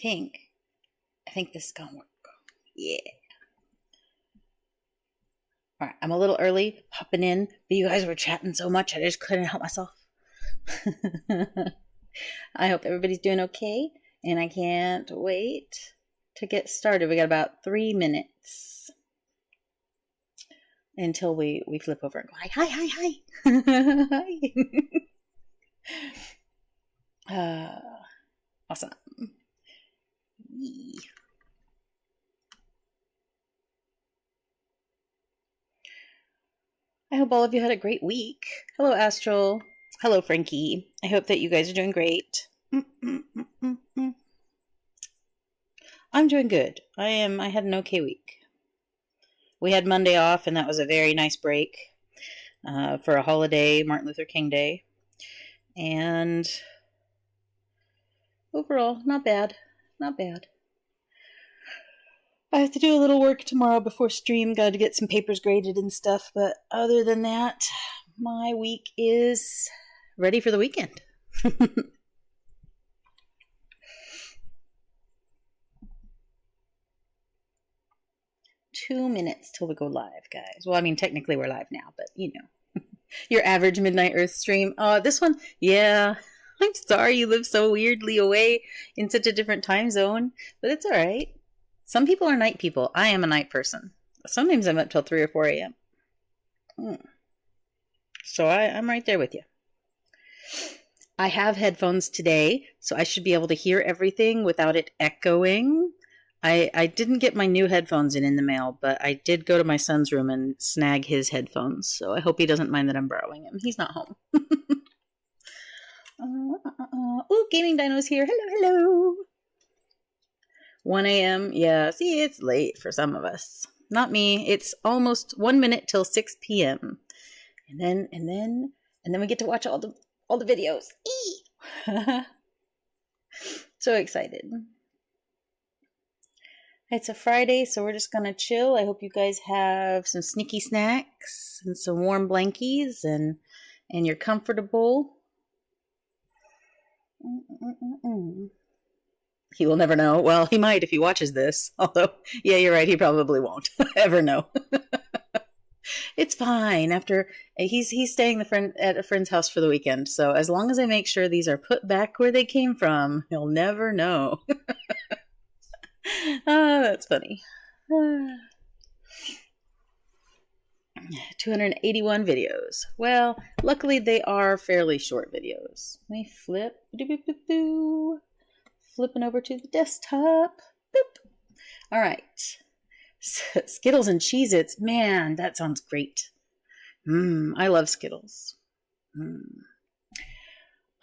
think this is gonna work. Yeah. All right, I'm a little early popping in, but you guys were chatting so much I just couldn't help myself. I hope everybody's doing okay, and I can't wait to get started. We got about 3 minutes until we flip over and go, hi. Awesome. Yee. I hope all of you had a great week. Hello, Astral. Hello, Frankie. I hope that you guys are doing great. I'm doing good. I had an okay week. We had Monday off, and that was a very nice break for a holiday, Martin Luther King Day. And overall, not bad. Not bad. I have to do a little work tomorrow before stream. Got to get some papers graded and stuff. But other than that, my week is ready for the weekend. 2 minutes till we go live, guys. Well, I mean, technically we're live now, but you know. Your average Midnight Earth stream. This one, yeah. I'm sorry you live so weirdly away in such a different time zone. But it's alright. Some people are night people. I am a night person. Sometimes I'm up till 3 or 4 a.m. So I'm right there with you. I have headphones today, so I should be able to hear everything without it echoing. I didn't get my new headphones in the mail, but I did go to my son's room and snag his headphones, so I hope he doesn't mind that I'm borrowing him. He's not home. Oh, Gaming Dino's here. Hello. 1 a.m. Yeah, see, it's late for some of us. Not me. It's almost 1 minute till 6 p.m. And then we get to watch all the videos. So excited. It's a Friday, so we're just gonna chill. I hope you guys have some sneaky snacks and some warm blankies and you're comfortable. He will never know. Well, he might if he watches this. Although, yeah, you're right. He probably won't ever know. It's fine. After he's staying at a friend's house for the weekend. So as long as I make sure these are put back where they came from, he'll never know. That's funny. 281 videos. Well, luckily they are fairly short videos. Let me flip. Flipping over to the desktop. Boop. All right. Skittles and Cheez-Its. Man, that sounds great. I love Skittles.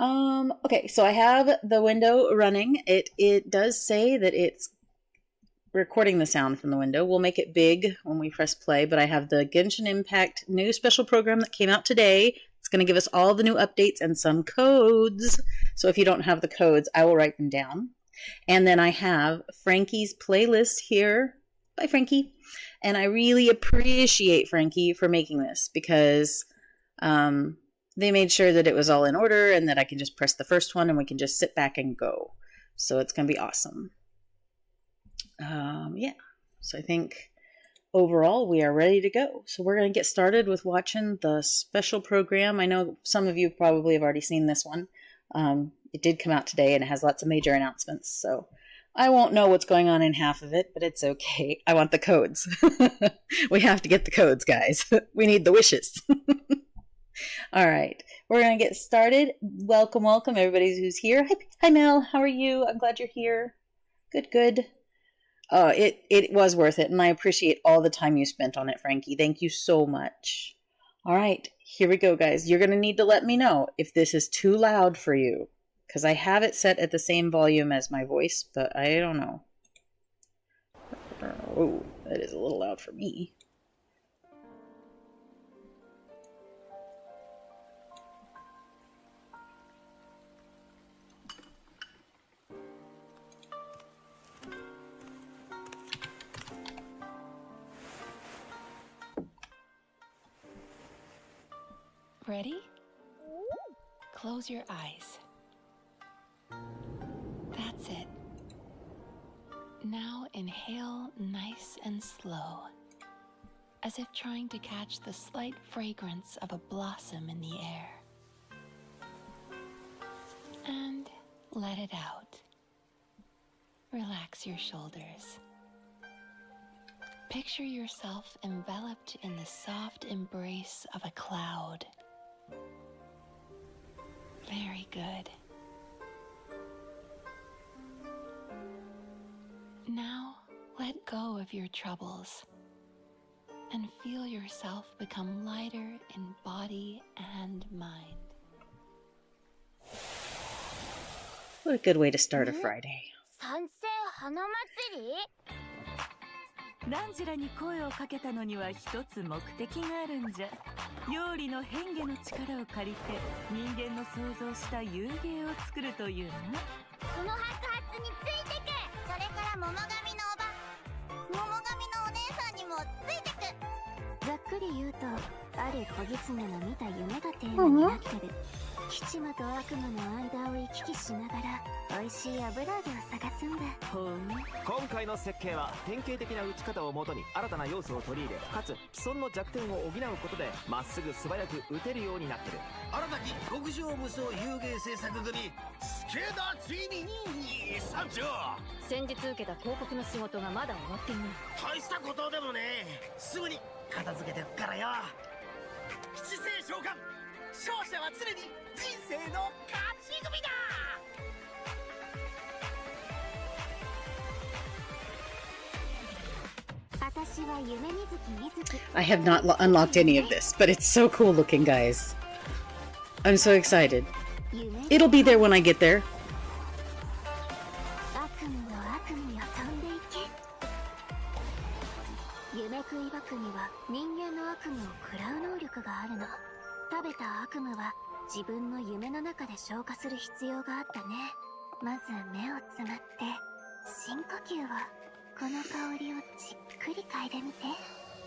Okay, so I have the window running. It does say that it's recording the sound from the window. We'll make it big when we press play, but I have the Genshin Impact new special program that came out today. It's going to give us all the new updates and some codes. So if you don't have the codes, I will write them down. And then I have Frankie's playlist here. Bye, Frankie. And I really appreciate Frankie for making this because they made sure that it was all in order and that I can just press the first one and we can just sit back and go. So it's going to be awesome. Yeah. So I think overall we are ready to go. So we're going to get started with watching the special program. I know some of you probably have already seen this one. It did come out today and it has lots of major announcements. So I won't know what's going on in half of it, but it's okay. I want the codes. We have to get the codes, guys. We need the wishes. All right. We're going to get started. Welcome, everybody who's here. Hi, Mel. How are you? I'm glad you're here. Good. It was worth it, and I appreciate all the time you spent on it, Frankie. Thank you so much. All right, here we go, guys. You're going to need to let me know if this is too loud for you, because I have it set at the same volume as my voice, but I don't know. Oh, that is a little loud for me. Ready? Close your eyes. That's it. Now inhale nice and slow, as if trying to catch the slight fragrance of a blossom in the air. And let it out. Relax your shoulders. Picture yourself enveloped in the soft embrace of a cloud. Very good. Now, let go of your troubles and feel yourself become lighter in body and mind. What a good way to start a Friday. 賛成花祭り？ランジュラに声をかけたのには一つ目的があるんじゃ。妖理の変化の力を借りて人間の想像した遊芸を作るというな。その白髪についてく。それから桃神のおば、桃神のお姉さんにもついてく。ざっくり言うと、ある小狐の見た夢がテーマになってる。吉間と悪魔の間を行き来しながら美味しい油揚げを探すんだ。今回の設計は典型的な打ち方をもとに新たな要素を取り入れ、かつ既存の弱点を補うことでまっすぐ素早く打てるようになってる。新たき極上無双遊芸制作組スケダついに参上。先日受けた広告の仕事がまだ終わっていない。大したことでもね、すぐに片付けてくからよ。七星召喚、勝者は常に人生の勝ち組だ。私は夢みずきみずき。 I have not unlocked any of this, but it's so cool looking, guys. I'm so excited. It'll be there when I get there. 悪夢よ悪夢よ飛んでいけ。夢食いバクには人間の悪夢を食らう能力があるの。食べた悪夢は自分の夢の中で消化する必要があったね。まず目をつむって深呼吸を。この香りをじっくり嗅いでみて。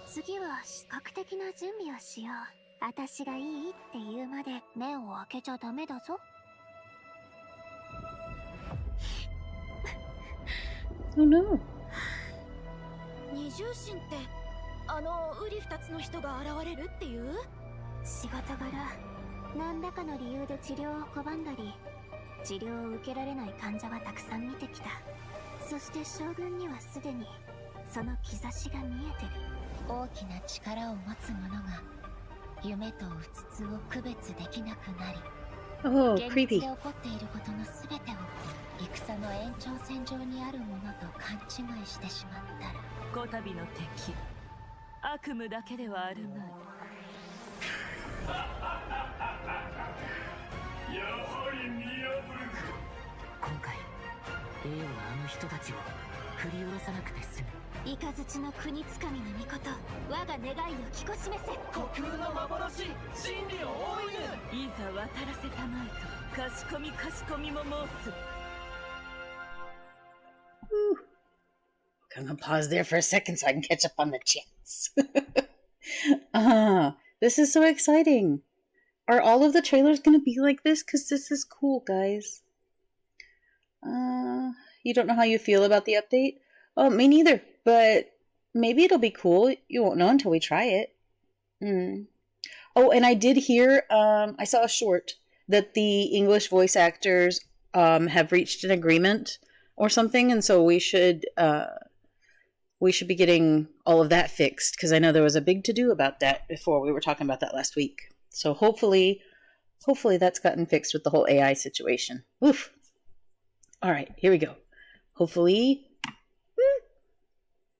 次は視覚的な準備をしよう。私がいいって言うまで目を開けちゃダメだぞ。Oh no. 二重心ってウリ二つの人が現れるっていう？仕事柄何らかの理由で治療を拒んだり、治療を受けられない患者はたくさん見てきた。そして将軍にはすでにその兆しが見えてる。大きな力を持つ者が夢とうつつを区別できなくなり、Oh, 現実 creepy. で起こっていることの全てを戦の延長線上にあるものと勘違いしてしまったら、こたびの敵、悪夢だけではあるまい。やはり見破るか。今回 A はあの人たちを振り下ろさなくて済む。イカズチの国つかみの御事、我が願いを聞こしめせ。虚空の幻、真理を追いぬ。いざ渡らせたまいと、かしこみかしこみも申す。I'm gonna pause there for a second so I can catch up on the chants. This is so exciting. Are all of the trailers gonna be like this? Because this is cool, guys. You don't know how you feel about the update? Oh, me neither. But maybe it'll be cool. You won't know until we try it. Oh, and I did hear, I saw a short that the English voice actors have reached an agreement or something, and so we should be getting all of that fixed, because I know there was a big to-do about that before. We were talking about that last week. So hopefully that's gotten fixed with the whole AI situation. Oof. All right, here we go. Hopefully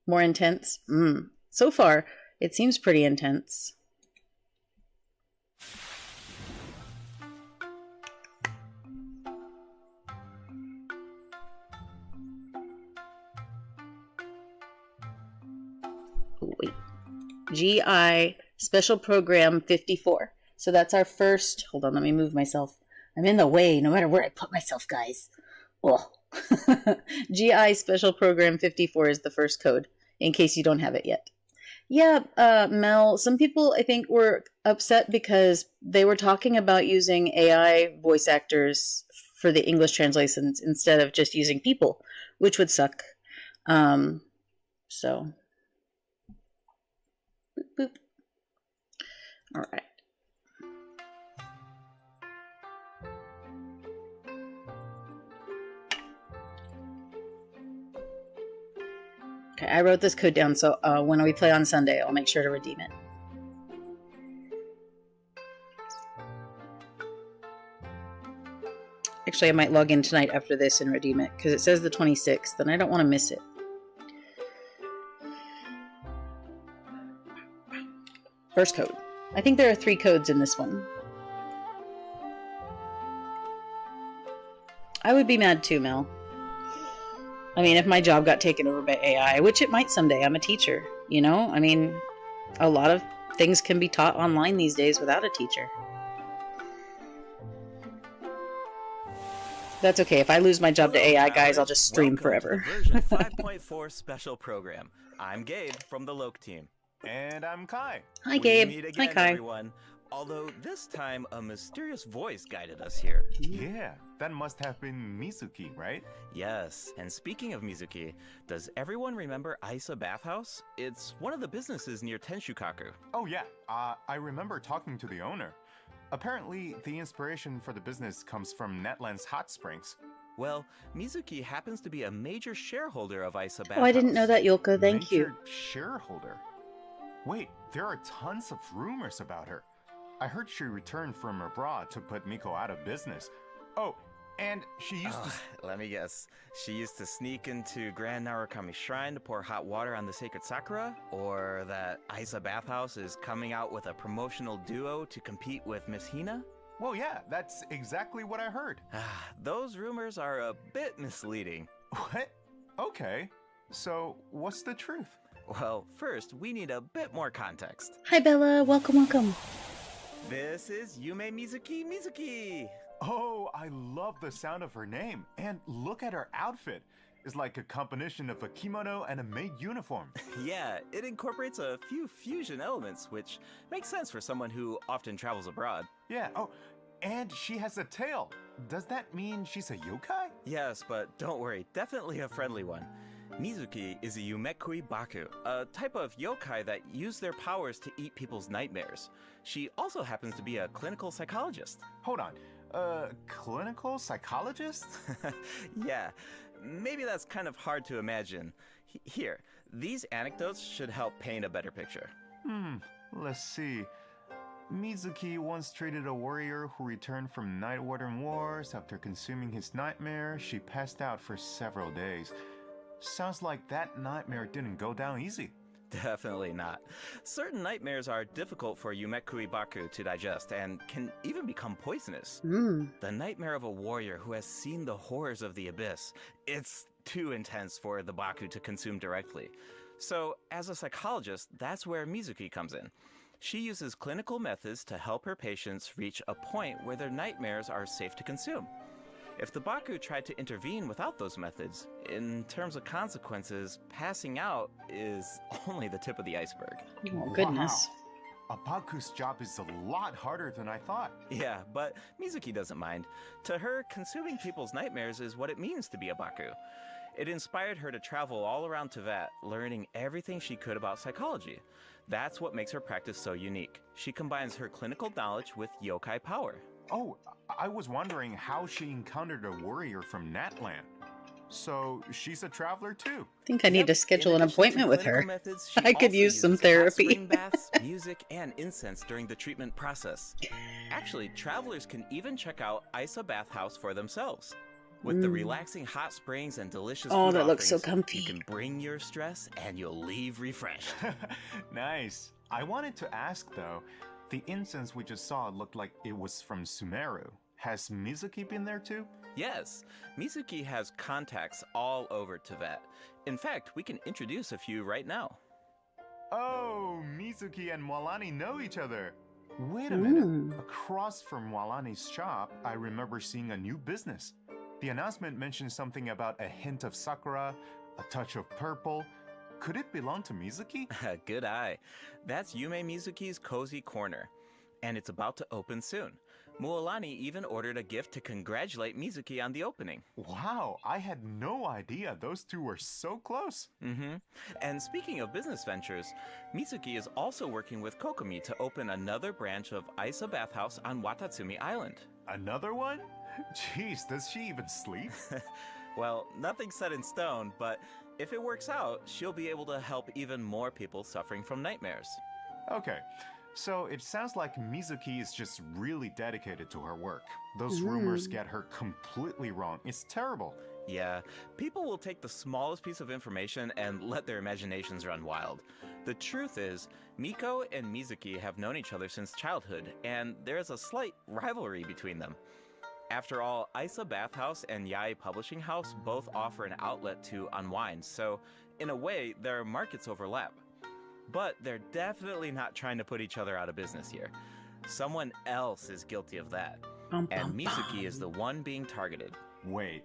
more intense. So far, it seems pretty intense. Oh, wait. GI Special Program 54. So that's our first... Hold on, let me move myself. I'm in the way no matter where I put myself, guys. Oh. GI Special Program 54 is the first code, in case you don't have it yet. Yeah, Mel, some people, I think, were upset because they were talking about using AI voice actors for the English translations instead of just using people, which would suck. So, boop, boop. All right. Okay, I wrote this code down, so when we play on Sunday, I'll make sure to redeem it. Actually, I might log in tonight after this and redeem it, because it says the 26th, and I don't want to miss it. First code. I think there are 3 codes in this one. I would be mad too, Mel. I mean, if my job got taken over by AI, which it might someday, I'm a teacher, you know? I mean, a lot of things can be taught online these days without a teacher. That's okay. If I lose my job to AI, guys, I'll just stream forever. Version 5.4 special program. I'm Gabe from the Loke team. And I'm Kai. Hi, Gabe. We meet again, Hi, Kai. everyone. Although this time a mysterious voice guided us here. Yeah, that must have been Mizuki, right? Yes, and speaking of Mizuki, does everyone remember Isa Bathhouse? It's one of the businesses near Tenshukaku. Oh yeah, I remember talking to the owner. Apparently, the inspiration for the business comes from Netland's hot springs. Well, Mizuki happens to be a major shareholder of Isa Bathhouse. Oh, I didn't know that, Yulka. Thank you. Major shareholder? Wait, there are tons of rumors about her. I heard she returned from abroad to put Miko out of business. Oh, and she used to... Let me guess. She used to sneak into Grand Narukami Shrine to pour hot water on the sacred sakura? Or that Isa Bathhouse is coming out with a promotional duo to compete with Miss Hina? Well, yeah, that's exactly what I heard. Those rumors are a bit misleading. What? Okay. So, what's the truth? Well, first, we need a bit more context. Hi, Bella. Welcome, welcome. This is Yume Mizuki. Oh, I love the sound of her name. And look at her outfit. It's like a combination of a kimono and a maid uniform. Yeah, it incorporates a few fusion elements, which makes sense for someone who often travels abroad. Yeah, oh, and she has a tail. Does that mean she's a yokai? Yes, but don't worry, definitely a friendly one. Mizuki is a Yumekui Baku, a type of yokai that use their powers to eat people's nightmares. She also happens to be a clinical psychologist. Hold on, clinical psychologist? Yeah, maybe that's kind of hard to imagine. Here, these anecdotes should help paint a better picture. Let's see. Mizuki once treated a warrior who returned from Night Warden Wars. After consuming his nightmare, she passed out for several days. Sounds like that nightmare didn't go down easy. Definitely not. Certain nightmares are difficult for Yumekui Baku to digest and can even become poisonous. The nightmare of a warrior who has seen the horrors of the abyss, it's too intense for the Baku to consume directly. So, as a psychologist, that's where Mizuki comes in. She uses clinical methods to help her patients reach a point where their nightmares are safe to consume. If the Baku tried to intervene without those methods, in terms of consequences, passing out is only the tip of the iceberg. Oh, goodness. Wow. A Baku's job is a lot harder than I thought. Yeah, but Mizuki doesn't mind. To her, consuming people's nightmares is what it means to be a Baku. It inspired her to travel all around Teyvat, learning everything she could about psychology. That's what makes her practice so unique. She combines her clinical knowledge with yokai power. Oh, I was wondering how she encountered a warrior from Natland. So, she's a traveler too. I think I need to schedule an appointment with her. I could use some therapy. Spring baths, music, and incense during the treatment process. Actually, travelers can even check out Isa Bathhouse for themselves. With the relaxing hot springs and delicious food that looks so offerings, comfy. You can bring your stress and you'll leave refreshed. Nice. I wanted to ask though, the incense we just saw looked like it was from Sumeru. Has Mizuki been there too? Yes, Mizuki has contacts all over Teyvat. In fact, we can introduce a few right now. Oh, Mizuki and Mwalani know each other. Wait a minute. Across from Mwalani's shop, I remember seeing a new business. The announcement mentioned something about a hint of sakura, a touch of purple. Could it belong to Mizuki? Good eye. That's Yume Mizuki's Cozy Corner, and it's about to open soon. Mualani even ordered a gift to congratulate Mizuki on the opening. Wow, I had no idea those two were so close. And speaking of business ventures, Mizuki is also working with Kokomi to open another branch of Isa Bathhouse on Watatsumi Island. Another one? Jeez, does she even sleep? Well, nothing's set in stone, but if it works out, she'll be able to help even more people suffering from nightmares. Okay, so it sounds like Mizuki is just really dedicated to her work. Those rumors get her completely wrong. It's terrible. Yeah, people will take the smallest piece of information and let their imaginations run wild. The truth is, Miko and Mizuki have known each other since childhood, and there is a slight rivalry between them. After all, Isa Bathhouse and Yae Publishing House both offer an outlet to unwind, so in a way, their markets overlap. But they're definitely not trying to put each other out of business here. Someone else is guilty of that. And Mizuki is the one being targeted. Wait,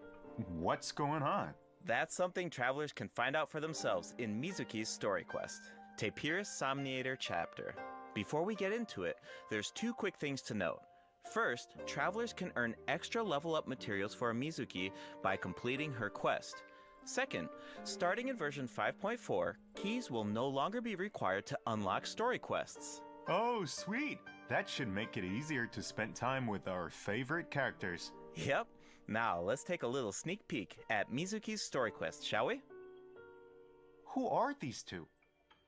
what's going on? That's something travelers can find out for themselves in Mizuki's story quest, Tapirus Somniator Chapter. Before we get into it, there's two quick things to note. First, travelers can earn extra level-up materials for Mizuki by completing her quest. Second, starting in version 5.4, keys will no longer be required to unlock story quests. Oh, sweet! That should make it easier to spend time with our favorite characters. Yep. Now, let's take a little sneak peek at Mizuki's story quest, shall we? Who are these two?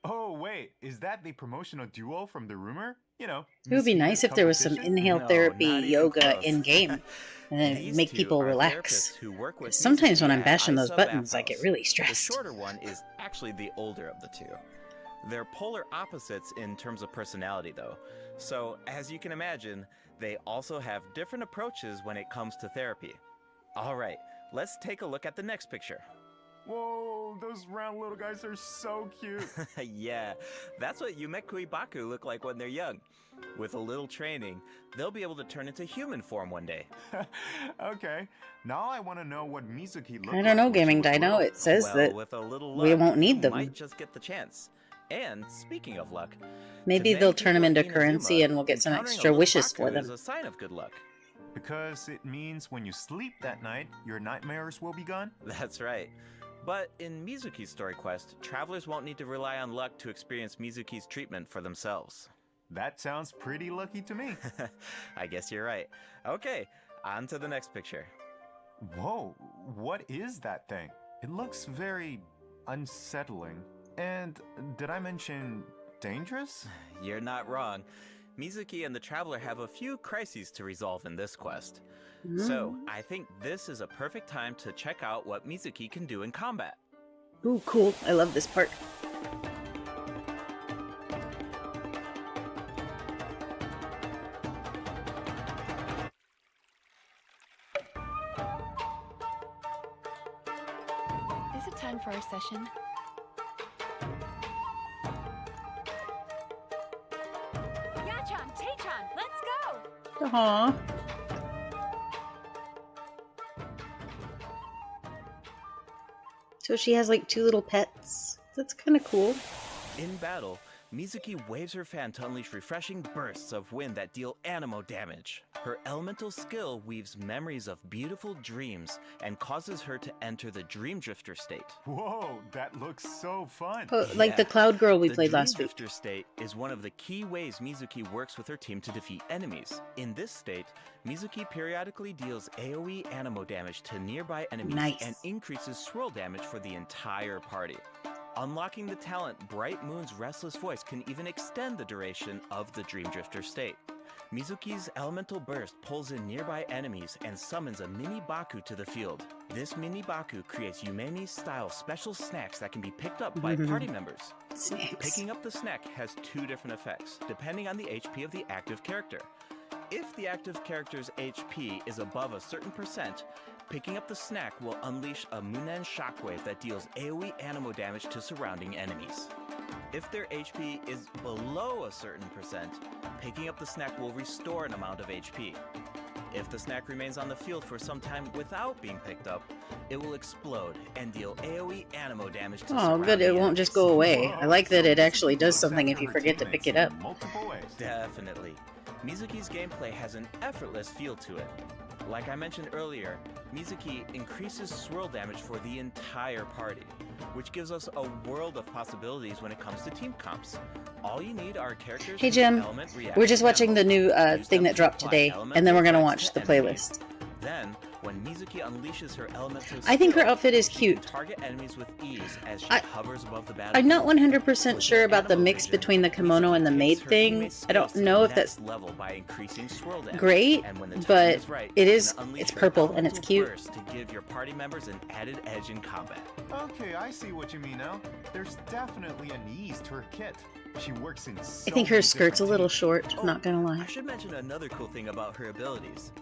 Oh, wait, is that the promotional duo from the rumor? You know, it would be nice if there was some inhale therapy yoga in game, and then make people relax. Sometimes when I'm bashing those buttons, I get really stressed. The shorter one is actually the older of the two. They're polar opposites in terms of personality, though. So, as you can imagine, they also have different approaches when it comes to therapy. All right, let's take a look at the next picture. Whoa, those round little guys are so cute. Yeah, that's what Yumekui Baku look like when they're young. With a little training, they'll be able to turn into human form one day. Okay, now I want to know what Mizuki looks like. I don't know, Gaming Dino. It says that with a little luck, we won't need them. Might just get the chance. And speaking of luck, maybe they'll turn them into currency and we'll get some extra wishes for them. Is a sign of good luck. Because it means when you sleep that night, your nightmares will be gone? That's right. But in Mizuki's story quest, travelers won't need to rely on luck to experience Mizuki's treatment for themselves. That sounds pretty lucky to me. I guess you're right. Okay, on to the next picture. Whoa, what is that thing? It looks very unsettling. And did I mention dangerous? You're not wrong. Mizuki and the traveler have a few crises to resolve in this quest. So, I think this is a perfect time to check out what Mizuki can do in combat. Ooh, cool. I love this part. Is it time for our session? Yachan, Taechan, let's go! Aww. So she has like two little pets. That's kind of cool. In battle, Mizuki waves her fan to unleash refreshing bursts of wind that deal anemo damage. Her elemental skill weaves memories of beautiful dreams and causes her to enter the Dream Drifter state. Whoa, that looks so fun! Oh, like the Cloud Girl we played last week. The Dream Drifter state is one of the key ways Mizuki works with her team to defeat enemies. In this state, Mizuki periodically deals AoE anemo damage to nearby enemies and increases swirl damage for the entire party. Unlocking the talent Bright Moon's Restless Voice can even extend the duration of the Dream Drifter state. Mizuki's Elemental Burst pulls in nearby enemies and summons a mini Baku to the field. This mini Baku creates Yumemi-style special snacks that can be picked up by party members. Snacks. Picking up the snack has two different effects, depending on the HP of the active character. If the active character's HP is above a certain percent, picking up the snack will unleash a Munen shockwave that deals AoE anemo damage to surrounding enemies. If their HP is below a certain percent, picking up the snack will restore an amount of HP. If the snack remains on the field for some time without being picked up, it will explode and deal AoE anemo damage to surrounding good, it won't just go away. Whoa, I like that it actually does so something if you forget to pick it up. multiple ways. Definitely. Mizuki's gameplay has an effortless feel to it. Like I mentioned earlier, Mizuki increases swirl damage for the entire party, which gives us a world of possibilities when it comes to team comps. All you need are characters. Hey Jim, we're just watching the new thing that dropped today, and then we're gonna watch the playlist. Then, when Mizuki unleashes her elemental I think her skill, outfit is she cute. can target enemies with ease as she hovers above the battlefield. I'm not 100% sure about the mix between the kimono and the maid thing. I don't know if that's great, but it's purple and it's cute. To give your party members an added edge in combat. Okay, I see what you mean now. There's definitely an ease to her kit. She works in so I think her many skirt's a different little teams. short, not gonna lie. I should mention another cool thing about her abilities.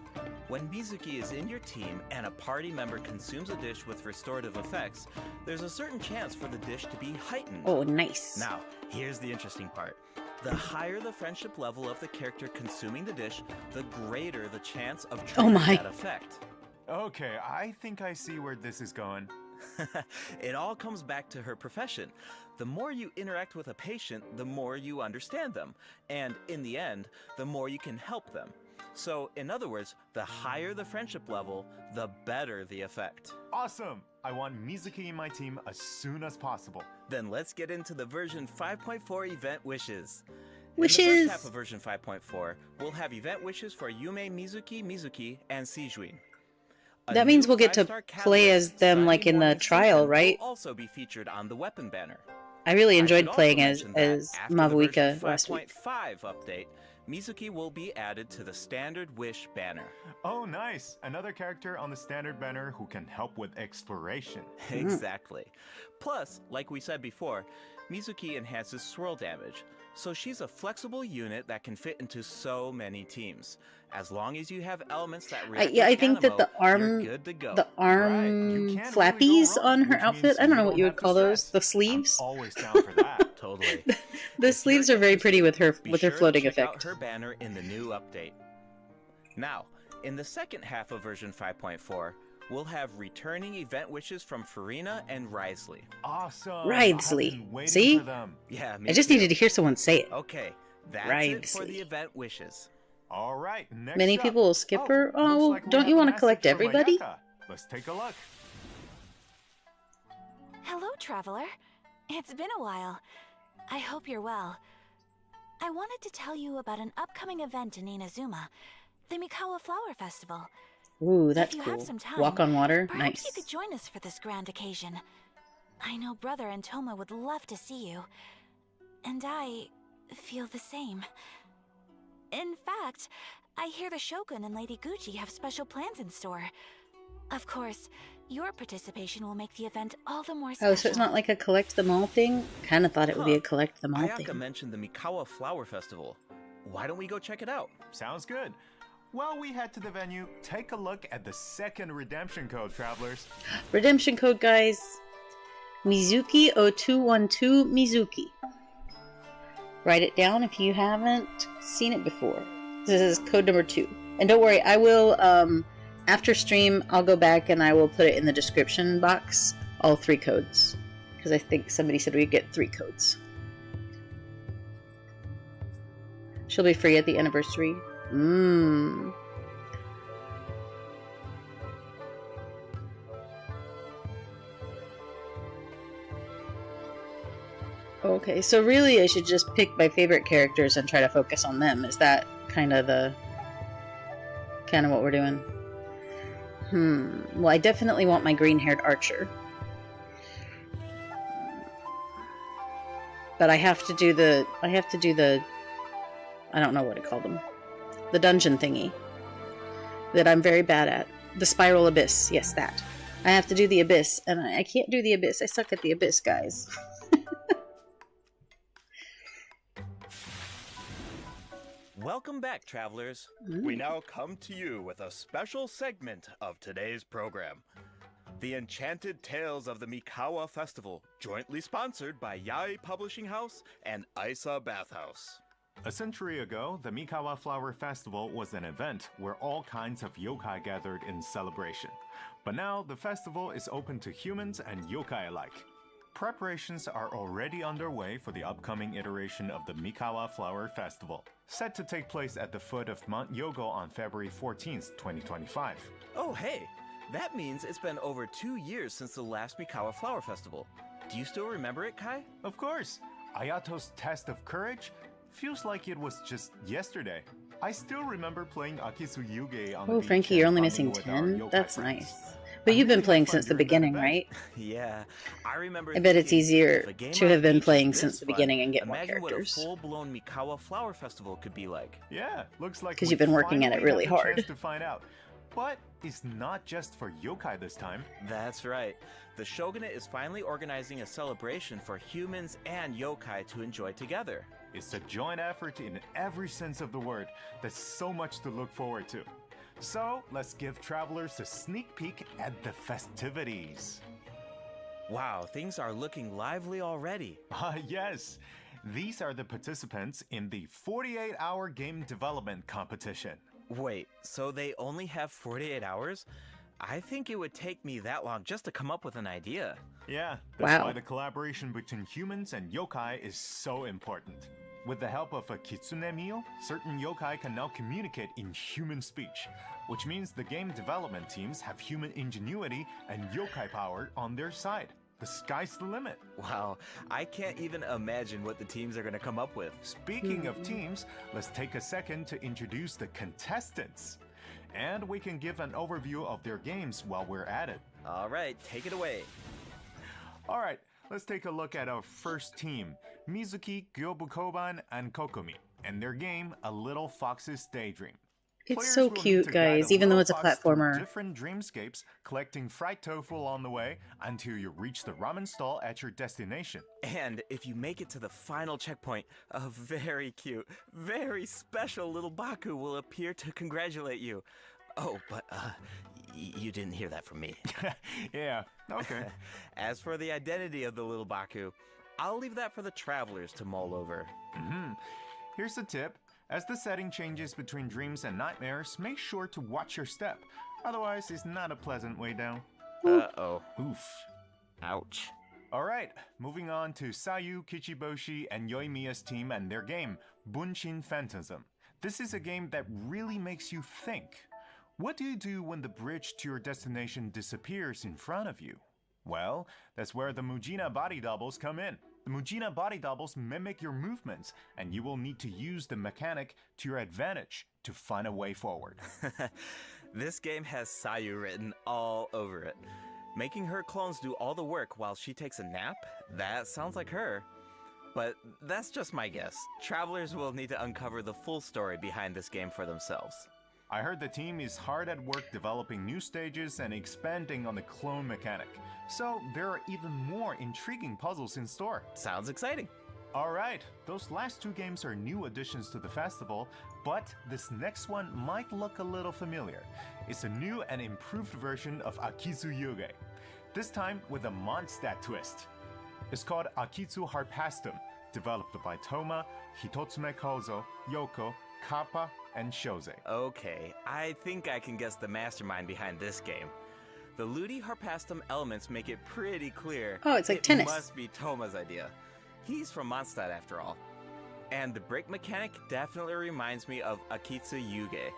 When Mizuki is in your team and a party member consumes a dish with restorative effects, there's a certain chance for the dish to be heightened. Oh, nice. Now, here's the interesting part. The higher the friendship level of the character consuming the dish, the greater the chance of triggering that effect. Okay, I think I see where this is going. It all comes back to her profession. The more you interact with a patient, the more you understand them. And in the end, the more you can help them. So, in other words, the higher the friendship level, the better the effect. Awesome! I want Mizuki in my team as soon as possible. Then let's get into the version 5.4 event wishes. Wishes! In the first half of version 5.4, we'll have event wishes for Yume, Mizuki, and Seijuin. That means we'll get to play as them like in the trial, right? Will also be featured on the weapon banner. I really enjoyed playing as Mabuika last week. After the version 5.5 update, Mizuki will be added to the standard wish banner. Oh, nice! Another character on the standard banner who can help with exploration. Exactly. Plus, like we said before, Mizuki enhances swirl damage, so she's a flexible unit that can fit into so many teams. As long as you have elements that react I think that the you're good to go. flappies on her outfit, I don't know what you would call those, the sleeves. Always down for that. Totally. The sleeves are very pretty with her floating check effect. out her banner in the new update. Now, in the second half of version 5.4, we'll have returning event wishes from Farina and Risley. Awesome! Risley. See? Yeah, I just needed to hear someone say it. Okay, that's it for the Risley. event wishes. All right, next Many up. people will skip her. Oh, looks well, like we don't have you a want to message collect from everybody? Ayaka. Let's take a look. Hello, traveler. It's been a while. I hope you're well. I wanted to tell you about an upcoming event in Inazuma, the Mikawa Flower Festival. Ooh, that's if you cool. have some time, Walk on water? perhaps Nice. you could join us for this grand occasion. I know Brother and Toma would love to see you. And I feel the same. In fact, I hear the Shogun and Lady Gucci have special plans in store. Of course, your participation will make the event all the more special. Oh, so it's not like a collect them all thing? Kind of thought it would be a collect them all Ayaka thing. mentioned the Mikawa Flower Festival. Why don't we go check it out? Sounds good. While we head to the venue, take a look at the second redemption code, travelers. Redemption code, guys. Mizuki0212 Mizuki. Write it down if you haven't seen it before. This is code number 2. And don't worry, I will, after stream, I'll go back and I will put it in the description box, all 3 codes. Because I think somebody said we'd get 3 codes. She'll be free at the anniversary. Okay, so really I should just pick my favorite characters and try to focus on them. Is that kind of what we're doing? Well, I definitely want my green-haired archer. But I have to do the I don't know what to call them. The dungeon thingy. That I'm very bad at. The spiral abyss. Yes, that. I have to do the abyss, and I can't do the abyss. I suck at the abyss, guys. Welcome back, travelers. We now come to you with a special segment of today's program. The Enchanted Tales of the Mikawa Festival, jointly sponsored by Yae Publishing House and Isa Bathhouse. A century ago, the Mikawa Flower Festival was an event where all kinds of yokai gathered in celebration. But now, the festival is open to humans and yokai alike. Preparations are already underway for the upcoming iteration of the Mikawa Flower Festival, set to take place at the foot of Mount Yogo on February 14th, 2025. Oh, hey! That means it's been over 2 years since the last Mikawa Flower Festival. Do you still remember it, Kai? Of course! Ayato's test of courage feels like it was just yesterday. I still remember playing Akisu Yuge on the Oh, beach Frankie, and you're only bonding missing with our 10? yokai That's friends. nice. But you've been playing since the beginning, right? Yeah, I remember. I bet it's thinking, easier if a game to on have the been beach is playing this since the fun, beginning and get more imagine characters. what a full-blown Mikawa Flower Festival could be like. Yeah, looks like 'Cause we you've been working at it finally really have the hard. chance to find out. But it's not just for yokai this time. That's right. The Shogunate is finally organizing a celebration for humans and yokai to enjoy together. It's a joint effort in every sense of the word. There's so much to look forward to. So let's give travelers a sneak peek at the festivities. Wow, things are looking lively already. Yes. These are the participants in the 48-hour game development competition. Wait, so they only have 48 hours? I think it would take me that long just to come up with an idea. Yeah, that's Wow. why the collaboration between humans and yokai is so important. With the help of a kitsune meal, certain yokai can now communicate in human speech, which means the game development teams have human ingenuity and yokai power on their side. The sky's the limit. Wow, I can't even imagine what the teams are going to come up with. Speaking of teams, let's take a second to introduce the contestants. And we can give an overview of their games while we're at it. All right, take it away. All right, let's take a look at our first team, Mizuki, Gyobukoban, and Kokumi, and their game, A Little Fox's Daydream. It's Players so will need cute, to guide guys, even though little it's a fox through platformer. Different dreamscapes, collecting fried tofu along the way until you reach the ramen stall at your destination. And if you make it to the final checkpoint, a very cute, very special little Baku will appear to congratulate you. Oh, but you didn't hear that from me. Yeah, okay. As for the identity of the little Baku, I'll leave that for the travelers to mull over. Here's the tip. As the setting changes between dreams and nightmares, make sure to watch your step. Otherwise, it's not a pleasant way down. Uh-oh. Oof. Ouch. Alright, moving on to Sayu, Kichiboshi, and Yoimiya's team and their game, Bunshin Phantasm. This is a game that really makes you think. What do you do when the bridge to your destination disappears in front of you? Well, that's where the Mujina body doubles come in. The Mujina body doubles mimic your movements, and you will need to use the mechanic to your advantage to find a way forward. This game has Sayu written all over it. Making her clones do all the work while she takes a nap? That sounds like her. But that's just my guess. Travelers will need to uncover the full story behind this game for themselves. I heard the team is hard at work developing new stages and expanding on the clone mechanic. So there are even more intriguing puzzles in store. Sounds exciting. Alright, those last two games are new additions to the festival, but this next one might look a little familiar. It's a new and improved version of Akizu Yuge, this time with a Mondstadt twist. It's called Akitsu Harpastum, developed by Toma, Hitotsume Kozo, Yoko, Kappa, and Shoze. Okay, I think I can guess the mastermind behind this game. The Ludi Harpastum elements make it pretty clear. Oh, it's like it tennis. Must be Toma's idea. He's from Mondstadt after all. And the break mechanic definitely reminds me of Akitsu Yuge.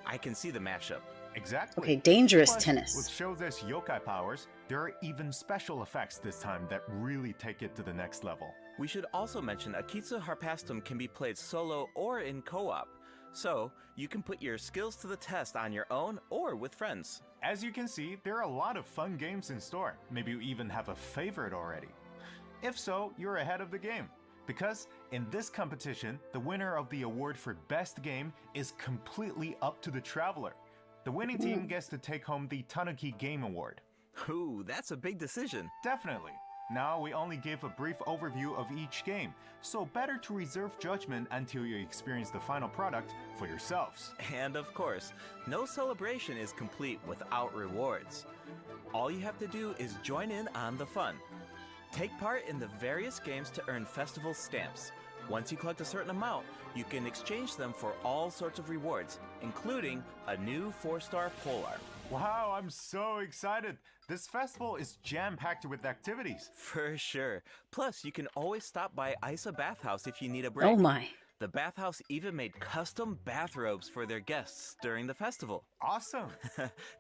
I can see the mashup. Exactly. Okay, dangerous Plus, tennis. With Shoze's yokai powers, there are even special effects this time that really take it to the next level. We should also mention Akitsu Harpastum can be played solo or in co-op. So, you can put your skills to the test on your own or with friends. As you can see, there are a lot of fun games in store. Maybe you even have a favorite already. If so, you're ahead of the game. Because in this competition, the winner of the award for Best Game is completely up to the traveler. The winning team gets to take home the Tanuki Game Award. Ooh, that's a big decision. Definitely. Now we only gave a brief overview of each game, so better to reserve judgment until you experience the final product for yourselves. And of course, no celebration is complete without rewards. All you have to do is join in on the fun. Take part in the various games to earn festival stamps. Once you collect a certain amount, you can exchange them for all sorts of rewards, including a new 4-star polar. Wow, I'm so excited. This festival is jam-packed with activities. For sure. Plus, you can always stop by Isa Bathhouse if you need a break. Oh my. The bathhouse even made custom bathrobes for their guests during the festival. Awesome.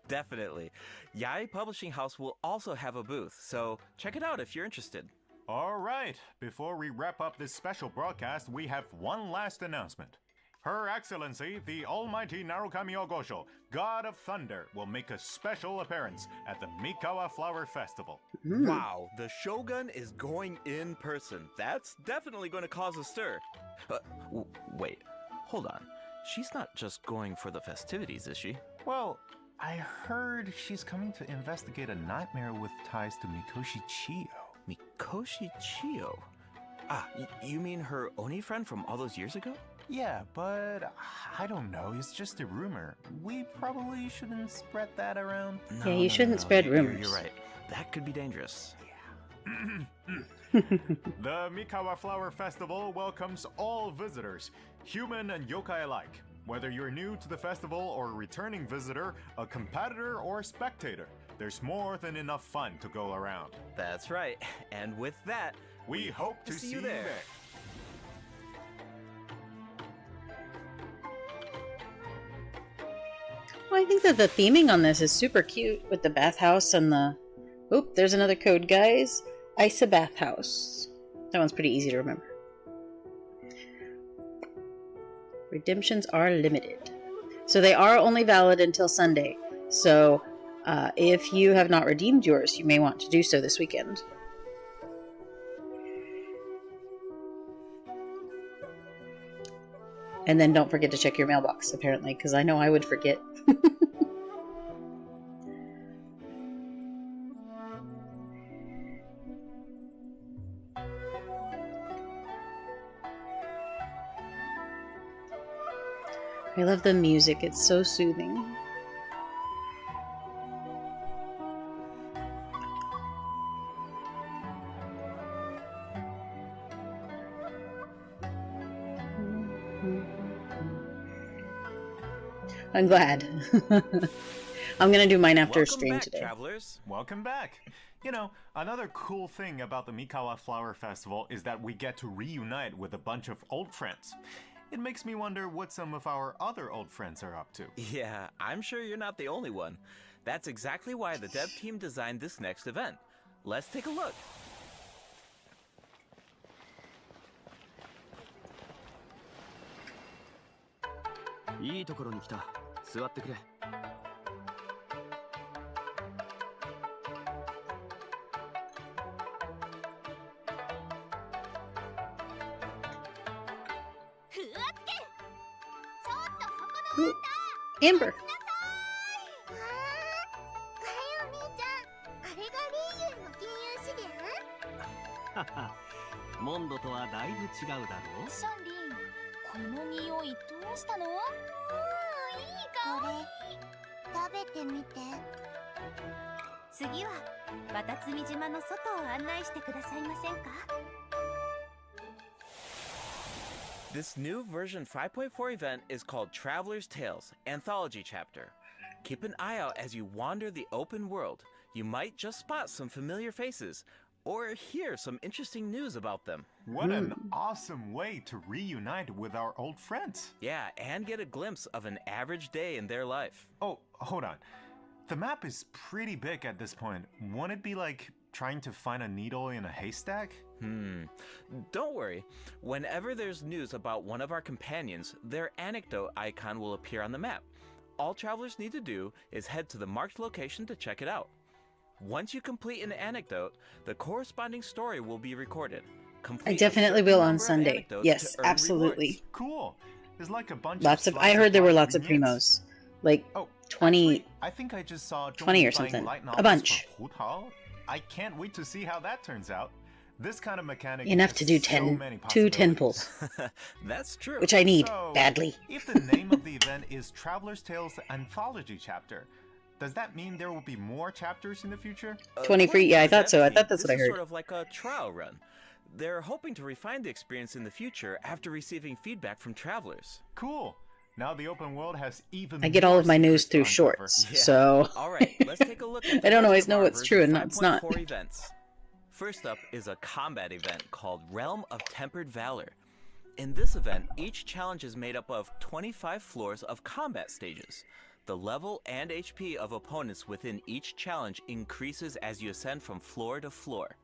Definitely. Yai Publishing House will also have a booth, so check it out if you're interested. All right, before we wrap up this special broadcast, we have one last announcement. Her Excellency, the Almighty Narukami Ogosho, God of Thunder, will make a special appearance at the Mikawa Flower Festival. Wow, the Shogun is going in person. That's definitely going to cause a stir. But wait, hold on. She's not just going for the festivities, is she? Well, I heard she's coming to investigate a nightmare with ties to Mikoshi Chiyo. Mikoshi Chiyo? Ah, you mean her Oni friend from all those years ago? Yeah, but I don't know. It's just a rumor. We probably shouldn't spread that around. No, you shouldn't spread rumors. You're right. That could be dangerous. The Mikawa Flower Festival welcomes all visitors, human and yokai alike. Whether you're new to the festival or a returning visitor, a competitor or a spectator, there's more than enough fun to go around. That's right. And with that, we hope to see you there. Well, I think that the theming on this is super cute with the bathhouse and the... Oop, there's another code, guys. Isa Bathhouse. That one's pretty easy to remember. Redemptions are limited. So they are only valid until Sunday. So if you have not redeemed yours, you may want to do so this weekend. And then don't forget to check your mailbox, apparently, because I know I would forget. I love the music, it's so soothing. I'm glad. I'm gonna do mine after stream today. Travelers. Welcome back. You know, another cool thing about the Mikawa Flower Festival is that we get to reunite with a bunch of old friends. It makes me wonder what some of our other old friends are up to. Yeah, I'm sure you're not the only one. That's exactly why the dev team designed this next event. Let's take a look. Ooh, Amber. モンドとはだいぶ違うだろう。シャンリン、この匂いどうしたの？いい香り。食べてみて。次は渡積島の外を案内してくださいませんか？ This new version 5.4 event is called Traveler's Tales Anthology Chapter. Keep an eye out as you wander the open world. You might just spot some familiar faces, or hear some interesting news about them. What an awesome way to reunite with our old friends. Yeah, and get a glimpse of an average day in their life. Oh, hold on. The map is pretty big at this point. Won't it be like trying to find a needle in a haystack? Don't worry. Whenever there's news about one of our companions, their anecdote icon will appear on the map. All travelers need to do is head to the marked location to check it out. Once you complete an anecdote, the corresponding story will be recorded. I definitely will on Sunday. Yes, absolutely. Rewards. Cool. There's like a bunch lots of I heard there were lots of primos. Like 20 actually, I think I just saw 20 or something. A bunch. I can't wait to see how that turns out. This kind of mechanic enough to do 2 10 pulls. That's true. Which I need so, badly. If the name of the event is Traveler's Tales Anthology Chapter, does that mean there will be more chapters in the future? 20 free? Yeah, I thought so. I thought that's what I heard. This is sort of like a trial run. They're hoping to refine the experience in the future after receiving feedback from travelers. Cool. Now the open world has even I get all more of my news secrets through to uncover. shorts, Yeah. so All right, let's take a look at the I don't rest always of know our what's true version and what's not. 5.4 events. First up is a combat event called Realm of Tempered Valor. In this event, each challenge is made up of 25 floors of combat stages. The level and HP of opponents within each challenge increases as you ascend from floor to floor.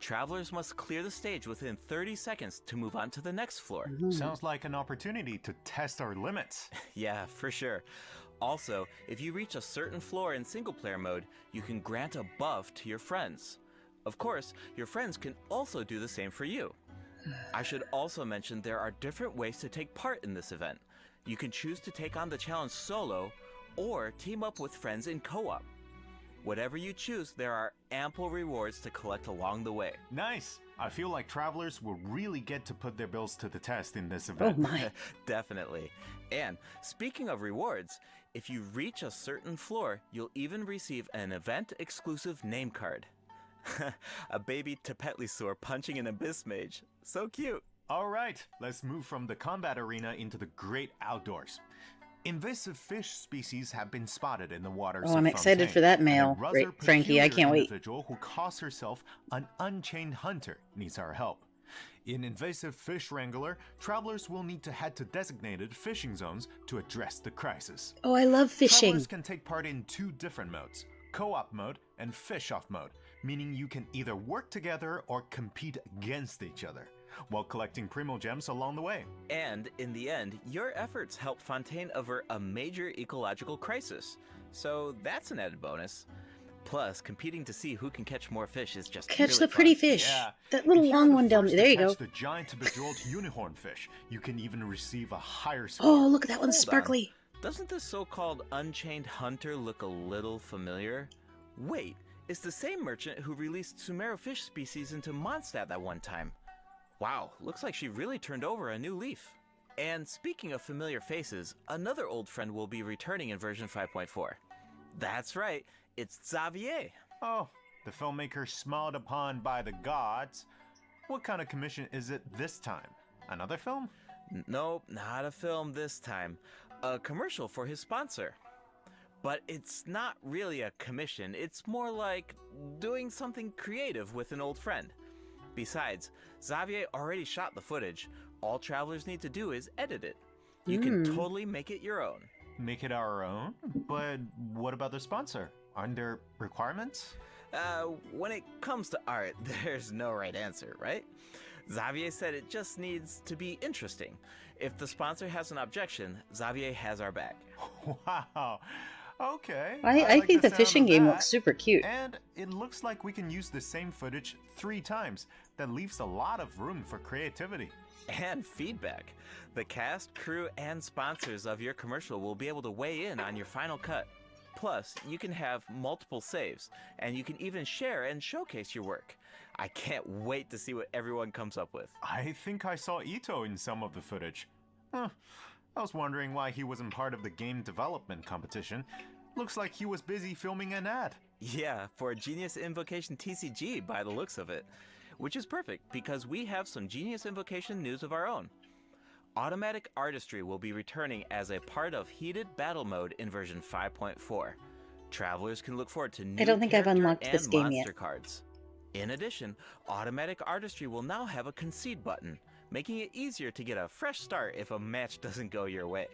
Travelers must clear the stage within 30 seconds to move on to the next floor. Sounds like an opportunity to test our limits. Yeah, for sure. Also, if you reach a certain floor in single-player mode, you can grant a buff to your friends. Of course, your friends can also do the same for you. I should also mention there are different ways to take part in this event. You can choose to take on the challenge solo, or team up with friends in co-op. Whatever you choose, there are ample rewards to collect along the way. Nice! I feel like travelers will really get to put their bills to the test in this event. Oh my. Definitely. And speaking of rewards, if you reach a certain floor, you'll even receive an event-exclusive name card. A baby Tepetlisaur punching an abyss mage. So cute. Alright, let's move from the combat arena into the great outdoors. Invasive fish species have been spotted in the waters Oh, I'm of excited Fontaine, for that and a mail, rather Frankie. I peculiar can't wait. individual who calls herself an unchained hunter needs our help. In Invasive Fish Wrangler, travelers will need to head to designated fishing zones to address the crisis. Oh, I love fishing. Travelers can take part in two different modes, co-op mode and fish-off mode, meaning you can either work together or compete against each other, while collecting Primo Gems along the way. And in the end, your efforts help Fontaine avert a major ecological crisis. So that's an added bonus. Plus, competing to see who can catch more fish is just Catch really the pretty fun. fish. Yeah. That little If you're long the one down first there. There to you go. catch the giant bejeweled unicorn fish, you can even receive a higher score. Oh, look at that one Hold on. sparkly. Doesn't this so-called Unchained Hunter look a little familiar? Wait, it's the same merchant who released Sumero fish species into Mondstadt that one time. Wow, looks like she really turned over a new leaf. And speaking of familiar faces, another old friend will be returning in version 5.4. That's right, it's Xavier. Oh, the filmmaker smiled upon by the gods. What kind of commission is it this time? Another film? Nope, not a film this time. A commercial for his sponsor. But it's not really a commission, it's more like doing something creative with an old friend. Besides, Xavier already shot the footage. All travelers need to do is edit it. You can totally make it your own. Make it our own? But what about the sponsor? Aren't there requirements? When it comes to art, there's no right answer, right? Xavier said it just needs to be interesting. If the sponsor has an objection, Xavier has our back. Wow. Okay. I like think the sound fishing of game that. looks super cute. And it looks like we can use the same footage 3 times. That leaves a lot of room for creativity. And feedback. The cast, crew, and sponsors of your commercial will be able to weigh in on your final cut. Plus, you can have multiple saves, and you can even share and showcase your work. I can't wait to see what everyone comes up with. I think I saw Ito in some of the footage. Huh. I was wondering why he wasn't part of the game development competition. Looks like he was busy filming an ad. Yeah, for Genius Invocation TCG by the looks of it. Which is perfect, because we have some Genius Invocation news of our own. Automatic Artistry will be returning as a part of Heated Battle Mode in version 5.4. Travelers can look forward to new I don't think I've character unlocked and this game monster yet. cards. In addition, Automatic Artistry will now have a concede button, making it easier to get a fresh start if a match doesn't go your way.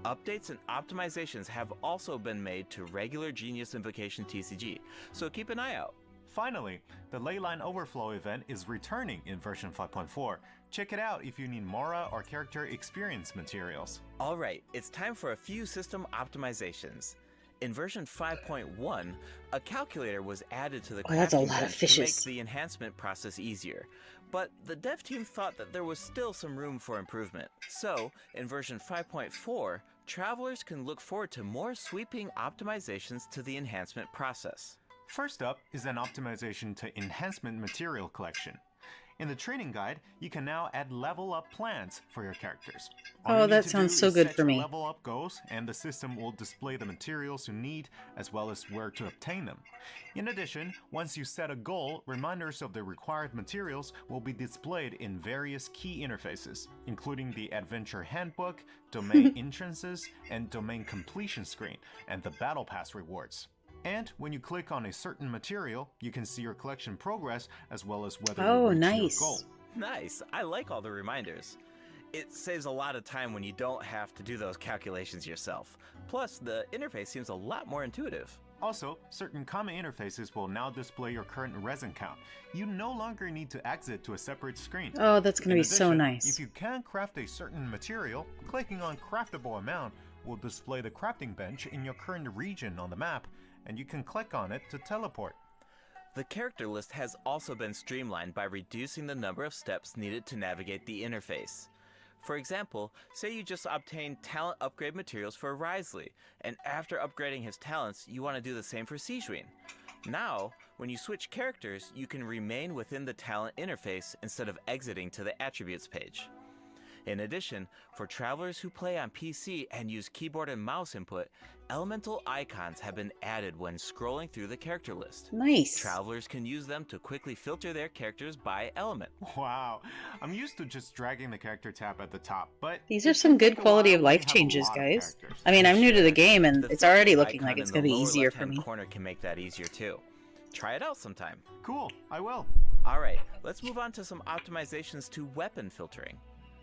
Updates and optimizations have also been made to regular Genius Invocation TCG, so keep an eye out. Finally, the Leyline Overflow event is returning in version 5.4. Check it out if you need Mora or character experience materials. Alright, it's time for a few system optimizations. In version 5.1, a calculator was added to the that's a crafting lot of bench to fishes. make the enhancement process easier. But the dev team thought that there was still some room for improvement. So, in version 5.4, travelers can look forward to more sweeping optimizations to the enhancement process. First up is an optimization to enhancement material collection. In the training guide, you can now add level up plans for your characters. Oh, that sounds so good for me. Level up goals, and the system will display the materials you need as well as where to obtain them. In addition, once you set a goal, reminders of the required materials will be displayed in various key interfaces, including the Adventure Handbook, Domain Entrances, and Domain Completion screen, and the Battle Pass rewards. And when you click on a certain material, you can see your collection progress as well as whether you reach your goal. Nice. I like all the reminders. It saves a lot of time when you don't have to do those calculations yourself. Plus, the interface seems a lot more intuitive. Also, certain common interfaces will now display your current resin count. You no longer need to exit to a separate screen. Oh, that's going to be so nice. If you can craft a certain material, clicking on Craftable Amount will display the crafting bench in your current region on the map, and you can click on it to teleport. The character list has also been streamlined by reducing the number of steps needed to navigate the interface. For example, say you just obtained talent upgrade materials for Risley, and after upgrading his talents, you want to do the same for Sijuin. Now, when you switch characters, you can remain within the talent interface instead of exiting to the attributes page. In addition, for travelers who play on PC and use keyboard and mouse input, elemental icons have been added when scrolling through the character list. Nice. Travelers can use them to quickly filter their characters by element. Wow, I'm used to just dragging the character tab at the top, but these are some good quality of life changes, guys. I mean, I'm new to the game, and it's already looking like it's going to be easier for me. The corner can make that easier too. Try it out sometime. Cool, I will. All right, let's move on to some optimizations to weapon filtering.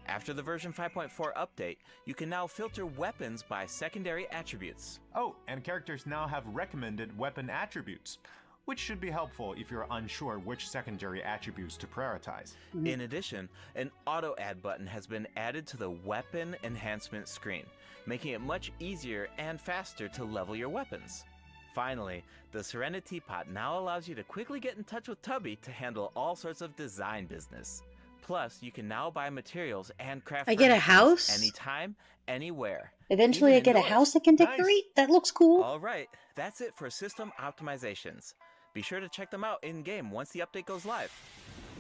After the version 5.4 update, you can now filter weapons by secondary attributes. Oh, and characters now have recommended weapon attributes, which should be helpful if you're unsure which secondary attributes to prioritize. In addition, an auto add button has been added to the weapon enhancement screen, making it much easier and faster to level your weapons. Finally, the Serenity Pot now allows you to quickly get in touch with Tubby to handle all sorts of design business. Plus, you can now buy materials and craft I get a house? anytime, anywhere. Eventually I get a house I can decorate? Nice. That looks cool. All right, that's it for system optimizations. Be sure to check them out in-game once the update goes live.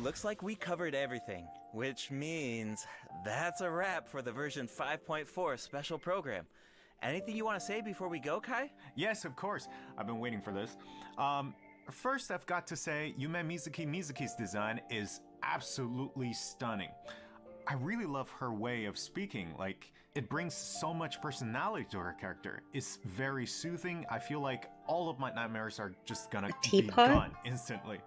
Looks like we covered everything, which means that's a wrap for the version 5.4 special program. Anything you want to say before we go, Kai? Yes, of course. I've been waiting for this. First, I've got to say, Yume Mizuki's design is absolutely stunning. I really love her way of speaking. Like, it brings so much personality to her character. It's very soothing. I feel like all of my nightmares are just gonna be gone instantly.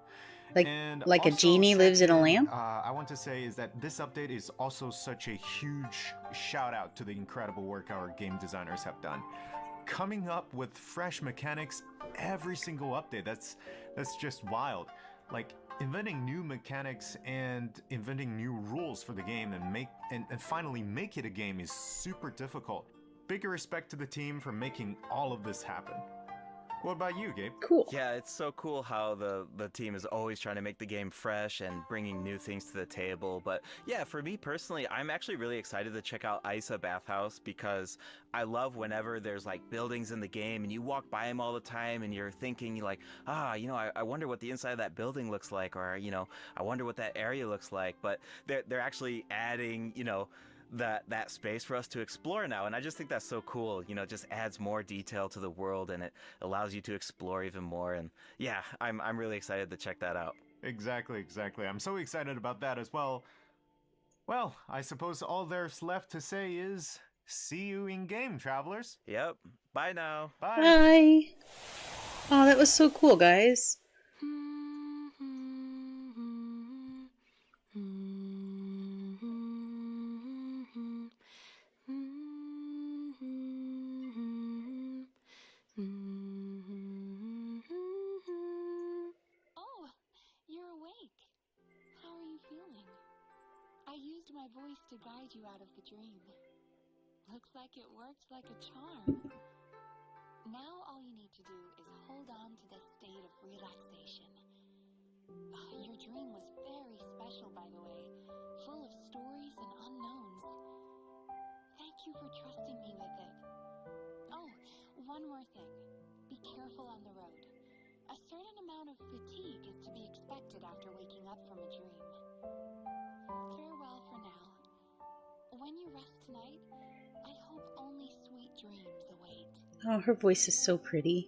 Like a genie lives in a lamp? I want to say is that this update is also such a huge shout out to the incredible work our game designers have done. Coming up with fresh mechanics every single update, that's just wild. Like, inventing new mechanics and inventing new rules for the game and finally make it a game is super difficult. Big respect to the team for making all of this happen. What about you, Gabe? Cool. Yeah, it's so cool how the team is always trying to make the game fresh and bringing new things to the table. But yeah, for me personally, I'm actually really excited to check out Isa Bathhouse because I love whenever there's like buildings in the game and you walk by them all the time and you're thinking like, I wonder what the inside of that building looks like, or, I wonder what that area looks like. But they're actually adding, that space for us to explore now, and I just think that's so cool. It just adds more detail to the world and it allows you to explore even more. And yeah, I'm really excited to check that out. Exactly. I'm so excited about that as well. Well, I suppose all there's left to say is see you in game, travelers. Yep. Bye now. Bye. Oh, that was so cool, guys. To guide you out of the dream. Looks like it worked like a charm. Now all you need to do is hold on to this state of relaxation. Your dream was very special, by the way, full of stories and unknowns. Thank you for trusting me with it. Oh, one more thing. Be careful on the road. A certain amount of fatigue is to be expected after waking up from a dream. Oh, her voice is so pretty.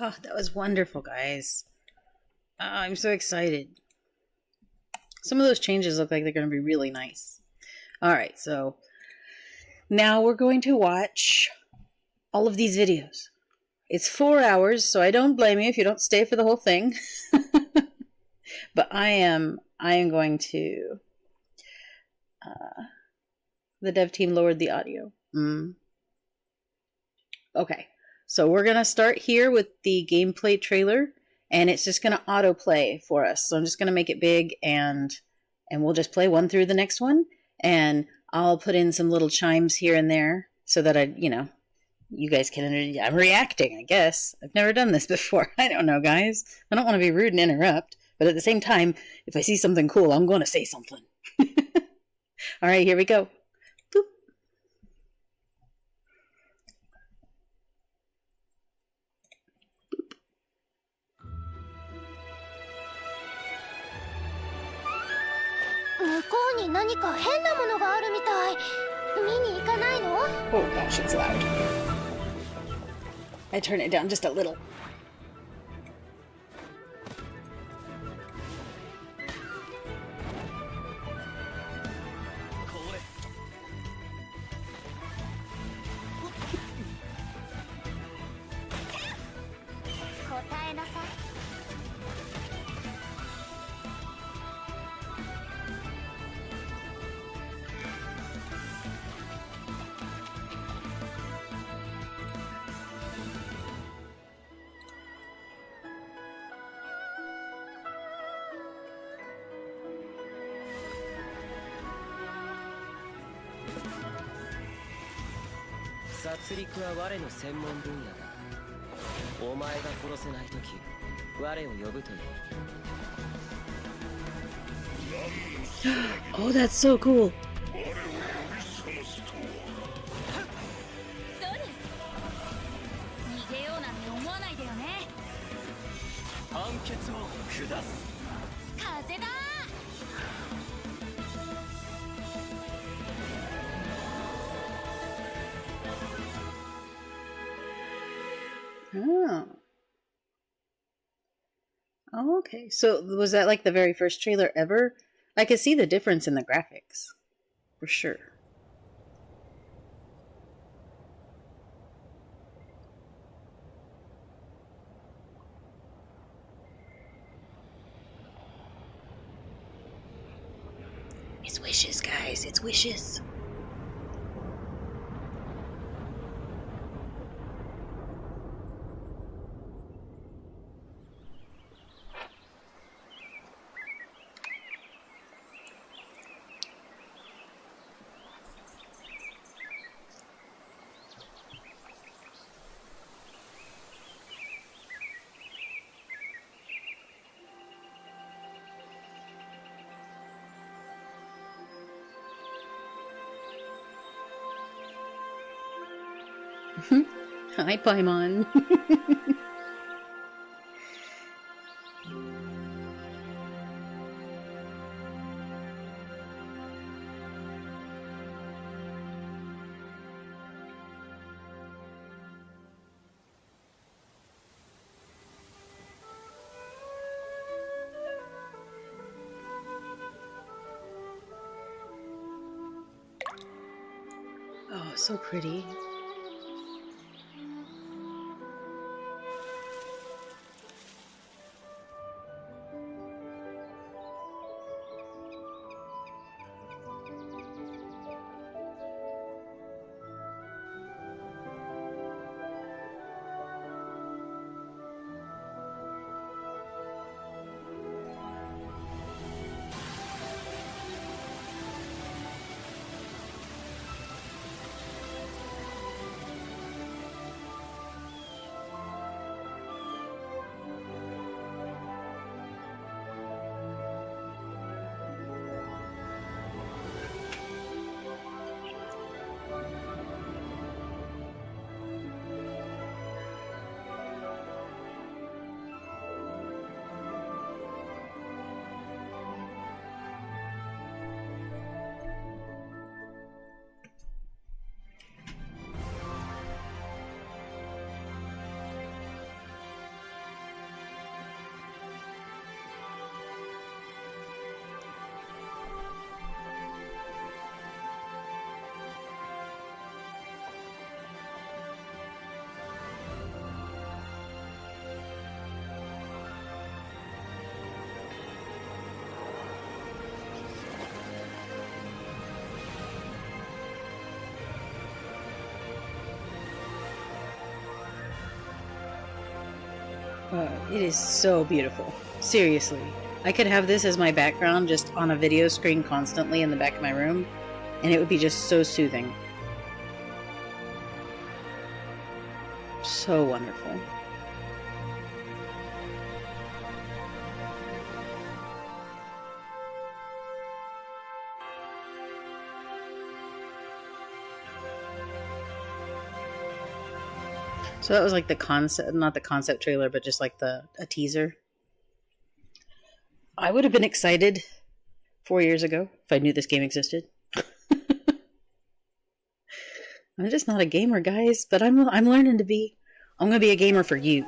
Oh, that was wonderful, guys. Oh, I'm so excited. Some of those changes look like they're going to be really nice. Alright, so now we're going to watch all of these videos. It's 4 hours, so I don't blame you if you don't stay for the whole thing. But I am going to... the dev team lowered the audio. Okay, so we're going to start here with the gameplay trailer, and it's just going to autoplay for us. So I'm just going to make it big, and we'll just play one through the next one, and I'll put in some little chimes here and there so that you guys can... I'm reacting, I guess. I've never done this before. I don't know, guys. I don't want to be rude and interrupt, but at the same time, if I see something cool, I'm going to say something. All right, here we go. Boop. Oh gosh, it's loud. I turn it down just a little. Oh, that's so cool. Oh, okay. So was that like the very first trailer ever? I could see the difference in the graphics, for sure. It's wishes, guys. It's wishes. Hi, Paimon. Oh, so pretty. It is so beautiful. Seriously. I could have this as my background just on a video screen constantly in the back of my room, and it would be just so soothing. So wonderful. So that was like the concept, not the concept trailer, but just like a teaser. I would have been excited 4 years ago if I knew this game existed. I'm just not a gamer, guys, but I'm learning to be. I'm gonna be a gamer for you.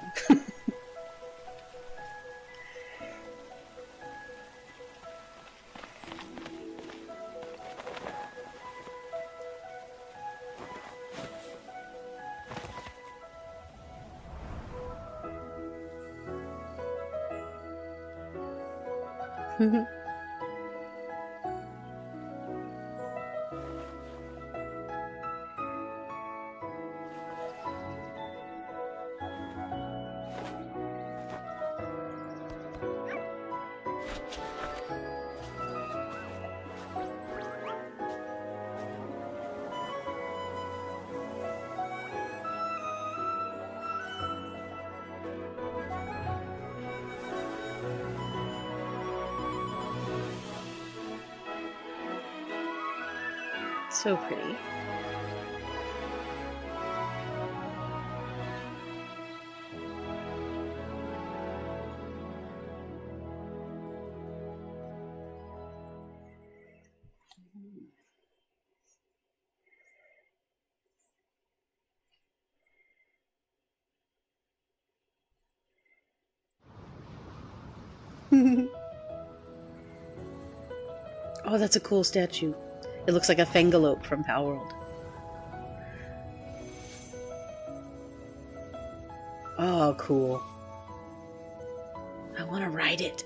So pretty. Oh, that's a cool statue. It looks like a Fangalope from Palworld. Oh, cool. I want to ride it.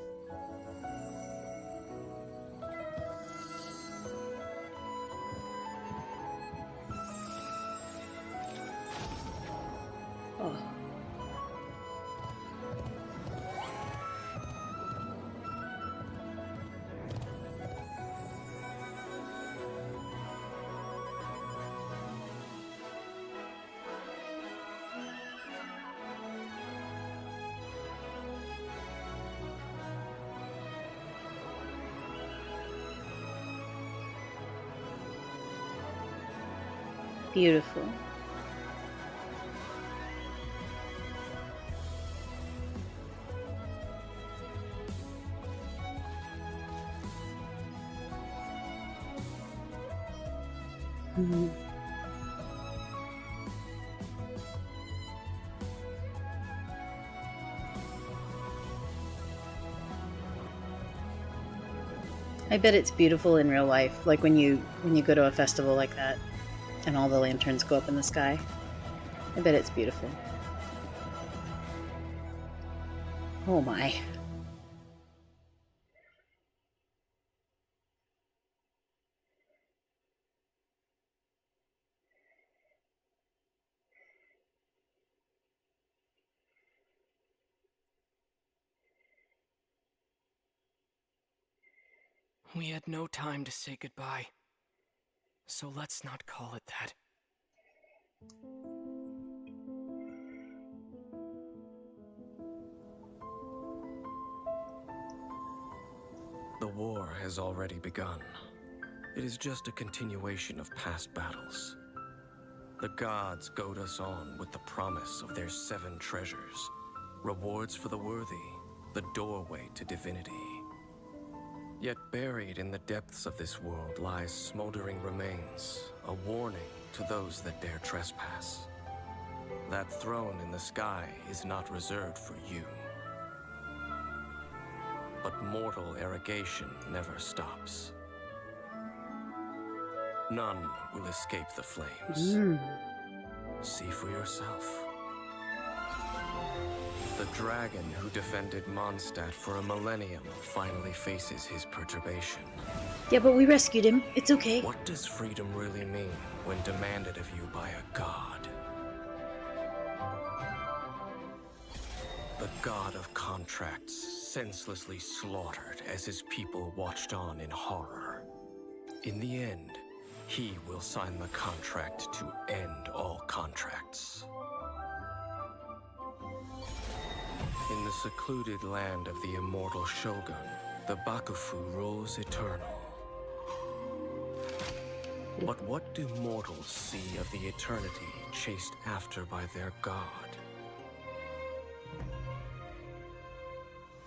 Oh. Beautiful. Mm-hmm. I bet it's beautiful in real life, like when you go to a festival like that and all the lanterns go up in the sky. I bet it's beautiful. Oh my. We had no time to say goodbye, so let's not call it that. The war has already begun. It is just a continuation of past battles. The gods goad us on with the promise of their 7 treasures, rewards for the worthy, the doorway to divinity. Yet buried in the depths of this world lies smoldering remains, a warning to those that dare trespass. That throne in the sky is not reserved for you. But mortal arrogation never stops. None will escape the flames. See for yourself. The dragon who defended Mondstadt for a millennium finally faces his perturbation. Yeah, but we rescued him. It's okay. What does freedom really mean when demanded of you by a god? The god of contracts, senselessly slaughtered as his people watched on in horror. In the end, he will sign the contract to end all contracts. In the secluded land of the immortal Shogun, the Bakufu rules eternal. But what do mortals see of the eternity chased after by their god?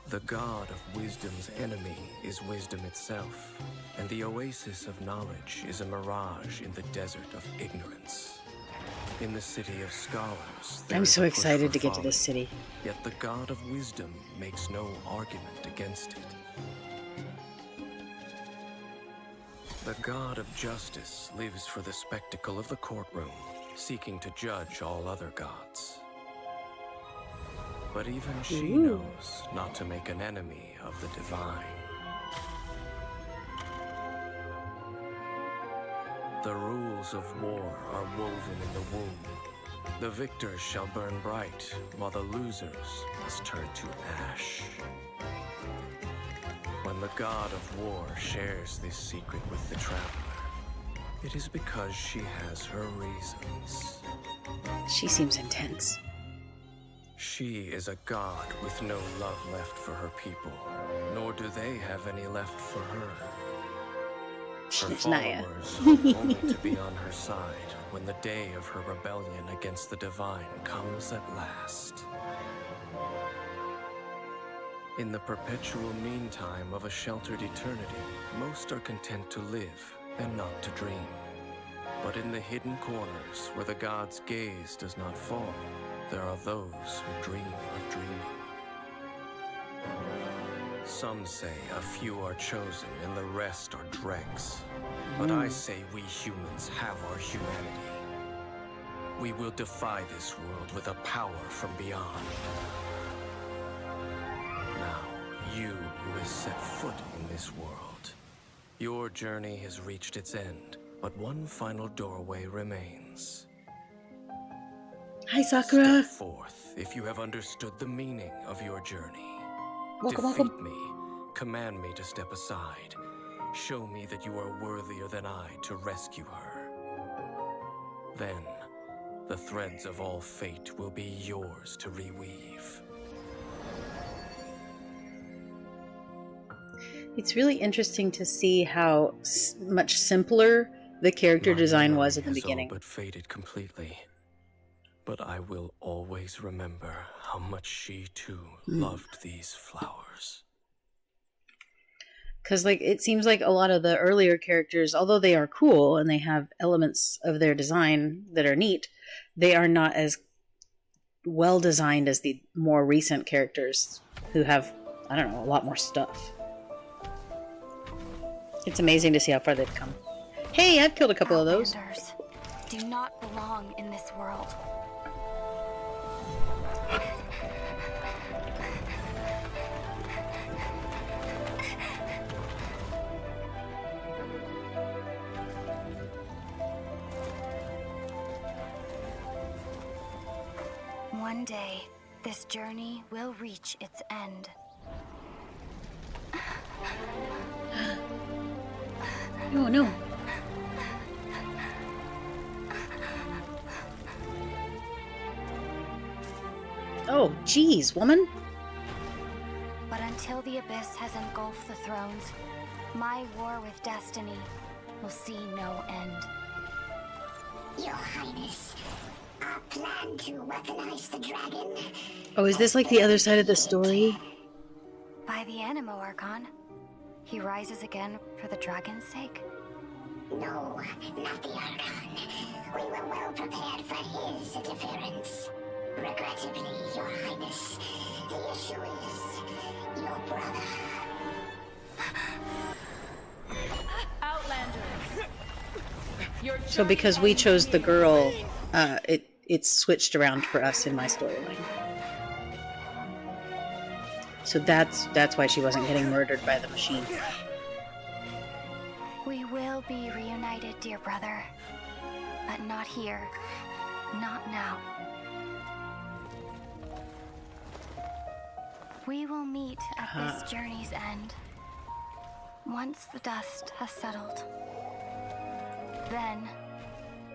The god of wisdom's enemy is wisdom itself, and the oasis of knowledge is a mirage in the desert of ignorance. In the city of scholars, I'm so excited to get to this city. Yet the god of wisdom makes no argument against it. The god of justice lives for the spectacle of the courtroom, seeking to judge all other gods. But even she knows not to make an enemy of the divine. The rules of war are woven in the womb. The victors shall burn bright, while the losers must turn to ash. When the god of war shares this secret with the traveler, it is because she has her reasons. She seems intense. She is a god with no love left for her people, nor do they have any left for her. Her followers hope only to be on her side when the day of her rebellion against the divine comes at last. In the perpetual meantime of a sheltered eternity, most are content to live and not to dream. But in the hidden corners where the god's gaze does not fall, there are those who dream of dreaming. Some say a few are chosen and the rest are dregs. But I say we humans have our humanity. We will defy this world with a power from beyond. Now, you who has set foot in this world, your journey has reached its end, but one final doorway remains. Hi, Sakura. Step forth if you have understood the meaning of your journey. Welcome, Defeat me, command me to step aside. Show me that you are worthier than I to rescue her. Then, the threads of all fate will be yours to reweave. It's really interesting to see how much simpler the character design was at the beginning. All but faded completely. But I will always remember how much she too loved these flowers. Because it seems like a lot of the earlier characters, although they are cool and they have elements of their design that are neat, they are not as well designed as the more recent characters who have, I don't know, a lot more stuff. It's amazing to see how far they've come. Hey, I've killed a couple of those. Outlanders do not belong in this world. One day, this journey will reach its end. Oh, no. Oh, geez, woman. But until the abyss has engulfed the thrones, my war with destiny will see no end. Your Highness, our plan to weaponize the dragon. Oh, is this like the other side of the story? By the Animo Archon, he rises again for the dragon's sake. No, not the Archon. We were well prepared for his interference. Regrettably, Your Highness, the issue is your brother. Outlanders! So because we chose the girl, it's switched around for us in my storyline. So that's why she wasn't getting murdered by the machine. We will be reunited, dear brother. But not here. Not now. We will meet at this journey's end. Once the dust has settled. Then...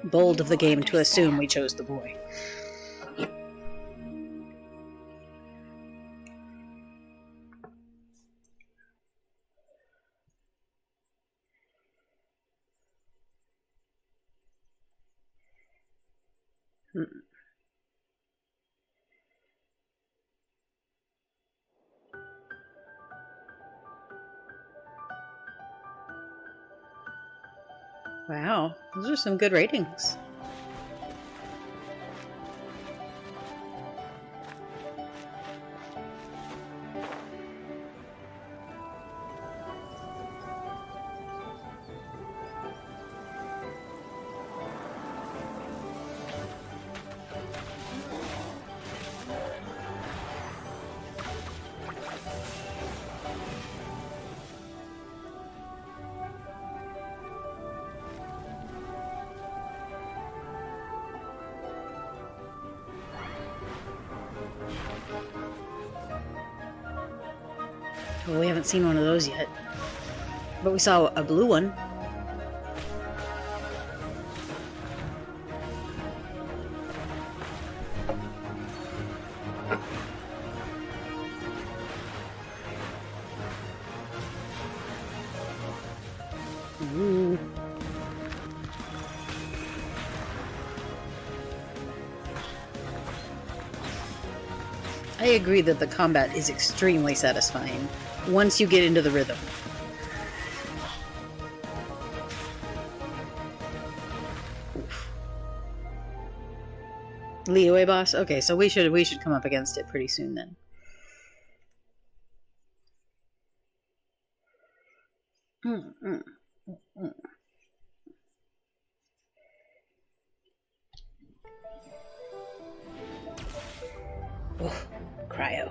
Bold of the game to assume we chose the boy. Wow, those are some good ratings. Well, we haven't seen one of those yet. But we saw a blue one. Ooh. I agree that the combat is extremely satisfying once you get into the rhythm. Oof. Liyue boss? Okay, so we should come up against it pretty soon then. Oh, cryo.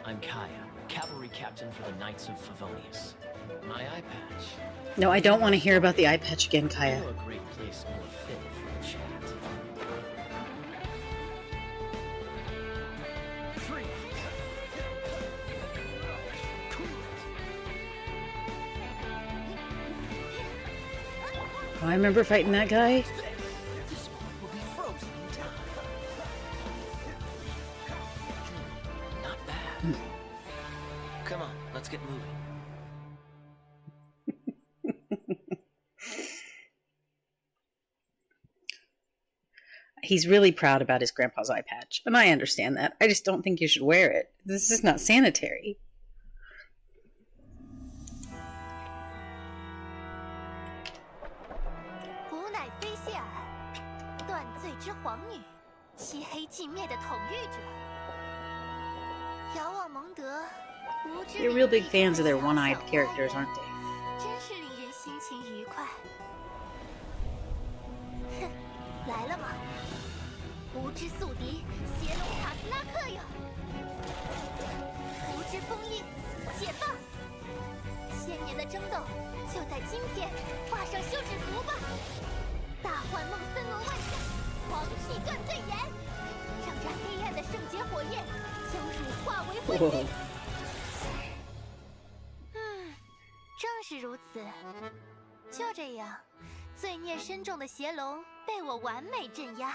I'm Kaya, cavalry captain for the Knights of Favonius. My eye patch. No, I don't want to hear about the eye patch again, I Kaya. know a great place more fit for a chat. Freeze! Oh, I remember fighting that guy. This one will be frozen in time. Not bad. Come on, let's get moving. He's really proud about his grandpa's eye patch, and I understand that. I just don't think you should wear it. This is not sanitary. You're real big fans of their one-eyed characters, aren't they? 真是令人心情愉快。哼，来了吗？无知宿敌，邪龙塔斯拉克哟！无知封印，解放！千年的争斗，就在今天画上休止符吧！大幻梦森罗万象，狂气断罪炎，让这黑暗的圣洁火焰将汝化为灰烬。正是如此，就这样，罪孽深重的邪龙被我完美镇压。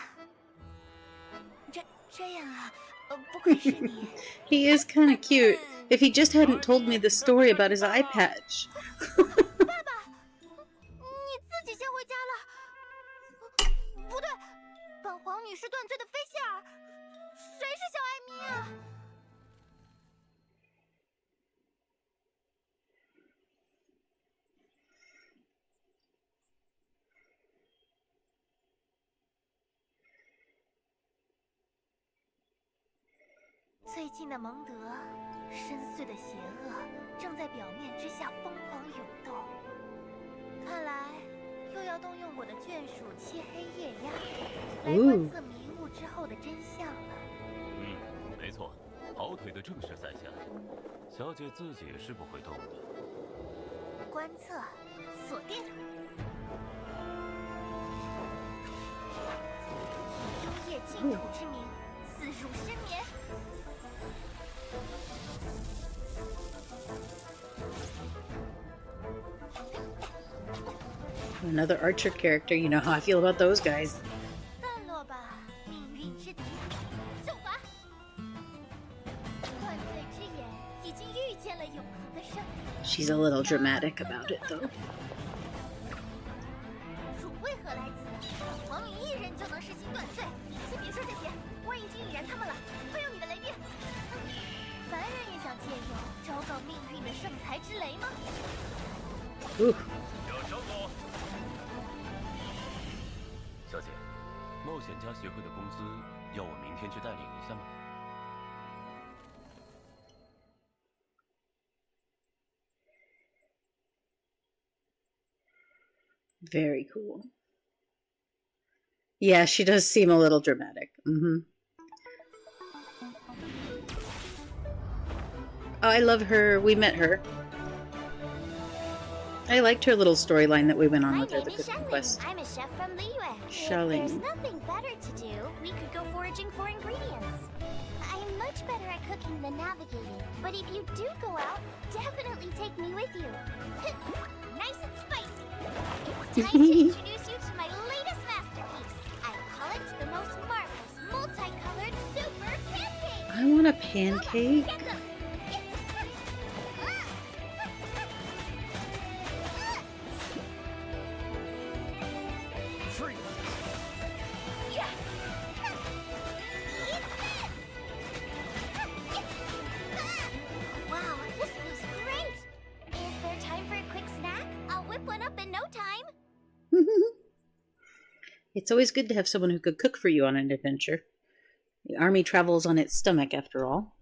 这样啊，不愧是你。He is kind of cute. If he just hadn't told me the story about his eye patch. 爸爸，你自己先回家了。不对，本皇女是断罪的菲谢尔，谁是小艾米啊？最近的蒙德，深邃的邪恶正在表面之下疯狂涌动。看来又要动用我的眷属漆黑夜鸦来观测迷雾之后的真相了。没错，跑腿的正是在下。小姐自己是不会动的。观测，锁定。以幽夜净土之名，自入深眠。Another archer character. You know how I feel about those guys. She's a little dramatic about it, though. Ooh. 小姐，冒险家协会的工资要我明天去带领一下吗？ Very cool. Yeah, she does seem a little dramatic. Oh, I love her. We met her. I liked her little storyline that we went on with her, the cooking quest. I'm a chef from Liyue. Shelling. If there's nothing better to do, we could go foraging for ingredients. I'm much better at cooking than navigating, but if you do go out, definitely take me with you. Nice and spicy. It's time to introduce you to my latest masterpiece. I call it the most marvelous, multicolored super pancake. I want a pancake. Get them. Free. Yeah. Wow, this looks great. Is there time for a quick snack? I'll whip one up in no time. It's always good to have someone who could cook for you on an adventure. The army travels on its stomach, after all.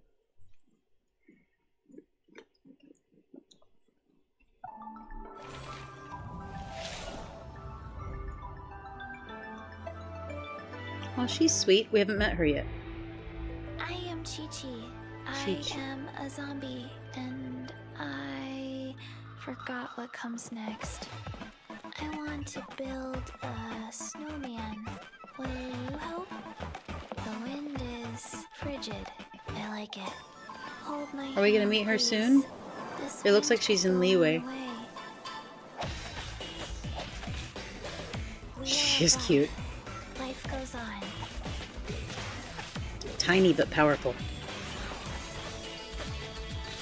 Oh, she's sweet. We haven't met her yet. I am Chi-Chi. Chi-Chi. I am a zombie, and I forgot what comes next. I want to build a snowman. Will you help? The wind is frigid. I like it. Hold my Are we gonna hand, meet her please. soon? This It looks like wind she's in blowing Liyue. away. We She is are cute. off. Life goes on. Tiny but powerful.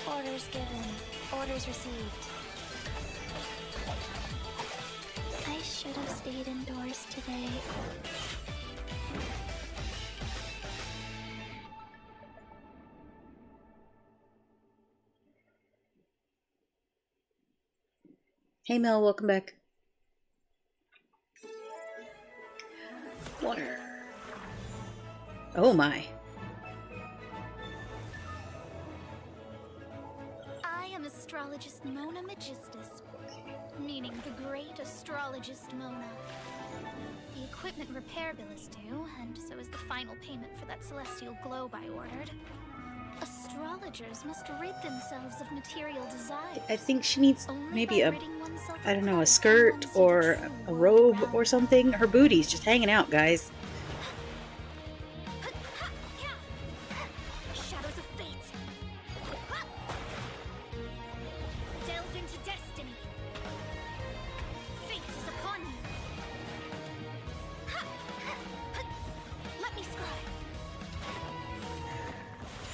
Orders given. Orders received. I should have stayed indoors today. Hey Mel, welcome back. Water. Oh my. I am astrologist Mona Magistus, meaning the great astrologist Mona. The equipment repair bill is due, and so is the final payment for that celestial globe I ordered. Astrologers must rid themselves of material desire. I think she needs Only maybe by a, ridding oneself I of don't know, a pride skirt can one see or the true a world robe around or something. Her booty's just hanging out, guys. Shadows of fate. Delve into destiny. Fate is upon you. Let me scribe.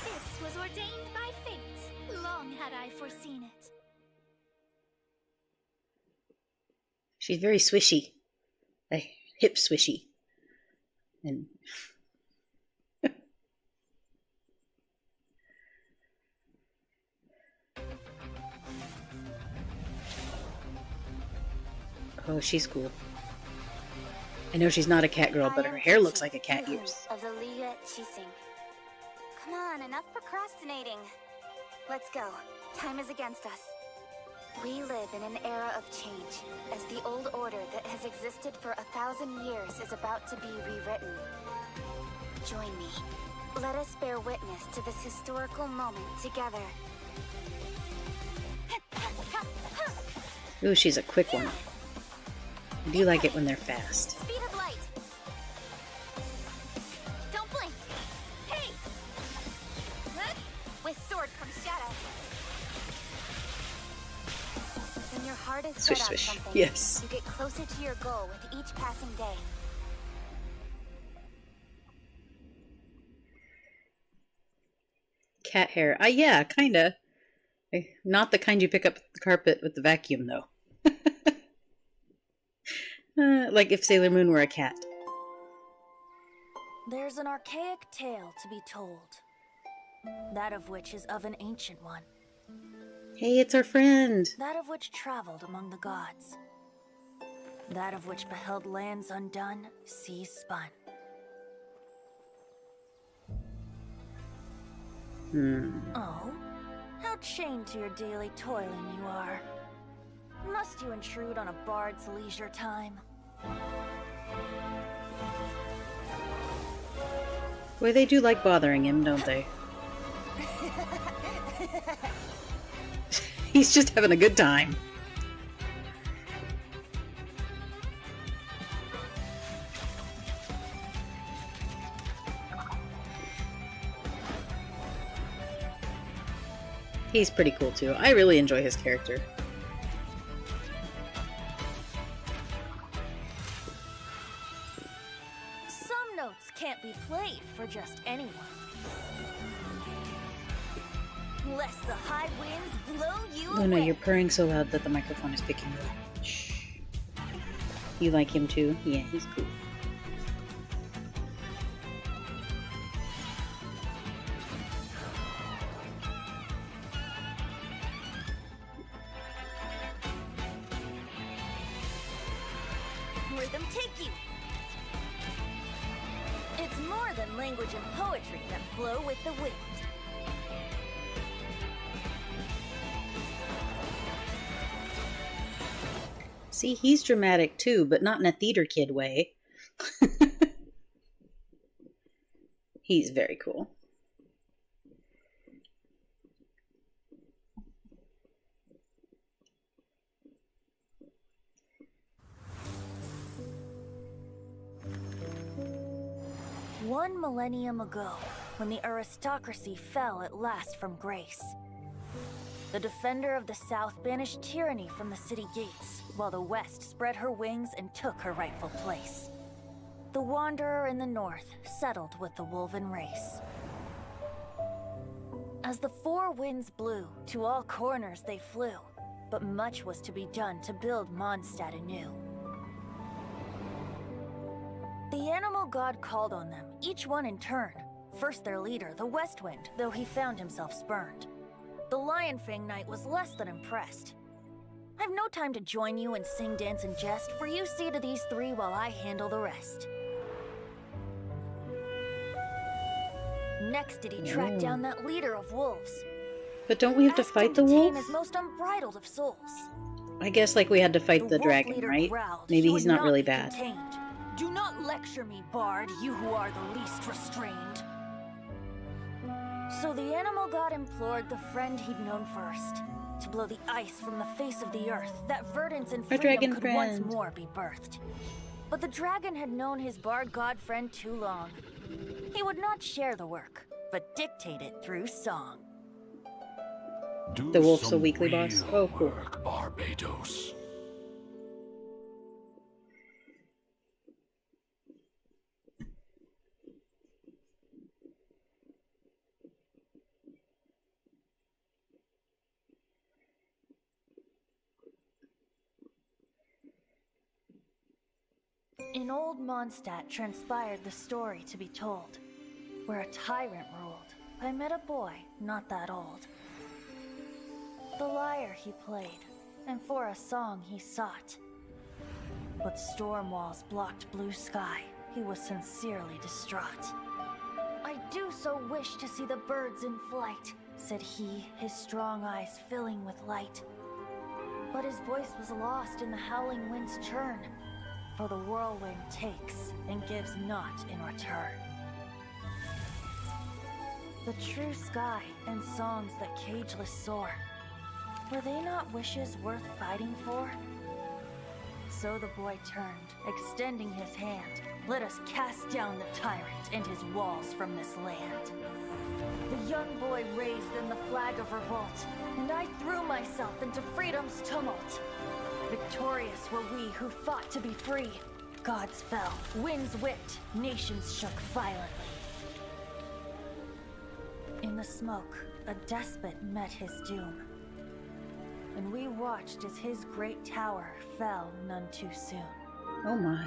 This was ordained by fate. Long had I foreseen it. She's very swishy. Hip swishy. And oh, she's cool. I know she's not a cat girl, but her hair looks like a cat ears. Of the Liyue Qixing. Come on, enough procrastinating. Let's go. Time is against us. We live in an era of change, as the old order that has existed for 1,000 years is about to be rewritten. Join me. Let us bear witness to this historical moment together. Ooh, she's a quick one. I do like it when they're fast. Speed of light. Don't blink. Hey! from shadow. When your heart is Swish, set on swish. something, Yes. you get closer to your goal with each passing day. Cat hair. Yeah, kinda. Not the kind you pick up the carpet with the vacuum, though. Like if Sailor Moon were a cat. There's an archaic tale to be told, that of which is of an ancient one. Hey, it's our friend. That of which traveled among the gods. That of which beheld lands undone, seas spun. Oh, how chained to your daily toiling you are. Must you intrude on a bard's leisure time? Boy, they do like bothering him, don't they? He's just having a good time. He's pretty cool too. I really enjoy his character. Some notes can't be played for just anyone. Lest the high winds blow you Oh no, away. you're purring so loud that the microphone is picking you up. Shh. You like him too? Yeah, he's cool. Where them take you. It's more than language and poetry that flow with the wind. See, he's dramatic too, but not in a theater kid way. He's very cool. One millennium ago, when the aristocracy fell at last from grace, the defender of the South banished tyranny from the city gates, while the West spread her wings and took her rightful place. The wanderer in the North settled with the Wolven race. As the four winds blew, to all corners they flew, but much was to be done to build Mondstadt anew. The animal god called on them, each one in turn. First their leader, the West Wind, though he found himself spurned. The Lion Fang Knight was less than impressed. I've no time to join you and sing, dance, and jest, for you see to these three while I handle the rest. Next did he track down that leader of wolves. But don't we have to fight the wolf? His most unbridled of souls. I guess like we had to fight the wolf dragon, leader right? growled Maybe he he's would not really be bad. contained. Do not lecture me, Bard, you who are the least restrained. So the animal god implored the friend he'd known first to blow the ice from the face of the earth, that verdance and Our freedom dragon could friend. once more be birthed. But the dragon had known his bard god friend too long. He would not share the work, but dictate it through song. The wolf's a weekly boss. Oh, cool. Barbados. In old Mondstadt transpired the story to be told, where a tyrant ruled. I met a boy not that old. The lyre he played, and for a song he sought. But storm walls blocked blue sky. He was sincerely distraught. I do so wish to see the birds in flight, said he, his strong eyes filling with light. But his voice was lost in the howling wind's churn, for the whirlwind takes and gives not in return. The true sky and songs that cageless soar, were they not wishes worth fighting for? So the boy turned, extending his hand. Let us cast down the tyrant and his walls from this land. The young boy raised then the flag of revolt, and I threw myself into freedom's tumult. Victorious were we who fought to be free. Gods fell, winds whipped, nations shook violently. In the smoke, a despot met his doom. And we watched as his great tower fell none too soon. Oh my.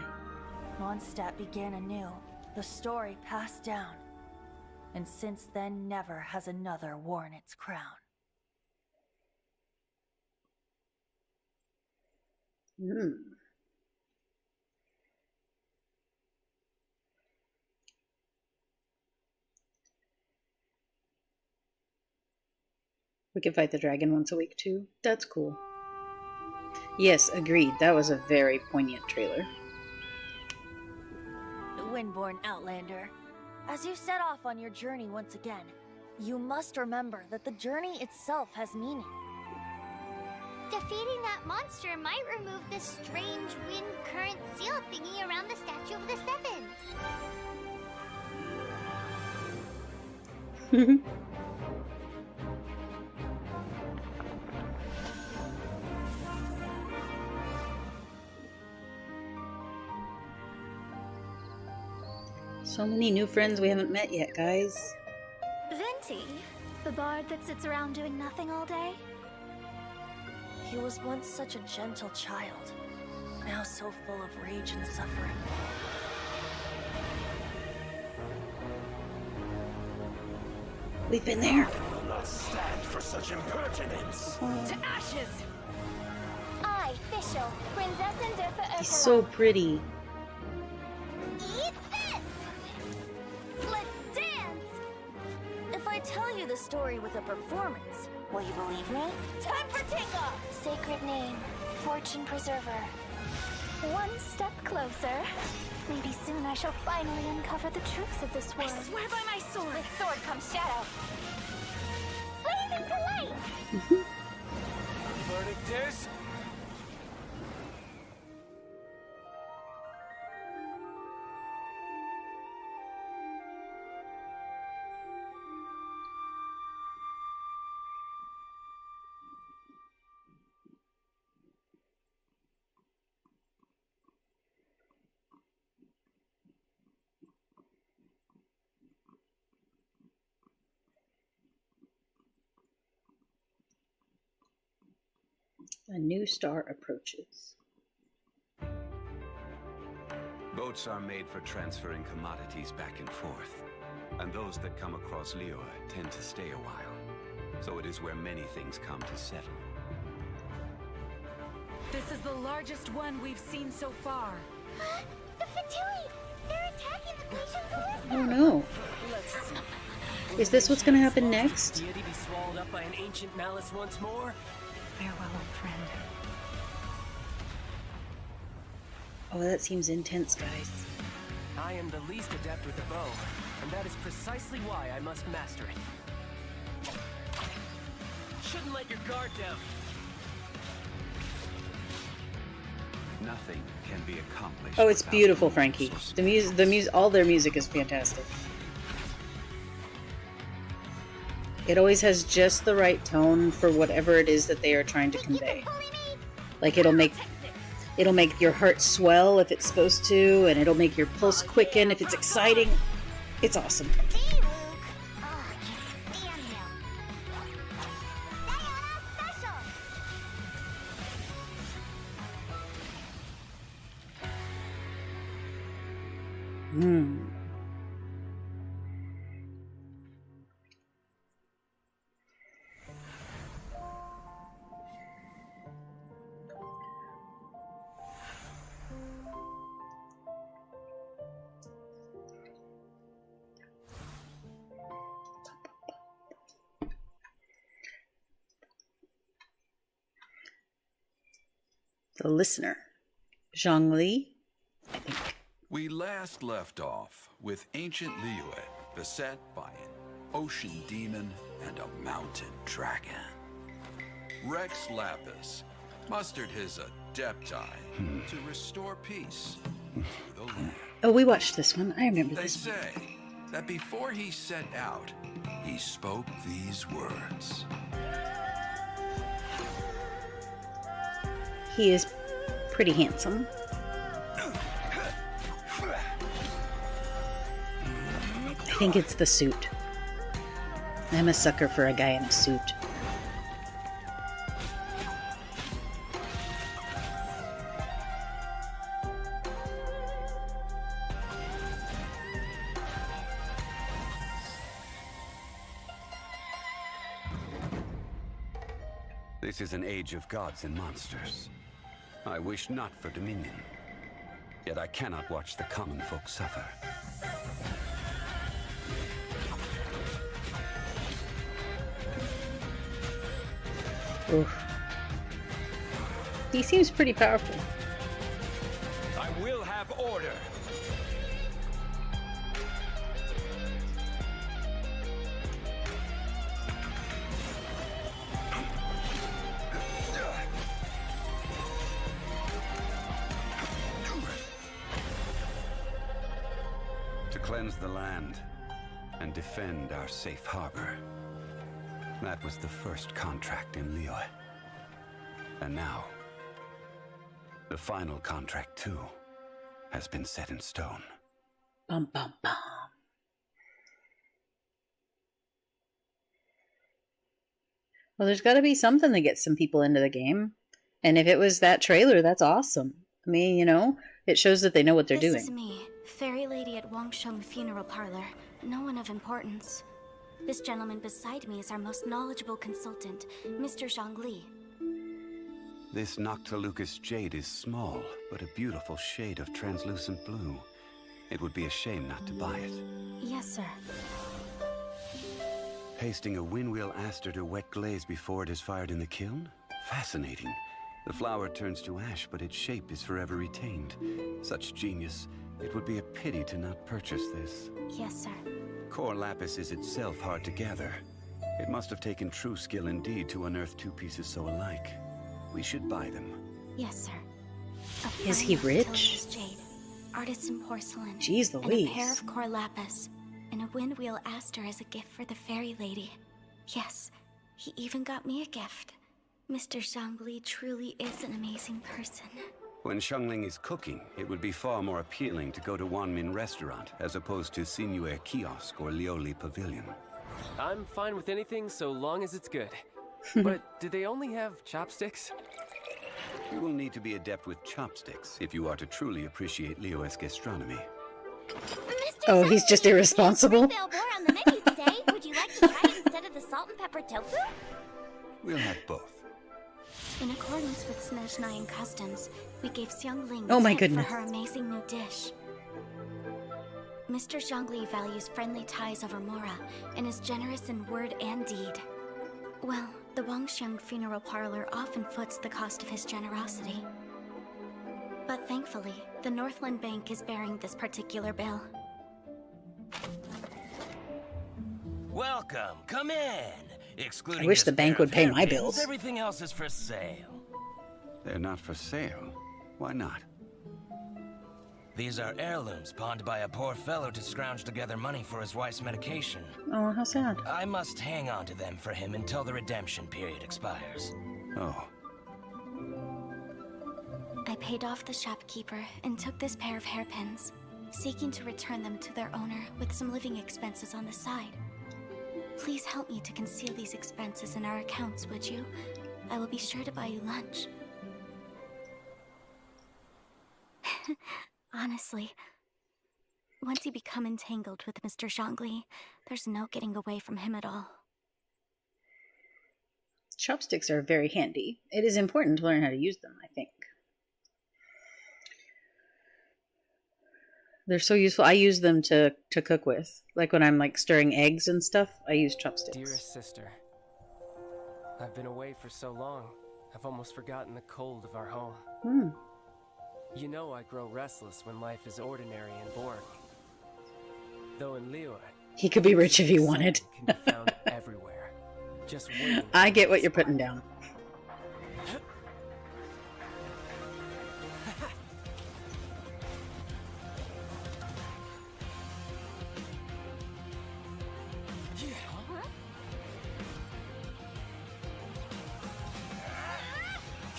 Mondstadt began anew, the story passed down. And since then never has another worn its crown. We can fight the dragon once a week too. That's cool. Yes, agreed. That was a very poignant trailer. Windborn Outlander, as you set off on your journey once again, you must remember that the journey itself has meaning. Defeating that monster might remove this strange wind current seal thingy around the Statue of the Seven. So many new friends we haven't met yet, guys. Venti, the bard that sits around doing nothing all day? He was once such a gentle child, now so full of rage and suffering. We've been there. I will not stand for such impertinence. To ashes! I, Fischl, Prinzessin der Verirrung. He's so pretty. Eat this! Let's dance! If I tell you the story with a performance, will you believe me? Time for takeoff! Sacred name, Fortune Preserver. One step closer. Maybe soon I shall finally uncover the truth of this world. I swear by my sword! With sword comes shadow. Blaze into light! Verdict is... A new star approaches. Boats are made for transferring commodities back and forth, and those that come across Liyue tend to stay a while. So it is where many things come to settle. This is the largest one we've seen so far. The Fatui! They're attacking the Grecian Ballista! Oh no. Let's see. Is this what's gonna happen next? Deity be swallowed up by an ancient malice once more? Farewell, old friend. Oh, that seems intense, guys. I am the least adept with the bow, and that is precisely why I must master it. Shouldn't let your guard down. Nothing can be accomplished. Oh, it's without beautiful, Frankie. The music, all their music is fantastic. It always has just the right tone for whatever it is that they are trying to convey. Like it'll make your heart swell if it's supposed to, and it'll make your pulse quicken if it's exciting. It's awesome. The listener, Zhongli, I think. We last left off with ancient Liyue beset by an ocean demon and a mountain dragon. Rex Lapis, mustered his adepti to restore peace to the land. Oh, we watched this one. I remember They this one. say that before he set out, he spoke these words. He is pretty handsome. I think it's the suit. I'm a sucker for a guy in a suit. This is an age of gods and monsters. I wish not for dominion. Yet I cannot watch the common folk suffer. Oof. He seems pretty powerful. I will have order. To cleanse the land and defend our safe harbor. That was the first contract in Liyue. And now, the final contract too has been set in stone. Bum, bum, bum. Well, there's got to be something that gets some people into the game. And if it was that trailer, that's awesome. I mean, you know, it shows that they know what they're doing. This is me, fairy lady at Wangsheng Funeral Parlor. No one of importance. This gentleman beside me is our most knowledgeable consultant, Mr. Zhongli. This Noctilucous jade is small, but a beautiful shade of translucent blue. It would be a shame not to buy it. Yes, sir. Pasting a windwheel aster to wet glaze before it is fired in the kiln? Fascinating. The flower turns to ash, but its shape is forever retained. Such genius. It would be a pity to not purchase this. Yes, sir. Core lapis is itself hard to gather. It must have taken true skill indeed to unearth two pieces so alike. We should buy them. Yes, sir. Is he rich? Jade, artisan porcelain. Jeez and Louise. a pair of core lapis, and a windwheel aster as a gift for the fairy lady. Yes, he even got me a gift. Mr. Zhongli truly is an amazing person. When Shengling is cooking, it would be far more appealing to go to Wanmin Restaurant as opposed to Sinue Kiosk or Lioli Pavilion. I'm fine with anything so long as it's good. But do they only have chopsticks? You will need to be adept with chopsticks if you are to truly appreciate Liyue's gastronomy. Oh, he's just irresponsible. On the menu today. Would you like to try it instead of the salt and pepper tofu? We'll have both. In accordance with Snezhnayan customs, we gave Xiangling Oh my a tip for goodness. her amazing new dish. Mr. Zhongli values friendly ties over Mora and is generous in word and deed. Well, the Wangsheng Funeral Parlor often foots the cost of his generosity. But thankfully, the Northland Bank is bearing this particular bill. Welcome, come in. Excluding I wish this the bank pair would of pay my hairpins, bills. Everything else is for sale. They're not for sale. Why not? These are heirlooms pawned by a poor fellow to scrounge together money for his wife's medication. Oh, how sad. I must hang on to them for him until the redemption period expires. Oh. I paid off the shopkeeper and took this pair of hairpins, seeking to return them to their owner with some living expenses on the side. Please help me to conceal these expenses in our accounts, would you? I will be sure to buy you lunch. Honestly, once you become entangled with Mr. Zhongli, there's no getting away from him at all. Chopsticks are very handy. It is important to learn how to use them, I think. They're so useful. I use them to cook with. Like when I'm like stirring eggs and stuff, I use chopsticks. Dearest sister, I've been away for so long, I've almost forgotten the cold of our home. Hmm. You know I grow restless when life is ordinary and boring. Though in Liyue, He could be rich if he wanted. can be found everywhere. Just waiting. I get what you're putting down.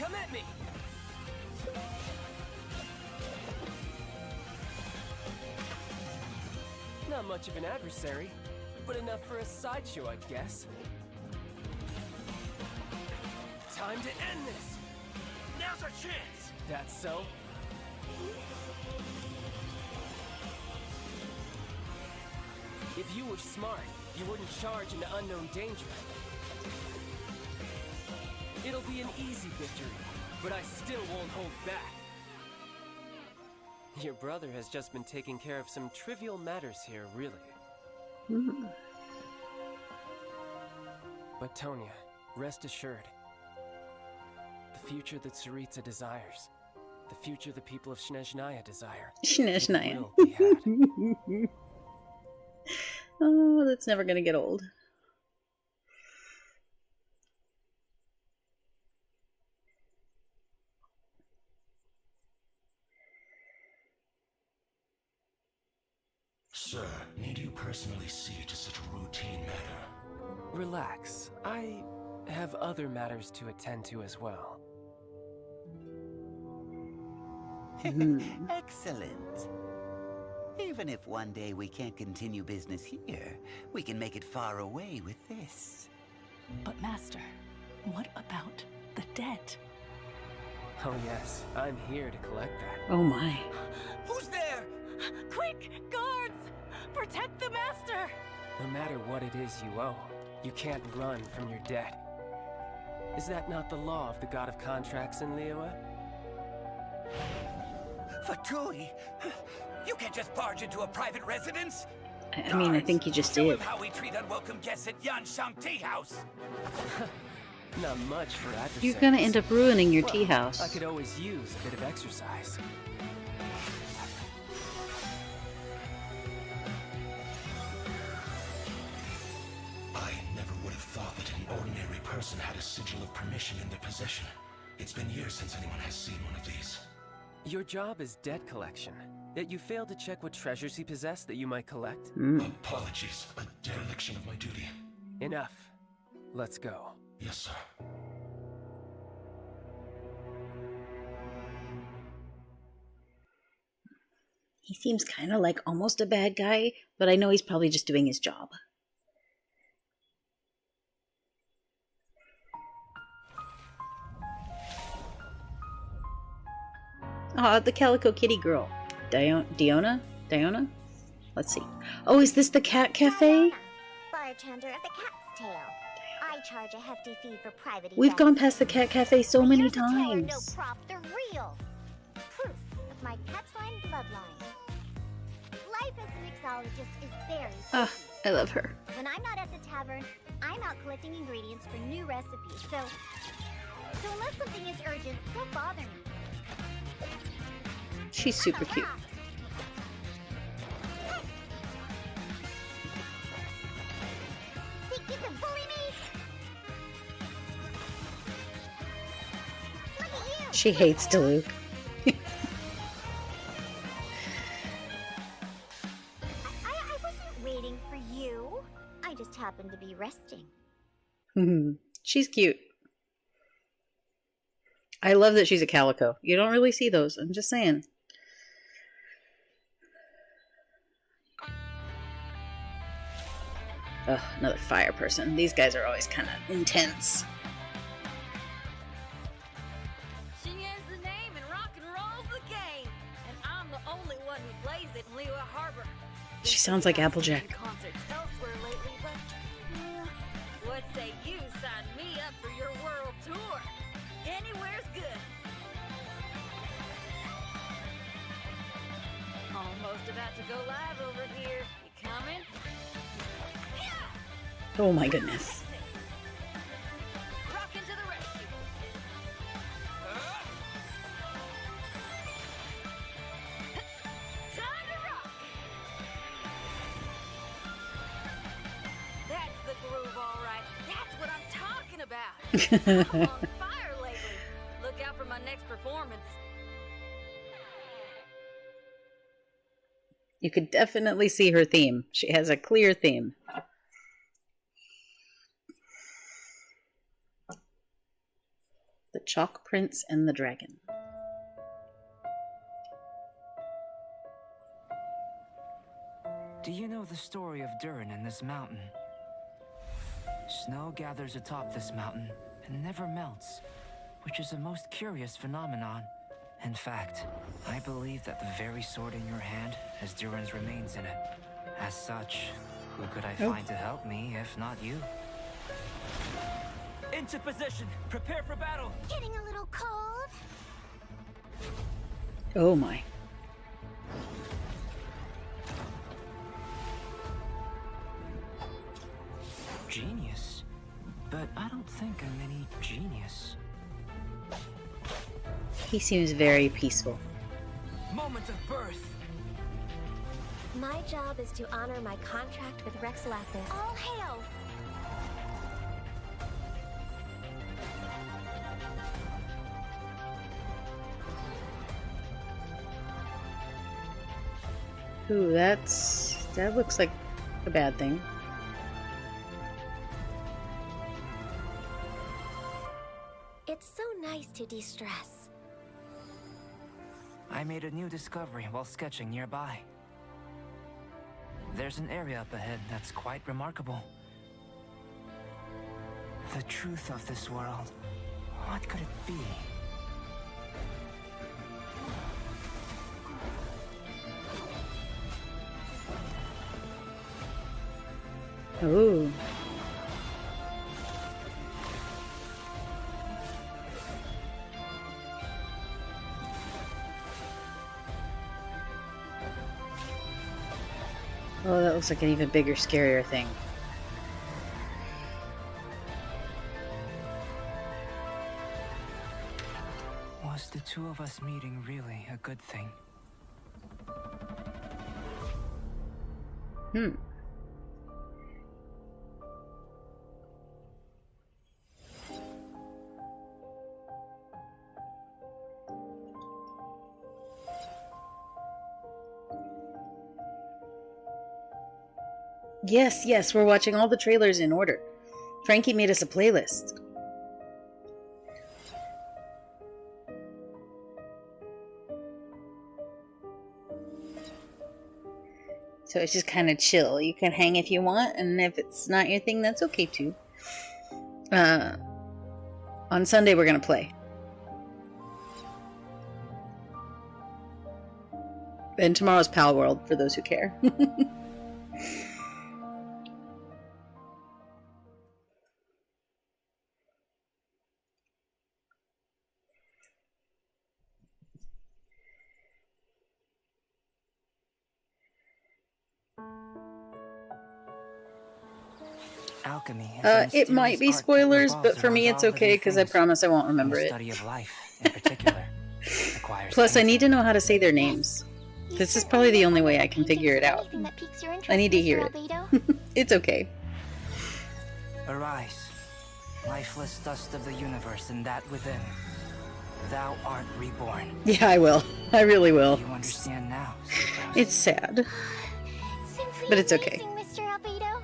Come at me! Not much of an adversary, but enough for a sideshow, I guess. Time to end this! Now's our chance! That's so? If you were smart, you wouldn't charge into unknown danger. It'll be an easy victory, but I still won't hold back. Your brother has just been taking care of some trivial matters here, really. But Tonya, rest assured. The future that Tsaritsa desires, the future the people of Snezhnaya desire, Snezhnaya. will be had. Oh, that's never gonna get old. Sir, need you personally see to such a routine matter? Relax. I have other matters to attend to as well. Excellent. Even if one day we can't continue business here, we can make it far away with this. But Master, what about the debt? Oh yes, I'm here to collect that. Oh my. Who's there? Quick, guards! Protect the Master! No matter what it is you owe, you can't run from your debt. Is that not the law of the god of contracts in Liyue? Fatui, you can't just barge into a private residence. I mean, I think you just Show did. him how we treat unwelcome guests at Yanshang Tea House. Not much for adversaries. You're gonna end up ruining your Well, tea house. I could always use a bit of exercise. I never would have thought that an ordinary person had a sigil of permission in their possession. It's been years since anyone has seen one of these. Your job is debt collection, yet you failed to check what treasures he possessed that you might collect? Apologies, a dereliction of my duty. Enough. Let's go. Yes, sir. He seems kind of like almost a bad guy, but I know he's probably just doing his job. Oh, the Calico Kitty girl. Diona? Let's see. Oh, is this the cat cafe? Bartender of the Cat's Tail. I charge a hefty fee for private We've events. gone past the cat cafe so many Here's a tailor, no times. prop, they're real. Proof of my cat's line bloodline. Life as a mixologist is very Ah, I love her. When I'm not at the tavern, I'm out collecting ingredients for new recipes, so unless something is urgent, don't bother me. She's super cute. Think you can bully me? Look at you! She hates Diluc. I wasn't waiting for you. I just happened to be resting. She's cute. I love that she's a calico. You don't really see those. I'm just saying. Ugh, another fire person. These guys are always kind of intense. She is the name and rock and roll's the game. And I'm the only one who plays it in Liyue Harbor. She sounds like Applejack. Concerts elsewhere lately, but what say you sign me up for your world tour? Anywhere's good. Almost about to go live over here. You coming? Oh my goodness. Rock into the rescue. Time to rock. That's the groove, all right. That's what I'm talking about. I'm on fire lately. Look out for my next performance. You could definitely see her theme. She has a clear theme. The Chalk Prince and the Dragon. Do you know the story of Durin and this mountain? Snow gathers atop this mountain and never melts, which is a most curious phenomenon. In fact, I believe that the very sword in your hand has Durin's remains in it. As such, who could I find to help me if not you? Into position! Prepare for battle! Getting a little cold? Oh my. Genius? But I don't think I'm any genius. He seems very peaceful. Moment of birth! My job is to honor my contract with Rexalactus. All hail! Ooh, that looks like a bad thing. It's so nice to de-stress. I made a new discovery while sketching nearby. There's an area up ahead that's quite remarkable. The truth of this world. What could it be? Ooh. Oh, that looks like an even bigger, scarier thing. Was the two of us meeting really a good thing? Yes, we're watching all the trailers in order. Frankie made us a playlist. So it's just kind of chill. You can hang if you want, and if it's not your thing, that's okay too. On Sunday, we're going to play. And tomorrow's Pal World, for those who care. Alchemy it might be spoilers, but for me it's okay because I promise I won't remember it. Study of life, in particular, Plus, I need to know how to say their names. This is probably the only way I can figure it out. I need to hear it. It's okay. Arise, lifeless dust of the universe and that within. Thou art reborn. Yeah, I will. I really will. You understand now. It's sad. But it's okay. Mr. Albedo.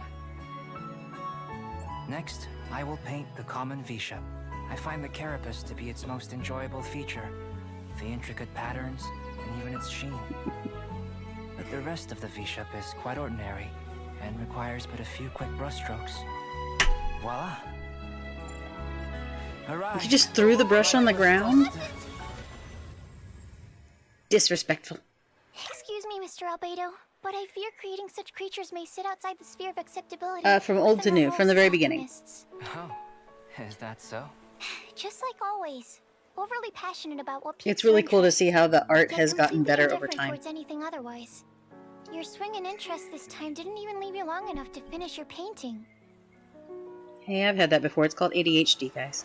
Next, I will paint the common Visha. I find the carapace to be its most enjoyable feature. The intricate patterns, and even its sheen. But the rest of the Visha is quite ordinary, and requires but a few quick brushstrokes. Voila! You just threw the brush on the ground? Disrespectful. Excuse me, Mr. Albedo, but I fear creating such creatures may sit outside the sphere of acceptability. From old to new, from the very beginning. Oh, is that so? Just like always. Overly passionate about what piques It's really your cool to interest, see how the art yet has gotten completely better over indifferent time. towards anything otherwise. Your swing and interest this time didn't even leave you long enough to finish your painting. Hey, I've had that before. It's called ADHD, guys.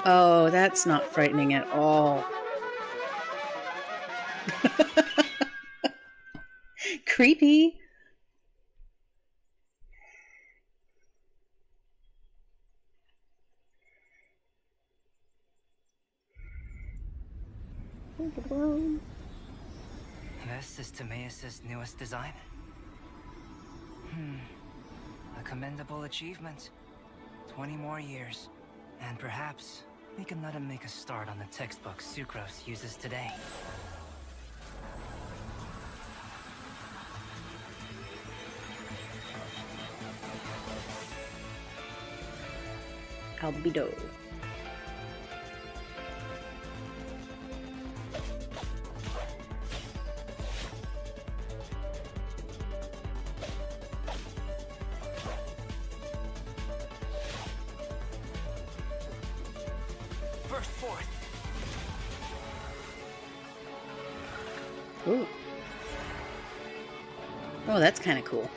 Oh, that's not frightening at all. Creepy. This is Timaeus' newest design. A commendable achievement. 20 more years. And perhaps we can let him make a start on the textbook Sucrose uses today. Albedo. Burst forth. Ooh. Oh, that's kind of cool.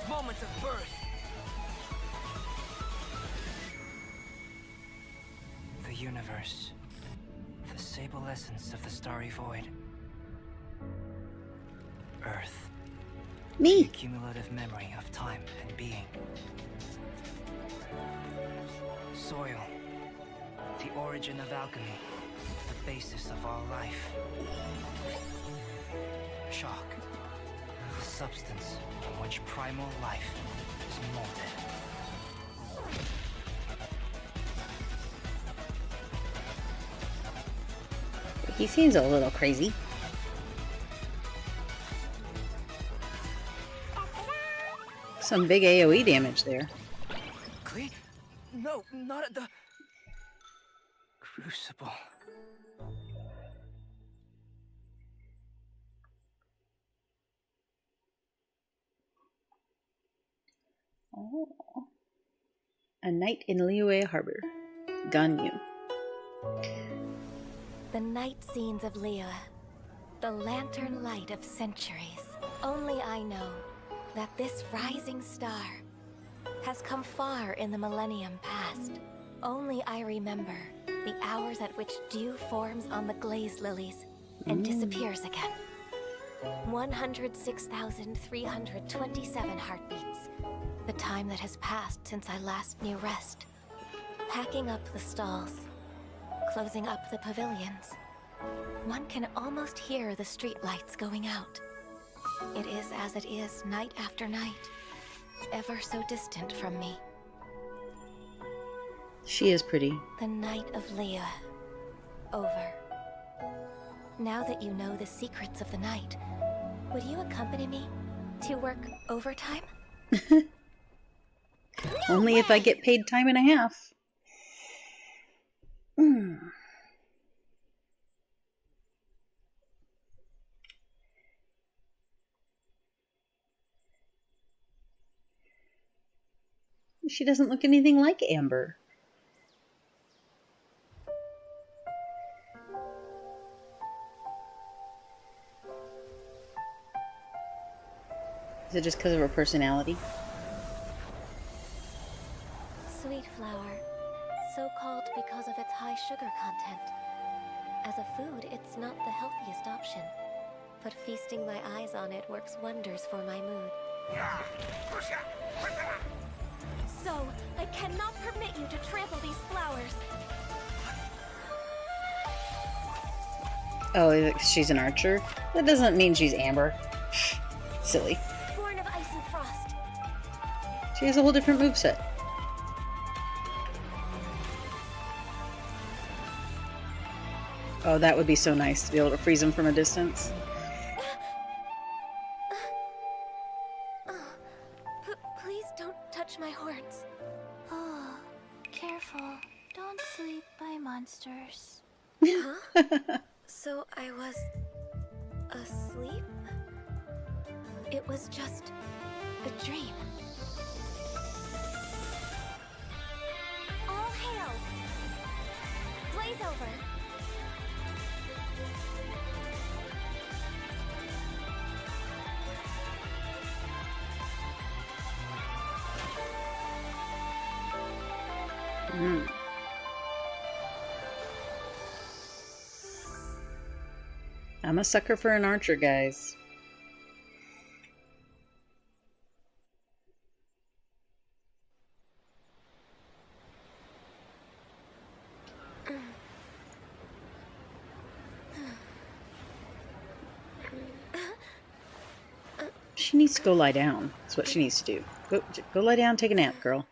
Moments of birth. The universe. The sable essence of the starry void. Earth. Me. The cumulative memory of time and being. Soil. The origin of alchemy. The basis of all life. Chalk. The substance from which primal life is molded. He seems a little crazy. Some big AoE damage there. Clee? No, not at the... Crucible. Oh. A night in Liyue Harbor. Ganyu. The night scenes of Liyue. The lantern light of centuries. Only I know that this rising star has come far in the millennium past. Only I remember the hours at which dew forms on the glazed lilies and disappears again. 106,327 heartbeats. The time that has passed since I last knew rest. Packing up the stalls. Closing up the pavilions. One can almost hear the street lights going out. It is as it is night after night. Ever so distant from me. She is pretty. The night of Liyue. Over. Now that you know the secrets of the night, would you accompany me to work overtime? Only if I get paid time and a half. She doesn't look anything like Amber. Is it just because of her personality? Sweet flower. So called because of its high sugar content. As a food, it's not the healthiest option. But feasting my eyes on it works wonders for my mood. So, I cannot permit you to trample these flowers. Oh, she's an archer? That doesn't mean she's Amber. Silly. Born of ice and frost. She has a whole different moveset. Oh, that would be so nice to be able to freeze him from a distance. Please don't touch my horns. Oh, careful. Don't sleep by monsters. Huh? So I was asleep? It was just a dream. All hail! Blaze over! I'm a sucker for an archer, guys. She needs to go lie down. That's what she needs to do. Go lie down, take a nap, girl.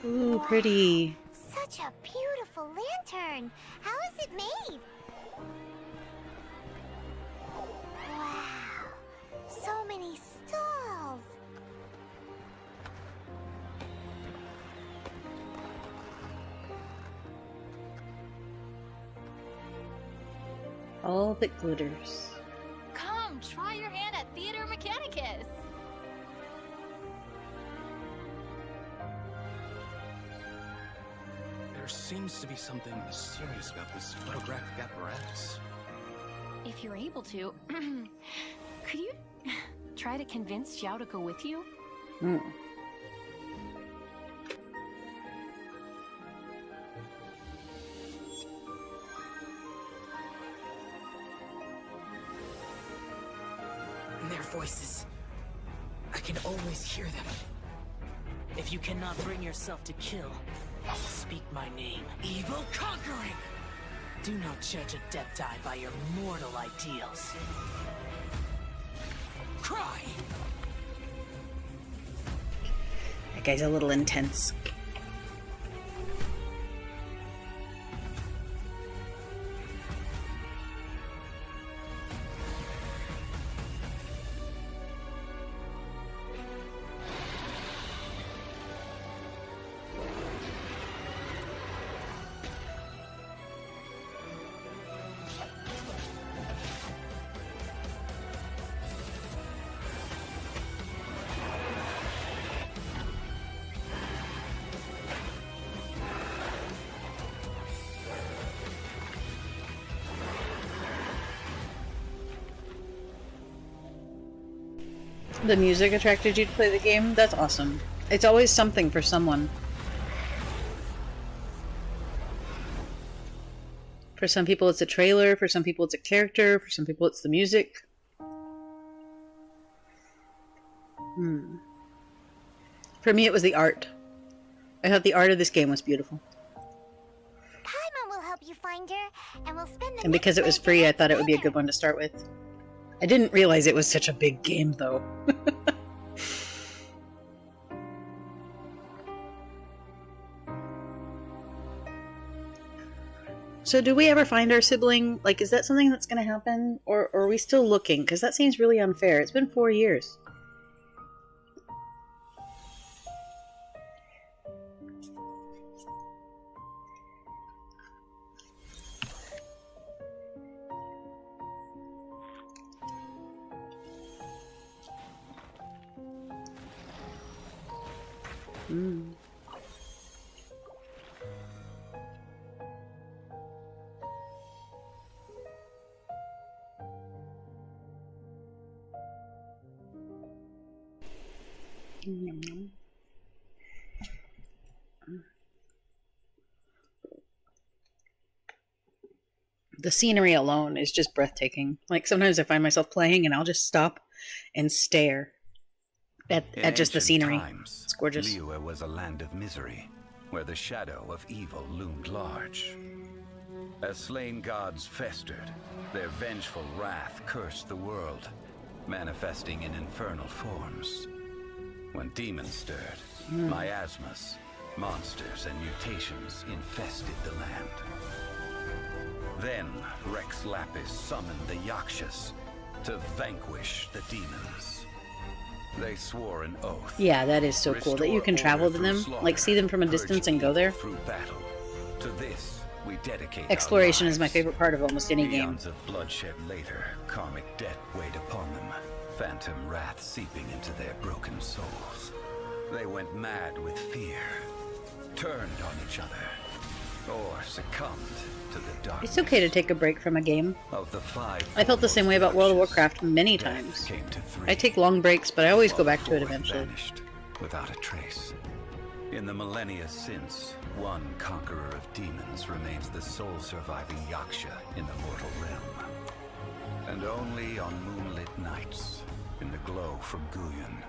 Ooh, pretty. Such a beautiful lantern. How is it made? Wow. So many stalls. All that glitters. Come, try your hand at Theater Mechanicus. There seems to be something mysterious about this photographic apparatus. If you're able to, could you try to convince Xiao to go with you? Hmm. Their voices. I can always hear them. If you cannot bring yourself to kill, speak my name. Evil conquering! Do not judge a Depti by your mortal ideals. Cry! That guy's a little intense. The music attracted you to play the game? That's awesome. It's always something for someone. For some people it's a trailer, for some people it's a character, for some people it's the music. For me it was the art. I thought the art of this game was beautiful. Paimon will help you find her, and we'll spend the And because it was free, I thought it would be a good one to start with. I didn't realize it was such a big game, though. So do we ever find our sibling? Like, is that something that's going to happen? Or are we still looking? Because that seems really unfair. It's been 4 years. The scenery alone is just breathtaking. Like, sometimes I find myself playing and I'll just stop and stare at just the scenery. It's gorgeous. Liyue was a land of misery, where the shadow of evil loomed large. As slain gods festered, their vengeful wrath cursed the world, manifesting in infernal forms. When demons stirred, miasmas, monsters, and mutations infested the land. Then Rex Lapis summoned the Yakshas to vanquish the demons. They swore an oath. Yeah, that is so cool that you can travel to them, like see them from a distance and go there. Through battle. To this we dedicate Exploration our is my favorite part of almost any game. Eons of bloodshed later, karmic debt weighed upon them, phantom wrath seeping into their broken souls. They went mad with fear, turned on each other, or succumbed to the darkness. It's okay to take a break from a game. Of the 5 I felt the same way about World of Warcraft many times. I take long breaks, but I always go back to it eventually. Vanished without a trace. In the millennia since, one conqueror of demons remains the sole surviving Yaksha in the mortal realm. And only on moonlit nights, in the glow from Guyon,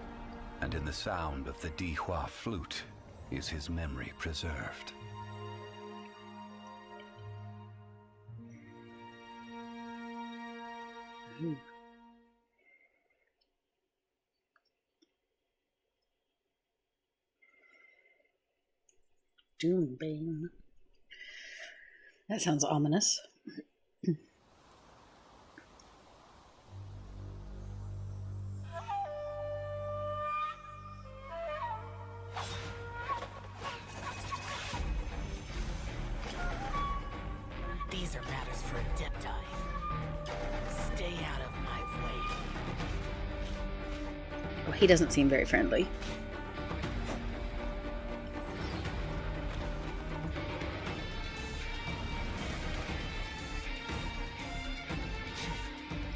and in the sound of the Dihua flute, is his memory preserved. Ooh. Doombane. That sounds ominous. These are matters for Adepti. Stay out of my way. Oh, he doesn't seem very friendly.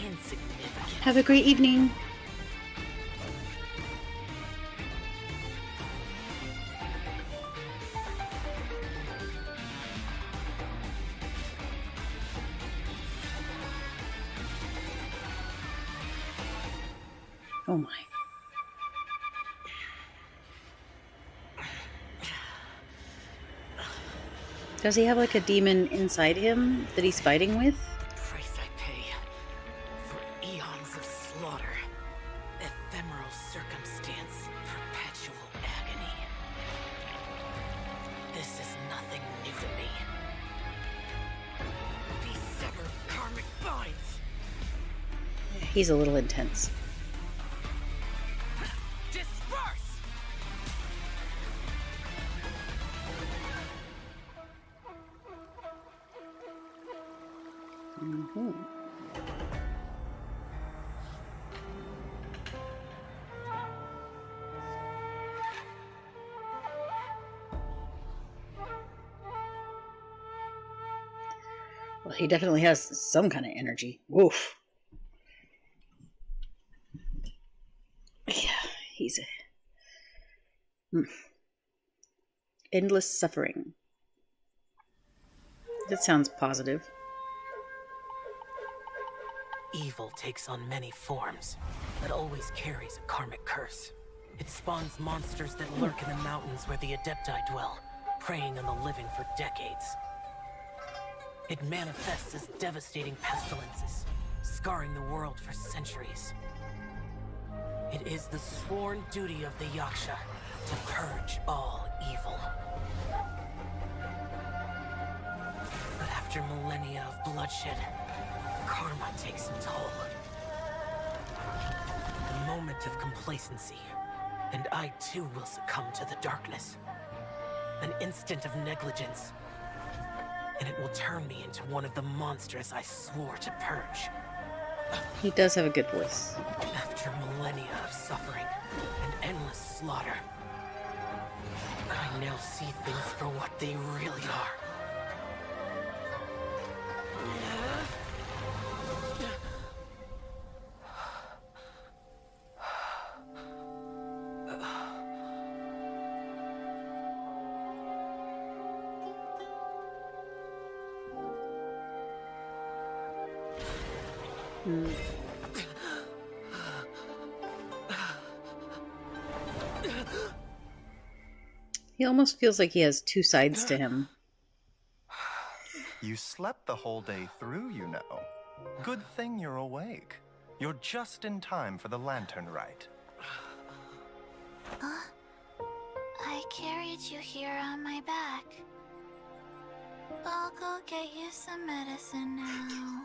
Insignificant. Have a great evening. Oh my. Does he have like a demon inside him that he's fighting with? The price I pay for eons of slaughter, ephemeral circumstance, perpetual agony. This is nothing new to me. These severed karmic binds. He's a little intense. Disperse! Mm-hmm. Well, he definitely has some kind of energy. Woof. Yeah, he's a... Endless suffering. That sounds positive. Evil takes on many forms, but always carries a karmic curse. It spawns monsters that lurk in the mountains where the Adepti dwell, preying on the living for decades. It manifests as devastating pestilences, scarring the world for centuries. It is the sworn duty of the Yaksha to purge all evil. But after millennia of bloodshed, karma takes a toll. A moment of complacency, and I too will succumb to the darkness. An instant of negligence, and it will turn me into one of the monsters I swore to purge. He does have a good voice. After millennia of suffering and endless slaughter, I now see things for what they really are. He almost feels like he has two sides to him. You slept the whole day through, you know. Good thing you're awake. You're just in time for the lantern rite. I carried you here on my back. I'll go get you some medicine now.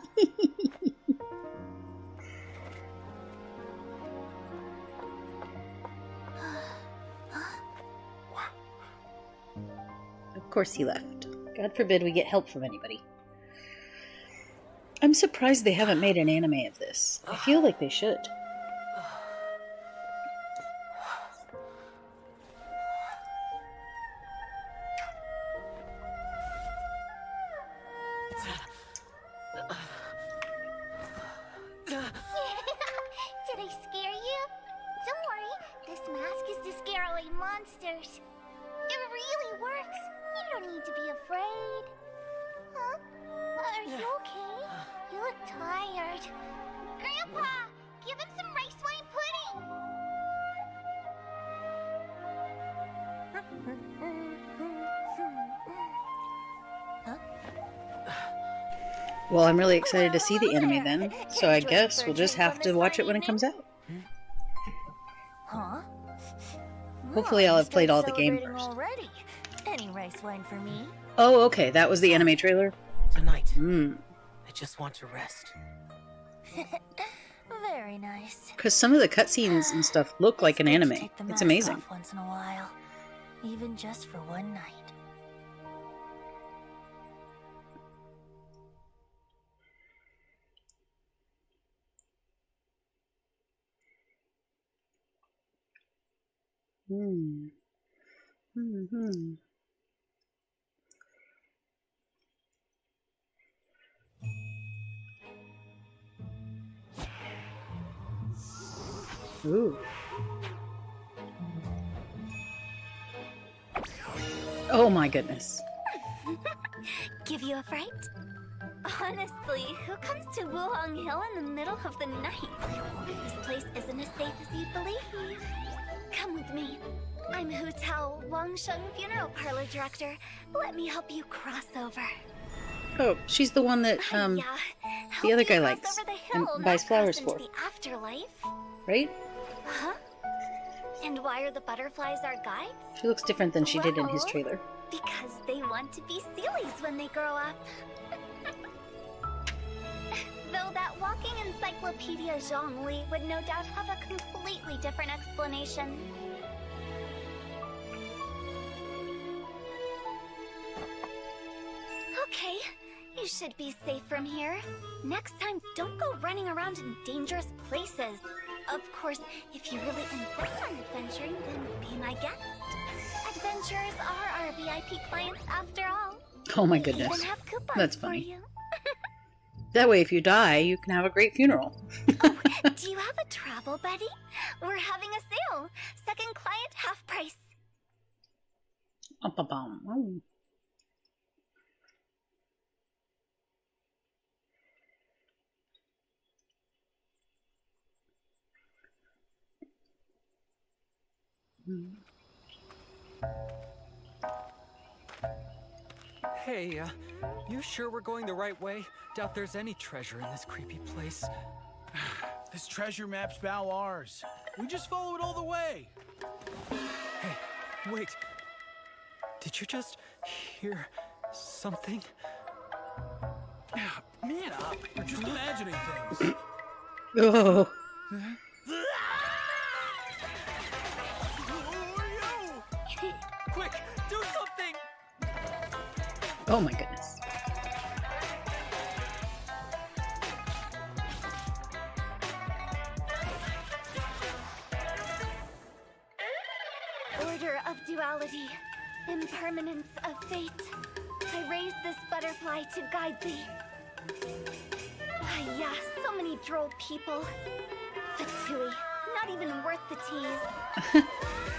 Of course he left. God forbid we get help from anybody. I'm surprised they haven't made an anime of this. I feel like they should. Did I scare you? Don't worry, this mask is to scare away monsters. It really works. You don't need to be afraid. Huh? Are you okay? You look tired. Give him some rice wine pudding! Well, I'm really excited to see the anime then, so I guess we'll just have to watch it when it comes out. Huh? Hopefully I'll have played all the game Celebrating first. already. Any rice wine for me? Oh, okay, that was the anime trailer? Tonight, Hmm. I just want to rest. Very nice. Because some of the cutscenes and stuff look like an anime. Take the It's mask amazing. off once in a while, even just for one night. Hmm. Hmm. Ooh. Oh my goodness. Give you a fright? Honestly, who comes to Wuhong Hill in the middle of the night? This place isn't as safe as you'd believe. Come with me. I'm Hu Tao, Wang Sheng Funeral Parlor Director. Let me help you cross over. Oh, she's the one that the other guy likes and buys flowers for, The afterlife. right? Huh? And why are the butterflies our guides? She looks different than she did in his Well, trailer. Because they want to be Sealies when they grow up. Though that walking encyclopedia Zhongli would no doubt have a completely different explanation. Okay, you should be safe from here. Next time, don't go running around in dangerous places. Of course, if you really insist on adventuring, then be my guest. Adventurers are our VIP clients after all. Oh my We goodness. even have coupons That's for funny. you. That way, if you die, you can have a great funeral. Do you have a travel buddy? We're having a sale. Second client half price. Oh. Hey, you sure we're going the right way? Doubt there's any treasure in this creepy place. This treasure map's bow ours. We just follow it all the way. Hey, wait. Did you just hear something? Man up. We're just imagining things. Oh. Quick, do something! Oh my goodness. Order of duality. Impermanence of fate. I raised this butterfly to guide thee. Ah, yeah, so many droll people. Fatui, not even worth the tease.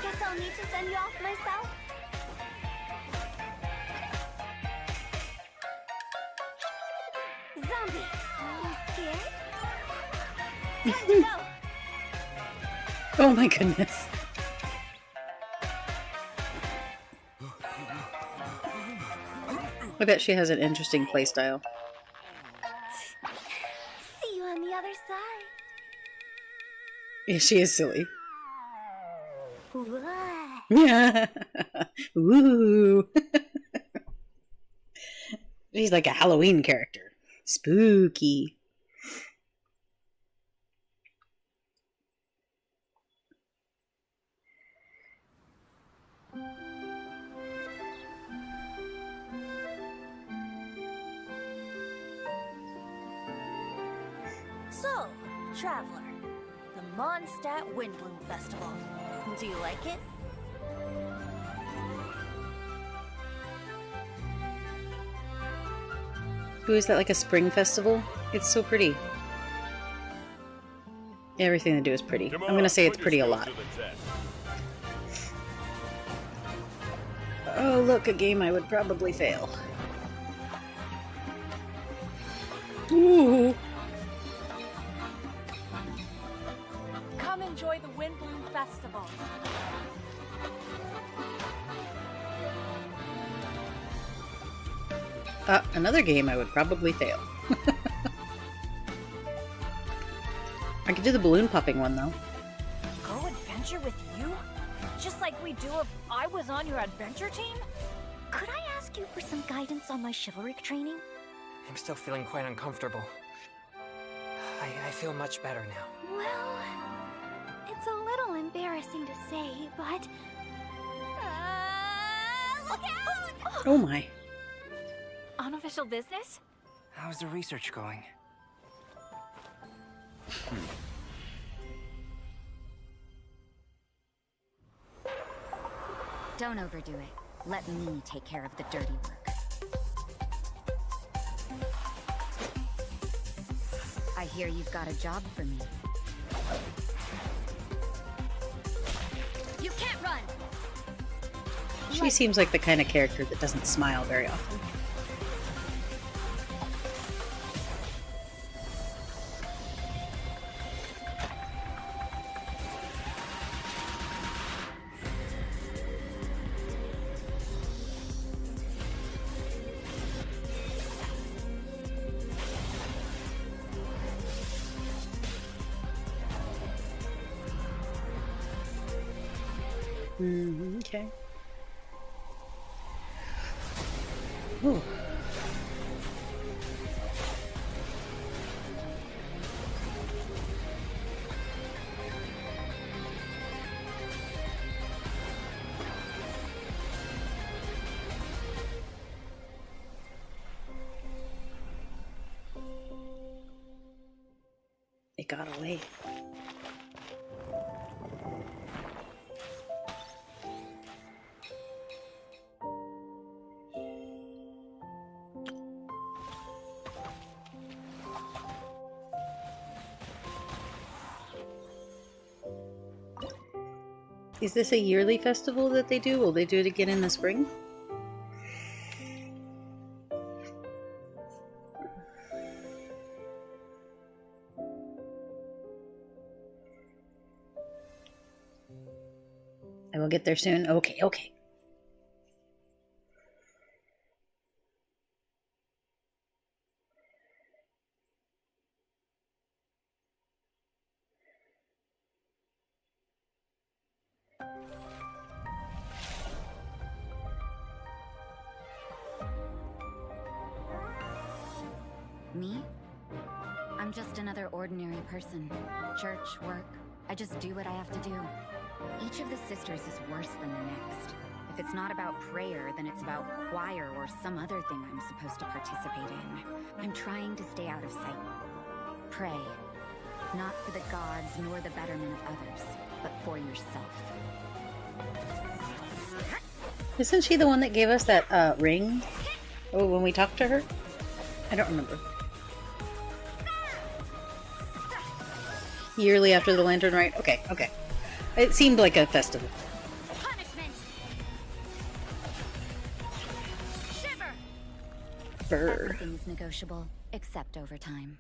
Guess I'll need to send you off myself. Zombie, you scared? Time to go. Oh my goodness. I bet she has an interesting playstyle. See you on the other side. Yeah, she is silly. Whoa. Yeah. Ooh. She's like a Halloween character. Spooky. So, Traveler, the Mondstadt Windbloom Festival. Do you like it? Ooh, is that like a spring festival? It's so pretty. Everything they do is pretty. I'm gonna say it's pretty a lot. Oh, look, a game I would probably fail. Ooh. enjoy the Windbloom Festival. Another game I would probably fail. I could do the balloon popping one, though. Go adventure with you? Just like we do if I was on your adventure team? Could I ask you for some guidance on my chivalric training? I'm still feeling quite uncomfortable. I feel much better now. Well, it's a little embarrassing to say, but... Look out! Oh my. Unofficial business? How's the research going? Don't overdo it. Let me take care of the dirty work. I hear you've got a job for me. You can't run! She seems like the kind of character that doesn't smile very often. Okay. Ooh. It got away. Is this a yearly festival that they do? Will they do it again in the spring? I will get there soon. Okay, okay. Me? I'm just another ordinary person. Church, work, I just do what I have to do. Each of the sisters is worse than the next. If it's not about prayer, then it's about choir or some other thing I'm supposed to participate in. I'm trying to stay out of sight. Pray. Not for the gods nor the betterment of others, but for yourself. Isn't she the one that gave us that ring? Oh, when we talked to her? I don't remember. Yearly after the lantern rite? Okay, okay. It seemed like a festival. Punishment. Shiver. Brr. Everything's negotiable, except overtime.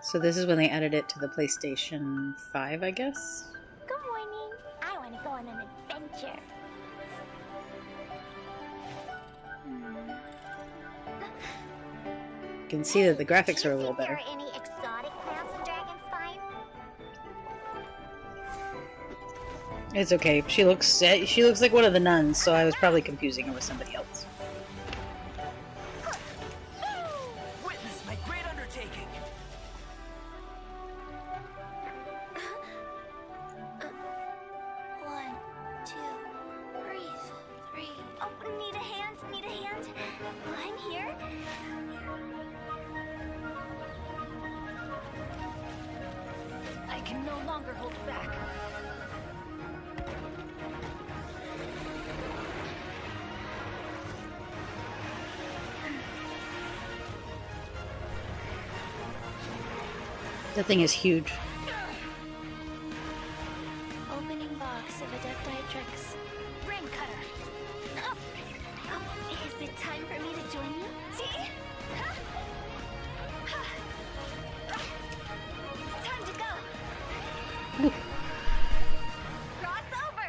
So this is when they added it to the PlayStation 5, I guess? Good morning. I want to go on an adventure. You can see that the graphics are a little There better. are any exotic plants in Dragonspine? It's okay. She looks like one of the nuns, so I was probably confusing her with somebody else. Witness my great undertaking. One, two, three. Oh, need a hand? Need a hand? I'm here. I can no longer hold back. That thing is huge. Cross over!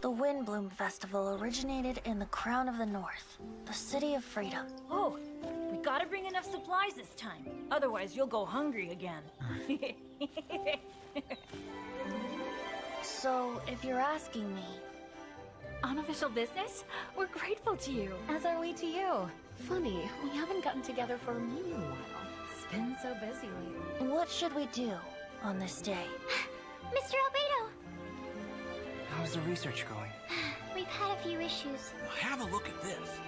The Windbloom Festival originated in the Crown of the North, the City of Freedom. Oh, we gotta bring enough supplies this time. Otherwise, you'll go hungry again. So, if you're asking me... Unofficial business? We're grateful to you. As are we to you. Funny, we haven't gotten together for a while. It's been so busy lately. What should we do on this day? Mr. Albedo, How's the research going? we've had a few issues. Have a look at this.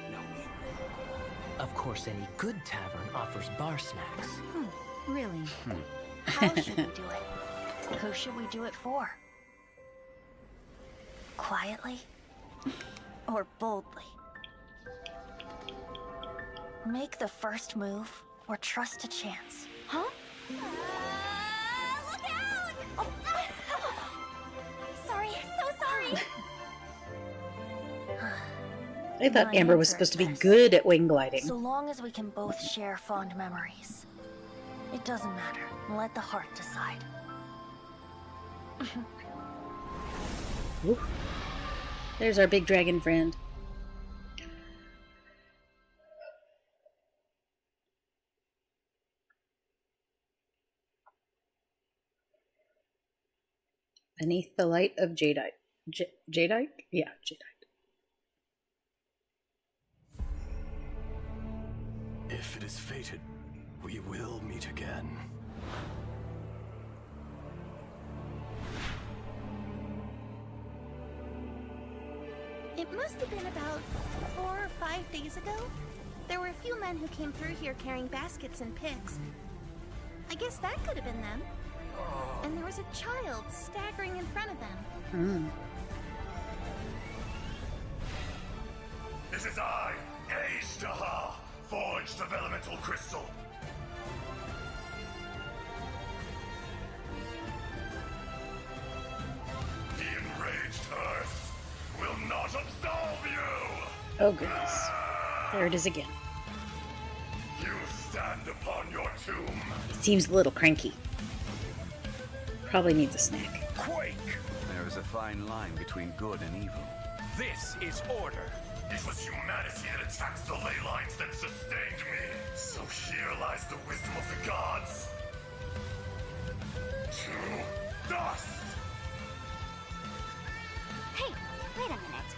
Of course, any good tavern offers bar snacks. Really? How should we do it? Who should we do it for? Quietly? Or boldly? Make the first move, or trust a chance. Huh? Look out! Sorry, so sorry. I thought Amber was supposed to be good at wing gliding. So long as we can both share fond memories. It doesn't matter. Let the heart decide. Ooh. There's our big dragon friend. Beneath the light of jadeite. Jadeite? Yeah, jadeite. If it is fated, we will meet again. It must have been about 4 or 5 days ago. There were a few men who came through here carrying baskets and picks. I guess that could have been them. And there was a child staggering in front of them. It is I, Ashtaha, forged of elemental crystal. The enraged earth will not absolve you! Oh goodness. There it is again. You stand upon your tomb. He seems a little cranky. Probably needs a snack. Quake! There is a fine line between good and evil. This is order. It was humanity that attacked the ley lines that sustained me. So here lies the wisdom of the gods. To dust! Hey, wait a minute.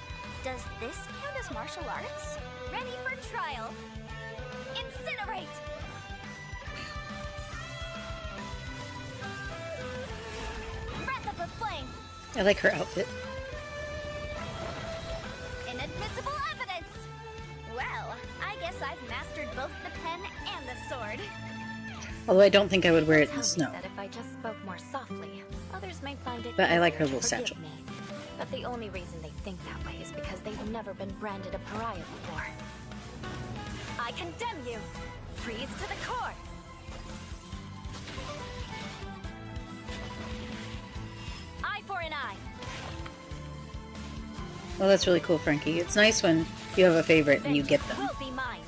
Does this count as martial arts? Ready for trial. Incinerate! Breath of the flame! I like her outfit. Inadmissible evidence! Well, I guess I've mastered both the pen and the sword. Although I don't think I would wear it in the Tell snow. me that if I just spoke more softly, others might find it But I like her easier little to forgive satchel. me. But the only reason they think that way is because they've never been branded a pariah before. I condemn you! Freeze to the core! Eye for an eye! Well, that's really cool, Frankie. It's nice when you have a favorite and you get them. Will be mine!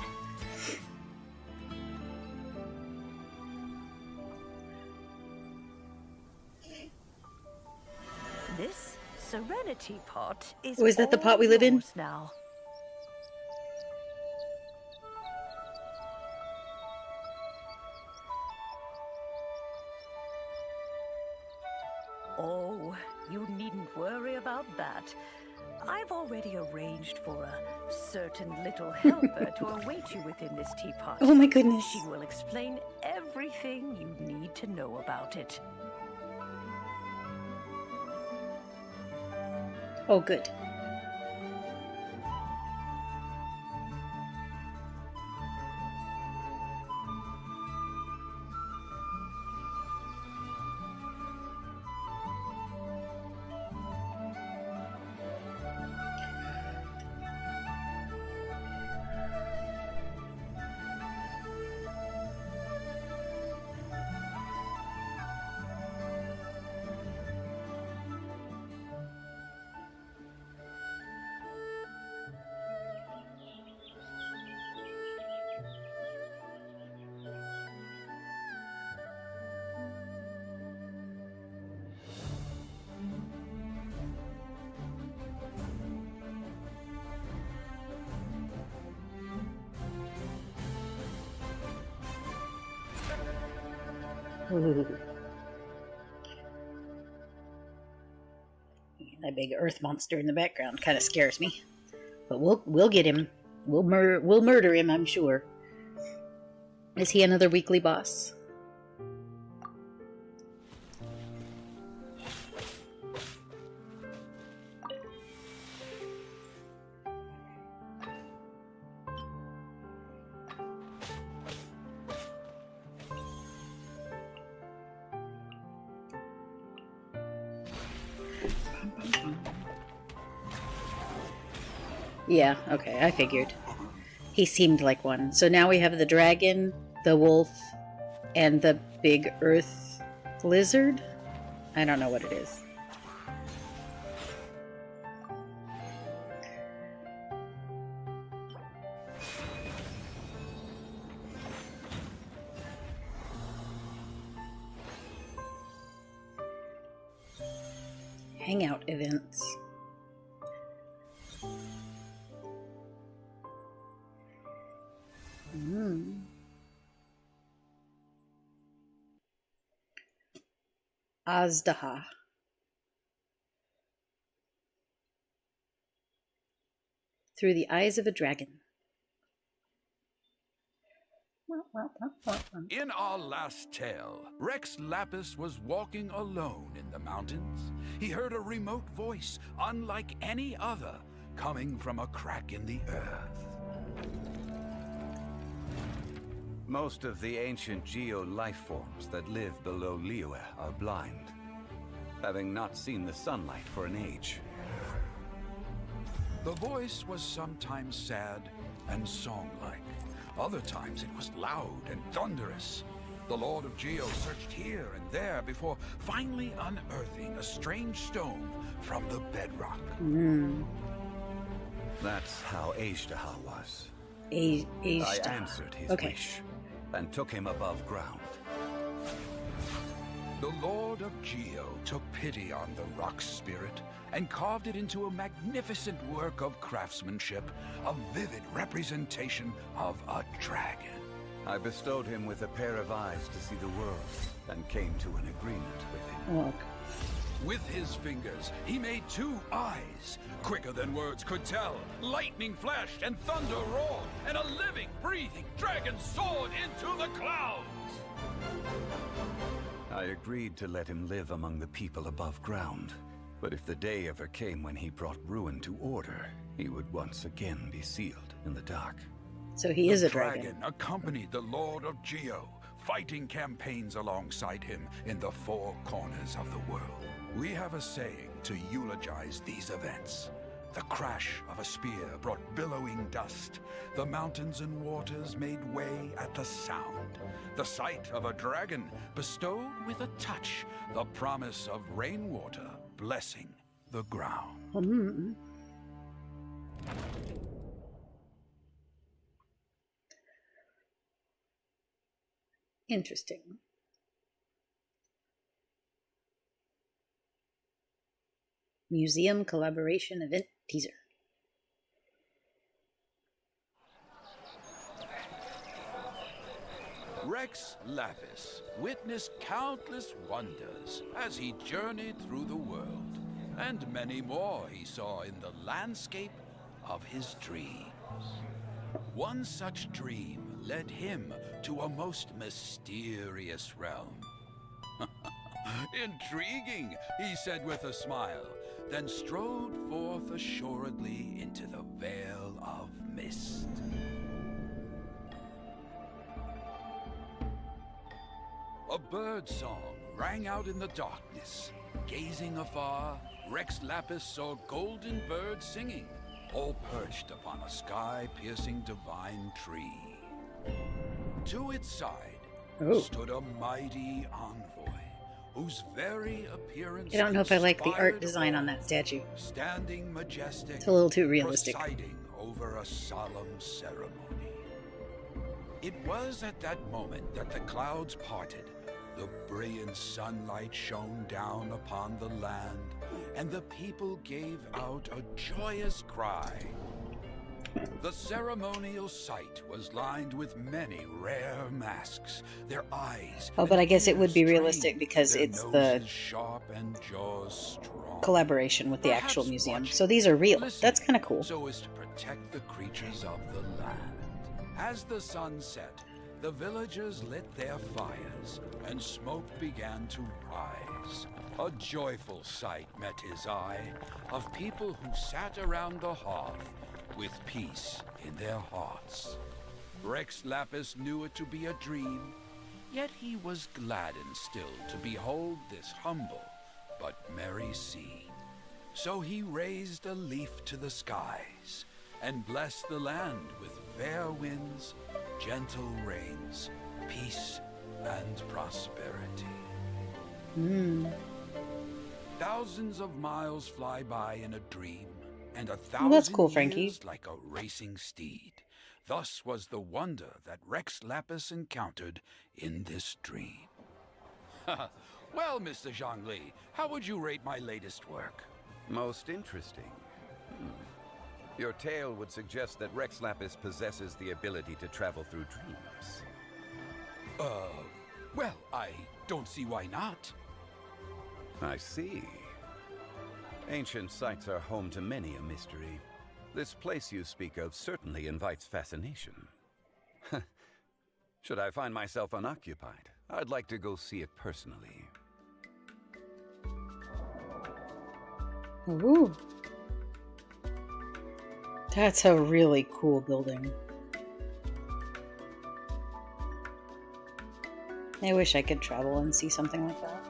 This Serenity pot is Oh, is that the pot all we live in? yours now. Oh, you needn't worry about that. I've already arranged for a certain little helper to await you within this teapot. Oh my goodness. She will explain everything you need to know about it. Oh, good. Ooh. That big earth monster in the background kind of scares me. But we'll get him. We'll murder him, I'm sure. Is he another weekly boss? Yeah, okay, I figured. He seemed like one. So now we have the dragon, the wolf, and the big earth lizard? I don't know what it is. Hangout events. Azdaha. Through the eyes of a dragon. In our last tale, Rex Lapis was walking alone in the mountains. He heard a remote voice, unlike any other, coming from a crack in the earth. Most of the ancient geo life forms that live below Liyue are blind, having not seen the sunlight for an age. The voice was sometimes sad and song-like. Other times it was loud and thunderous. The Lord of Geo searched here and there before finally unearthing a strange stone from the bedrock. That's how Azdaha was. Azdaha. I answered his wish and took him above ground. The Lord of Geo took pity on the rock spirit and carved it into a magnificent work of craftsmanship, a vivid representation of a dragon. I bestowed him with a pair of eyes to see the world and came to an agreement with him. Look. With his fingers, he made 2 eyes, quicker than words could tell. Lightning flashed and thunder roared, and a living, breathing dragon soared into the clouds. I agreed to let him live among the people above ground. But if the day ever came when he brought ruin to order, he would once again be sealed in the dark. So he is a dragon. dragon. Accompanied the Lord of Geo, fighting campaigns alongside him in the 4 corners of the world. We have a saying to eulogize these events. The crash of a spear brought billowing dust. The mountains and waters made way at the sound. The sight of a dragon bestowed with a touch the promise of rainwater blessing the ground. Interesting. Museum collaboration event teaser. Rex Lapis witnessed countless wonders as he journeyed through the world, and many more he saw in the landscape of his dreams. One such dream led him to a most mysterious realm. Intriguing, he said with a smile, then strode forth assuredly into the Veil of Mist. A bird song rang out in the darkness. Gazing afar, Rex Lapis saw golden birds singing, all perched upon a sky-piercing divine tree. To its side stood a mighty envoy, whose very appearance I don't know if I like the art design on that statue. Standing majestic, it's a little too realistic. Presiding over a solemn ceremony. It was at that moment that the clouds parted, the brilliant sunlight shone down upon the land, and the people gave out a joyous cry. The ceremonial site was lined with many rare masks. Their eyes. Oh, but I guess it would be realistic because their it's the noses sharp and jaws strong. collaboration with the Perhaps actual museum. watching, So these are real. listening, That's kind of cool. So as to protect the creatures of the land. As the sun set, the villagers lit their fires, and smoke began to rise. A joyful sight met his eye of people who sat around the hearth with peace in their hearts. Rex Lapis knew it to be a dream, yet he was gladdened still to behold this humble but merry scene. So he raised a leaf to the skies and blessed the land with fair winds, gentle rains, peace, and prosperity. Thousands of miles fly by in a dream, and a thousand that's cool, Frankie. years like a racing steed. Thus was the wonder that Rex Lapis encountered in this dream. Well, Mr. Zhongli, how would you rate my latest work? Most interesting. Your tale would suggest that Rex Lapis possesses the ability to travel through dreams. Well, I don't see why not. I see. Ancient sites are home to many a mystery. This place you speak of certainly invites fascination. Should I find myself unoccupied, I'd like to go see it personally. Ooh. That's a really cool building. I wish I could travel and see something like that.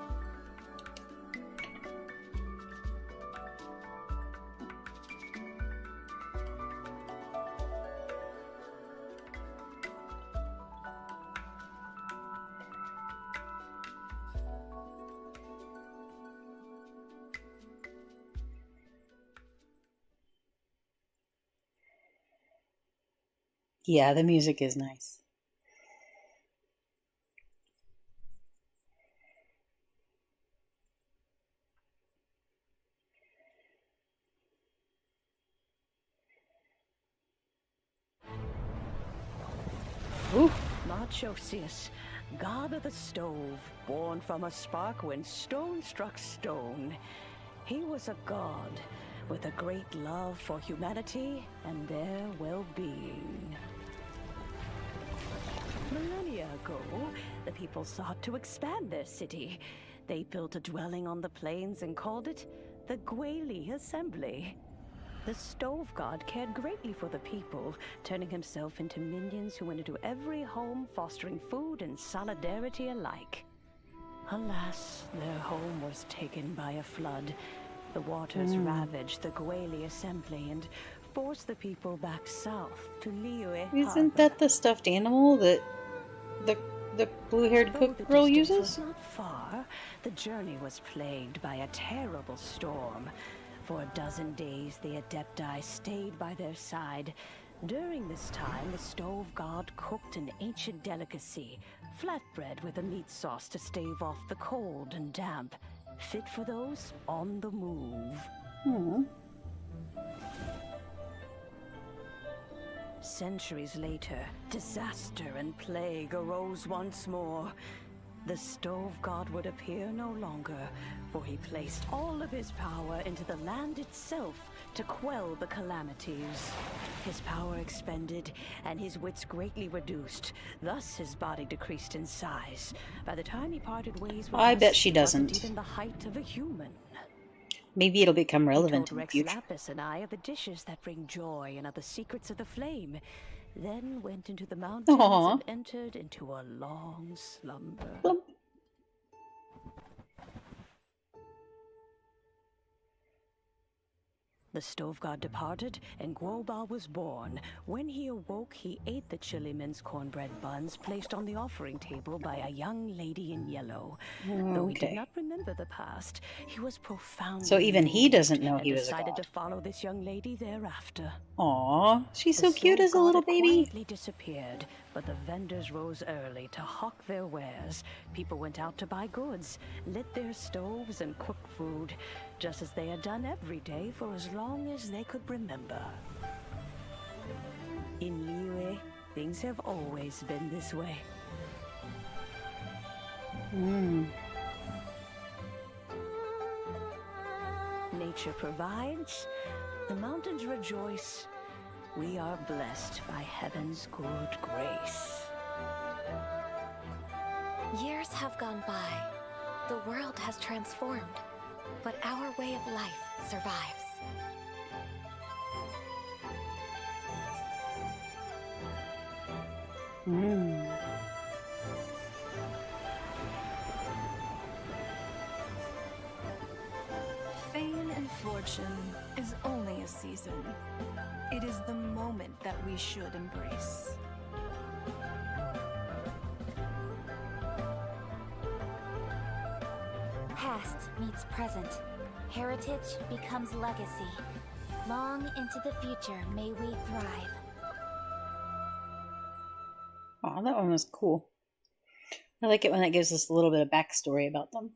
Yeah, the music is nice. Ooh. Marchosius, god of the stove, born from a spark when stone struck stone. He was a god with a great love for humanity and their well-being. Millennia ago, the people sought to expand their city. They built a dwelling on the plains and called it the Gwali Assembly. The stove god cared greatly for the people, turning himself into minions who went into every home, fostering food and solidarity alike. Alas, their home was taken by a flood. The waters ravaged the Gwali Assembly and forced the people back south to Liyue. Isn't that the stuffed animal that the blue-haired cook girl uses? Was not far. The journey was plagued by a terrible storm. For a dozen days, the Adepti stayed by their side. During this time, the stove god cooked an ancient delicacy, flatbread with a meat sauce to stave off the cold and damp, fit for those on the move. Centuries later, disaster and plague arose once more. The stove god would appear no longer, for he placed all of his power into the land itself to quell the calamities. His power expended, and his wits greatly reduced. Thus his body decreased in size. By the time he parted ways with I us, bet she he wasn't doesn't. even the height of a human. Maybe it'll become relevant in He told the Rex future. Lapis and I of the dishes that bring joy and of the secrets of the flame. Then went into the mountains Aww. and entered into a long slumber. The stove god departed, and Guoba was born. When he awoke, he ate the Chiliman's cornbread buns placed on the offering table by a young lady in yellow. Though he did Okay. not remember the past, he was profoundly So even he doesn't know and he was a decided god. to follow this young lady thereafter. Aw, she's The so cute stove as a god little had baby. quietly disappeared, but the vendors rose early to hawk their wares. People went out to buy goods, lit their stoves, and cooked food, just as they had done every day for as long as they could remember. In Liyue, things have always been this way. Nature provides, the mountains rejoice. We are blessed by heaven's good grace. Years have gone by. The world has transformed, but our way of life survives. Fame and fortune is only a season. It is the moment that we should embrace. Past meets present. Heritage becomes legacy. Long into the future may we thrive. Oh, that one was cool. I like it when it gives us a little bit of backstory about them.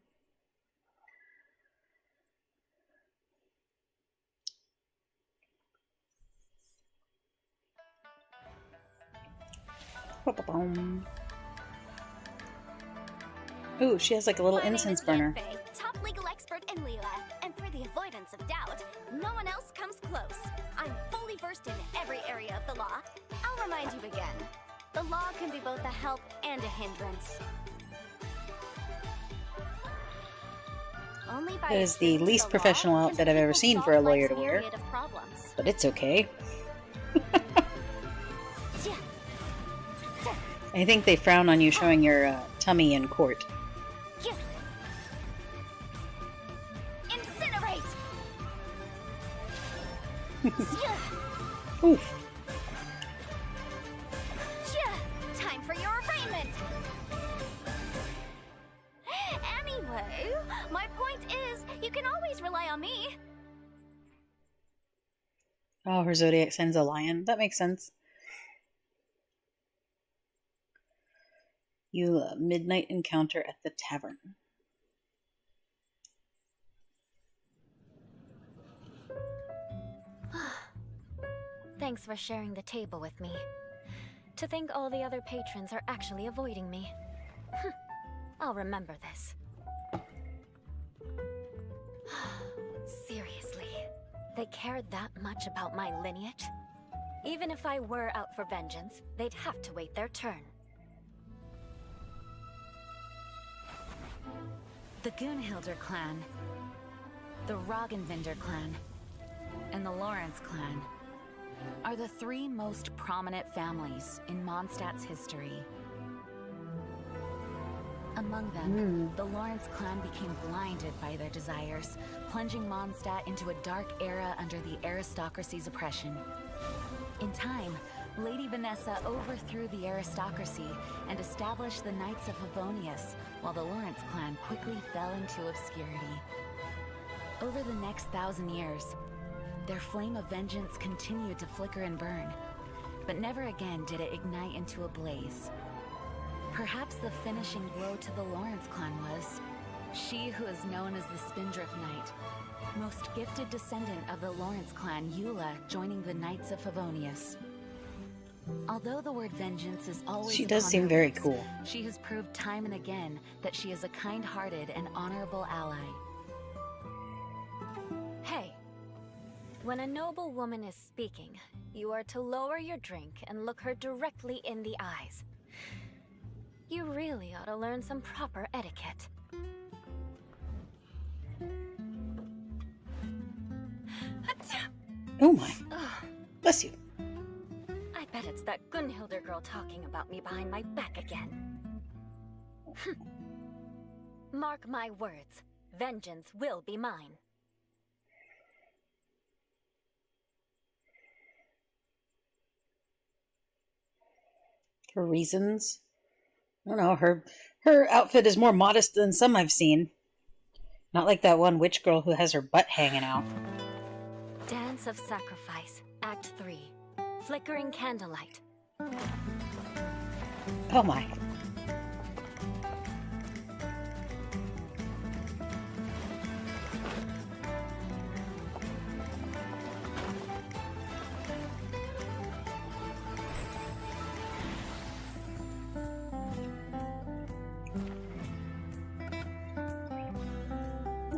Ooh, she has like a little incense burner. Faye, top legal expert in Liyue, and for the avoidance of doubt, no one else comes close. I'm fully versed in every area of the law. I'll remind you again. The law can be both a help and a hindrance. Only by That is the least professional outfit I've ever seen for a lawyer to wear. But it's okay. I think they frown on you showing your tummy in court. Incinerate! Oof. Time for your arraignment! Anyway, my point is, you can always rely on me. Oh, her zodiac sign's a lion. That makes sense. Eula, midnight encounter at the tavern. Thanks for sharing the table with me. To think all the other patrons are actually avoiding me. I'll remember this. Seriously, they cared that much about my lineage? Even if I were out for vengeance, they'd have to wait their turn. The Gunhilder clan, the Roggenvinder clan, and the Lawrence clan are the three most prominent families in Mondstadt's history. Among them, the Lawrence clan became blinded by their desires, plunging Mondstadt into a dark era under the aristocracy's oppression. In time, Lady Vanessa overthrew the aristocracy and established the Knights of Favonius, while the Lawrence clan quickly fell into obscurity. Over the next 1,000 years, their flame of vengeance continued to flicker and burn, but never again did it ignite into a blaze. Perhaps the finishing blow to the Lawrence clan was she who is known as the Spindrift Knight, most gifted descendant of the Lawrence clan, Eula, joining the Knights of Favonius. Although the word vengeance is always She does upon seem her very lips, cool. she has proved time and again that she is a kind-hearted and honorable ally. Hey, when a noble woman is speaking, you are to lower your drink and look her directly in the eyes. You really ought to learn some proper etiquette. Oh my. Bless you. I bet it's that Gunhilder girl talking about me behind my back again. Mark my words, vengeance will be mine. For reasons. I don't know, her outfit is more modest than some I've seen. Not like that one witch girl who has her butt hanging out. Dance of Sacrifice, Act 3. Flickering Candlelight. Oh my.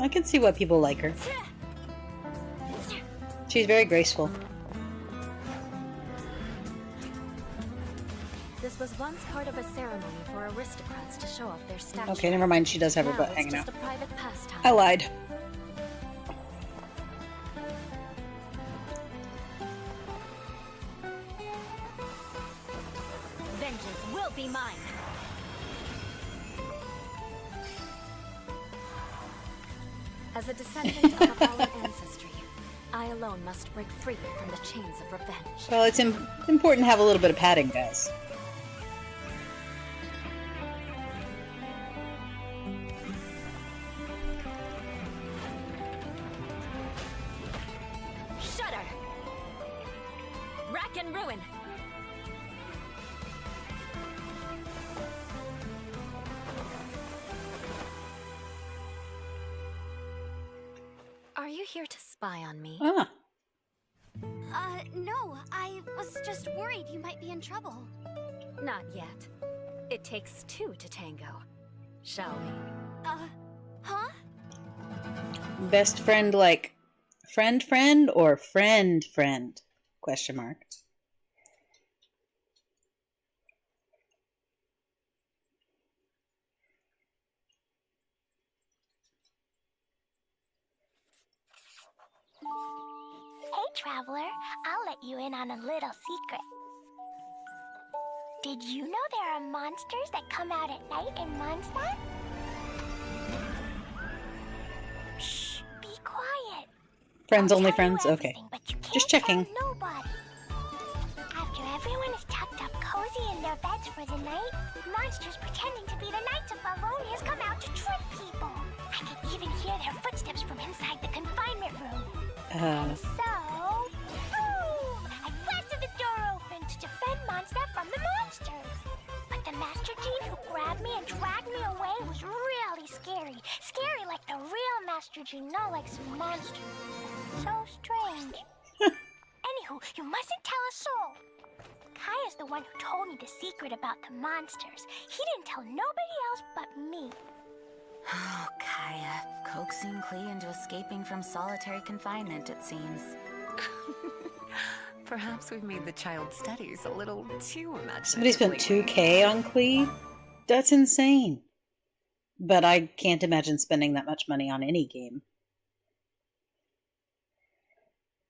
I can see why people like her. She's very graceful. This was once part of a ceremony for aristocrats to show off their stature. Okay, never mind. She does have her Now butt it's hanging just out. a private pastime. I lied. Vengeance will be mine. As a descendant of a fallen ancestry, I alone must break free from the chains of revenge. Well, it's important to have a little bit of padding, guys. Shudder! Rack and ruin! Are you here to spy on me? Ah. No, I was just worried you might be in trouble. Not yet. It takes two to tango. Shall we? Huh? Best friend like friend or friend? Question mark. Hey, Traveler. I'll let you in on a little secret. Did you know there are monsters that come out at night in Mondstadt? Shh, be quiet. Friends only friends? Okay. Everything, but you can't Just checking. tell nobody. After everyone is tucked up cozy in their beds for the night, monsters pretending to be the Knights of Favonius come out to trick people. I can even hear their footsteps from inside the confinement room. So, boom! I blasted the door open to defend Mondstadt from the monsters. But the Master Gene who grabbed me and dragged me away was really scary. Scary like the real Master Gene, not like some monster. So strange. Anywho, you mustn't tell a soul. Kaya's the one who told me the secret about the monsters. He didn't tell nobody else but me. Oh, Kaya. Coaxing Klee into escaping from solitary confinement, it seems. Perhaps we've made the child's studies a little too imaginative. Somebody spent $2K on Klee? That's insane. But I can't imagine spending that much money on any game.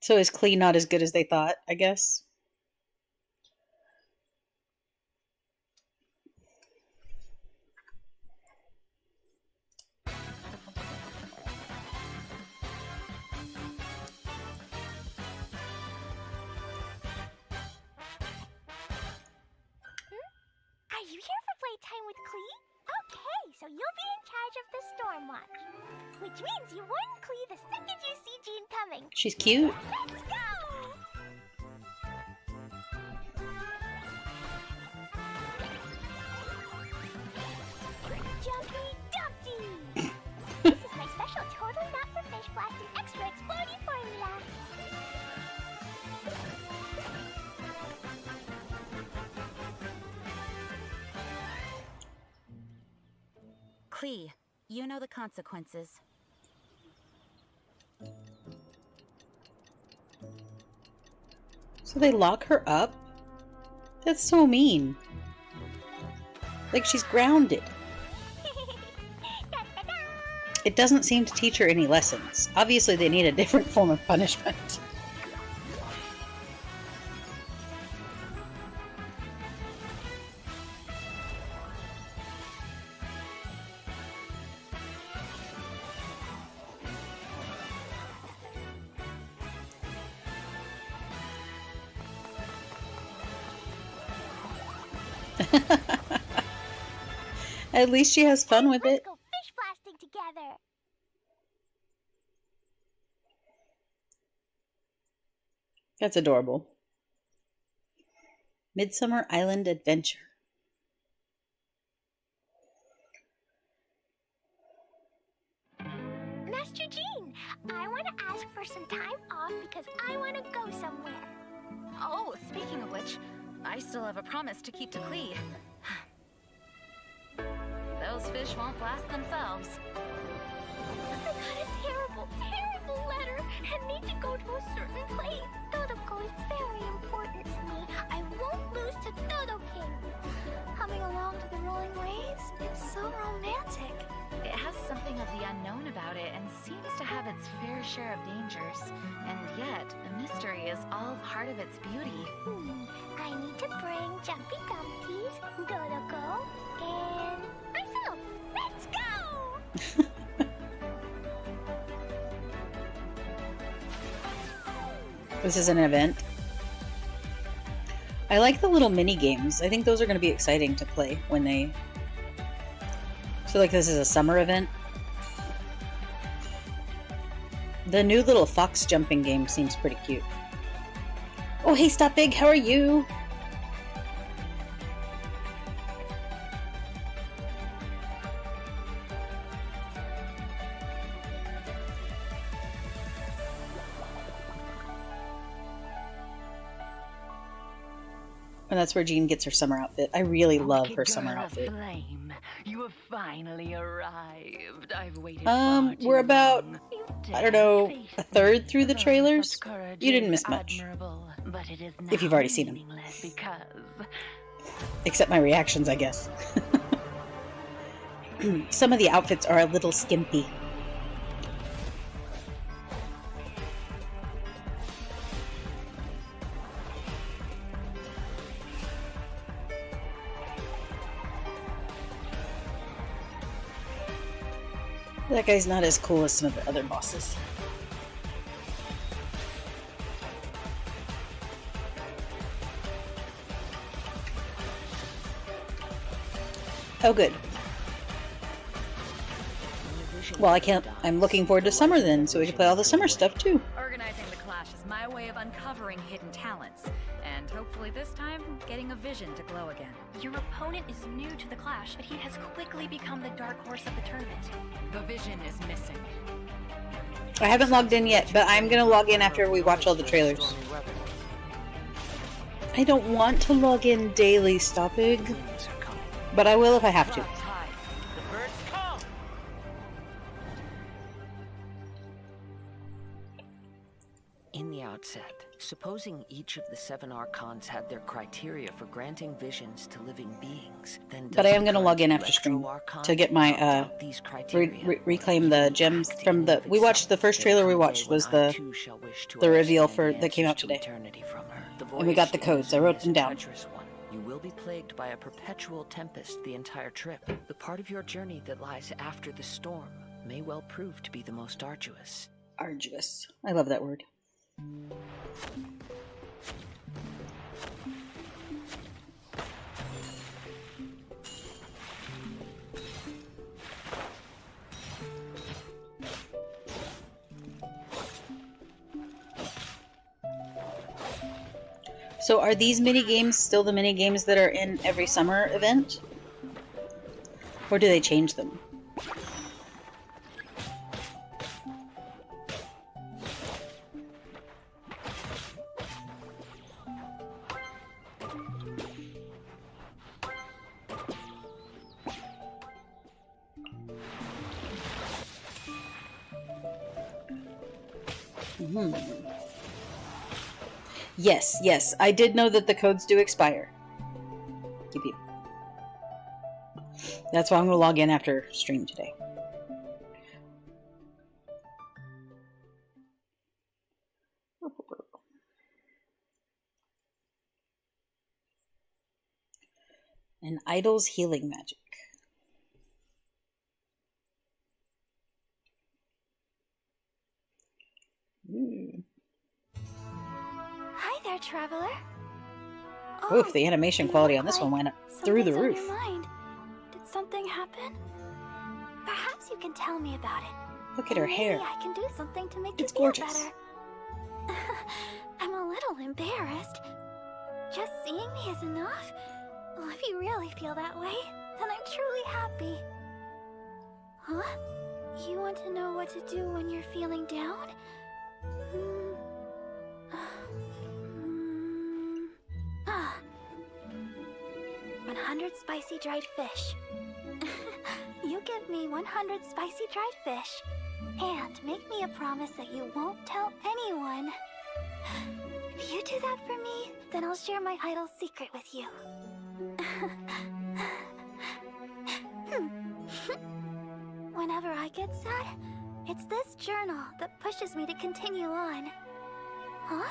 So is Klee not as good as they thought, I guess? Are you here for playtime with Klee? Okay, so you'll be in charge of the Storm Watch. Which means you warn Klee the second you see Jean coming. She's cute. Let's go! Jumpy Dumpty! This is my special totally not for fish blasting extra exploding formula. Klee, you know the consequences. So they lock her up? That's so mean. Like she's grounded. It doesn't seem to teach her any lessons. Obviously they need a different form of punishment. At least she has fun with it. Let's go fish blasting together. That's adorable. Midsummer Island Adventure. Master Jean, I want to ask for some time off because I want to go somewhere. Oh, speaking of which, I still have a promise to keep to Klee. Those fish won't blast themselves. I got a terrible, terrible letter and need to go to a certain place. Dodoko is very important to me. I won't lose to Dodo King. Humming along to the rolling waves, it's so romantic. It has something of the unknown about it and seems to have its fair share of dangers. And yet, the mystery is all part of its beauty. I need to bring Jumpy Dumpties, Dodoko, and myself. Let's go! This is an event. I like the little mini games. I think those are going to be exciting to play when they... So like this is a summer event. The new little fox jumping game seems pretty cute. Oh hey Stop Big, how are you? And that's where Jean gets her summer outfit. I really love her summer outfit. Flame, you have finally arrived. I've waited We're about, I don't know, a third through the trailers. You didn't miss much. If you've already seen them. Except my reactions, I guess. Some of the outfits are a little skimpy. That guy's not as cool as some of the other bosses. Oh, good. Well, I'm looking forward to summer then, so we can play all the summer stuff too. Organizing the clash is my way of uncovering hidden talents. And hopefully this time, getting a vision to glow again. Your opponent is new to the clash, but he has quickly become the dark horse of the tournament. The vision is missing. I haven't logged in yet, but I'm gonna log in after we watch all the trailers. I don't want to log in daily, Stoppig. But I will if I have to. In the outset, supposing each of the 7 Archons had their criteria for granting visions to living beings, then But I am going to log in after stream to get my reclaim the gems from the. We watched the first trailer we watched was the reveal for that came out today, and we got the codes. I wrote them down. You will be plagued by a perpetual tempest the entire trip. The part of your journey that lies after the storm may well prove to be the most arduous. Arduous. I love that word. So are these mini games still the mini games that are in every summer event? Or do they change them? Yes, yes. I did know that the codes do expire. Yep, yep. That's why I'm going to log in after stream today. An idol's healing magic. Hi there, traveler. Oof, the animation quality on this one went up through the roof. On your mind. Did something happen? Perhaps you can tell me about it. Look at her hair. Maybe I can do something to make It's you feel gorgeous. better. I'm a little embarrassed. Just seeing me is enough? Well, if you really feel that way, then I'm truly happy. Huh? You want to know what to do when you're feeling down? 100 spicy dried fish. You give me 100 spicy dried fish, And make me a promise that you won't tell anyone. If you do that for me, then I'll share my idol's secret with you. Whenever I get sad, it's this journal that pushes me to continue on. Huh?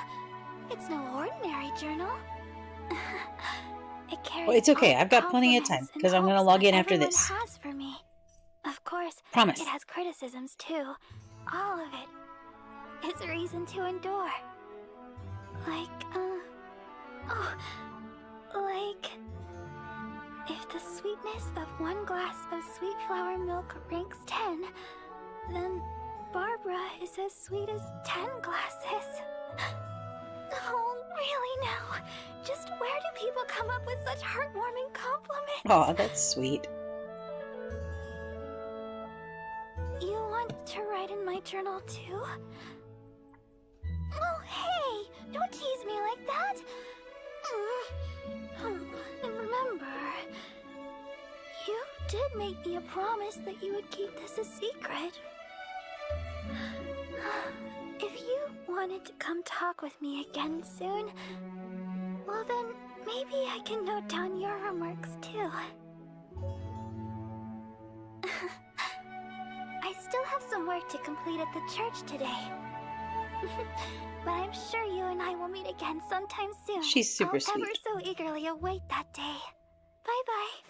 It's no ordinary journal. It carries Well, it's okay. I've got plenty of time compliments and because I'm going to hopes log that in after everyone this. has for me. Of course, Promise. it has criticisms too. All of it is a reason to endure. Like, if the sweetness of one glass of sweet flower milk ranks 10, then Barbara is as sweet as 10 glasses. Oh, really now? Just where do people come up with such heartwarming compliments? Oh, that's sweet. You want to write in my journal too? Oh, hey! Don't tease me like that! And remember, you did make me a promise that you would keep this a secret. If you wanted to come talk with me again soon, well then, maybe I can note down your remarks too. I still have some work to complete at the church today. But I'm sure you and I will meet again sometime soon. She's super I'll ever sweet. so eagerly await that day. Bye-bye.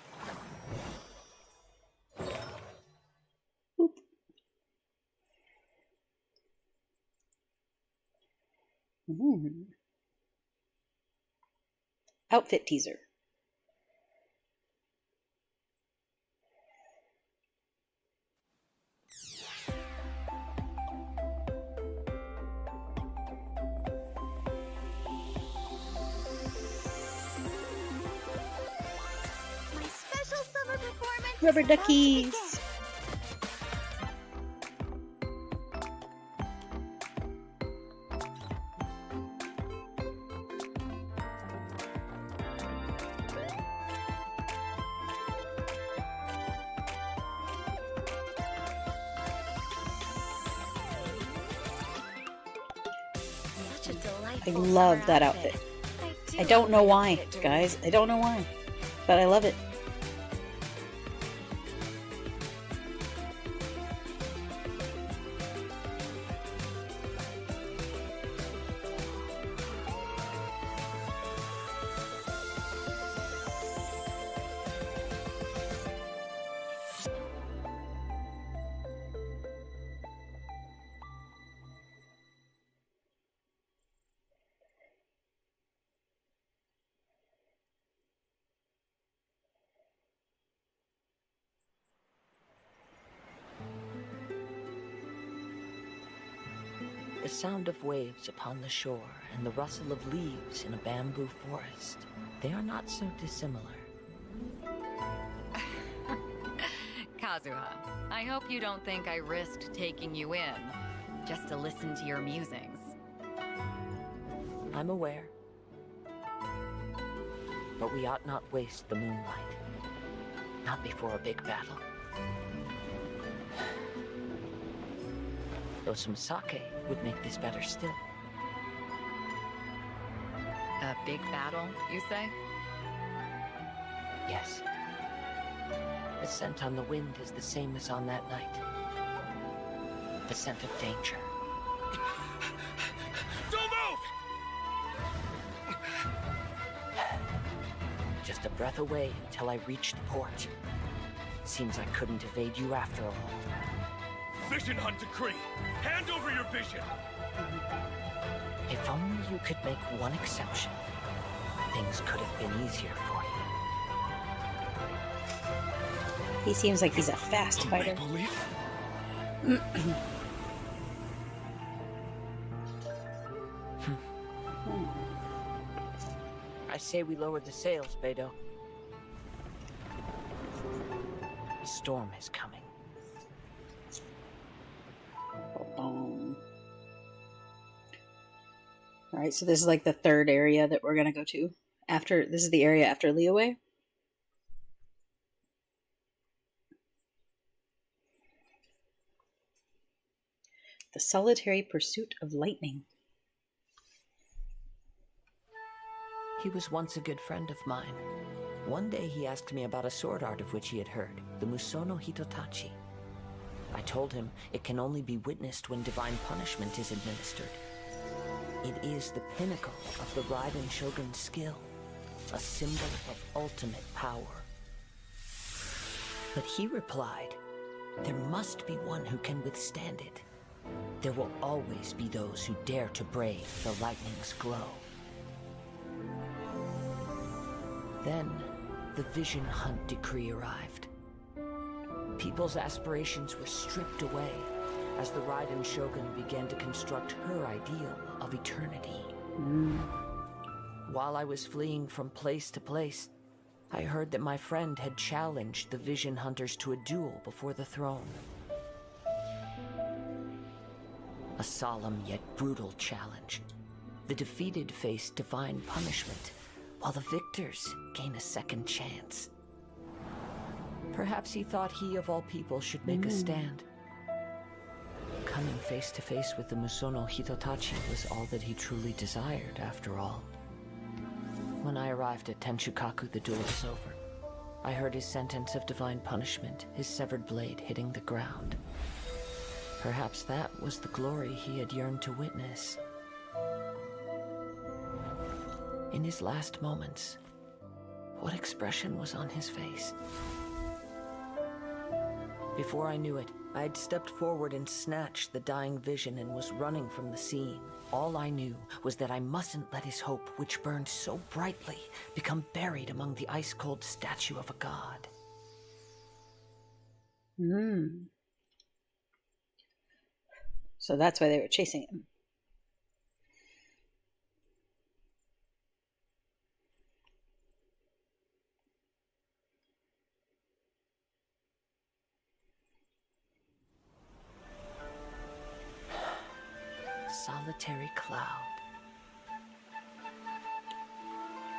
Outfit teaser. My special summer performance Rubber is about to duckies. begin. Such a I delightful love summer that outfit. outfit. do I don't love know the why, outfit, Drew. guys. I don't know why. But I love it. The sound of waves upon the shore and the rustle of leaves in a bamboo forest, they are not so dissimilar. Kazuha, I hope you don't think I risked taking you in just to listen to your musings. I'm aware. But we ought not waste the moonlight. Not before a big battle. Though some sake would make this better still. A big battle, you say? Yes. The scent on the wind is the same as on that night. The scent of danger. Don't move! Just a breath away until I reach the port. It seems I couldn't evade you after all. Vision Hunt decree! Hand over your vision! If only you could make one exception, things could have been easier for you. He seems like he's a fast fighter. I say we lower the sails, Beidou. A storm is coming. Alright, so this is like the third area that we're gonna go to. After this is the area after Liyue. The Solitary Pursuit of Lightning. He was once a good friend of mine. One day he asked me about a sword art of which he had heard, the Musono Hitotachi. I told him it can only be witnessed when divine punishment is administered. It is the pinnacle of the Raiden Shogun's skill, a symbol of ultimate power. But he replied, there must be one who can withstand it. There will always be those who dare to brave the lightning's glow. Then, the Vision Hunt decree arrived. People's aspirations were stripped away as the Raiden Shogun began to construct her ideal of eternity. While I was fleeing from place to place, I heard that my friend had challenged the Vision Hunters to a duel before the throne. A solemn yet brutal challenge. The defeated face divine punishment, while the victors gain a second chance. Perhaps he thought he of all people should make a stand. Coming face to face with the Musono Hitotachi was all that he truly desired, after all. When I arrived at Tenshukaku, the duel was over. I heard his sentence of divine punishment, his severed blade hitting the ground. Perhaps that was the glory he had yearned to witness. In his last moments, what expression was on his face? Before I knew it, I had stepped forward and snatched the dying vision and was running from the scene. All I knew was that I mustn't let his hope, which burned so brightly, become buried among the ice-cold statue of a god. So that's why they were chasing him. Solitary cloud.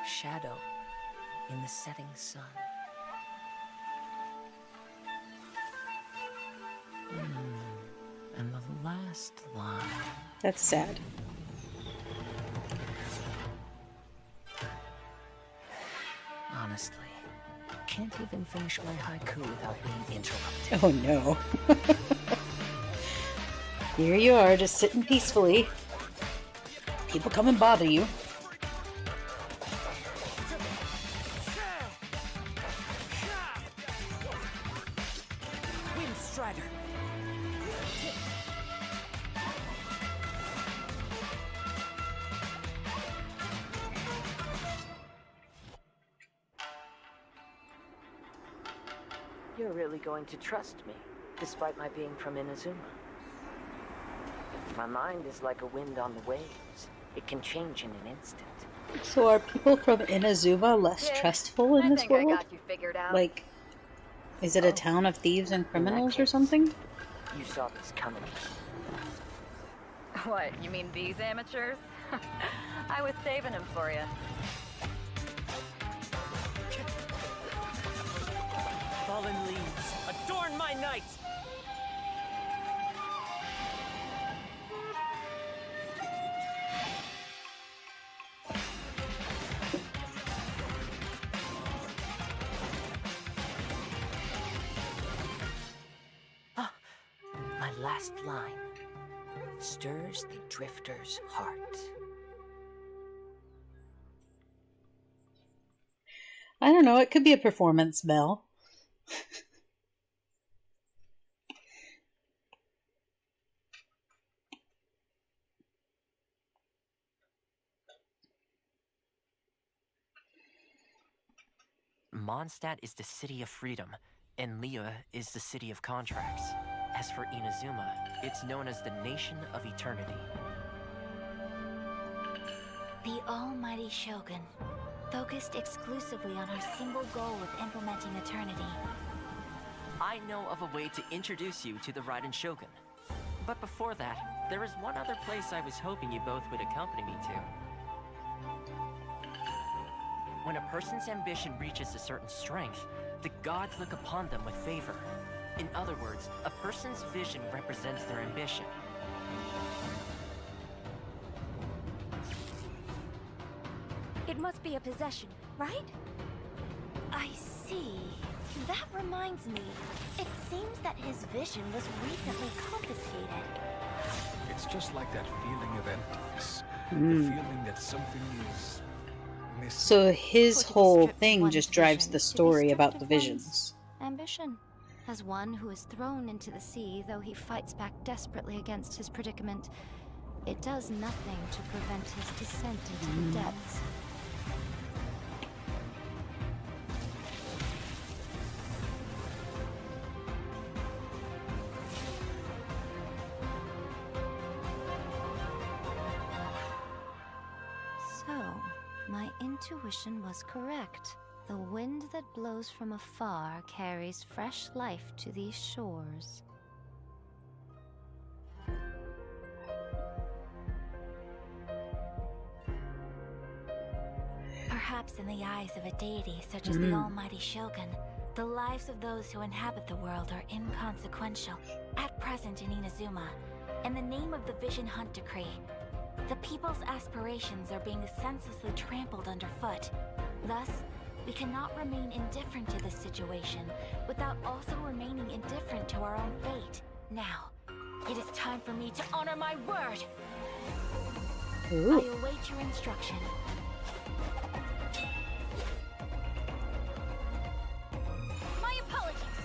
Shadow in the setting sun. And the last line. That's sad. Honestly, can't even finish my haiku without being interrupted. Oh no. Here you are, just sitting peacefully. People come and bother you. Wind Strider. You're really going to trust me, despite my being from Inazuma. My mind is like a wind on the waves. It can change in an instant. So are people from Inazuma less trustful in this world? I got you figured out. Like, is it a town of thieves and criminals or something? You saw this coming. What, you mean these amateurs? I was saving them for you. Fallen leaves, adorn my night! My last line stirs the drifter's heart. I don't know, it could be a performance, Belle. Mondstadt is the city of freedom, and Liyue is the city of contracts. As for Inazuma, it's known as the Nation of Eternity. The almighty Shogun, focused exclusively on our single goal of implementing eternity. I know of a way to introduce you to the Raiden Shogun. But before that, there is one other place I was hoping you both would accompany me to. When a person's ambition reaches a certain strength, the gods look upon them with favor. In other words, a person's vision represents their ambition. must be a possession, right? I see. That reminds me. It seems that his vision was recently confiscated. It's just like that feeling of emptiness. The Mm. feeling that something is missing. So his For to be whole stripped thing one's just drives vision the is to be story stripped about of the one's visions. Ambition. As one who is thrown into the sea, though he fights back desperately against his predicament, it does nothing to prevent his descent into the depths. So, my intuition was correct. The wind that blows from afar carries fresh life to these shores. Perhaps in the eyes of a deity such as the almighty Shogun, the lives of those who inhabit the world are inconsequential. At present in Inazuma, in the name of the Vision Hunt Decree, the people's aspirations are being senselessly trampled underfoot. Thus, we cannot remain indifferent to this situation without also remaining indifferent to our own fate. Now, it is time for me to honor my word. Ooh. I await your instruction. My apologies.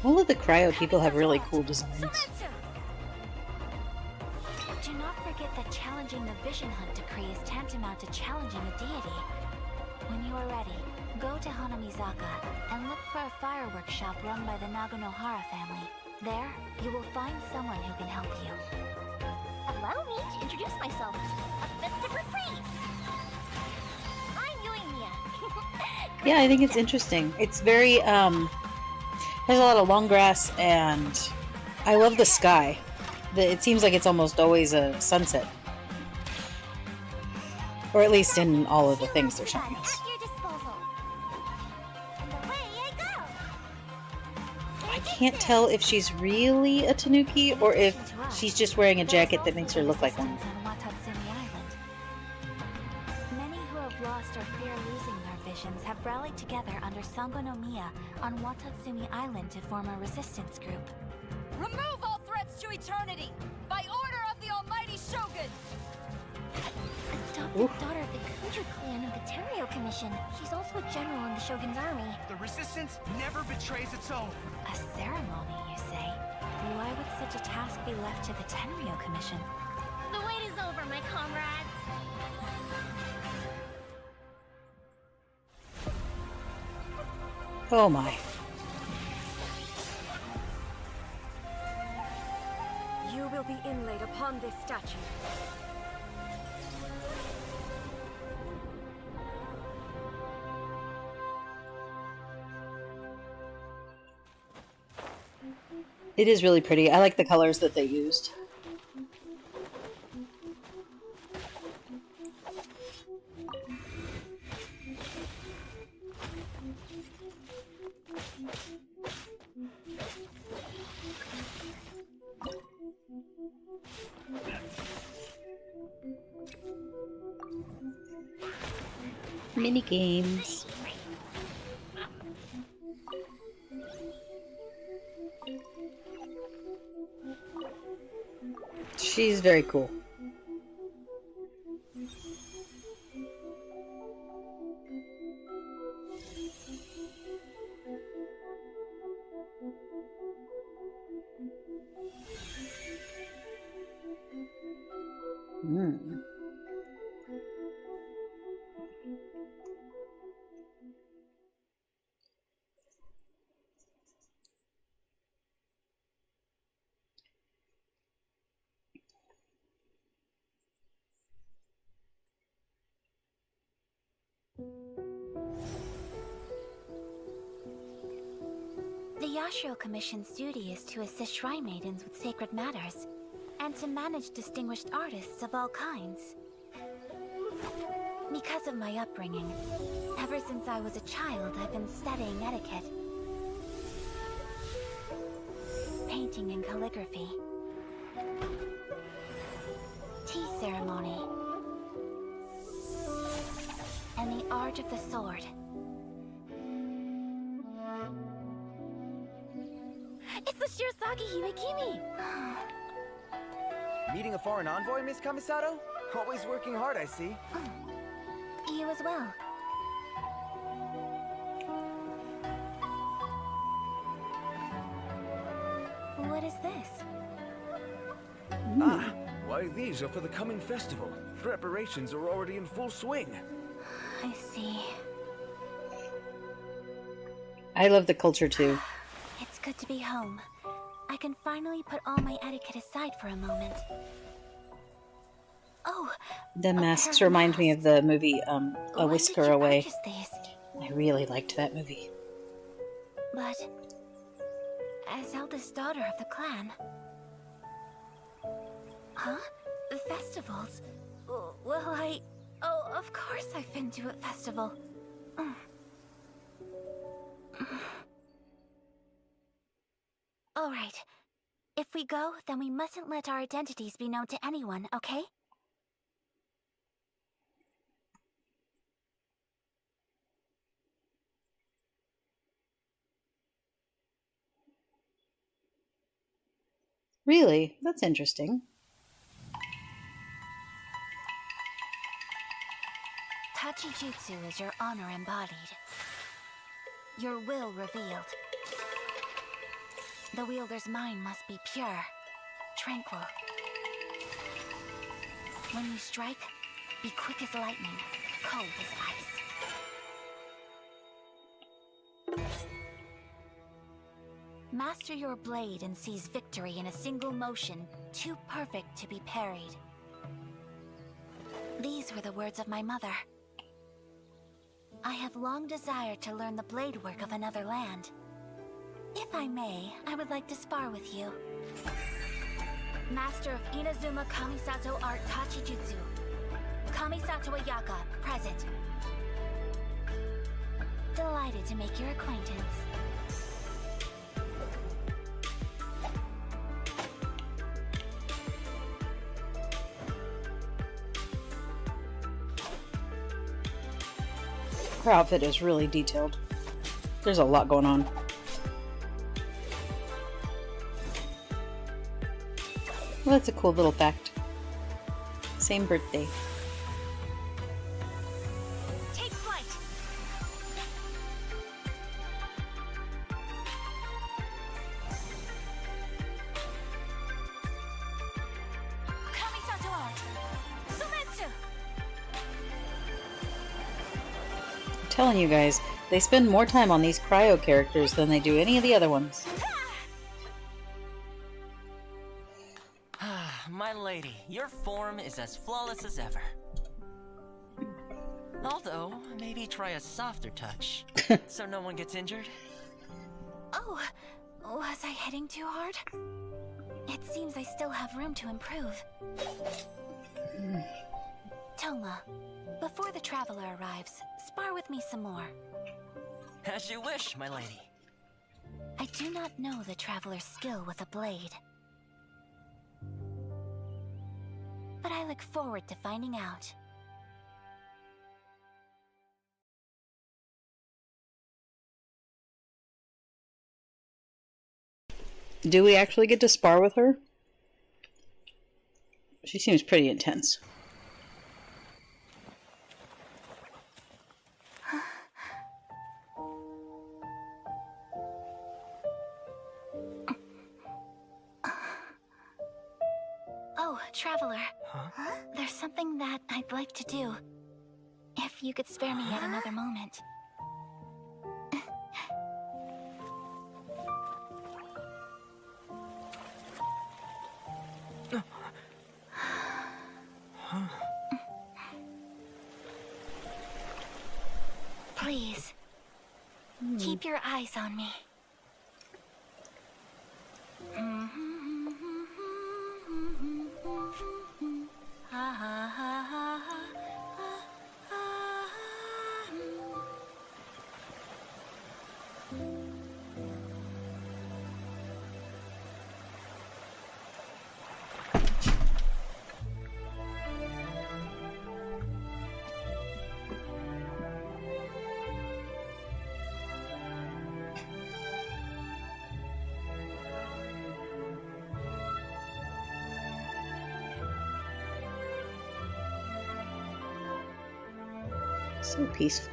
All of the cryo people have really cool designs. Do not forget that challenging the Vision Hunt Decree is tantamount to challenging a deity. When you are ready, go to Hanamizaka and look for a fireworks shop run by the Naganohara family. There, you will find someone who can help you. Allow me to introduce myself. A festive reprise. I'm Yuimiya. Yeah, I think it's interesting. It's very, there's a lot of long grass, and I love the sky. It seems like it's almost always a sunset. Or at least in all of the things they're showing us. At your disposal. And away I go. I can't tell if she's really a Tanuki or if she's just wearing a jacket that makes her look like one. On Watatsumi Island. Many who have lost or fear losing their visions have rallied together under Sango no Miya on Watatsumi Island to form a resistance group. Remove all threats to eternity! By order of the almighty Shogun! Adopted daughter of the Kudra clan of the Tenryo Commission. She's also a general in the Shogun's army. The resistance never betrays its own. A ceremony, you say? Why would such a task be left to the Tenryo Commission? The wait is over, my comrades. Oh my. You will be inlaid upon this statue. It is really pretty. I like the colors that they used. Mini games. She's very cool. The Yashiro Commission's duty is to assist shrine maidens with sacred matters, and to manage distinguished artists of all kinds. Because of my upbringing, ever since I was a child, I've been studying etiquette, painting and calligraphy, tea ceremony, the art of the sword. It's the Shirazaki Himekimi! Meeting a foreign envoy, Miss Kamisato? Always working hard, I see. You as well. What is this? Ah, why these are for the coming festival. Preparations are already in full swing. I see. I love the culture too. It's good to be home. I can finally put all my etiquette aside for a moment. Oh, The masks remind me of the movie A Whisker Away. I really liked that movie. but as eldest daughter of the clan. Huh? The festivals? Well, oh, of course I've been to a festival. All right. If we go, then we mustn't let our identities be known to anyone, okay? Really? That's interesting. Tachijutsu is your honor embodied. Your will revealed. The wielder's mind must be pure, tranquil. When you strike, be quick as lightning, cold as ice. Master your blade and seize victory in a single motion, too perfect to be parried. These were the words of my mother. I have long desired to learn the blade work of another land. If I may, I would like to spar with you. Master of Inazuma Kamisato Art Tachijutsu. Kamisato Ayaka, present. Delighted to make your acquaintance. Her outfit is really detailed. There's a lot going on. Well, that's a cool little fact. Same birthday. Take flight! Kamisato Art! Sumetsu! I'm telling you guys, they spend more time on these cryo characters than they do any of the other ones. My lady, your form is as flawless as ever. Although, maybe try a softer touch, so no one gets injured. Oh, was I hitting too hard? It seems I still have room to improve. Toma, before the traveler arrives, spar with me some more. As you wish, my lady. I do not know the traveler's skill with a blade. But I look forward to finding out. Do we actually get to spar with her? She seems pretty intense. Oh, traveler. There's something that I'd like to do. If you could spare me yet another moment. Please, keep your eyes on me. So peaceful.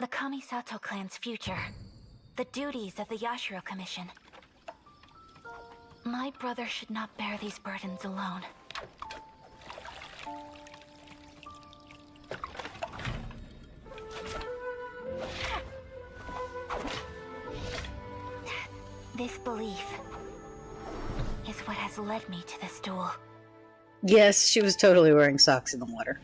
The Kamisato clan's future. The duties of the Yashiro Commission. My brother should not bear these burdens alone. This belief is what has led me to this duel. Yes, she was totally wearing socks in the water.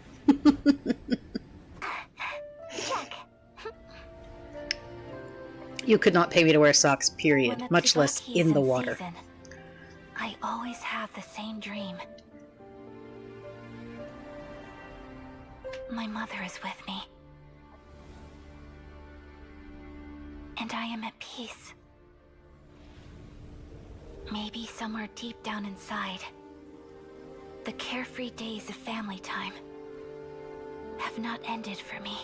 You could not pay me to wear socks, period. Much less in the water. Season, I always have the same dream. My mother is with me. And I am at peace. Maybe somewhere deep down inside, the carefree days of family time have not ended for me.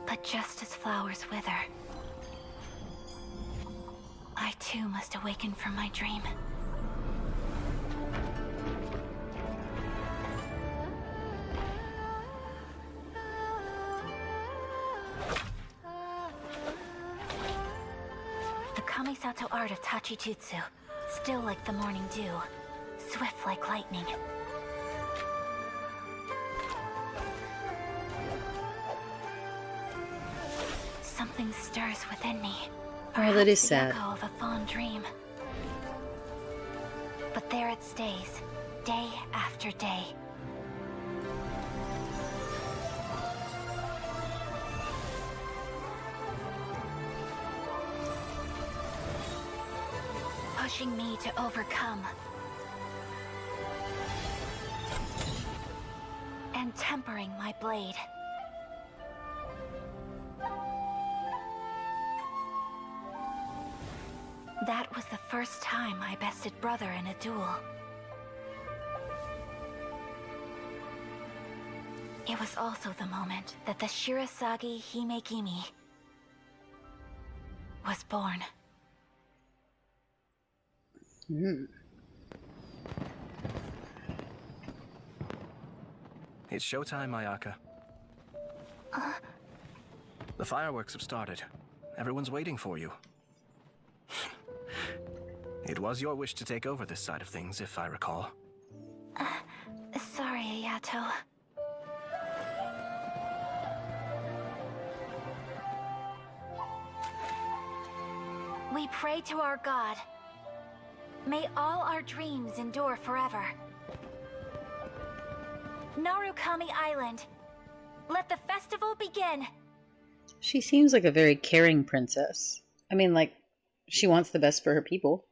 But just as flowers wither, I too must awaken from my dream. The Kamisato art of Tachijutsu, still like the morning dew, swift like lightning. Something stirs within me. Oh, that is the sad. Echo of a fond dream. But there it stays, day after day. Pushing me to overcome. And tempering my blade. That was the first time I bested brother in a duel. It was also the moment that the Shirasagi Himegimi was born. It's showtime, Ayaka. The fireworks have started. Everyone's waiting for you. It was your wish to take over this side of things, if I recall. Sorry, Ayato. We pray to our god. May all our dreams endure forever. Narukami Island, let the festival begin. She seems like a very caring princess. I mean, like, she wants the best for her people.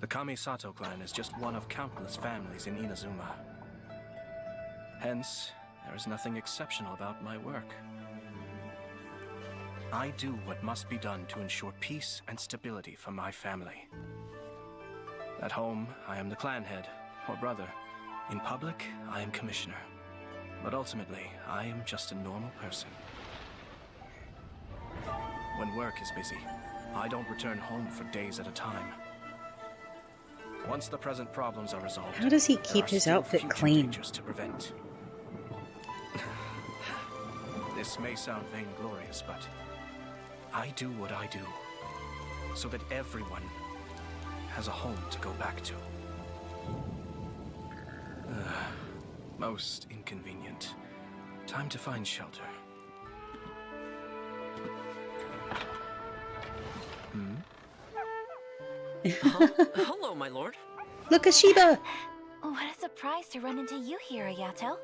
The Kamisato clan is just one of countless families in Inazuma. Hence, there is nothing exceptional about my work. I do what must be done to ensure peace and stability for my family. At home, I am the clan head, or brother. In public, I am commissioner. But ultimately, I am just a normal person. When work is busy, I don't return home for days at a time. Once the present problems are resolved, how does he keep his outfit clean? To prevent. This may sound vainglorious, but I do what I do so that everyone has a home to go back to. Most inconvenient. Time to find shelter. Hello, my lord. Look, Ashiba! What a surprise to run into you here, Ayato.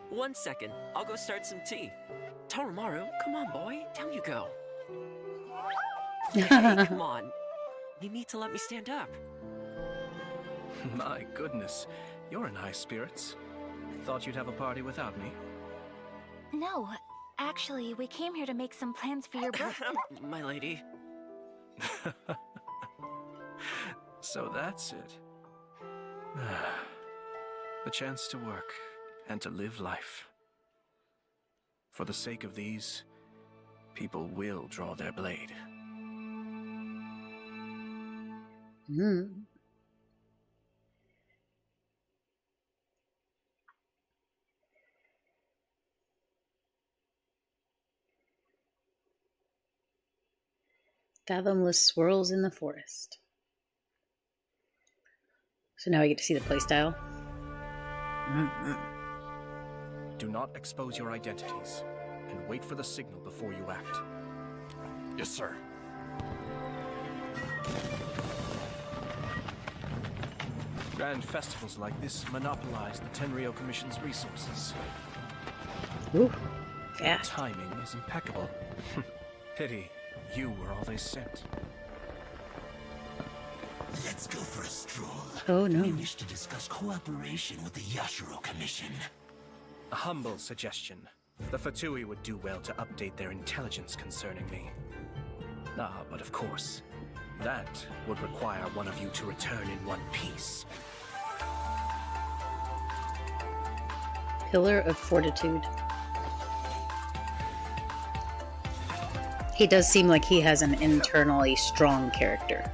1 second. I'll go start some tea. Toromaru, come on, boy. Down you go. Hey, come on. You need to let me stand up. My goodness, you're in high spirits. Thought you'd have a party without me. No, actually, we came here to make some plans for your birthday. My lady. So that's it. The chance to work and to live life. For the sake of these, people will draw their blade. Fathomless swirls in the forest. So now we get to see the playstyle. Do not expose your identities, and wait for the signal before you act. Yes, sir. Grand festivals like this monopolize the Tenryou Commission's resources. Ooh, fast. Timing is impeccable. Pity you were all they sent. Let's go for a stroll. Oh no. We wish to discuss cooperation with the Yashiro Commission. A humble suggestion. The Fatui would do well to update their intelligence concerning me. Ah, but of course, that would require one of you to return in one piece. Pillar of Fortitude. He does seem like he has an internally strong character.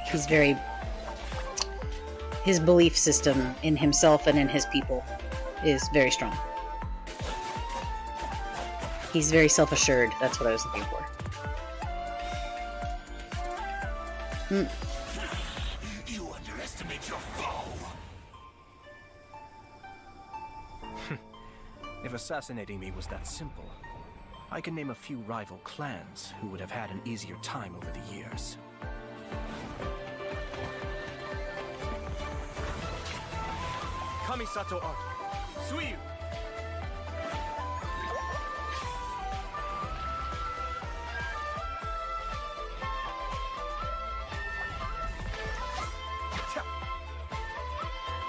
He's very... His belief system in himself and in his people is very strong. He's very self-assured. That's what I was looking for. You underestimate your foe. If assassinating me was that simple, I can name a few rival clans who would have had an easier time over the years. Kamisato Art, Suiyu!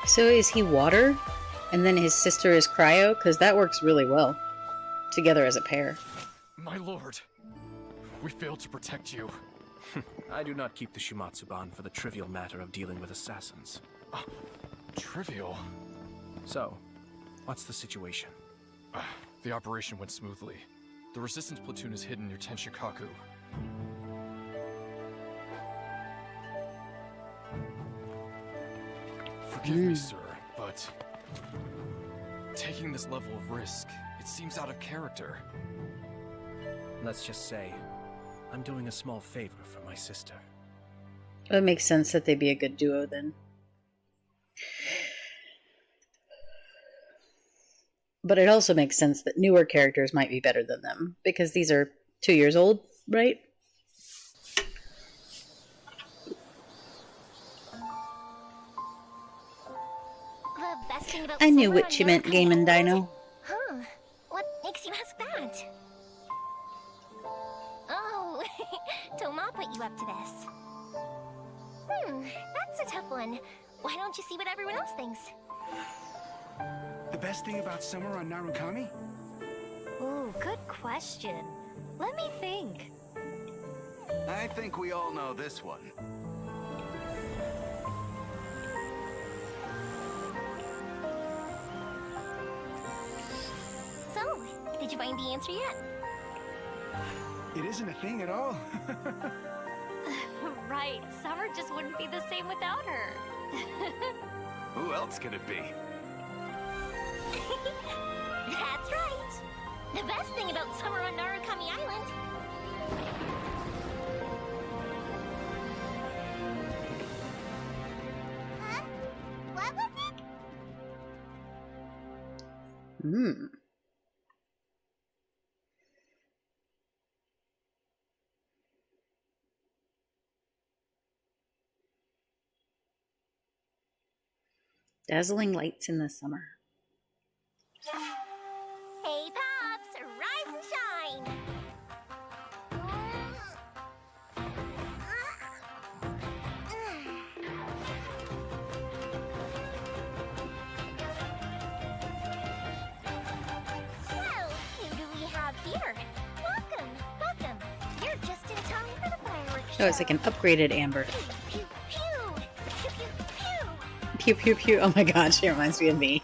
So is he water? And then his sister is cryo? Because that works really well. Together as a pair. My lord, we failed to protect you. I do not keep the Shumatsuban for the trivial matter of dealing with assassins. Trivial? So, what's the situation? The operation went smoothly. The resistance platoon is hidden near Tenshikaku. Forgive me, sir, but taking this level of risk, it seems out of character. Let's just say, I'm doing a small favor for my sister. It makes sense that they'd be a good duo then. But it also makes sense that newer characters might be better than them, because these are 2 years old, right? The best thing about I knew summer what you on meant, Narukami Game and Island? Dino. Huh? What makes you ask that? Oh, Toma put you up to this. That's a tough one. Why don't you see what everyone else thinks? The best thing about summer on Narukami? Ooh, good question. Let me think. I think we all know this one. So, did you find the answer yet? It isn't a thing at all. Right, summer just wouldn't be the same without her. Who else could it be? That's right. The best thing about summer on Narukami Island. Hmm. Dazzling lights in the summer. Hey, Pops! Rise and shine! Well, who do we have here? Welcome, welcome. You're just in time for the fireworks show. Oh, it's like an upgraded Amber. Pew, pew, pew, pew, pew. Pew pew pew. Oh my god, she reminds me of me.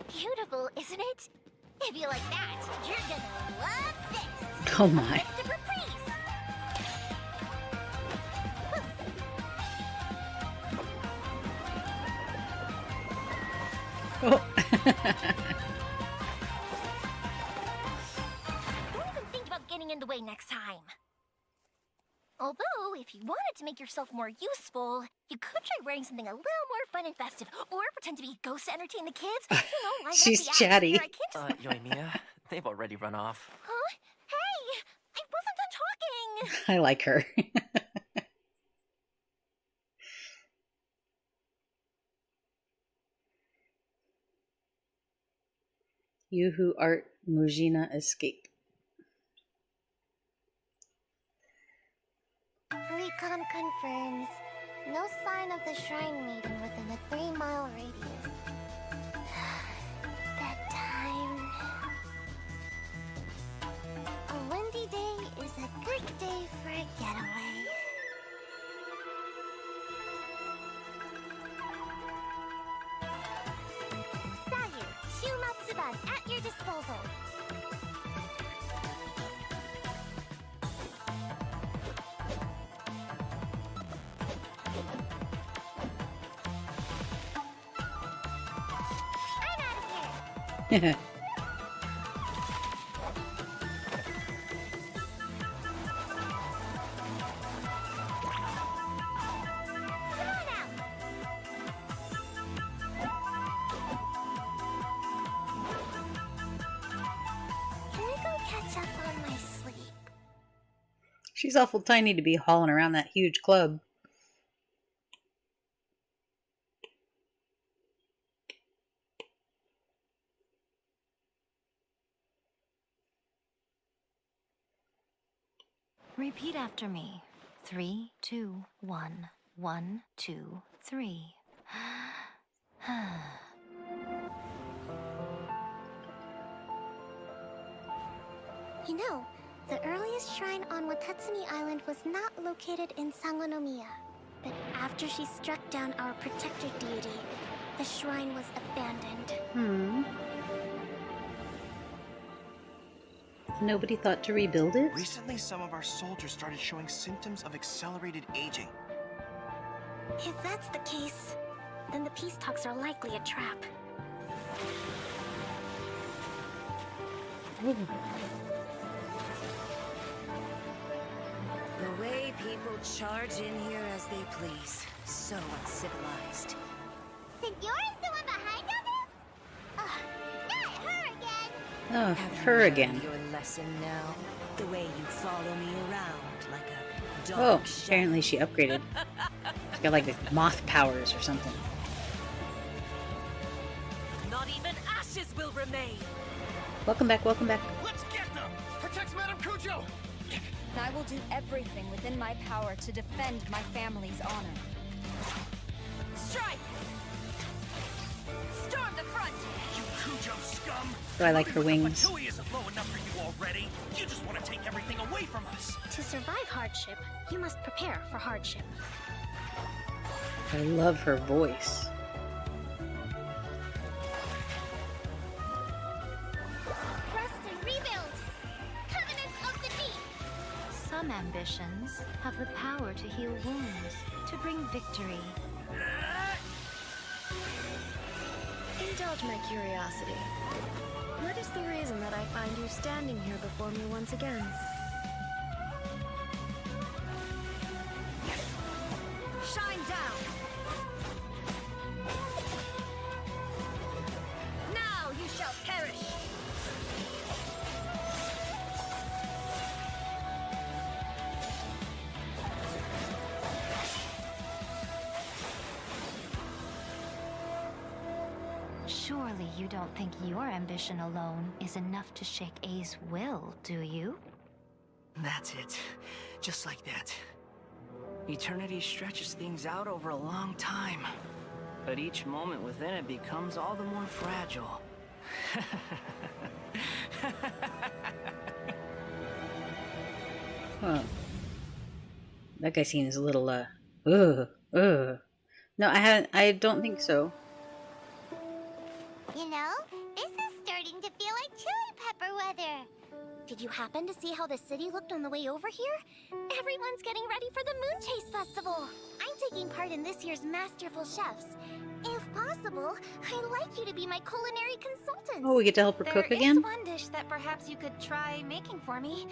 Beautiful, isn't it? If you like that, you're gonna love this. Oh my. Christopher Priest. Oh. Don't even think about getting in the way next time. Although, if you wanted to make yourself more useful, you could try wearing something a little more fun and festive, or pretend to be a ghost to entertain the kids. You know, liven up She's the chatty. atmosphere. I can't just... Yoimiya, they've already run off. Huh? Hey! I wasn't done talking! I like her. You who art Mujina escape. Recon confirms. No sign of the Shrine Maiden within a 3-mile radius. Bedtime. A windy day is a good day for a getaway. Sayu, Shumatsuban at your disposal. She's awful tiny to be hauling around that huge club. Repeat after me. 3, 2, 1, 1, 2, 3. You know, the earliest shrine on Watatsumi Island was not located in Sangonomiya. But after she struck down our protector deity, the shrine was abandoned. Nobody thought to rebuild it? Recently, some of our soldiers started showing symptoms of accelerated aging. If that's the case, then the peace talks are likely a trap. The way people charge in here as they please. So uncivilized. Signora's the one behind all this? Not her again! Oh, her again. Your lesson now. The way you follow me around like a dog. Oh, apparently she upgraded. She's got like moth powers or something. Not even ashes will remain. Welcome back, welcome back. Let's get them! Protect Madame Kujo! I will do everything within my power to defend my family's honor. Strike! Storm the front! You Kujo scum! Do I like her wings? Fatui isn't low enough for you already. You just want to take everything away from us. To survive hardship, you must prepare for hardship. I love her voice. Rest and rebuild! Covenant of the Deep! Some ambitions have the power to heal wounds, to bring victory. Indulge my curiosity. What is the reason that I find you standing here before me once again? Shine down! Now you shall perish! Surely you don't think your ambition alone is enough to shake A's will, do you? That's it. Just like that. Eternity stretches things out over a long time. But each moment within it becomes all the more fragile. Huh. That guy seems a little, ugh. No, I don't think so. You know, this is starting to feel like chili pepper weather. Did you happen to see how the city looked on the way over here? Everyone's getting ready for the Moon Chase Festival. I'm taking part in this year's Masterful Chefs. If possible, I'd like you to be my culinary consultant. Oh, we get to help her cook again? There is one dish that perhaps you could try making for me.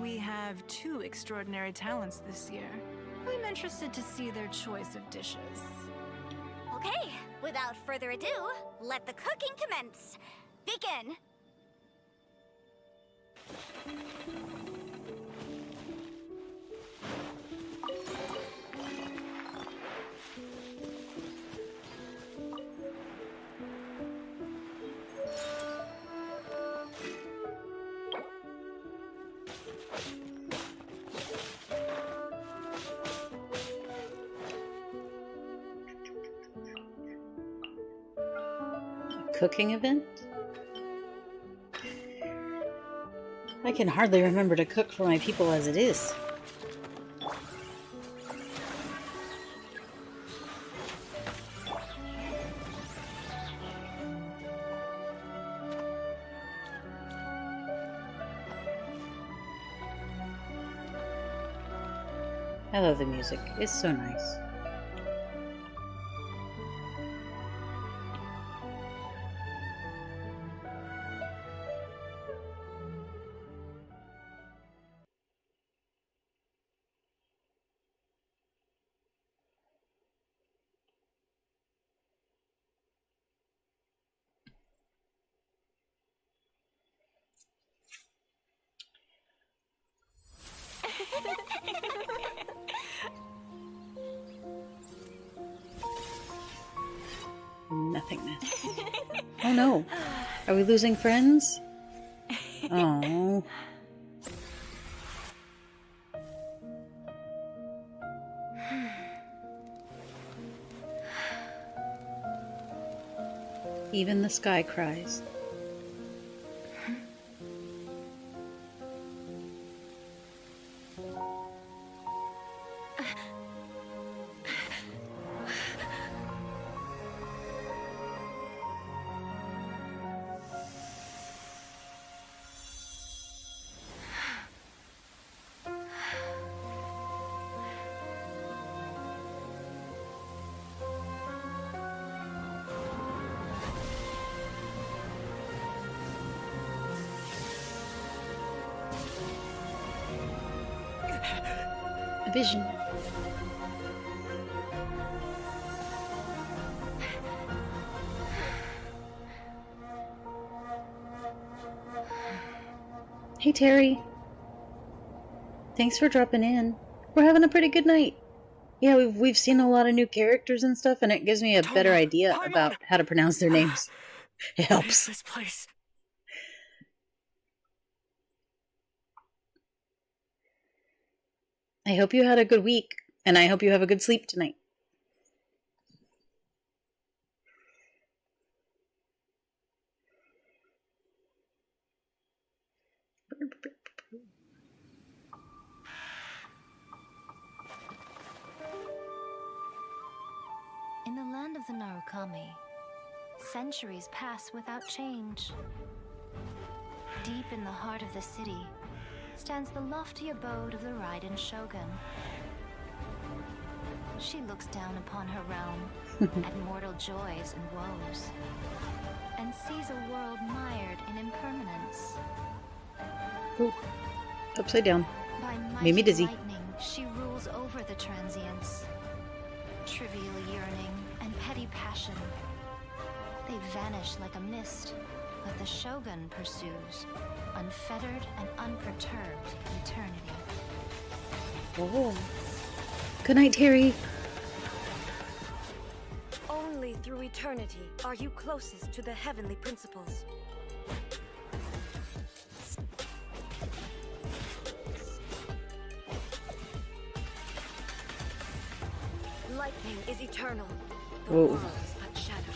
We have 2 extraordinary talents this year. I'm interested to see their choice of dishes. Okay, without further ado, let the cooking commence. Begin. Cooking event? I can hardly remember to cook for my people as it is. I love the music. It's so nice. Nothingness. Oh no. Are we losing friends? Oh. Even the sky cries. A vision. Hey Terry. Thanks for dropping in. We're having a pretty good night. Yeah, we've seen a lot of new characters and stuff, and it gives me a better idea about how to pronounce their names. It helps. This place. I hope you had a good week, and I hope you have a good sleep tonight. In the land of the Narukami, centuries pass without change. Deep in the heart of the city stands the lofty abode of the Raiden Shogun. She looks down upon her realm at mortal joys and woes, and sees a world mired in impermanence. Ooh. Upside down. By Made me mighty dizzy. lightning, she rules over the transients. Trivial yearning and petty passion, they vanish like a mist, but the Shogun pursues, unfettered and unperturbed eternity. Oh. Good night, Terry. Only through eternity are you closest to the heavenly principles. Lightning is eternal. The Whoa. world is but shadow.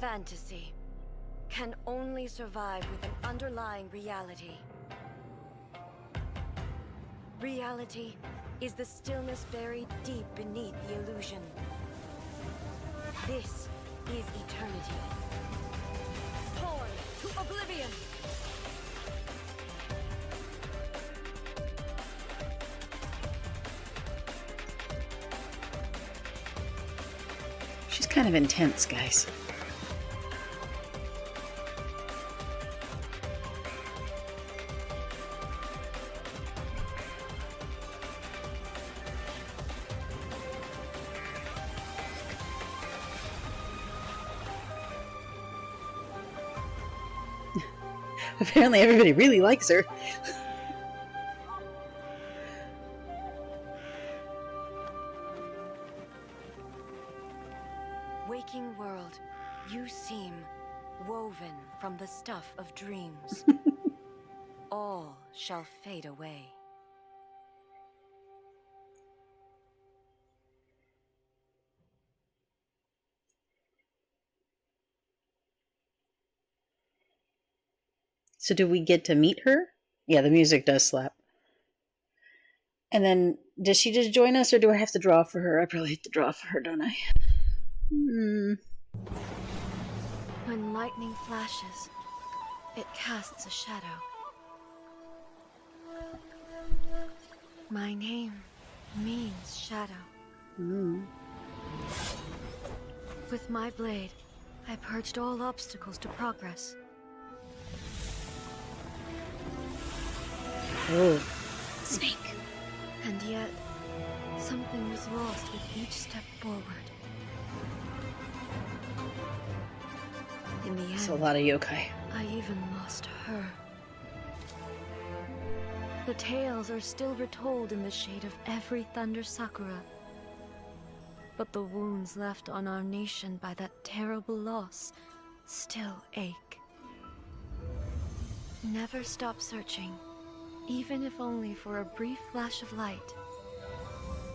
Fantasy can only survive with an underlying reality. Reality is the stillness buried deep beneath the illusion. This is eternity. Torn to oblivion! She's kind of intense, guys. Apparently everybody really likes her. Waking world, you seem woven from the stuff of dreams. All shall fade away. So do we get to meet her? Yeah, the music does slap. And then, does she just join us, or do I have to draw for her? I probably have to draw for her, don't I? When lightning flashes, it casts a shadow. My name means shadow. With my blade, I purged all obstacles to progress. Oh, snake. And yet, something was lost with each step forward. In the end, It's a lot of yokai. I even lost her. The tales are still retold in the shade of every Thunder Sakura. But the wounds left on our nation by that terrible loss still ache. Never stop searching, even if only for a brief flash of light.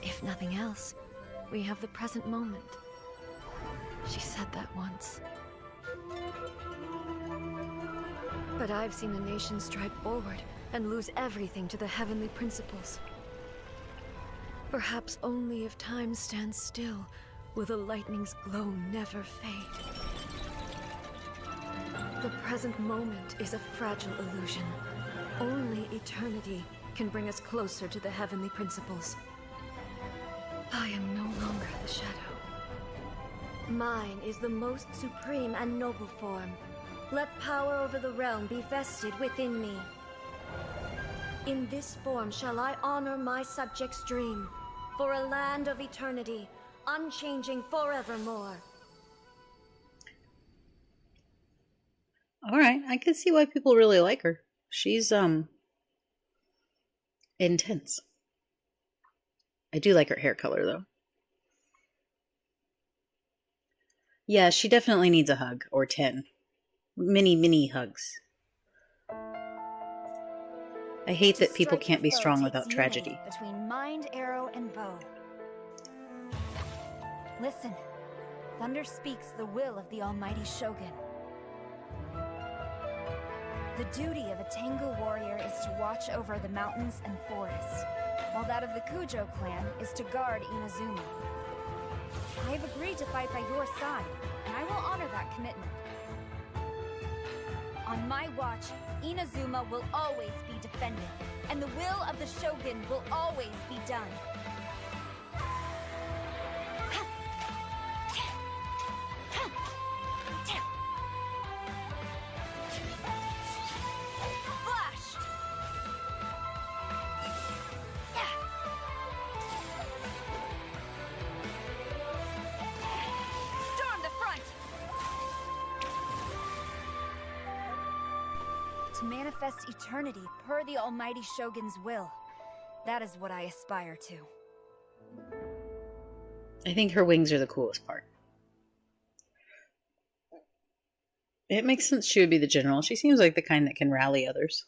If nothing else, we have the present moment. She said that once. But I've seen a nation stride forward and lose everything to the heavenly principles. Perhaps only if time stands still will the lightning's glow never fade. The present moment is a fragile illusion. Only eternity can bring us closer to the heavenly principles. I am no longer the shadow. Mine is the most supreme and noble form. Let power over the realm be vested within me. In this form shall I honor my subjects' dream, for a land of eternity, unchanging forevermore. All right, I can see why people really like her. She's intense. I do like her hair color though. Yeah, she definitely needs a hug or 10. Mini hugs. I hate To that people strike can't the be foe strong takes without unity tragedy. Between mind, arrow, and bow. Listen. Thunder speaks the will of the almighty Shogun. The duty of a Tengu warrior is to watch over the mountains and forests, while that of the Kujo clan is to guard Inazuma. I have agreed to fight by your side, and I will honor that commitment. On my watch, Inazuma will always be defended, and the will of the Shogun will always be done. Flash! Storm the front! To manifest eternity per the almighty Shogun's will. That is what I aspire to. I think her wings are the coolest part. It makes sense she would be the general. She seems like the kind that can rally others.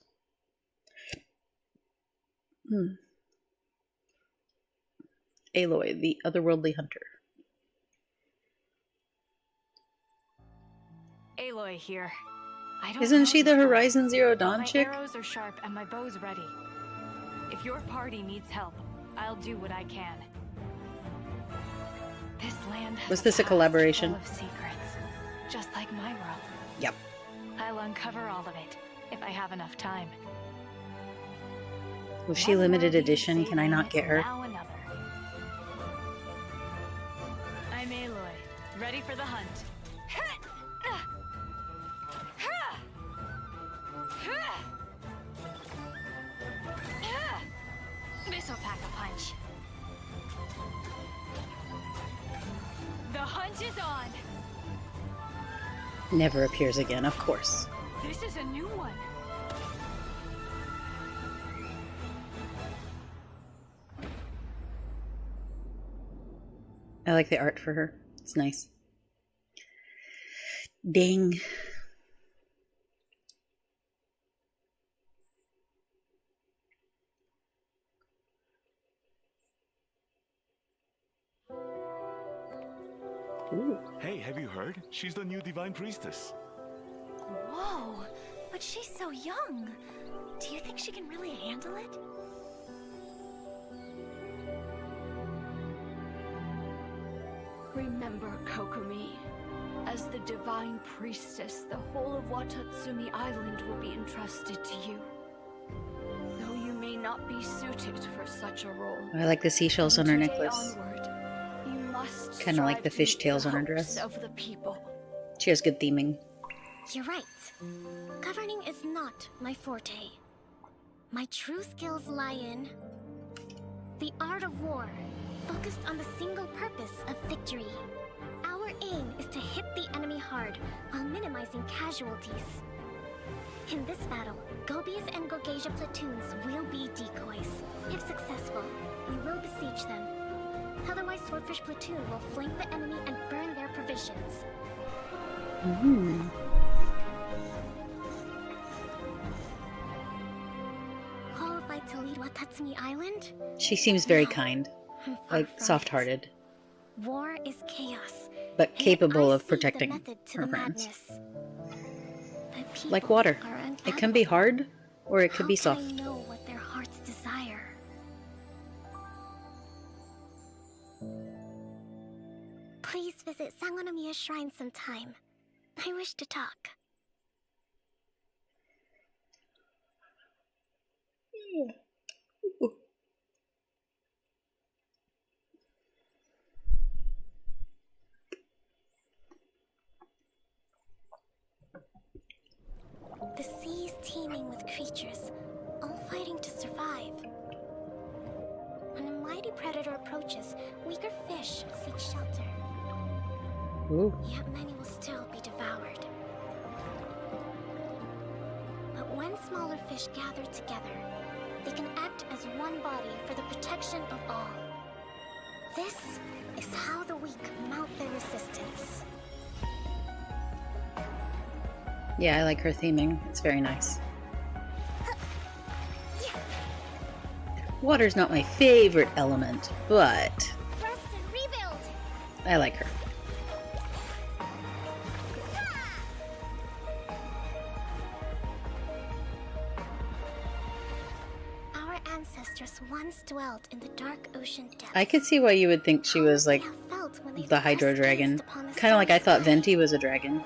Aloy, the otherworldly hunter. Aloy here. I don't Isn't know she this the girl, Horizon Zero but Dawn my chick? arrows are sharp and my bow's ready. If your party needs help, I'll do what I can. This land has Was this a past collaboration? full of secrets, just like my world. Yep. I'll uncover all of it if I have enough time. Was she limited edition? Can I not get her? Now another. I'm Aloy, ready for the hunt. This'll pack a punch. The hunt is on. Never appears again, of course. This is a new one. I like the art for her. It's nice. Ding. Ooh. Hey, have you heard? She's the new Divine Priestess. Whoa, but she's so young. Do you think she can really handle it? Remember, Kokomi, as the Divine Priestess, the whole of Watatsumi Island will be entrusted to you. Though you may not be suited for such a role. I like the seashells on her Today necklace. onward, you must Kind of like strive the to meet fishtails on her hopes dress. of the people. She has good theming. You're right. Governing is not my forte. My true skills lie in the art of war, focused on the single purpose of victory. Our aim is to hit the enemy hard while minimizing casualties. In this battle, Gobi's and Gogeja platoons will be decoys. If successful, we will besiege them. Otherwise, Swordfish platoon will flank the enemy and burn their provisions. Qualified to lead Watatsumi Island? She seems very No. kind, I'm far like from soft-hearted, it. War is chaos. but And capable I of see the protecting method to her the friends. madness. But people Like water. are It can be hard, or it could be How soft. can I know what their hearts desire? Please visit Sangonomiya Shrine sometime. I wish to talk. The sea is teeming with creatures, all fighting to survive. When a mighty predator approaches, weaker fish seek shelter. Ooh. Yet many will still be devoured. But when smaller fish gather together, they can act as one body for the protection of all. This is how the weak mount their resistance. Yeah, I like her theming. It's very nice. Yeah. Water's not my favorite element, but Rest and rebuild. I like her. Our ancestors once dwelt in the dark ocean depths. I could see why you would think she was like the Hydro Dragon. Kind of like I thought Venti was a dragon.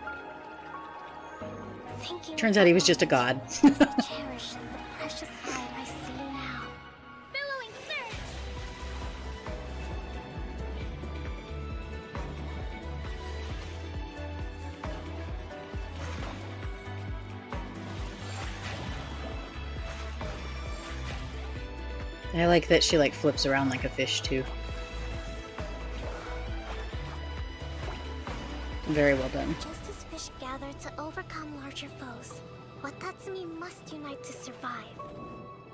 Turns out he was just a god. Cherish the precious light I see now. Billowing surge. I like that she like flips around like a fish too. Very well done. Just as fish gather to overcome larger foes, Watatsumi must unite to survive.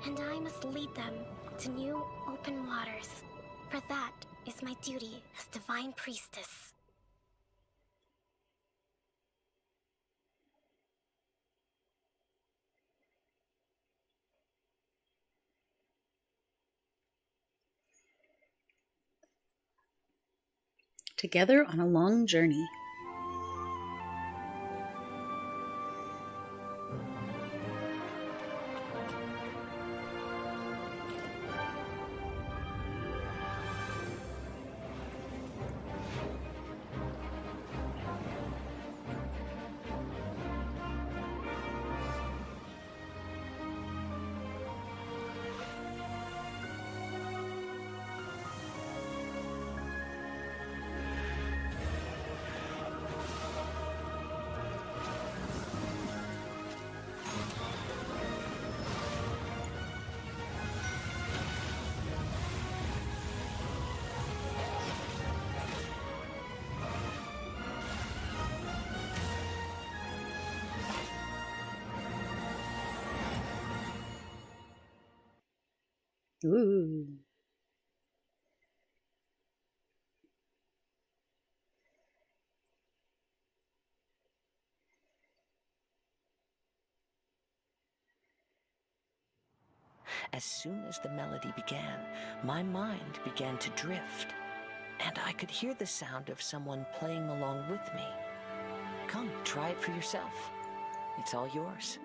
And I must lead them to new, open waters. For that is my duty as Divine Priestess. Together on a long journey. Ooh. As soon as the melody began, my mind began to drift, and I could hear the sound of someone playing along with me. Come, try it for yourself. It's all yours.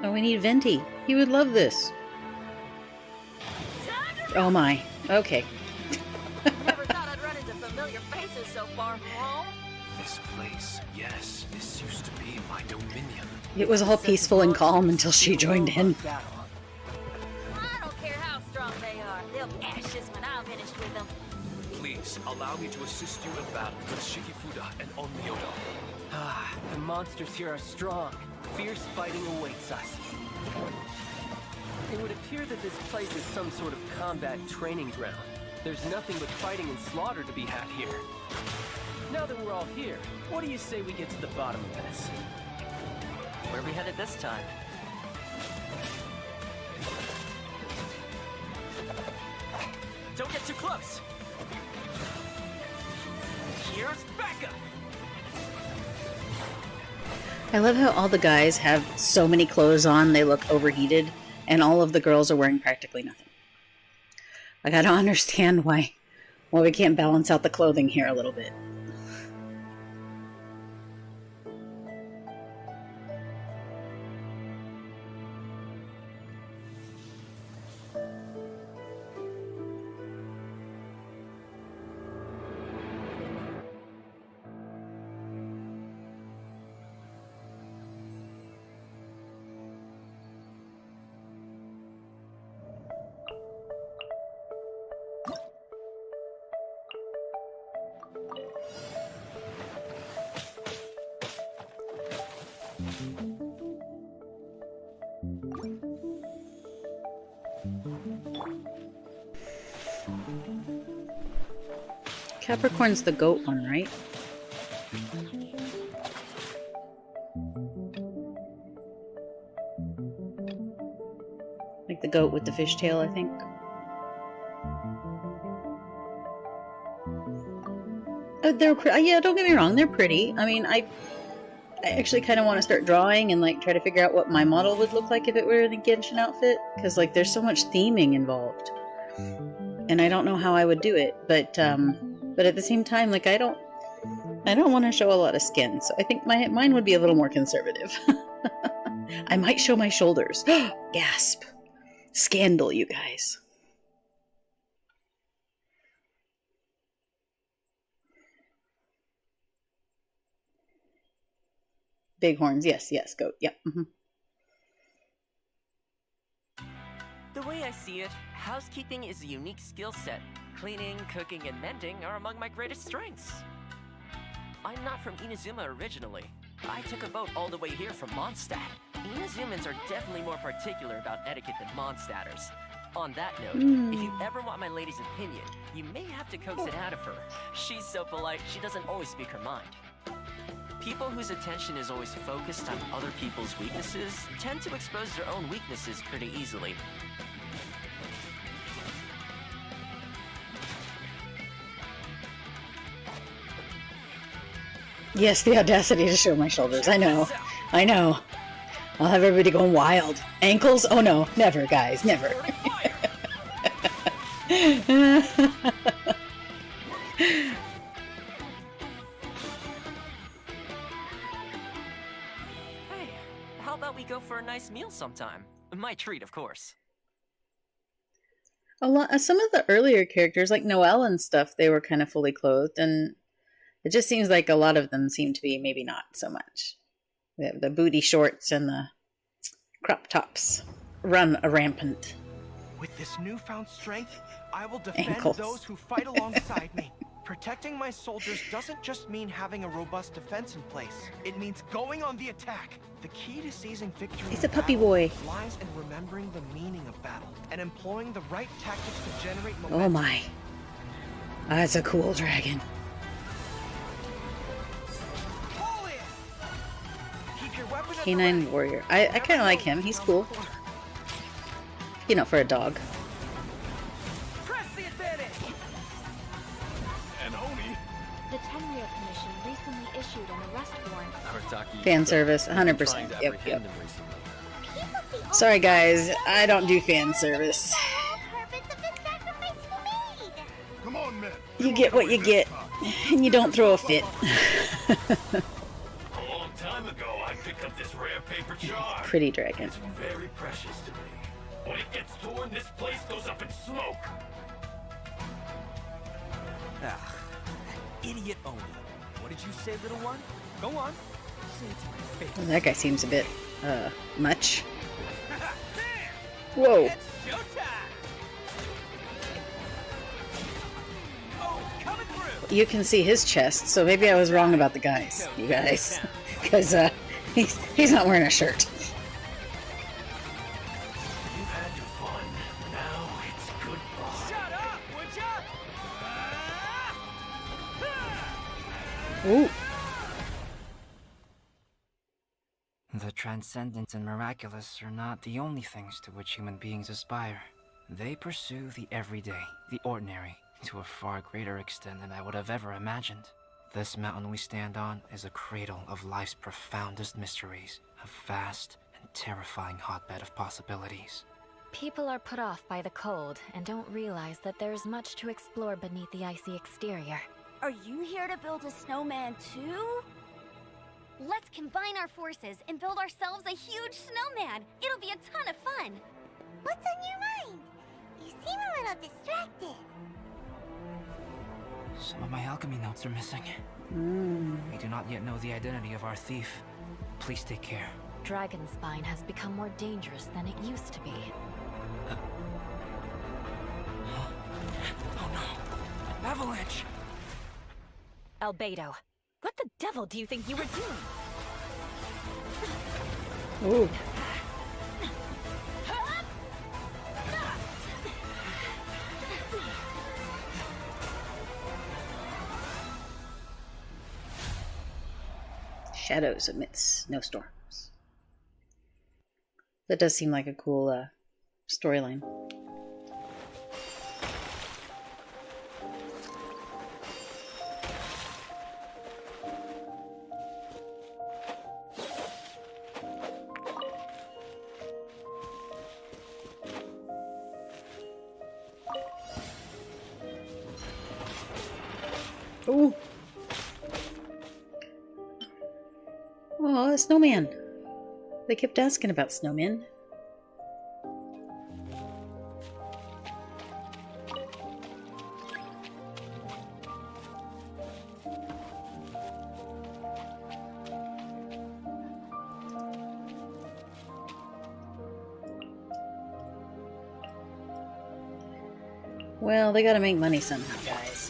Oh, we need Venti. He would love this. Oh my. Okay. Never thought I'd run into familiar faces so far from home. This place, yes, this used to be my dominion. It was all peaceful and calm until she joined in. I don't care how strong they are. They'll be ashes when I'm finished with them. Please, allow me to assist you in battle with Shikifuda and Onmyodo. Ah, the monsters here are strong. Fierce fighting awaits us. It would appear that this place is some sort of combat training ground. There's nothing but fighting and slaughter to be had here. Now that we're all here, what do you say we get to the bottom of this? Where are we headed this time? Don't get too close! Here's backup! I love how all the guys have so many clothes on, they look overheated, and all of the girls are wearing practically nothing. Like, I don't understand why we can't balance out the clothing here a little bit. Capricorn's the goat one, right? Like the goat with the fishtail, I think. Oh, yeah, don't get me wrong, they're pretty. I mean, I actually kind of want to start drawing and like try to figure out what my model would look like if it were in a Genshin outfit, because like there's so much theming involved, and I don't know how I would do it. But at the same time, like I don't want to show a lot of skin, so I think mine would be a little more conservative. I might show my shoulders. Gasp! Scandal, you guys. Big horns, yes, goat, yep. The way I see it, housekeeping is a unique skill set. Cleaning, cooking, and mending are among my greatest strengths. I'm not from Inazuma originally. I took a boat all the way here from Mondstadt. Inazumans are definitely more particular about etiquette than Mondstadters. On that note, if you ever want my lady's opinion, you may have to coax it out of her. She's so polite, she doesn't always speak her mind. People whose attention is always focused on other people's weaknesses tend to expose their own weaknesses pretty easily. Yes, the audacity to show my shoulders. I know. I'll have everybody going wild. Ankles? Oh no, never, guys, never. How about we go for a nice meal sometime? My treat, of course. Some of the earlier characters, like Noelle and stuff, they were kind of fully clothed, and it just seems like a lot of them seem to be maybe not so much. The booty shorts and the crop tops run rampant. With this newfound strength, I will defend Ankles. those who fight alongside me. Protecting my soldiers doesn't just mean having a robust defense in place. It means going on the attack. The key to seizing victory He's a puppy boy. lies in remembering the meaning of battle and employing the right tactics to generate momentum. Oh my. That's a cool dragon. Canine warrior. I kind of like him. He's cool. You know, for a dog. The Tenryou Commission recently issued an arrest warrant. Fan service, 100%. Yep. Sorry guys, I don't do fan service. Come on, men. You get what you get, and you don't throw a fit. A long time ago, I picked up this rare paper jar. Pretty dragon. It's very precious to me. When it gets torn, this place goes up in smoke. Ah, that idiot Oni. What did you say, little one? Go on. Say it to my face. Well, that guy seems a bit, much. Whoa. You can see his chest, so maybe I was wrong about the guys, you guys. Because, he's not wearing a shirt. You've had your fun. Now it's goodbye. Shut up, would ya? Ooh. The transcendent and miraculous are not the only things to which human beings aspire. They pursue the everyday, the ordinary, to a far greater extent than I would have ever imagined. This mountain we stand on is a cradle of life's profoundest mysteries, a vast and terrifying hotbed of possibilities. People are put off by the cold and don't realize that there's much to explore beneath the icy exterior. Are you here to build a snowman too? Let's combine our forces and build ourselves a huge snowman. It'll be a ton of fun. What's on your mind? You seem a little distracted. Some of my alchemy notes are missing. We do not yet know the identity of our thief. Please take care. Dragonspine has become more dangerous than it used to be. Oh no! Avalanche! Albedo, what the devil do you think you were doing? Ooh. Shadows amidst snowstorms. That does seem like a cool storyline. Ooh. Oh, a snowman. They kept asking about snowmen. Well, they gotta make money somehow, guys.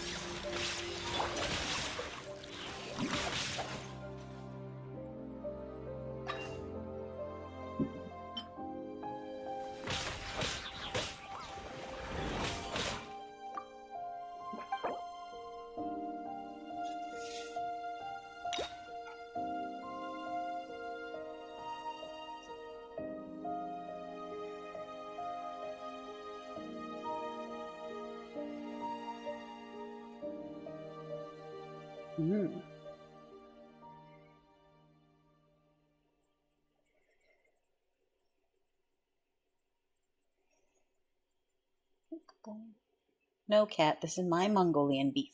Mm. No, cat. This is my Mongolian beef.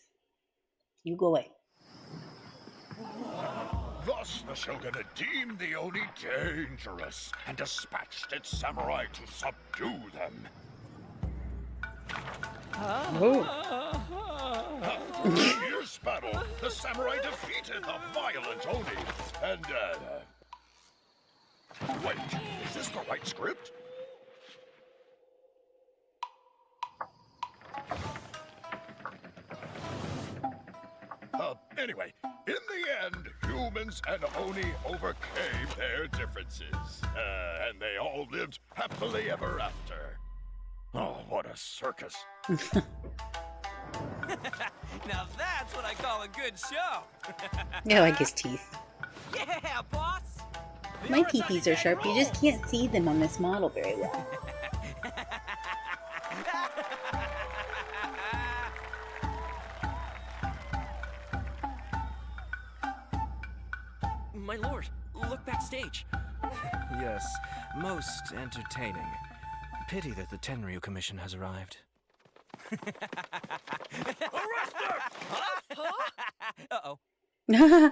You go away. Thus the Shogun had deemed the Oni dangerous and dispatched its samurai to subdue them. After a fierce battle, the samurai defeated the violent Oni. And, wait, is this the right script? Anyway, in the end, humans and Oni overcame their differences. And they all lived happily ever after. Oh, what a circus. Now that's what I call a good show. I like his teeth. Yeah, boss. My teethies are sharp. You just can't see them on this model very well. My lord, look backstage. Yes, most entertaining. Pity that the Tenryu Commission has arrived. Arrest her! Huh? Uh-oh. Yeah,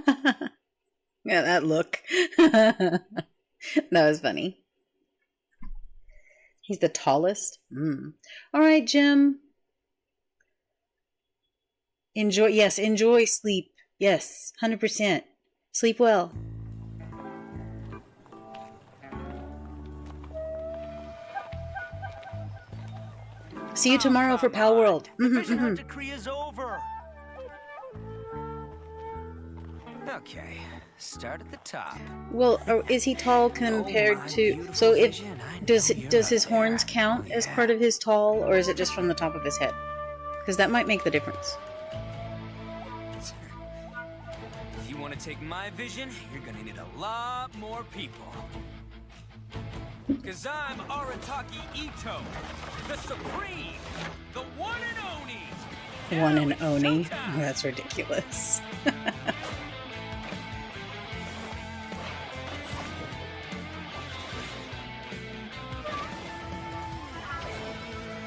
that look. That was funny. He's the tallest. All right, Jim. Enjoy. Yes, enjoy sleep. Yes, 100%. Sleep well. See you tomorrow for Pal World. Vision decree is over. Okay, start at the top. Well, is he tall compared to? So, if does his horns count as part of his tall, or is it just from the top of his head? Because that might make the difference. If you want to take my vision, you're gonna need a lot more people. Cause I'm Arataki Ito, the Supreme, the one and Oni. One and Oni. Oh, that's ridiculous.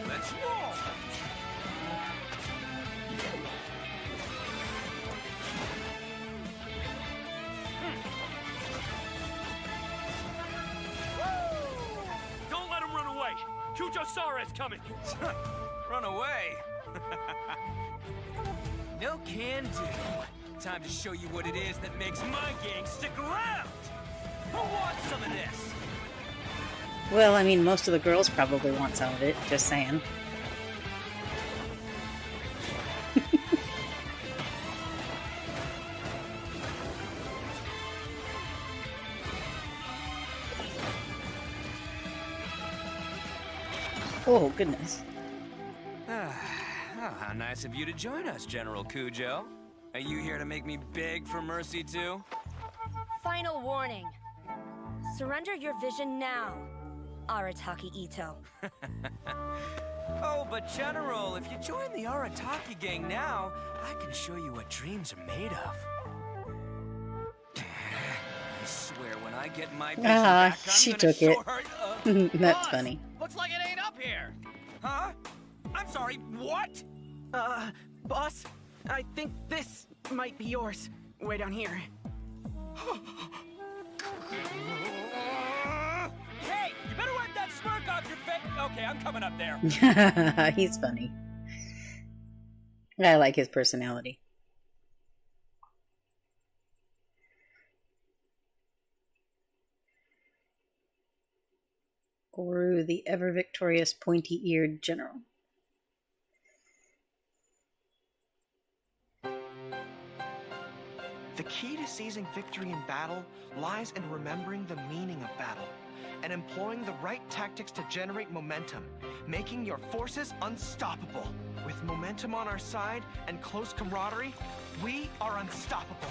Let's roll. Don't let him run away. Kujo-Sara is coming. Run away? No can do. Time to show you what it is that makes my gang stick around. Who wants some of this? Well, I mean, most of the girls probably want some of it. Just saying. Oh, goodness. Oh, how nice of you to join us, General Kujo. Are you here to make me beg for mercy, too? Final warning. Surrender your vision now, Arataki Ito. Oh, but General, if you join the Arataki gang now, I can show you what dreams are made of. I swear, when I get my vision back, I'm she gonna took it. show her, That's boss, funny. Looks like it ain't up here. Huh? I'm sorry, what? Boss, I think this might be yours. Way down here. Hey, you better wipe that smirk off your face. Okay, I'm coming up there. He's funny. I like his personality. Goru, the ever-victorious pointy-eared general. The key to seizing victory in battle lies in remembering the meaning of battle and employing the right tactics to generate momentum, making your forces unstoppable. With momentum on our side and close camaraderie, we are unstoppable.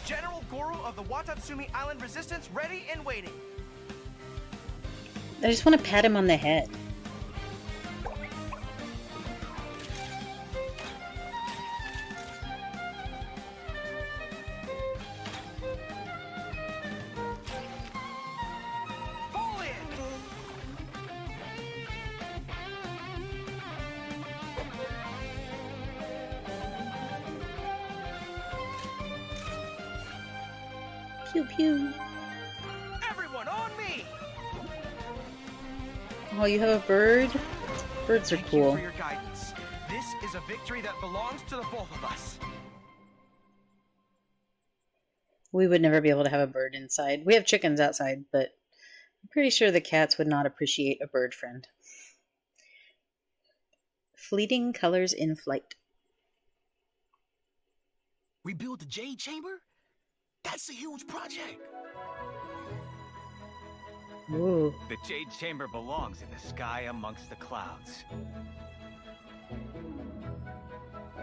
General Goru of the Watatsumi Island Resistance ready and waiting. I just want to pat him on the head. Pew pew. Everyone on me. Oh, you have a bird? Birds are cool. Thank you for your guidance. This is a victory that belongs to the both of us. We would never be able to have a bird inside. We have chickens outside, but I'm pretty sure the cats would not appreciate a bird friend. Fleeting colors in flight. We built the Jade Chamber? That's a huge project. Ooh. The Jade Chamber belongs in the sky amongst the clouds.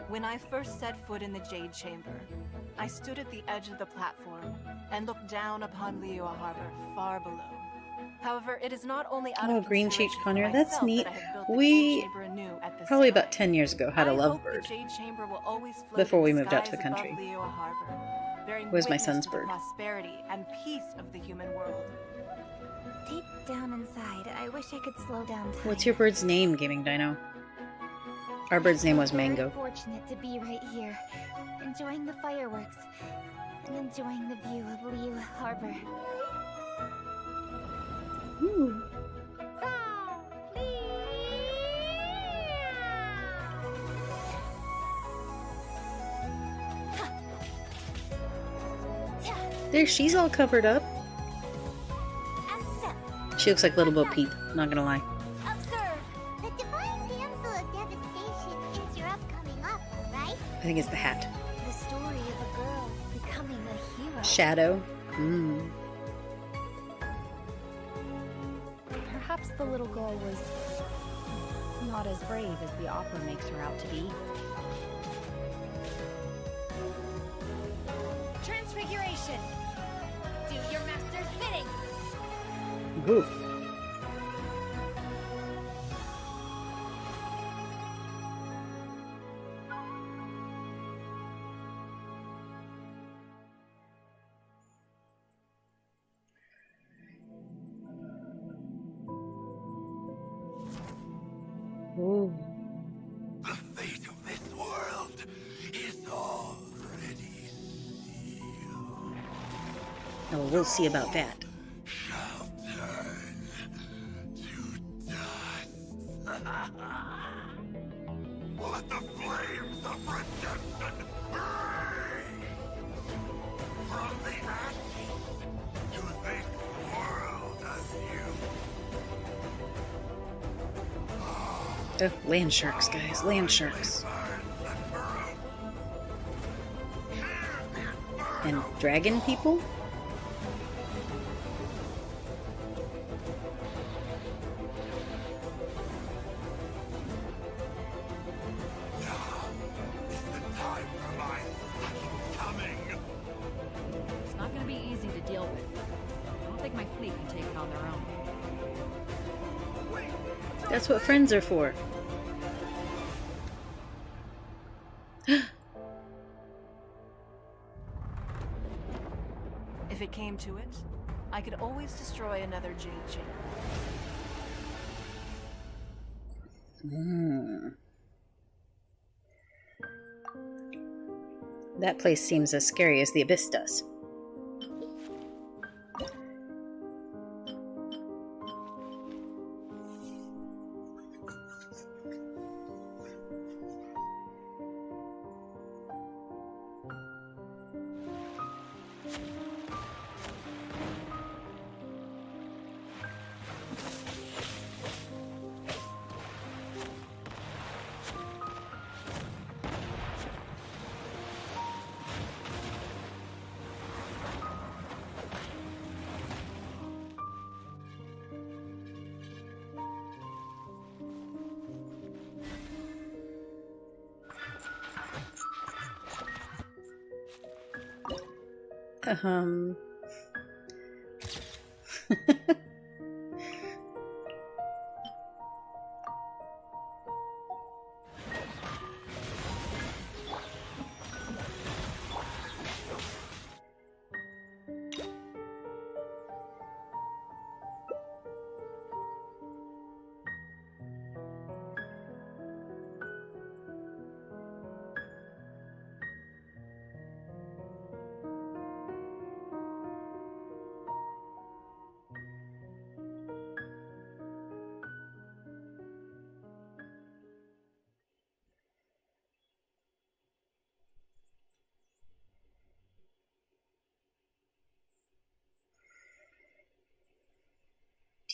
When I first set foot in the Jade Chamber, I stood at the edge of the platform and looked down upon Liyue Harbor far below. However, it is not only out of Green Cheeked consideration Connor, for that's myself neat. that I have built the We Jade Chamber anew at this probably time. about 10 years ago had a I hope lovebird the Jade Chamber will always float before we in the moved out to the skies above country. Liyue Harbor, bearing Was my witness son's to the bird. prosperity and peace of the human world. Deep down inside, I wish I could slow down time. What's your bird's name, Gaming Dino? Our bird's name was Mango. I'm fortunate to be right here, enjoying the fireworks and enjoying the view of Liyue Harbor. Ooh. There, she's all covered up. She looks like Little Bo Peep, not gonna lie. Observe! The Divine Damsel of Devastation is your upcoming opera, right? I think it's the hat. The story of a girl becoming a hero. Shadow. Perhaps the little girl was not as brave as the opera makes her out to be. Transfiguration! Do your master's bidding! Ooh. Ooh. The fate of this world is already sealed. Oh, we'll see about that. Shall turn to dust. Let the flames of redemption burn from the ashes to this world anew. Oh, land sharks, guys. Land sharks. And dragon people? It's not going to be easy to deal with. I don't think my fleet can take it on their own. That's what friends are for. If it came to it, I could always destroy another Jade Chamber. That place seems as scary as the Abyss does. Um...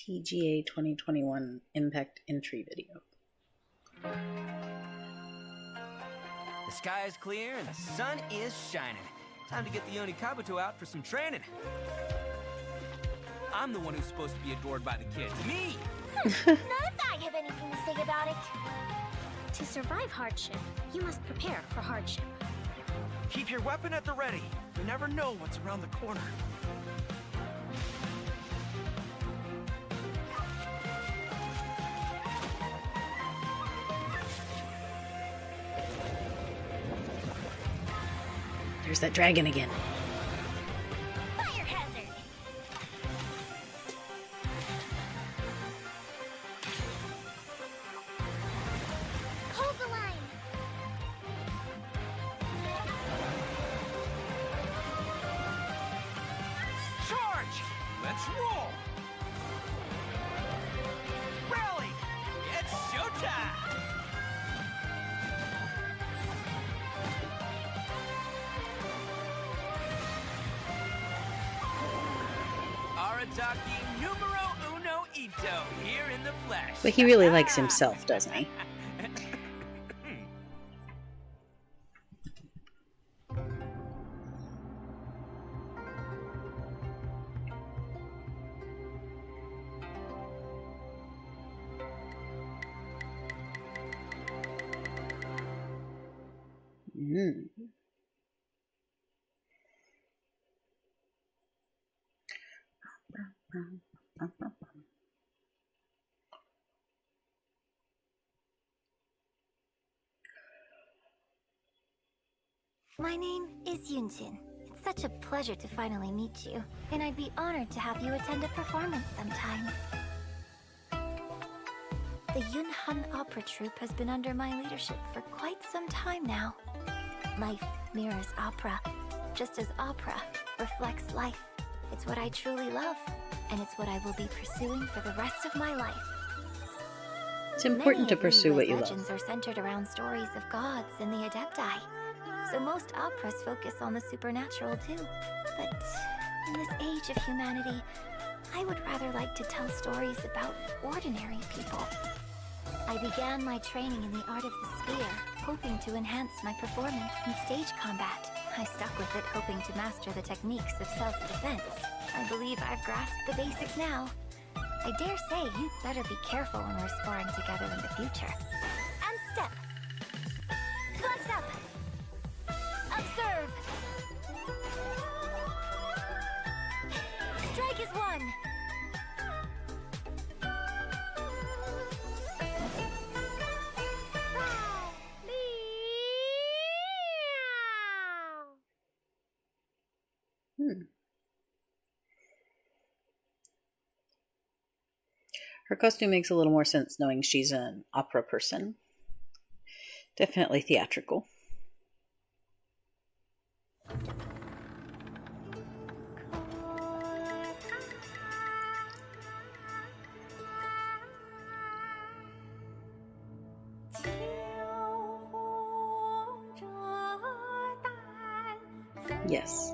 TGA 2021 Impact Entry Video. The sky is clear and the sun is shining. Time to get the Oni Kabuto out for some training. I'm the one who's supposed to be adored by the kids. Me! None of I have anything to say about it. To survive hardship, you must prepare for hardship. Keep your weapon at the ready. You never know what's around the corner. There's that dragon again. Fire hazard! Hold the line! Charge! Let's roll! Rally! It's showtime! Arataki numero uno ito here in the flesh. But he really likes himself, doesn't he? My name is Yunjin. It's such a pleasure to finally meet you, and I'd be honored to have you attend a performance sometime. The Yunhan Opera Troupe has been under my leadership for quite some time now. Life mirrors opera, just as opera reflects life. It's what I truly love, and it's what I will be pursuing for the rest of my life. It's important to pursue what you love. Legends are centered around stories of gods and the Adepti, so most operas focus on the supernatural too. But in this age of humanity, I would rather like to tell stories about ordinary people. I began my training in the art of the spear, hoping to enhance my performance in stage combat. I stuck with it, hoping to master the techniques of self-defense. I believe I've grasped the basics now. I dare say you'd better be careful when we're sparring together in the future. And step. Flex up. Observe. Strike is one. Her costume makes a little more sense knowing she's an opera person. Definitely theatrical. Yes.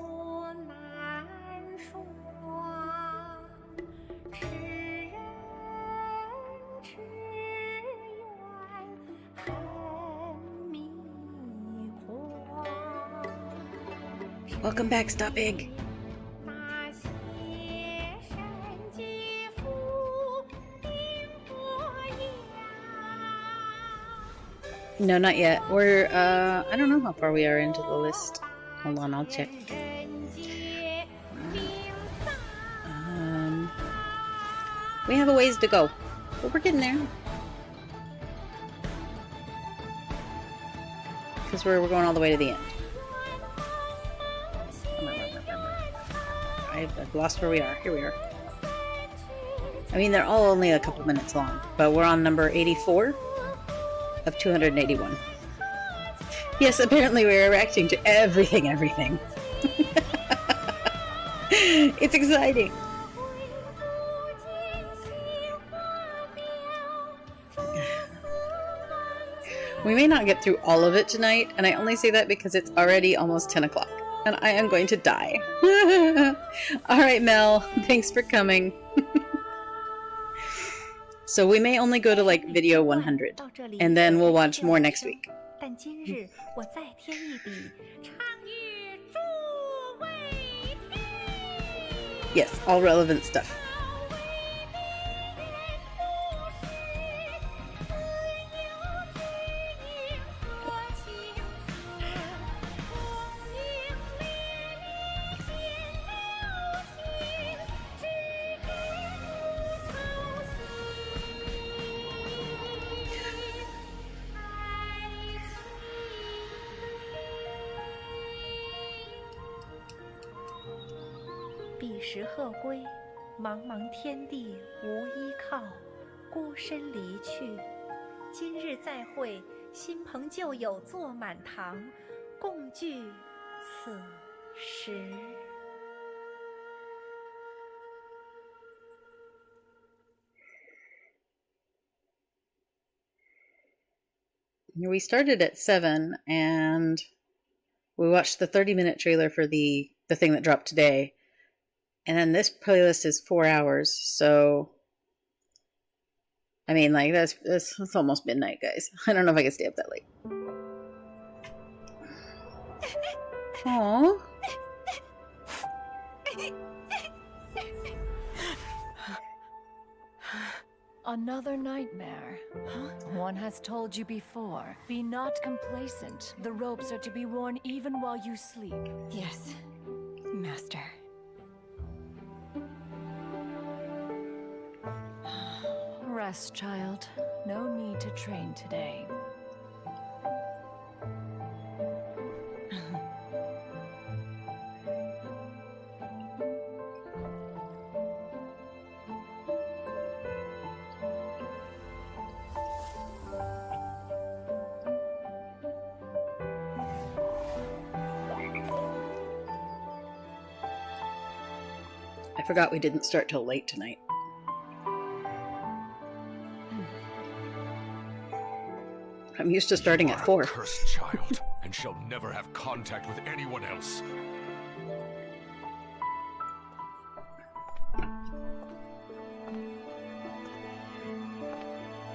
Welcome back, Stop Big. No, not yet. We're, I don't know how far we are into the list. Hold on, I'll check. We have a ways to go, but we're getting there. Because we're going all the way to the end. I've lost where we are. Here we are. I mean, they're all only a couple minutes long, but we're on number 84 of 281. Yes, apparently we're reacting to everything. It's exciting. We may not get through all of it tonight, and I only say that because it's already almost 10 o'clock, and I am going to die. Alright, Mel, thanks for coming. So we may only go to, like, video 100, and then we'll watch more next week. Yes, all relevant stuff. We started at 7, and we watched the 30-minute trailer for the thing that dropped today. And then this playlist is 4 hours, so I mean, like, that's almost midnight, guys. I don't know if I can stay up that late. Aww. Another nightmare. One has told you before. Be not complacent. The ropes are to be worn even while you sleep. Yes, Master. Rest, child. No need to train today. I forgot we didn't start till late tonight. I'm used to starting at 4. You are a cursed child, and shall never have contact with anyone else.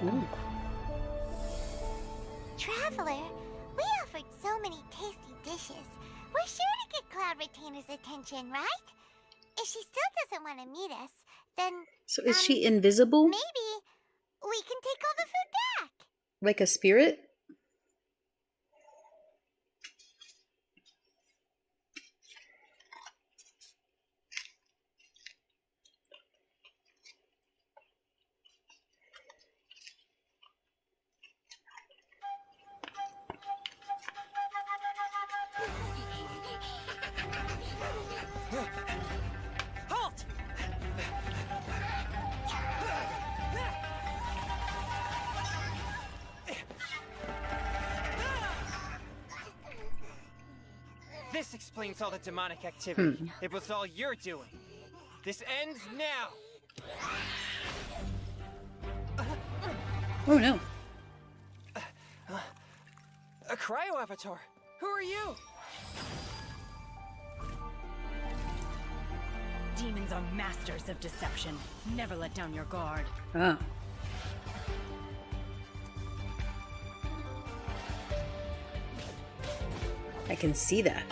Ooh. Traveler, we offered so many tasty dishes. We're sure to get Cloud Retainer's attention, right? If she still doesn't want to meet us, then... So is she invisible? Maybe we can take all the food back. Like a spirit? Halt! This explains all the demonic activity. It was all you're doing. This ends now. Oh no. A cryo avatar. Who are you? Humans are masters of deception. Never let down your guard. Oh. I can see that.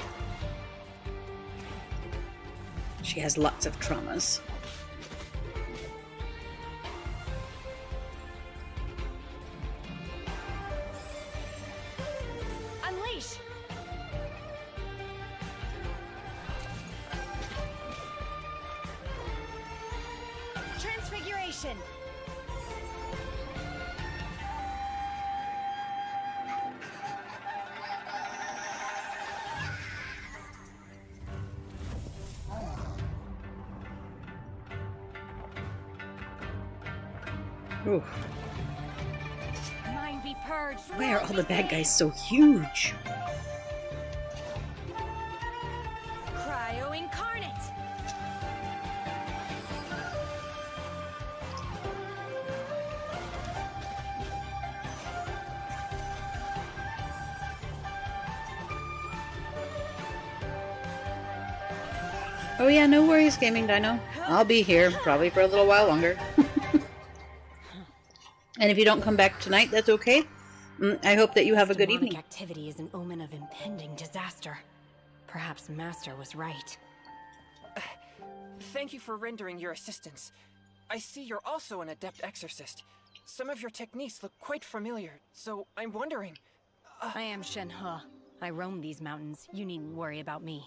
She has lots of traumas. Unleash! Transfiguration! Ooh. Mind be purged. Why are all the bad guys so huge? Cryo incarnate. Oh yeah, no worries, Gaming Dino. I'll be here, probably for a little while longer. And if you don't come back tonight, that's okay. I hope that you have a good Demonic evening. activity is an omen of impending disaster. Perhaps Master was right. Thank you for rendering your assistance. I see you're also an adept exorcist. Some of your techniques look quite familiar, so I'm wondering... I am Shen He. I roam these mountains. You needn't worry about me.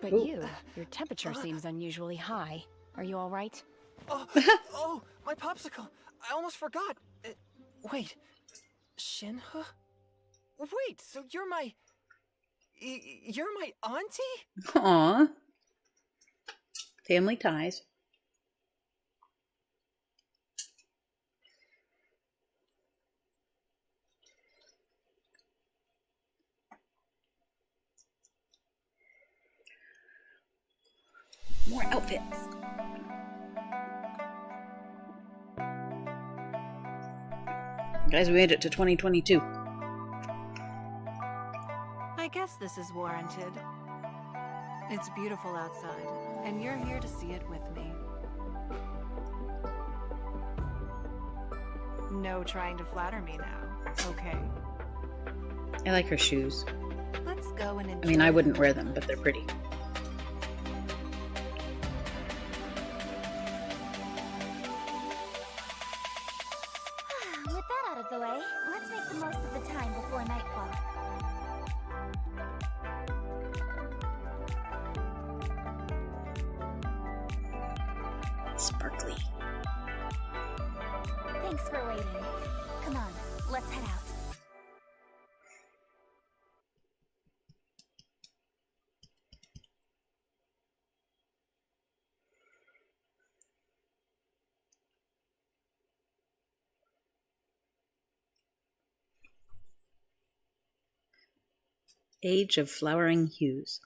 But Ooh. your temperature seems unusually high. Are you all right? Oh, my popsicle! I almost forgot. Wait, Shen He? Wait, so you're my... You're my auntie? Aww. Family ties. More outfits. Guys, we made it to 2022. I guess this is warranted. It's beautiful outside, and you're here to see it with me. No trying to flatter me now, okay? I like her shoes. Let's go and enjoy. I mean, I wouldn't wear them, but they're pretty. With that out of the way, let's make the most of the time before nightfall. Sparkly. Thanks for waiting. Come on, let's head out. Age of Flowering Hues.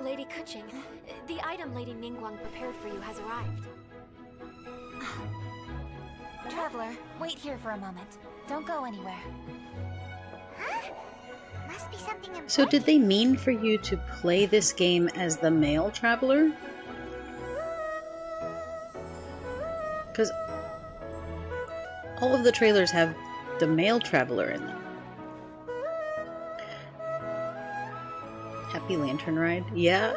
Lady Kuching, the item Lady Ningguang prepared for you has arrived. Traveler, wait here for a moment. Don't go anywhere. Huh? Must be something important. So did they mean for you to play this game as the male traveler? Because all of the trailers have the male traveler in them. Happy Lantern Ride? Yeah.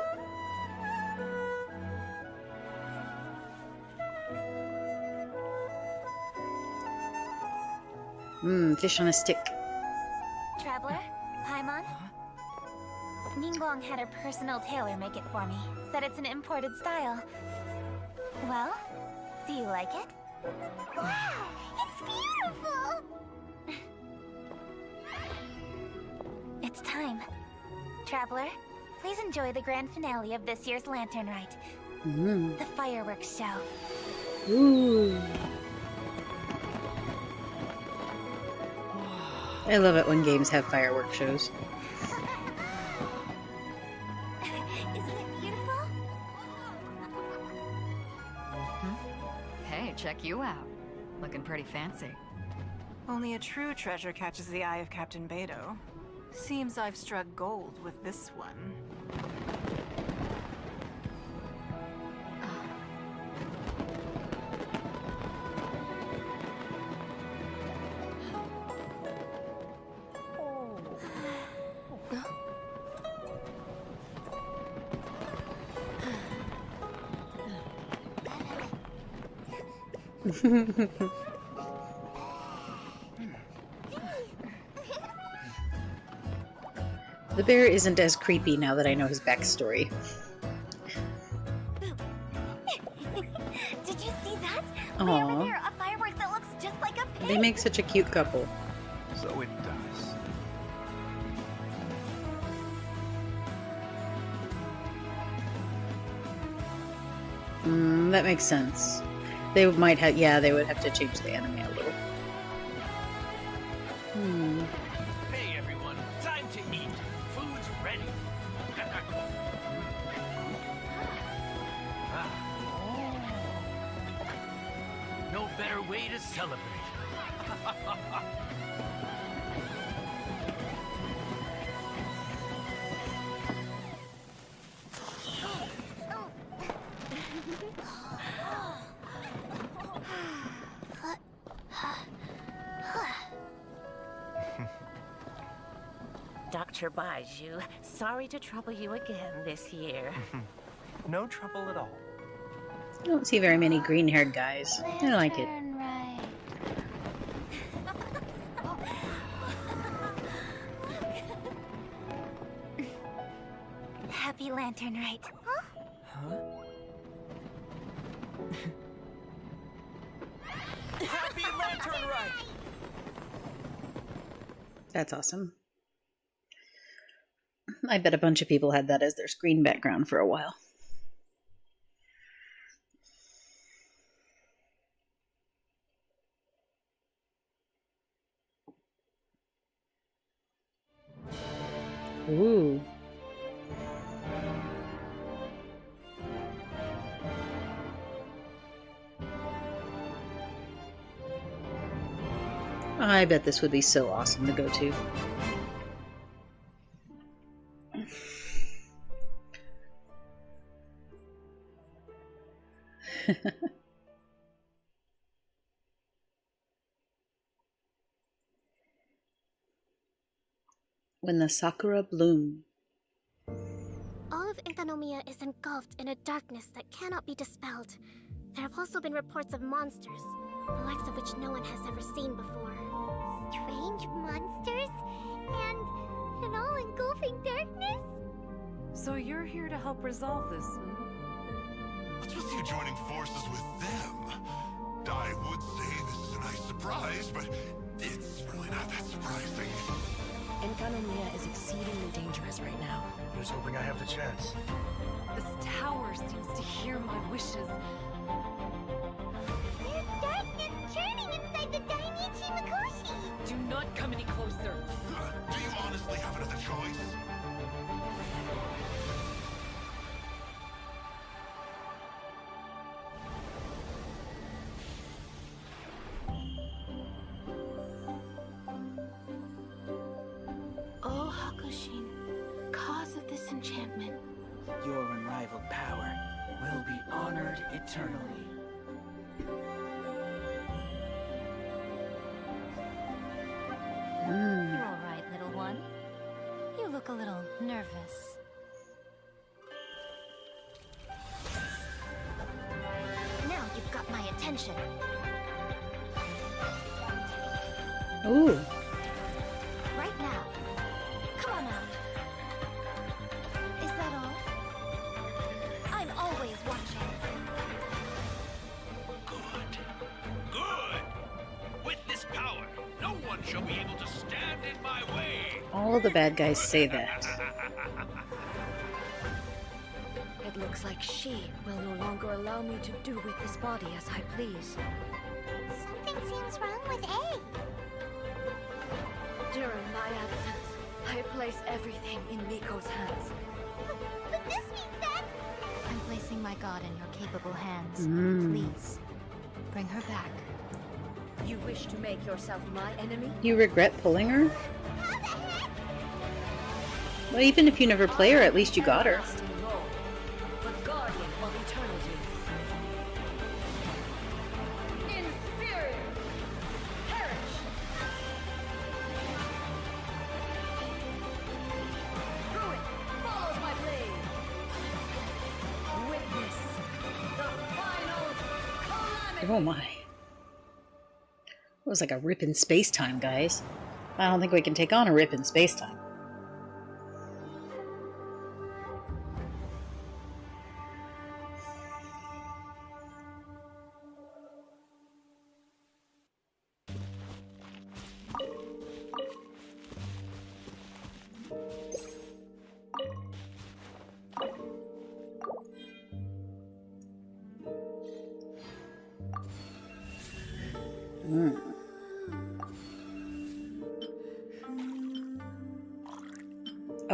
Fish on a stick. Traveler, Paimon? Ningguang had her personal tailor make it for me. Said it's an imported style. Well, Do you like it? Wow! It's beautiful! It's time. Traveler, please enjoy the grand finale of this year's Lantern Rite. The fireworks show. Ooh. I love it when games have fireworks shows. Isn't it beautiful? Hey, check you out. Looking pretty fancy. Only a true treasure catches the eye of Captain Beto. Seems I've struck gold with this one. The bear isn't as creepy now that I know his backstory. Did you see that? Aww. Way over there, a firework that looks just like a pig. They make such a cute couple. So it does. That makes sense. They might have, yeah, they would have to change the anime a little. Hey everyone, time to eat. Food's ready. No better way to celebrate. Dr. Baiju, sorry to trouble you again this year. No trouble at all. I don't see very many green-haired guys. I like it. Happy Lantern Rite. Happy Lantern Rite! That's awesome. I bet a bunch of people had that as their screen background for a while. Ooh. I bet this would be so awesome to go to. When the sakura bloom. All of Inkanomiya is engulfed in a darkness that cannot be dispelled. There have also been reports of monsters, the likes of which no one has ever seen before. Strange monsters? And an all-engulfing darkness? So you're here to help resolve this, What's with you joining forces with them? I would say this is a nice surprise, but it's really not that surprising. Inkanomiya is exceedingly dangerous right now. Here's hoping I have the chance. This tower seems to hear my wishes. There's darkness churning inside the Dainichi Mikoshi! Do not come any closer. Do you honestly have another choice? Oh, Hakushin, cause of this enchantment. Your unrivaled power will be honored eternally. You're all right, little one. You look a little nervous. Now you've got my attention. Ooh. Right now. Come on out. Is that all? I'm always watching. Good. shall be able to stand in my way. All of the bad guys say that. It looks like she will no longer allow me to do with this body as I please. Something seems wrong with A. During my absence, I place everything in Miko's hands. But this means that... I'm placing my god in your capable hands. Please, bring her back. You wish to make yourself my enemy? You regret pulling her? Well, even if you never play her, at least you got her. The guardian of eternity. Inferior! Perish! Ruin follows my blade. Witness the final calamity. Oh my. It was like a rip in space-time, guys. I don't think we can take on a rip in space-time.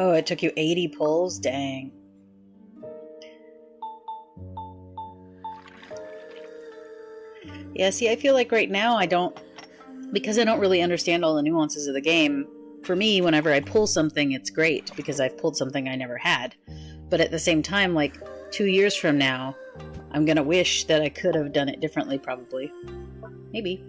Oh, it took you 80 pulls? Dang. Yeah, see, I feel like right now because I don't really understand all the nuances of the game, for me, whenever I pull something, it's great, because I've pulled something I never had. But at the same time, like, 2 years from now, I'm gonna wish that I could have done it differently, probably. Maybe.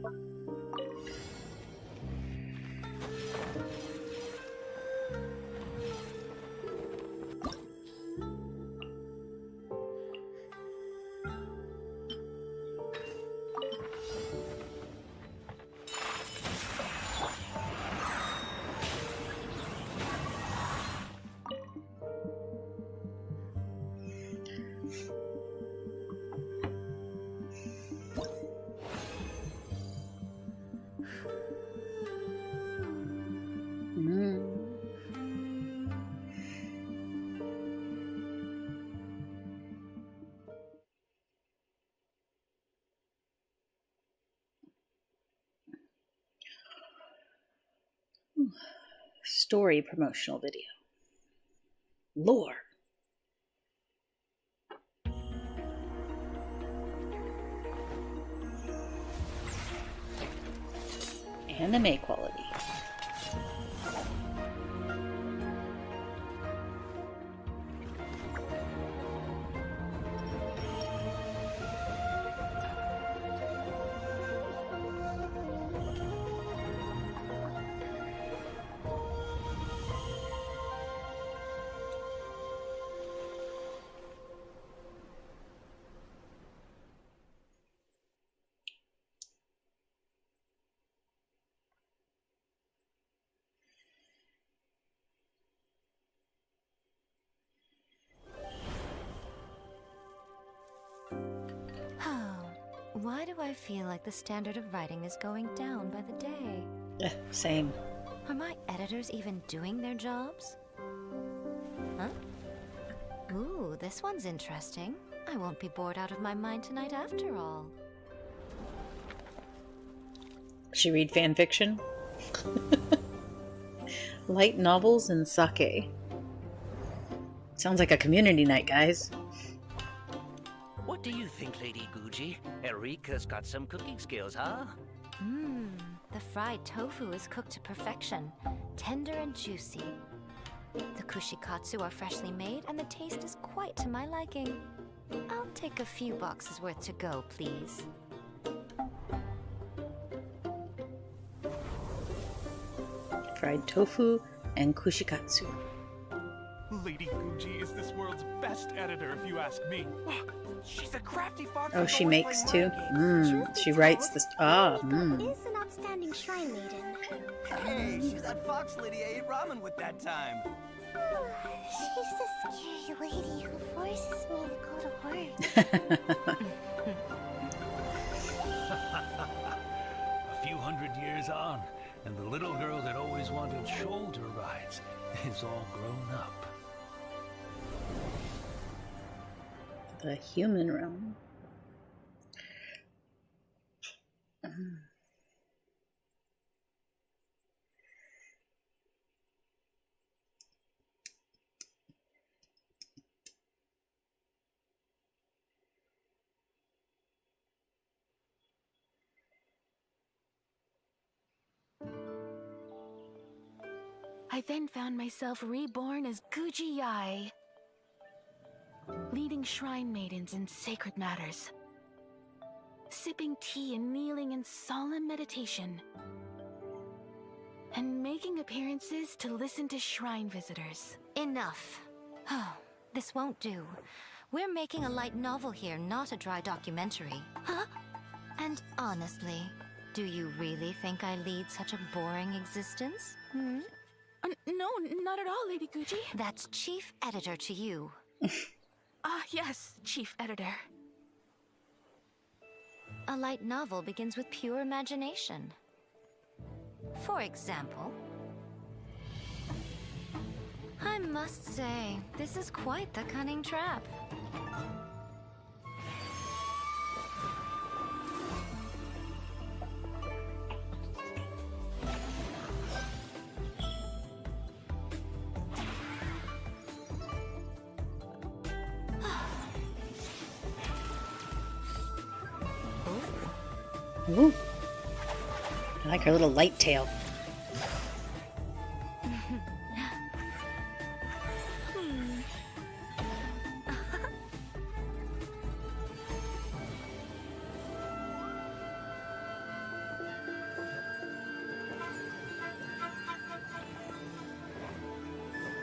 Story promotional video. Lore. Anime quality. Why do I feel like the standard of writing is going down by the day? Same. Are my editors even doing their jobs? Huh? Ooh, this one's interesting. I won't be bored out of my mind tonight after all. She read fan fiction? Light novels and sake. Sounds like a community night, guys. What do you think, Lady Guji? Erika's got some cooking skills, huh? The fried tofu is cooked to perfection. Tender and juicy. The kushikatsu are freshly made, and the taste is quite to my liking. I'll take a few boxes worth to go, please. Fried tofu and kushikatsu. Lady Guji is this world's best editor, if you ask me. She's a crafty fox. Oh, she makes too? She writes this. Is an outstanding shrine maiden. Hey, she's that fox lady I ate ramen with that time. She's the scary lady who forces me to go to work. A few hundred years on, and the little girl that always wanted shoulder rides is all grown up. The human realm. I then found myself reborn as Guji Yai, leading shrine maidens in sacred matters, sipping tea and kneeling in solemn meditation, and making appearances to listen to shrine visitors. Enough. Oh, this won't do. We're making a light novel here, not a dry documentary. Huh? And honestly, do you really think I lead such a boring existence? Hmm? No, not at all, Lady Guji. That's chief editor to you. Yes, chief editor. A light novel begins with pure imagination. For example, I must say, this is quite the cunning trap. Ooh. I like her little light tail.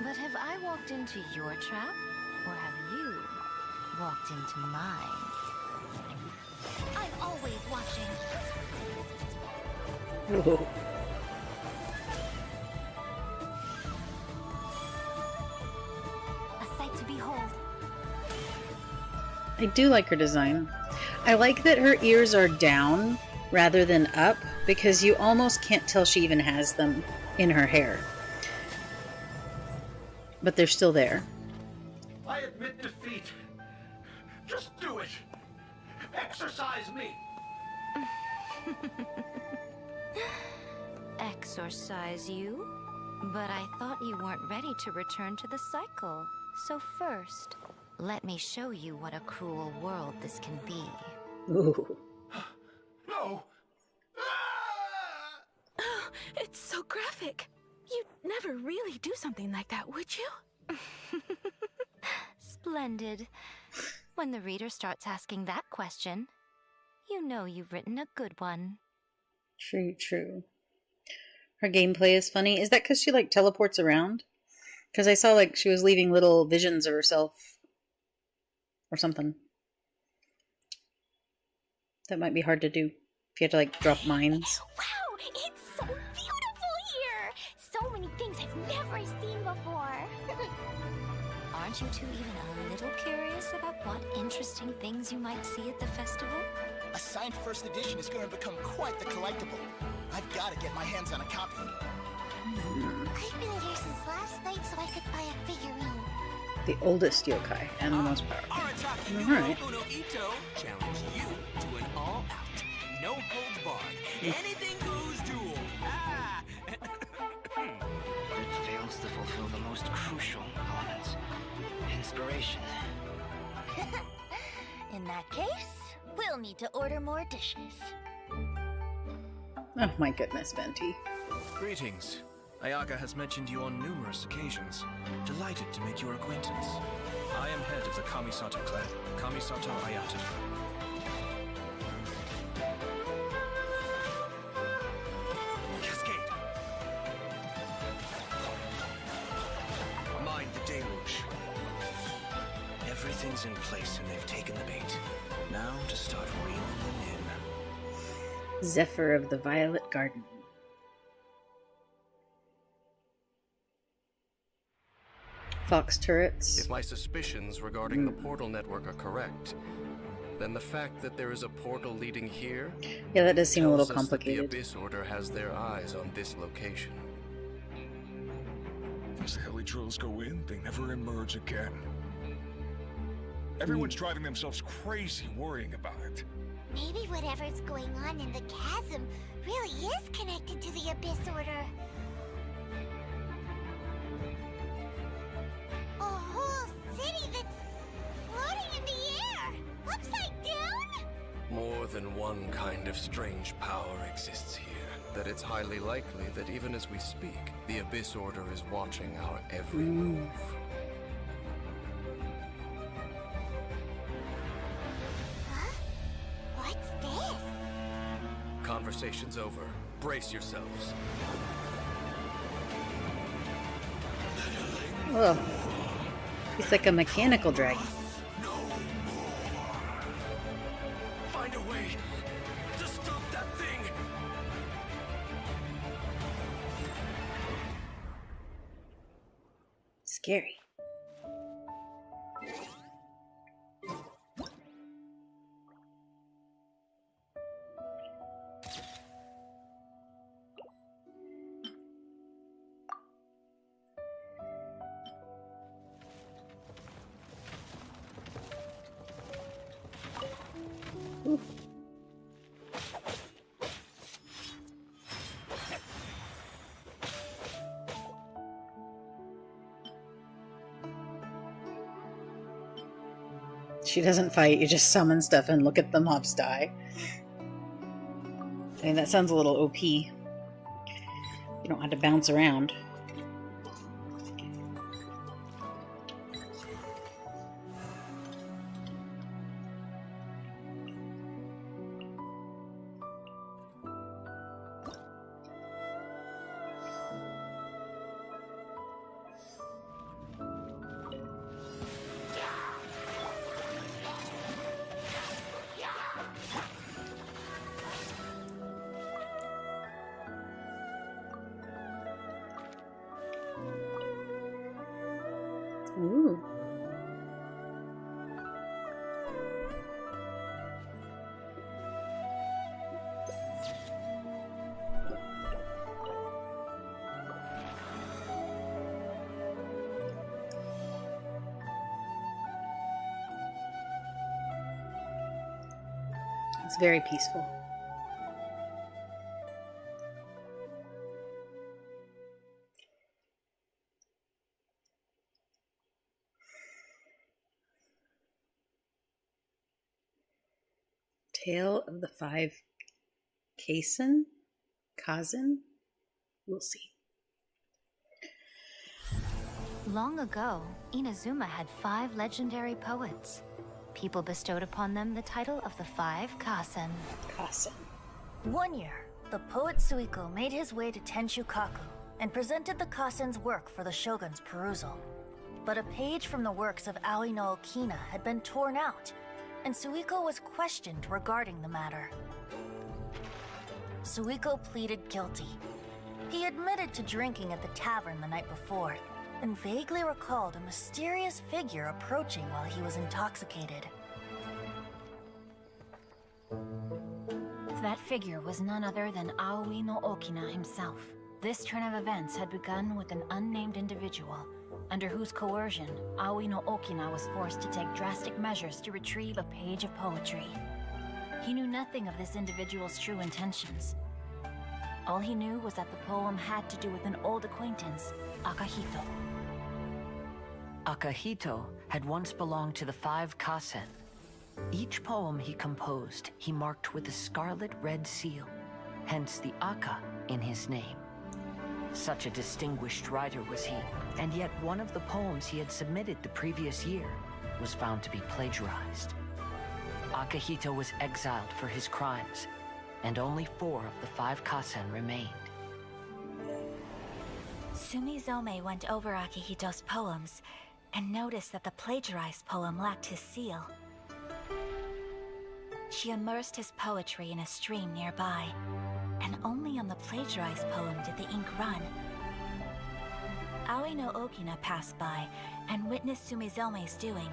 But have I walked into your trap, or have you walked into mine? I'm always watching. Whoa. A sight to behold. I do like her design. I like that her ears are down rather than up, because you almost can't tell she even has them in her hair. But they're still there. I admit defeat. Just do it. Exercise me. Exorcise you? But I thought you weren't ready to return to the cycle. So first, let me show you what a cruel world this can be. Ooh. No. Oh, it's so graphic. You'd never really do something like that, would you? Splendid. When the reader starts asking that question, you know you've written a good one. True, true. Her gameplay is funny. Is that because she, like, teleports around? Because I saw, like, she was leaving little visions of herself. Or something. That might be hard to do. If you had to, like, drop mines. Wow, it's so beautiful here! So many things I've never seen before. Aren't you two even a little curious about what interesting things you might see at the festival? A signed first edition is going to become quite the collectible. I've got to get my hands on a copy. I've been here since last night so I could buy a figurine. The oldest yokai and the most powerful. Alright. Uno Ito challenge you to an all-out, no holds barred, anything goes duel. Ah! It fails to fulfill the most crucial element. Inspiration. In that case, we'll need to order more dishes. Oh my goodness, Venti. Greetings. Ayaka has mentioned you on numerous occasions. Delighted to make your acquaintance. I am head of the Kamisato clan, Kamisato Ayata. Cascade. Mind the deluge. Everything's in place and they've taken the bait. Now to start reeling them in. Zephyr of the Violet Garden. Fox turrets. If my suspicions regarding the portal network are correct, then the fact that there is a portal leading here... Yeah, that does seem a little tells us that complicated. the Abyss Order has their eyes on this location. As the Helitrolls go in, they never emerge again. Everyone's driving themselves crazy worrying about it. Maybe whatever's going on in the chasm really is connected to the Abyss Order. A whole city that's floating in the air! Upside down? More than one kind of strange power exists here. That it's highly likely that even as we speak, the Abyss Order is watching our every move. Huh? What's this? Conversation's over. Brace yourselves. Ugh. He's like a mechanical dragon. Find a way to stop that thing! Scary. Ooh. She doesn't fight, you just summon stuff and look at the mobs die. I mean, that sounds a little OP. You don't have to bounce around. Ooh. It's very peaceful. Tale of the Five Kazan? We'll see. Long ago, Inazuma had 5 legendary poets. People bestowed upon them the title of the 5 Kazan. One year, the poet Suiko made his way to Tenshukaku and presented the Kazan's work for the shogun's perusal. But a page from the works of Aoi no Okina had been torn out, and Suiko was questioned regarding the matter. Suiko pleaded guilty. He admitted to drinking at the tavern the night before, and vaguely recalled a mysterious figure approaching while he was intoxicated. That figure was none other than Aoi no Okina himself. This turn of events had begun with an unnamed individual, under whose coercion, Aoi no Okina was forced to take drastic measures to retrieve a page of poetry. He knew nothing of this individual's true intentions. All he knew was that the poem had to do with an old acquaintance, Akahito. Akahito had once belonged to the 5 Kazan. Each poem he composed, he marked with a scarlet red seal, hence the Aka in his name. Such a distinguished writer was he, and yet one of the poems he had submitted the previous year was found to be plagiarized. Akahito was exiled for his crimes, and only 4 of the 5 Kazan remained. Sumizome went over Akihito's poems and noticed that the plagiarized poem lacked his seal. She immersed his poetry in a stream nearby, and only on the plagiarized poem did the ink run. Aoi no Okina passed by and witnessed Sumizome's doing,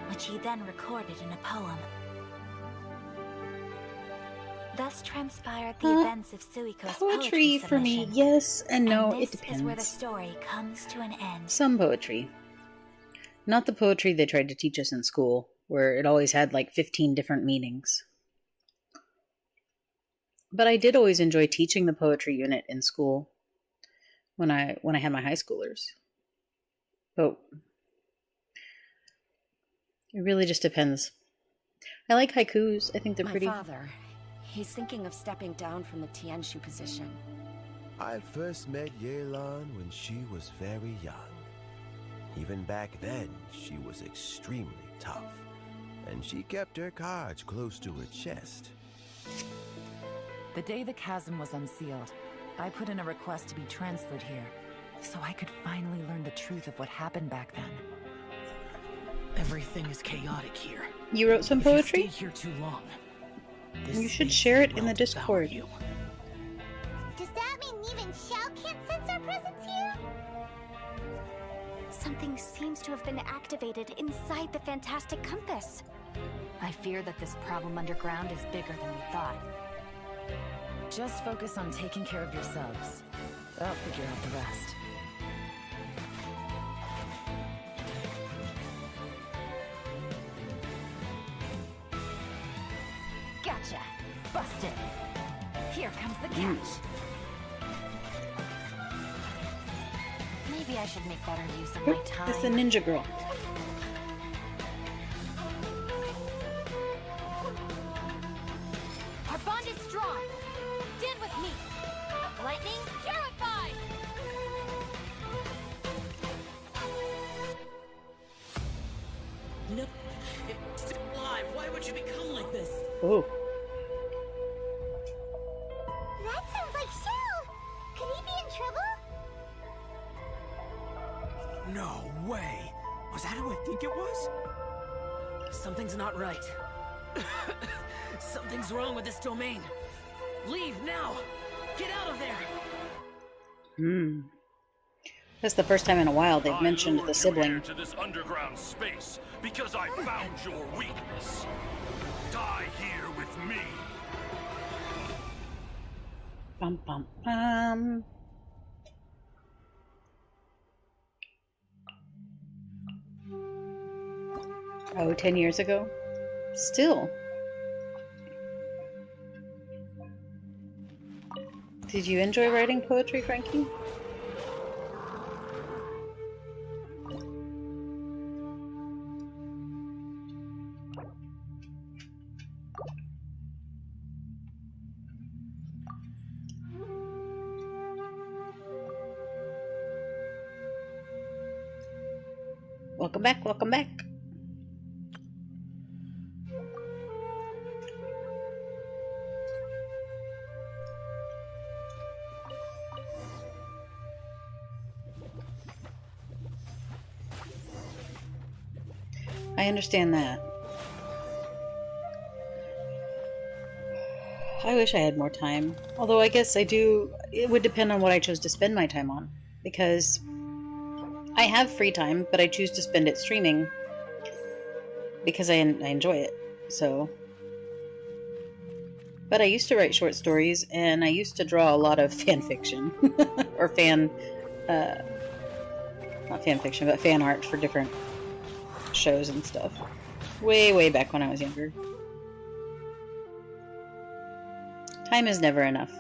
which he then recorded in a poem. Thus transpired the events of Suiko's Poetry for me, yes and no, it depends. Is where the story comes to an end. Some poetry. Not the poetry they tried to teach us in school, where it always had like 15 different meanings. But I did always enjoy teaching the poetry unit in school when I had my high schoolers. But it really just depends. I like haikus. I think they're pretty. My father, he's thinking of stepping down from the Tianshu position. I first met Yelan when she was very young. Even back then, she was extremely tough, and she kept her cards close to her chest. The day the chasm was unsealed, I put in a request to be transferred here, so I could finally learn the truth of what happened back then. Everything is chaotic here. You wrote some poetry? If you stay here too long, you should share it in the Discord. Does that mean even Xiao can't sense our presence here? Something seems to have been activated inside the Fantastic Compass. I fear that this problem underground is bigger than we thought. Just focus on taking care of yourselves. I'll figure out the rest. Gotcha! Busted! Here comes the catch! Maybe I should make better use of my time. It's a ninja girl. Our bond is strong! Stand with me! Lightning, purified! No, it's still alive. Why would you become like this? Oh. That sounds like Xiao! Could he be in trouble? No way! Was that who I think it was? Something's not right. Something's wrong with this domain. Leave now! Get out of there! That's the first time in a while they've mentioned the sibling. To this underground space because I found your weakness. Die here with me. Bum bum bum. Oh, 10 years ago? Still. Did you enjoy writing poetry, Frankie? Welcome back, welcome back. I understand that. I wish I had more time. Although I guess I do. It would depend on what I chose to spend my time on. Because I have free time, but I choose to spend it streaming. Because I enjoy it. So. But I used to write short stories, and I used to draw a lot of fan fiction. Or fan. Not fan fiction, but fan art for different shows and stuff. Way back when I was younger. Time is never enough.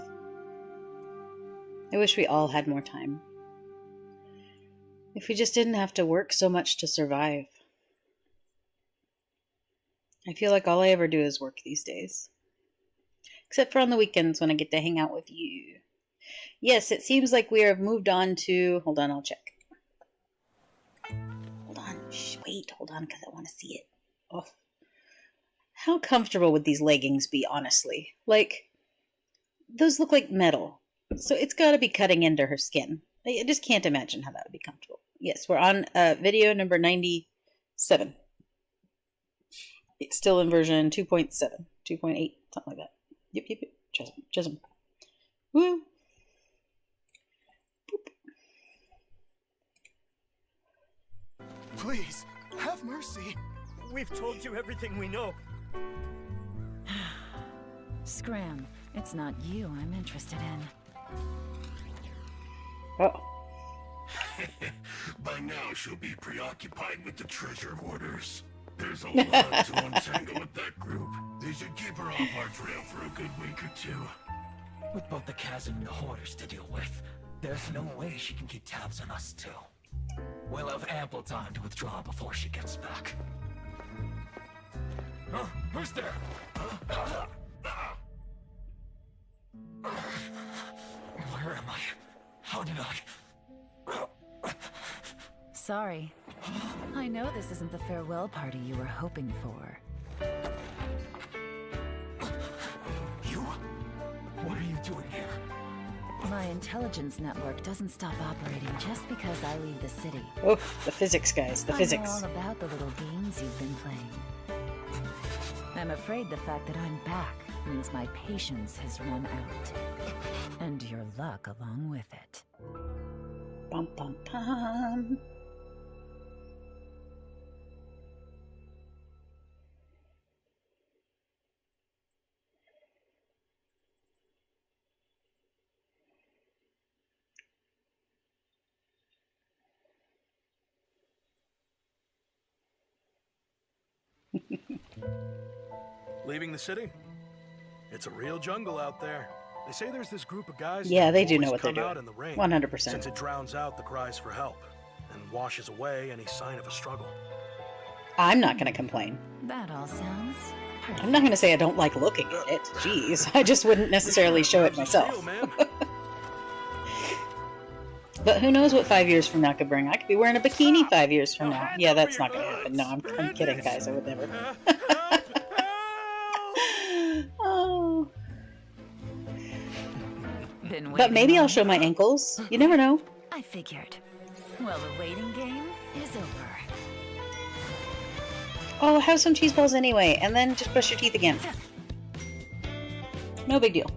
I wish we all had more time. If we just didn't have to work so much to survive. I feel like all I ever do is work these days. Except for on the weekends when I get to hang out with you. Yes, it seems like we have moved on to... Hold on, I'll check. Hold on. Shh, wait, hold on, because I want to see it. Oh. How comfortable would these leggings be, honestly? Like, those look like metal. So it's got to be cutting into her skin. I just can't imagine how that would be comfortable. Yes, we're on video number 97. It's still in version 2.7, 2.8, something like that. Yep. Chism. Woo. Boop. Please, have mercy. We've told you everything we know. Scram, it's not you I'm interested in. Oh. By now she'll be preoccupied with the treasure hoarders. There's a lot to untangle with that group. They should keep her off our trail for a good week or two. With both the chasm and the hoarders to deal with, there's no way she can keep tabs on us too. We'll have ample time to withdraw before she gets back. Huh? Who's there? Where am I? How did I... Sorry. I know this isn't the farewell party you were hoping for. You? What are you doing here? My intelligence network doesn't stop operating just because I leave the city. Oh, the physics, guys, the physics. I know all about the little games you've been playing. I'm afraid the fact that I'm back means my patience has run out. And your luck along with it. Bum bum bum. Leaving the city? It's a real jungle out there. They say there's this group of guys. Yeah, they do always know what they're come out doing. in the rain, 100%. Since it drowns out the cries for help and washes away any sign of a struggle. I'm not going to complain. That all sounds perfect. I'm not going to say I don't like looking at it. Jeez, I just wouldn't necessarily show it myself. But who knows what 5 years from now could bring? I could be wearing a bikini 5 years from now. Yeah, that's not going to happen. No, I'm kidding, guys. I would never. Oh. But maybe I'll show my ankles. You never know. I figured. Well, the waiting game is over. Oh, have some cheese balls anyway, and then just brush your teeth again. No big deal.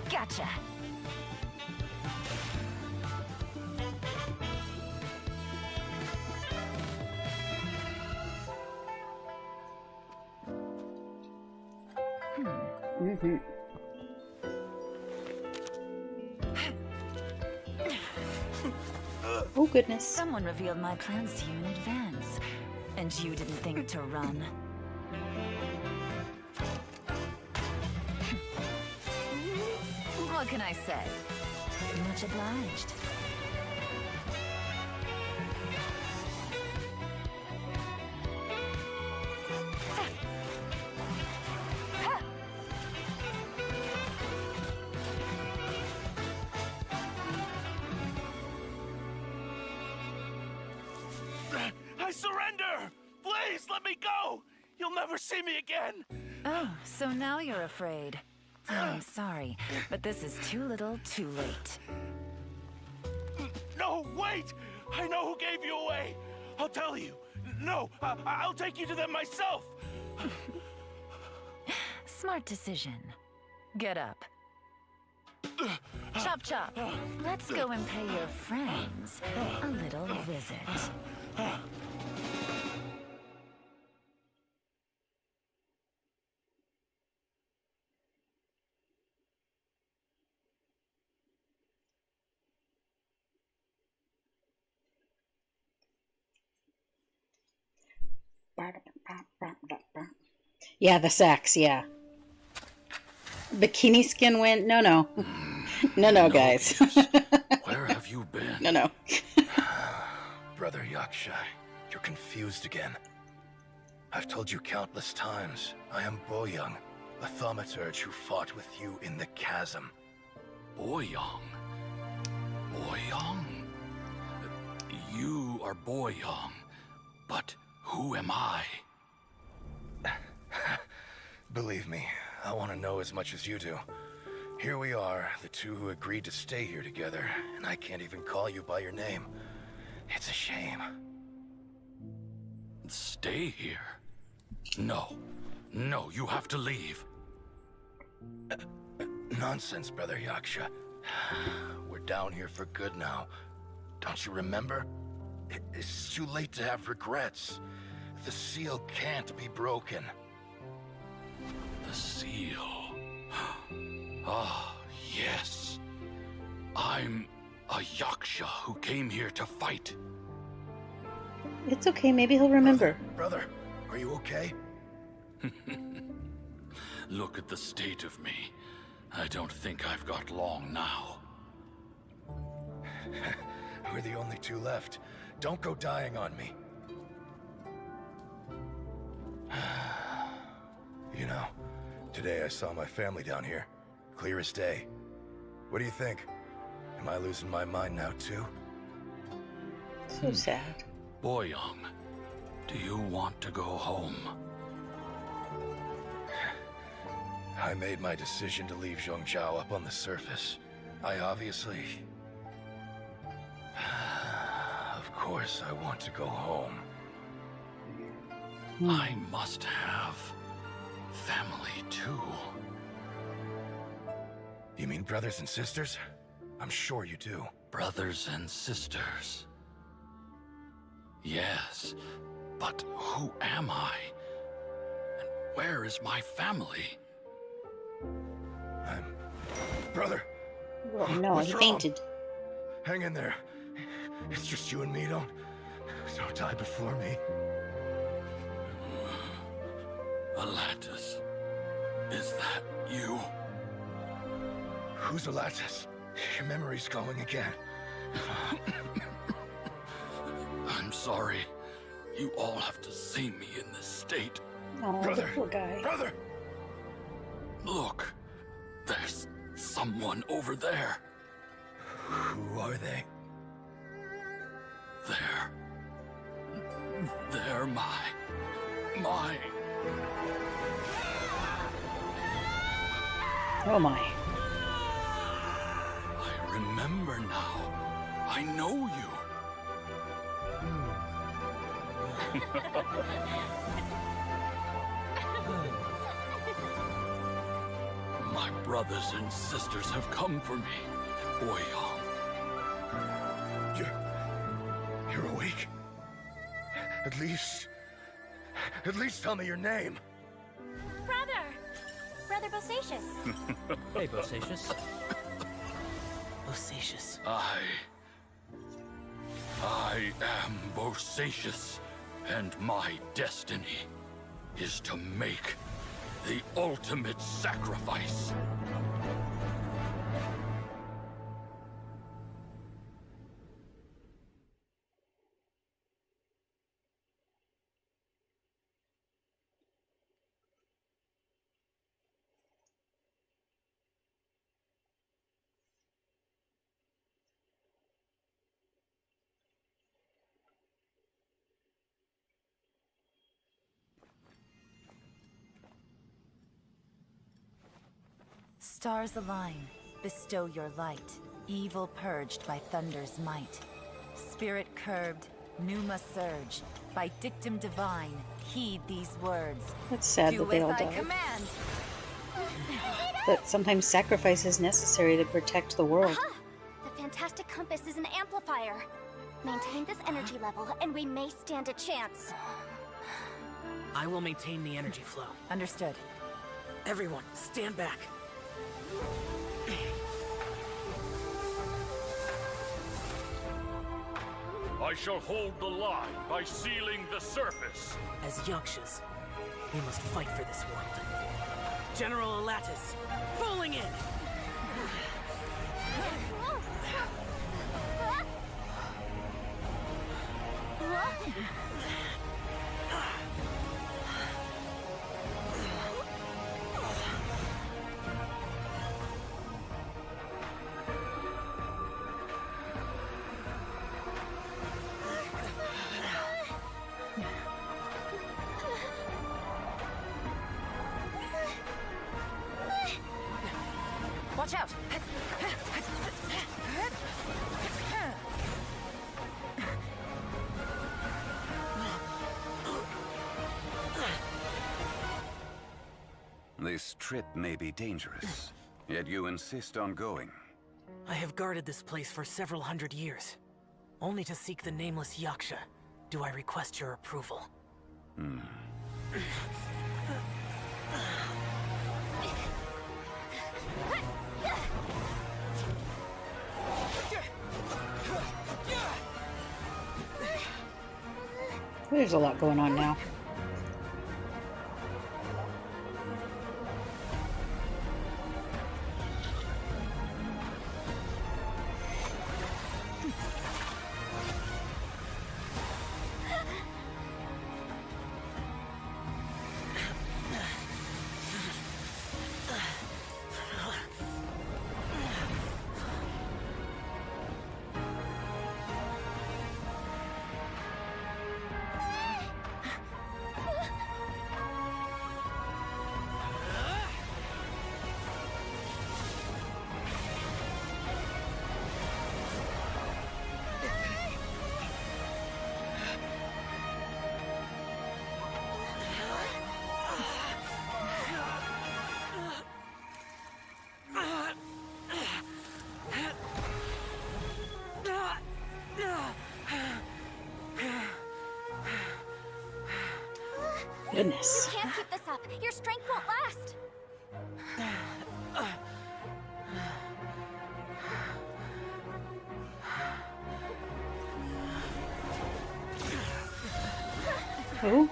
Gotcha. Mm-hmm. Oh, goodness. Someone revealed my plans to you in advance, and you didn't think to run. What can I say? Much obliged. I surrender! Please, let me go! You'll never see me again! Oh, so now you're afraid. I'm sorry, but this is too little, too late. No, wait! I know who gave you away! I'll tell you! No, I'll take you to them myself! Smart decision. Get up. Chop chop. Let's go and pay your friends a little visit. Yeah, the sax, yeah. Bikini skin went? No, no. No, guys. Where have you been? No. Brother Yaksha, you're confused again. I've told you countless times, I am Boyoung, a thaumaturge who fought with you in the chasm. Boyoung? Boyoung? You are Boyoung, but who am I? Believe me, I want to know as much as you do. Here we are, the two who agreed to stay here together, and I can't even call you by your name. It's a shame. Stay here? No. No, you have to leave. Nonsense, Brother Yaksha. We're down here for good now. Don't you remember? It's too late to have regrets. The seal can't be broken. The seal. Ah, yes. I'm a Yaksha who came here to fight. It's okay, maybe he'll remember. Brother, are you okay? Look at the state of me. I don't think I've got long now. We're the only two left. Don't go dying on me. You know, today I saw my family down here. Clear as day. What do you think? Am I losing my mind now too? So sad. Boyoung, do you want to go home? I made my decision to leave Zhongzhou up on the surface. I obviously... Of course I want to go home. I must have family too. You mean brothers and sisters? I'm sure you do. Brothers and sisters. Yes, but who am I? And where is my family? Brother! Oh no, he fainted. Hang in there. It's just you and me, don't die before me. Alatus, is that you? Who's Alatus? Your memory's going again. I'm sorry. You all have to see me in this state. Oh, brother, poor guy. Brother! Look, there's someone over there. Who are they? They're my... Oh my. I remember now. I know you. My brothers and sisters have come for me, Boyoung. You're awake? At least tell me your name. Brother Bosacius. Hey, Bosacius. Bosacius. I am Bosacius, and my destiny is to make the ultimate sacrifice. Stars align, bestow your light. Evil purged by thunder's might. Spirit curbed, pneuma surge. By dictum divine, heed these words. That's sad that they all Do as I died. command. But sometimes sacrifice is necessary to protect the world. Aha! The fantastic compass is an amplifier. Maintain this energy level, and we may stand a chance. I will maintain the energy flow. Understood. Everyone, stand back. I shall hold the line by sealing the surface. As Yakshas, we must fight for this world. General Alatus, falling in! Watch out! This trip may be dangerous, yet you insist on going. I have guarded this place for several hundred years, only to seek the nameless Yaksha. Do I request your approval? Hmm. There's a lot going on now. Goodness. You can't keep this up. Your strength won't last. Who?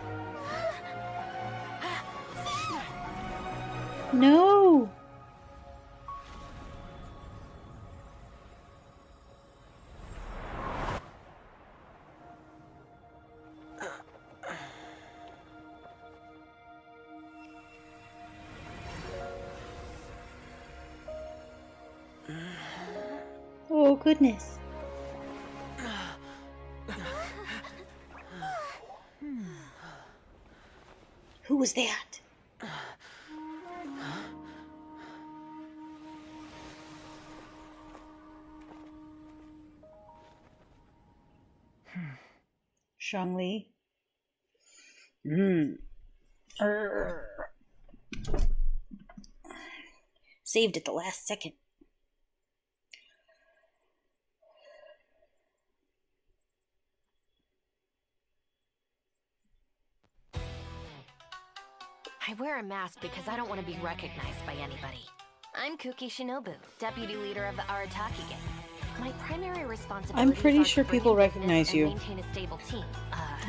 No. Oh, goodness. Who was that? Shangli. Saved at the last second. I wear a mask because I don't want to be recognized by anybody. I'm Kuki Shinobu, deputy leader of the Arataki gang. My primary responsibility I'm pretty sure people recognize you. Maintain a stable team.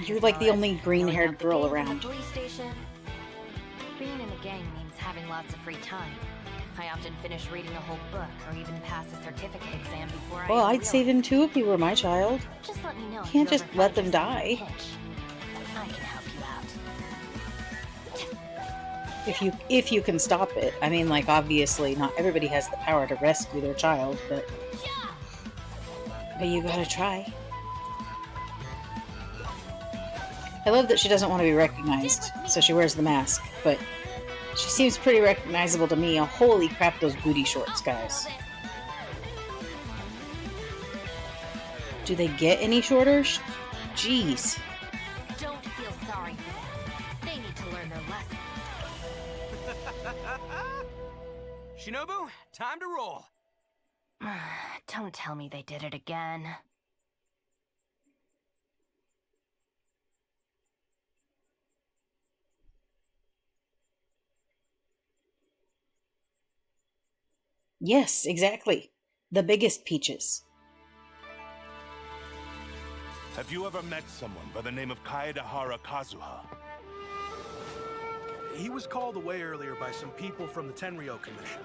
You're like the only green-haired girl around. Police station. Being in the gang means having lots of free time. I often finish reading a whole book or even pass a certificate exam before I. Well, I'd save him too if he were my child. Just let me know. You can't just let them die. I can help you out. If you can stop it. I mean, like, obviously not everybody has the power to rescue their child, but you gotta try. I love that she doesn't want to be recognized, so she wears the mask, but she seems pretty recognizable to me. Oh, holy crap, those booty shorts, guys. Do they get any shorter? Jeez. Don't feel sorry for them. They need to learn their lesson. Shinobu, time to roll. Don't tell me they did it again. Yes, exactly. The biggest peaches. Have you ever met someone by the name of Kaedahara Kazuha? He was called away earlier by some people from the Tenryou Commission.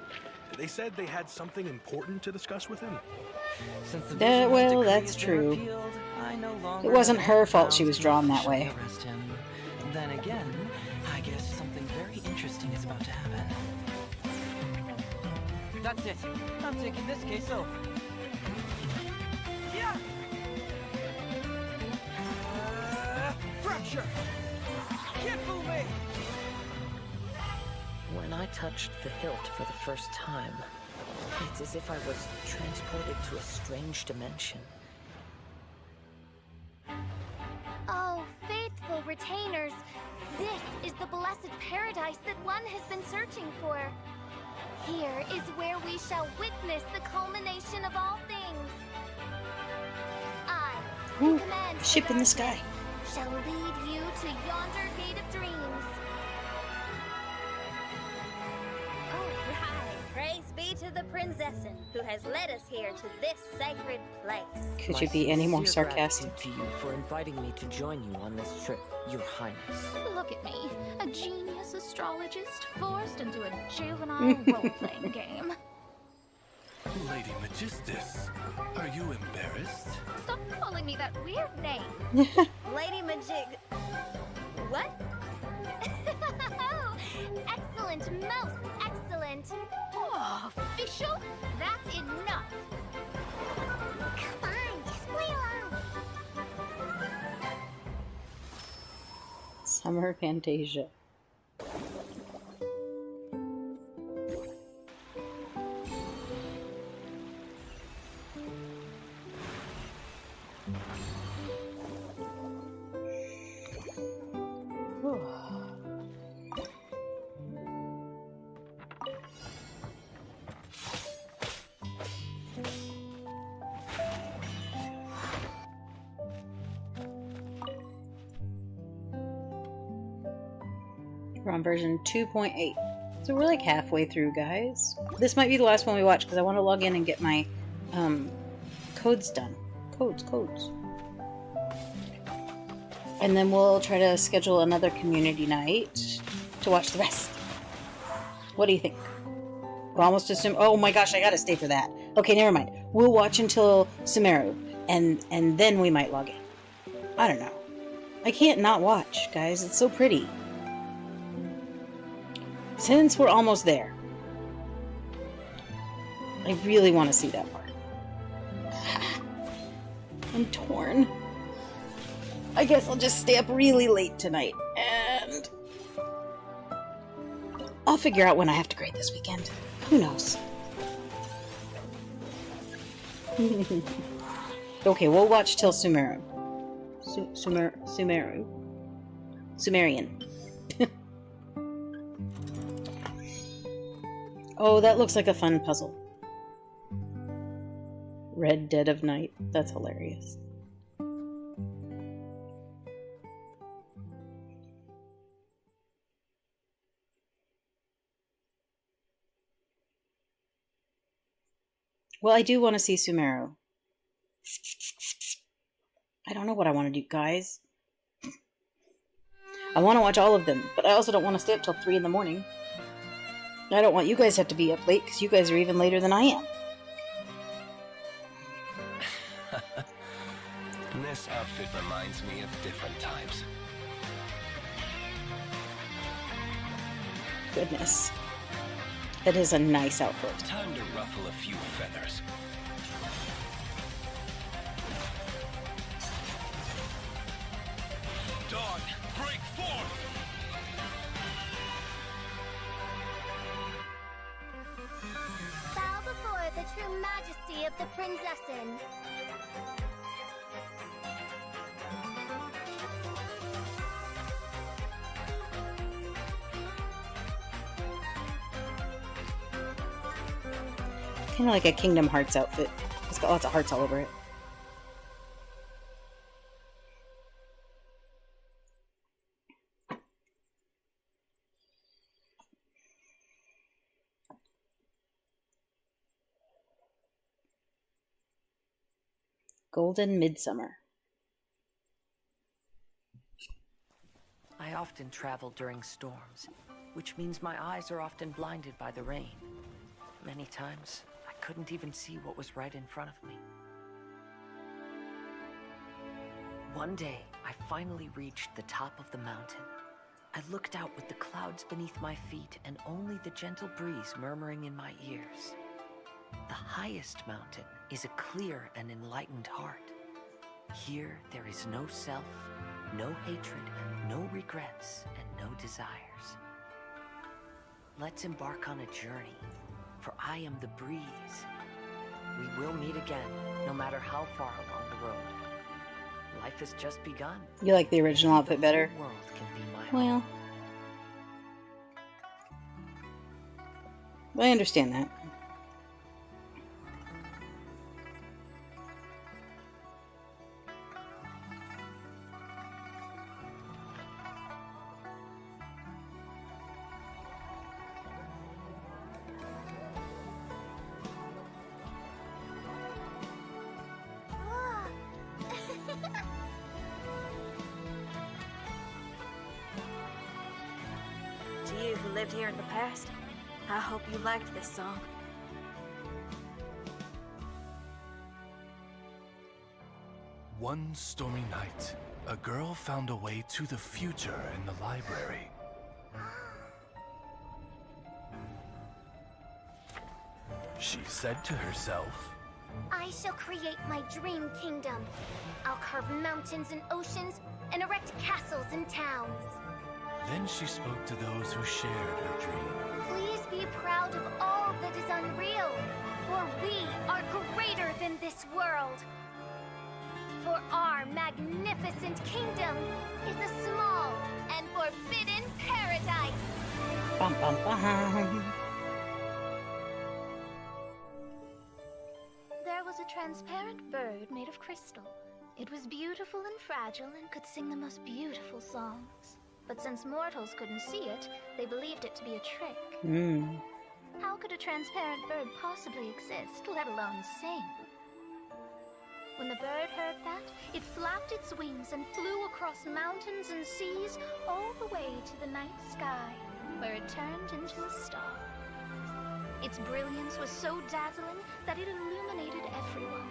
They said they had something important to discuss with him. Well, that's true. It wasn't her fault she was drawn that way. Then again, I guess something very interesting is about to happen. That's it. I'm taking this case over. Yeah! Fracture! Can't fool me! When I touched the hilt for the first time, it's as if I was transported to a strange dimension. Oh, faithful retainers, this is the blessed paradise that one has been searching for. Here is where we shall witness the culmination of all things. I, who commands ship in the sky, shall lead you to yonder gate of dreams. Praise be to the Prinzessin, who has led us here to this sacred place. Could you be any more sincere sarcastic? gratitude to you for inviting me to join you on this trip, Your Highness. Look at me, a genius astrologist forced into a juvenile role-playing game. Lady Magistus, are you embarrassed? Stop calling me that weird name. Lady Majig... What? Oh, excellent, most excellent. Oh, official? That's enough. Come on, just play along. Summer Fantasia. We're on version 2.8. So we're like halfway through, guys. This might be the last one we watch because I want to log in and get my codes done. Codes. And then we'll try to schedule another community night to watch the rest. What do you think? We're almost assume. Oh my gosh, I gotta stay for that. Okay, never mind. We'll watch until Sumeru, and then we might log in. I don't know. I can't not watch, guys. It's so pretty. Since we're almost there, I really want to see that part. I'm torn. I guess I'll just stay up really late tonight, and I'll figure out when I have to grade this weekend. Who knows? Okay, we'll watch till Sumeru. Sumerian. Oh, that looks like a fun puzzle. Red Dead of Night. That's hilarious. Well, I do want to see Sumeru. I don't know what I want to do, guys. I want to watch all of them, but I also don't want to stay up till 3 in the morning. I don't want you guys to have to be up late, because you guys are even later than I am. This outfit reminds me of different times. Goodness. That is a nice outfit. Time to ruffle a few feathers. Dawn, break forth! Bow before the true majesty of the Prinzessin. Kind of like a Kingdom Hearts outfit. It's got lots of hearts all over it. Golden Midsummer. I often travel during storms, which means my eyes are often blinded by the rain. Many times, I couldn't even see what was right in front of me. One day, I finally reached the top of the mountain. I looked out with the clouds beneath my feet and only the gentle breeze murmuring in my ears. The highest mountain is a clear and enlightened heart. Here there is no self, no hatred, no regrets, and no desires. Let's embark on a journey, for I am the breeze. We will meet again, no matter how far along the road. Life has just begun. You like the original outfit better? The world can be my home. Well, I understand that. To you who lived here in the past, I hope you liked this song. One stormy night, a girl found a way to the future in the library. She said to herself, I shall create my dream kingdom. I'll carve mountains and oceans and erect castles and towns. then she spoke to those who shared her dream. Please be proud of all that is unreal, for we are greater than this world. For our magnificent kingdom is a small and forbidden paradise. Bum, bum, bum. There was a transparent bird made of crystal. It was beautiful and fragile and could sing the most beautiful songs. But since mortals couldn't see it, they believed it to be a trick. How could a transparent bird possibly exist, let alone sing? When the bird heard that, it flapped its wings and flew across mountains and seas all the way to the night sky, where it turned into a star. Its brilliance was so dazzling that it illuminated everyone.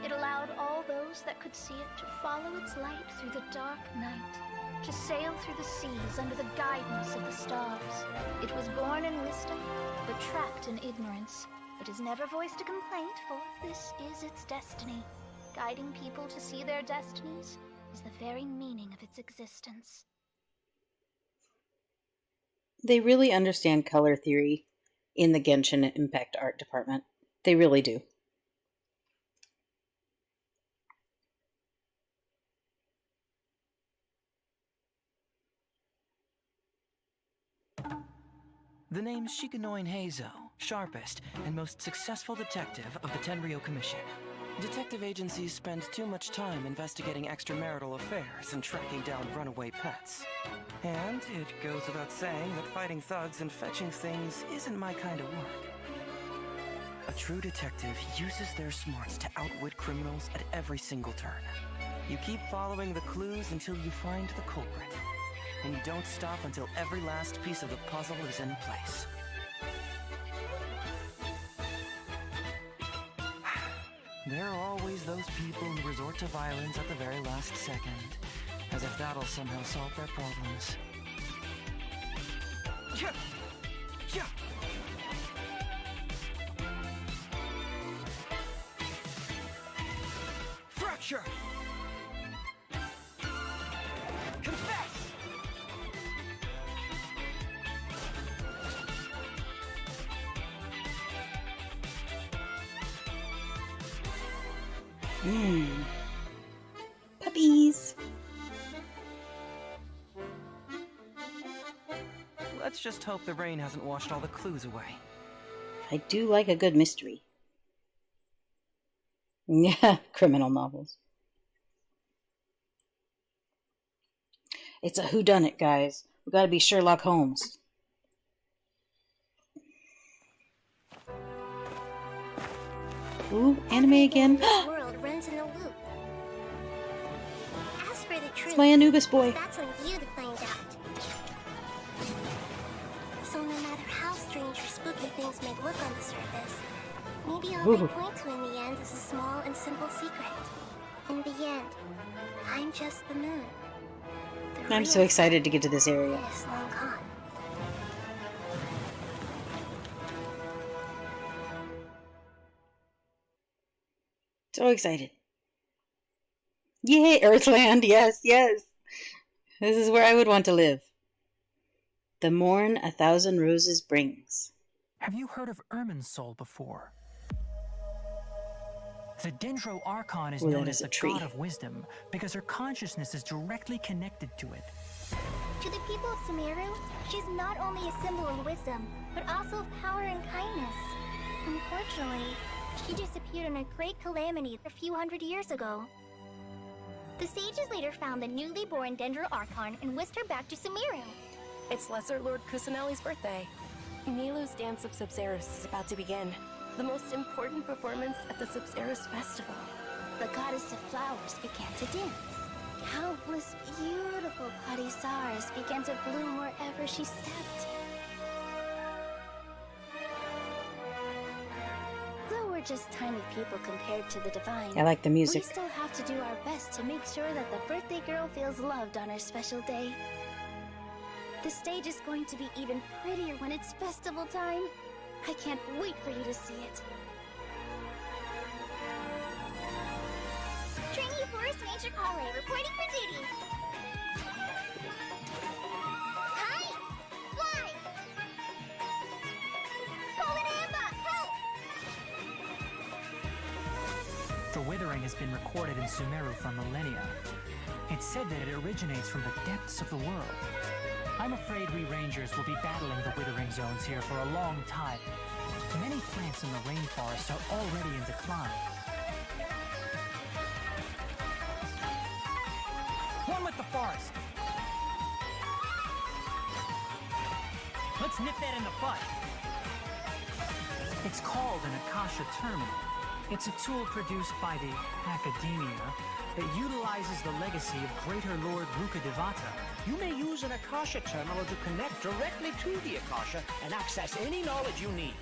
It allowed all those that could see it to follow its light through the dark night, to sail through the seas under the guidance of the stars. It was born in wisdom, but trapped in ignorance. It has never voiced a complaint, for this is its destiny. Guiding people to see their destinies is the very meaning of its existence. They really understand color theory in the Genshin Impact Art Department. They really do. The name's Shikanoin Heizo, sharpest and most successful detective of the Tenryou Commission. Detective agencies spend too much time investigating extramarital affairs and tracking down runaway pets. And it goes without saying that fighting thugs and fetching things isn't my kind of work. A true detective uses their smarts to outwit criminals at every single turn. You keep following the clues until you find the culprit. And you don't stop until every last piece of the puzzle is in place. There are always those people who resort to violence at the very last second, as if that'll somehow solve their problems. Fracture! Confess! Puppies. Let's just hope the rain hasn't washed all the clues away. I do like a good mystery. Yeah, criminal novels. It's a whodunit, guys. We gotta be Sherlock Holmes. Ooh, anime again. This world runs in a loop. As for the truth, It's my Anubis boy. that's on you to find out. So no matter how strange or spooky things may look on the surface, maybe all they point to in the end is a small and simple secret. In the end, I'm just the moon. The I'm so real excited to get to this area. is long gone. So excited. Yay, Earthland. Yes, yes. This is where I would want to live. The morn 1,000 roses brings. Have you heard of Irminsul before? The Dendro Archon is Well, known that as is a the tree. god of wisdom because her consciousness is directly connected to it. To the people of Sumeru, she's not only a symbol of wisdom, but also of power and kindness. Unfortunately, she disappeared in a great calamity a few hundred years ago. The sages later found the newly born Dendro Archon and whisked her back to Sumeru. It's Lesser Lord Kusanali's birthday. Nilu's Dance of Sabzerus is about to begin. The most important performance at the Sabzerus Festival. The goddess of flowers began to dance. Countless beautiful Parisaras began to bloom wherever she stepped. Though we're just tiny people compared to the divine, I like the music. we still have to do our best to make sure that the birthday girl feels loved on her special day. The stage is going to be even prettier when it's festival time. I can't wait for you to see it. Trainee Forest Ranger Conway reporting for duty. Hi! Fly! Colin Amba, help! The withering has been recorded in Sumeru for millennia. It's said that it originates from the depths of the world. I'm afraid we rangers will be battling the withering zones here for a long time. Many plants in the rainforest are already in decline. One with the forest! Let's nip that in the bud! It's called an Akasha Terminal. It's a tool produced by the Academia that utilizes the legacy of Greater Lord Rukkhadevata. You may use an Akasha terminal to connect directly to the Akasha and access any knowledge you need.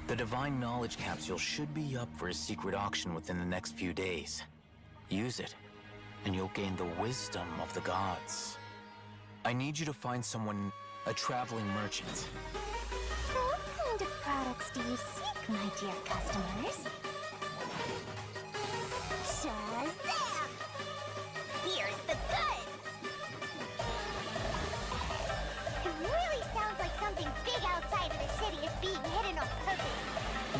The Divine Knowledge Capsule should be up for a secret auction within the next few days. Use it, and you'll gain the wisdom of the gods. I need you to find someone, a traveling merchant. What kind of products do you seek, my dear customers? Shazam! Here's the goods! It really sounds like something big outside of the city is being hidden on purpose.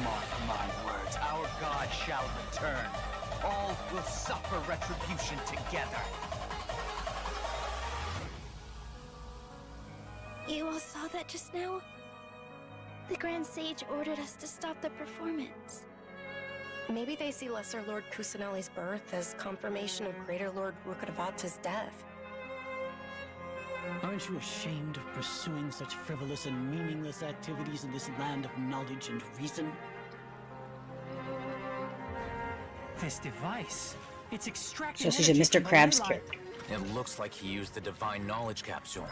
Mark my words, our god shall return. All will suffer retribution together. You all saw that just now? The Grand Sage ordered us to stop the performance. Maybe they see Lesser Lord Kusanali's birth as confirmation of Greater Lord Rukkhadevata's death. Aren't you ashamed of pursuing such frivolous and meaningless activities in this land of knowledge and reason? This device, it's extracting. So she's a Mr. Krabs character. It looks like he used the Divine Knowledge Capsule.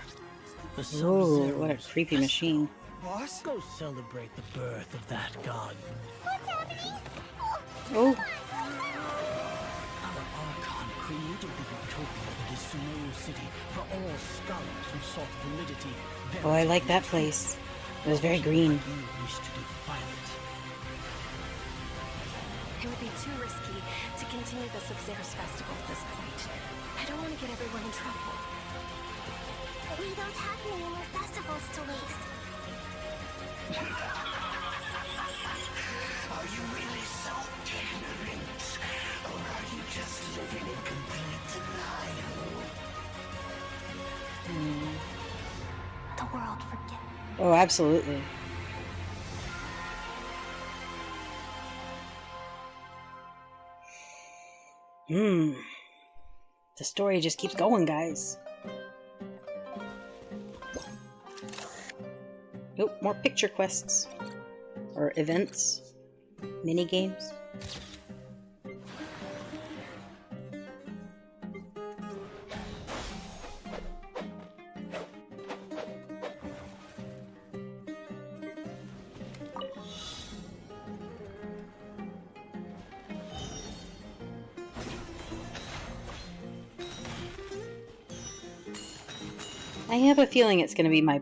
Ooh, what a creepy machine. Boss? Go celebrate the birth of that god. What's happening? Oh. Our Archon created the utopia that is Sumeru City for all scholars who sought validity. Oh, I like that place. It was very green. You wish to defile it. It would be too risky to continue the Sabzerus Festival at this point. I don't want to get everyone in trouble. We don't have any more festivals to waste. Are you really so ignorant? Or are you just living in complete denial? The world forget. Oh, absolutely. The story just keeps going, guys. Nope, more picture quests. Or events. Mini games. I have a feeling it's going to be my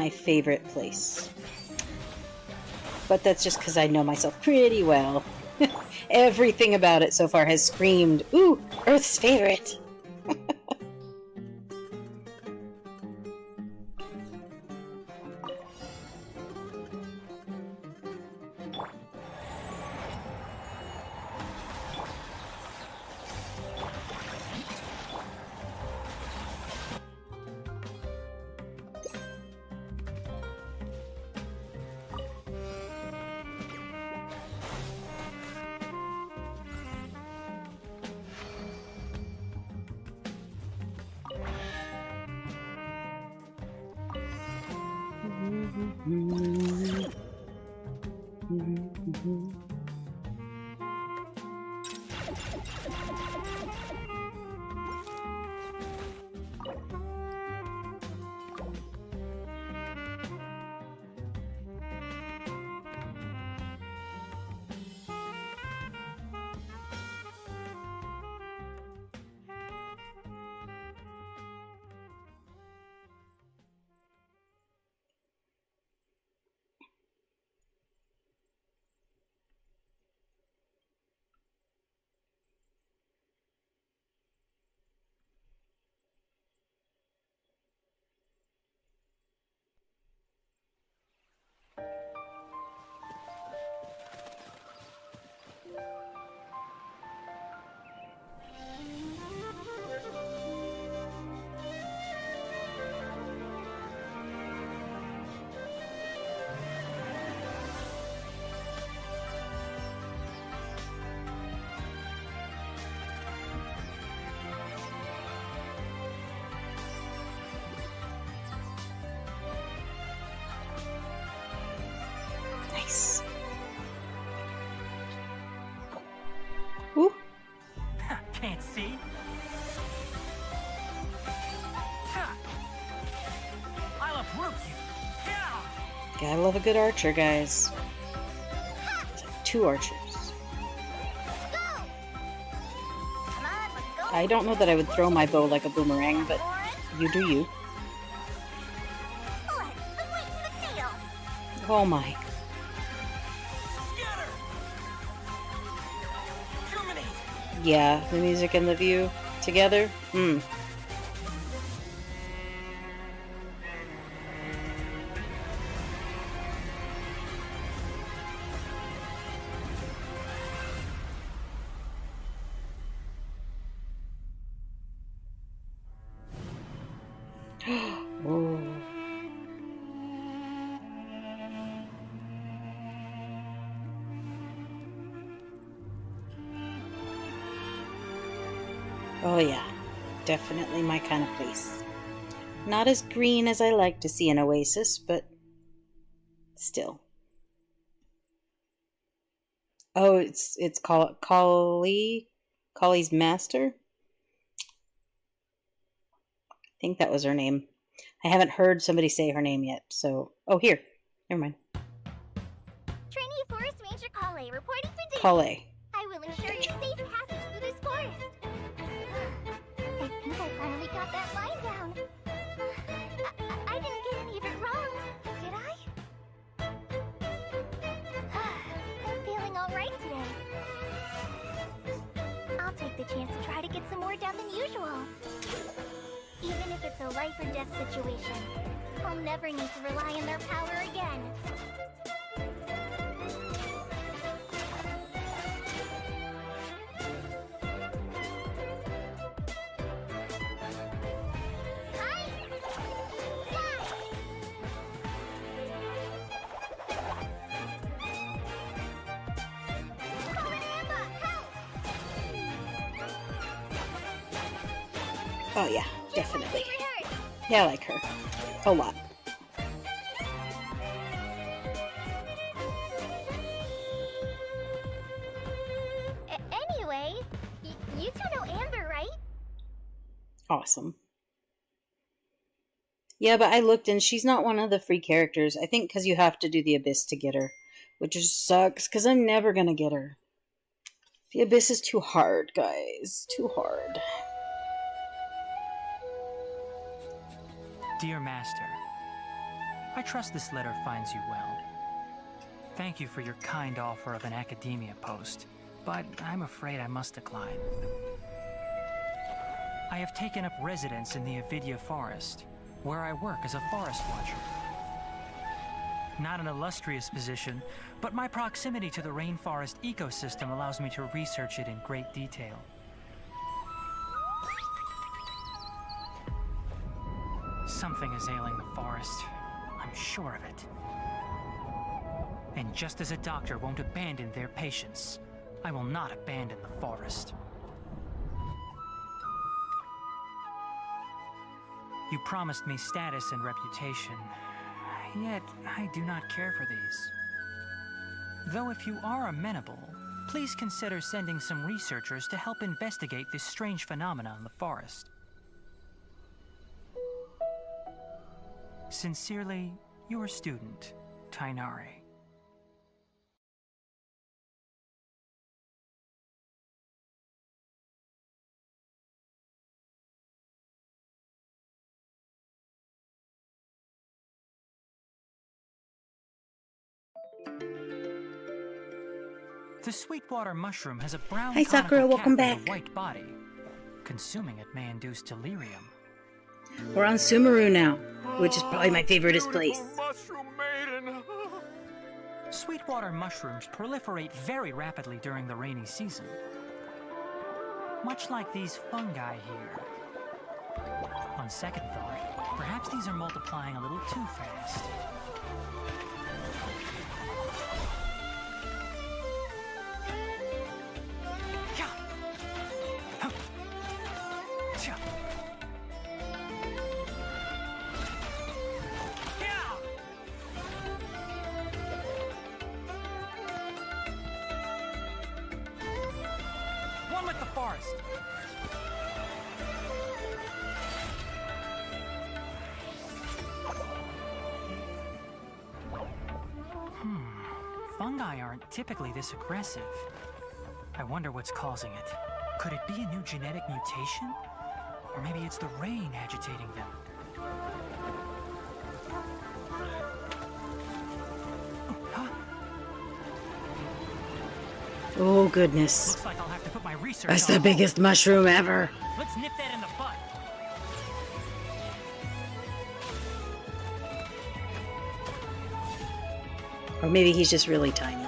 favorite place. But that's just because I know myself pretty well. Everything about it so far has screamed, ooh, Earth's favorite! Nice. Ooh. Can't see. I'll uproot you. Gotta love a good archer, guys. Two archers. I don't know that I would throw my bow like a boomerang, but you do you. Oh my. Yeah, the music and the view together. Whoa. Oh yeah, definitely my kind of place. Not as green as I like to see an oasis, but still. Oh, it's Kali's master? I think that was her name. I haven't heard somebody say her name yet, so... Oh, here. Never mind. Trainee Forest Ranger Kale reporting for duty. Kale. I will ensure your safe passage through this forest. I think I finally got that line down. I didn't get any of it wrong, did I? I'm feeling alright today. I'll take the chance to try to get some more done than usual. Even if it's a life or death situation, I'll never need to rely on their power again. Oh yeah, definitely. Yeah, I like her. A lot. Anyway, you two know Amber, right? Awesome. Yeah, but I looked and she's not one of the free characters. I think because you have to do the Abyss to get her. Which just sucks, because I'm never going to get her. The Abyss is too hard, guys. Too hard. Dear Master, I trust this letter finds you well. Thank you for your kind offer of an academia post, but I'm afraid I must decline. I have taken up residence in the Avidya Forest, where I work as a forest watcher. Not an illustrious position, but my proximity to the rainforest ecosystem allows me to research it in great detail. Something is ailing the forest. I'm sure of it. And just as a doctor won't abandon their patients, I will not abandon the forest. You promised me status and reputation. Yet, I do not care for these. Though if you are amenable, please consider sending some researchers to help investigate this strange phenomena in the forest. Sincerely, your student, Tainari. The sweetwater mushroom has a brown Hi, Sakura, conical welcome cap with back. a white body. Consuming it may induce delirium. We're on Sumeru now, which is probably my favoriteest place. Mushroom maiden. Sweetwater mushrooms proliferate very rapidly during the rainy season. Much like these fungi here. On second thought, perhaps these are multiplying a little too fast. One with the forest. Fungi aren't typically this aggressive. I wonder what's causing it. Could it be a new genetic mutation? Or maybe it's the rain agitating them. Oh, goodness. Looks like I'll have to put my research That's on the hold. biggest mushroom ever. Let's nip that in the bud. Or maybe he's just really tiny.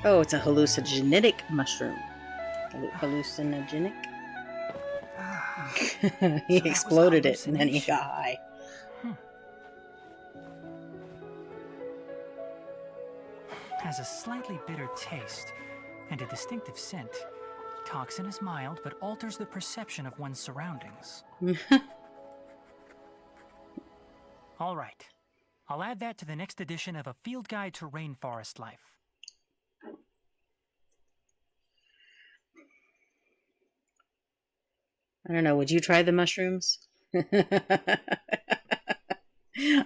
Oh, it's a hallucinogenic mushroom. Hallucinogenic? He exploded it and then he got high. Has a slightly bitter taste and a distinctive scent. Toxin is mild, but alters the perception of one's surroundings. All right. I'll add that to the next edition of A Field Guide to Rainforest Life. I don't know, would you try the mushrooms?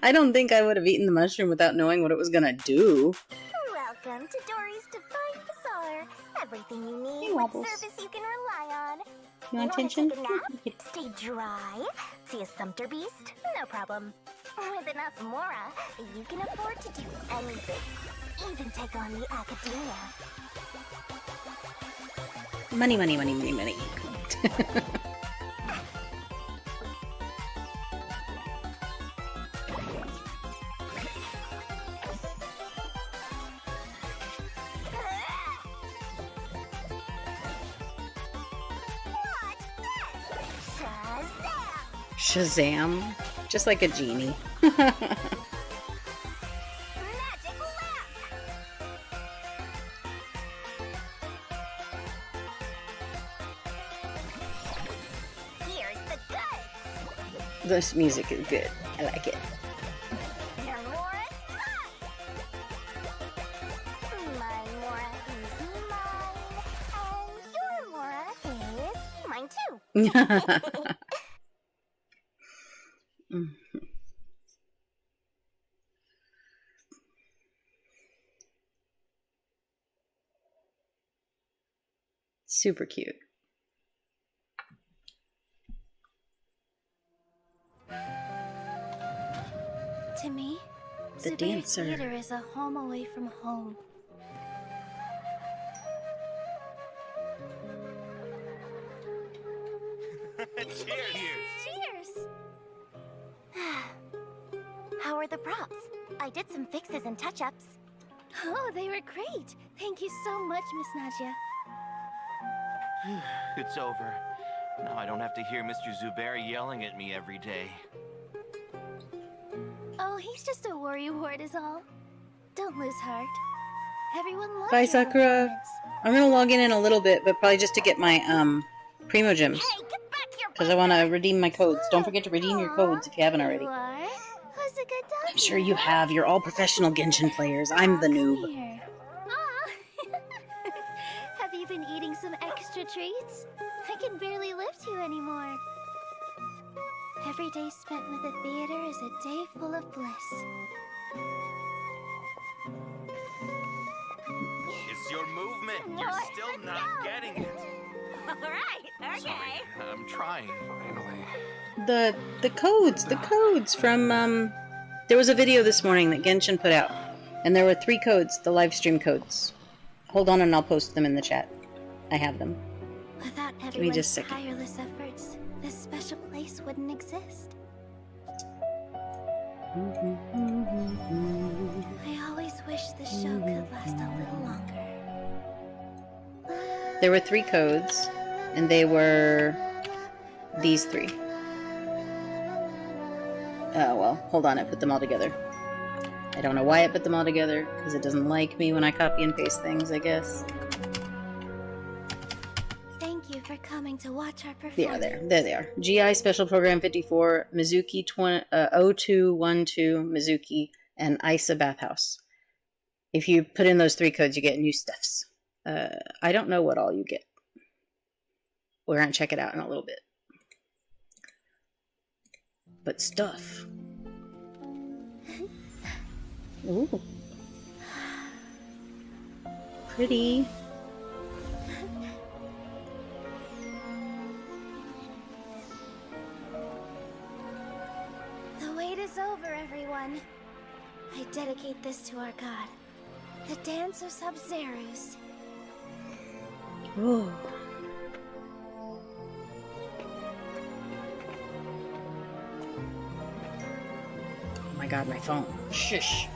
I don't think I would have eaten the mushroom without knowing what it was gonna do. Welcome to Dory's Divine Bazaar. Everything you need Hey, with Wobbles. service you can rely on. You want Wanna attention? take a nap? Stay dry? See a sumpter beast? No problem. With enough Mora, you can afford to do anything. Even take on the academia. Money, money, money, money, money. Shazam. Just like a genie. Here's the goods. This music is good. I like it. Your Mora's mine. My Mora is mine. And your Mora is mine too. Super cute. To me, The Zubair dancer. Theater is a home away from home. Cheers! How are the props? I did some fixes and touch-ups. Oh, they were great. Thank you so much, Miss Nadia. It's over. Now I don't have to hear Mr. Zubair yelling at me every day. Oh, he's just a worrywart is all. Don't lose heart. Everyone loves Bye, your Sakura. performance. I'm gonna log in a little bit, but probably just to get my Primo Gems. Because I want to redeem my codes. Don't forget to redeem your codes if you haven't already. I'm sure you have. You're all professional Genshin players. I'm the noob. Have you been eating some extra treats? I can barely lift you anymore. Every day spent with the theater is a day full of bliss. It's your movement. You're still not getting it. Alright, okay. Sorry, I'm trying, finally. The codes from there was a video this morning that Genshin put out, and there were 3 codes, the live stream codes. Hold on and I'll post them in the chat. I have them. Without Give me just everyone's a second. tireless efforts, this special place wouldn't exist. I always wish the show could last a little longer. There were 3 codes, and they were these 3. Oh, well, hold on, I put them all together. I don't know why I put them all together, because it doesn't like me when I copy and paste things, I guess. Thank you for coming to watch our performance. Yeah, there they are. GI Special Program 54, Mizuki 0212 Mizuki, and Isa Bathhouse. If you put in those 3 codes, you get new stuffs. I don't know what all you get. We're going to check it out in a little bit. But stuff. Ooh. Pretty. The wait is over, everyone. I dedicate this to our god, the Dance of Sub-Zerus. Ooh. Oh my god, my phone. Shush.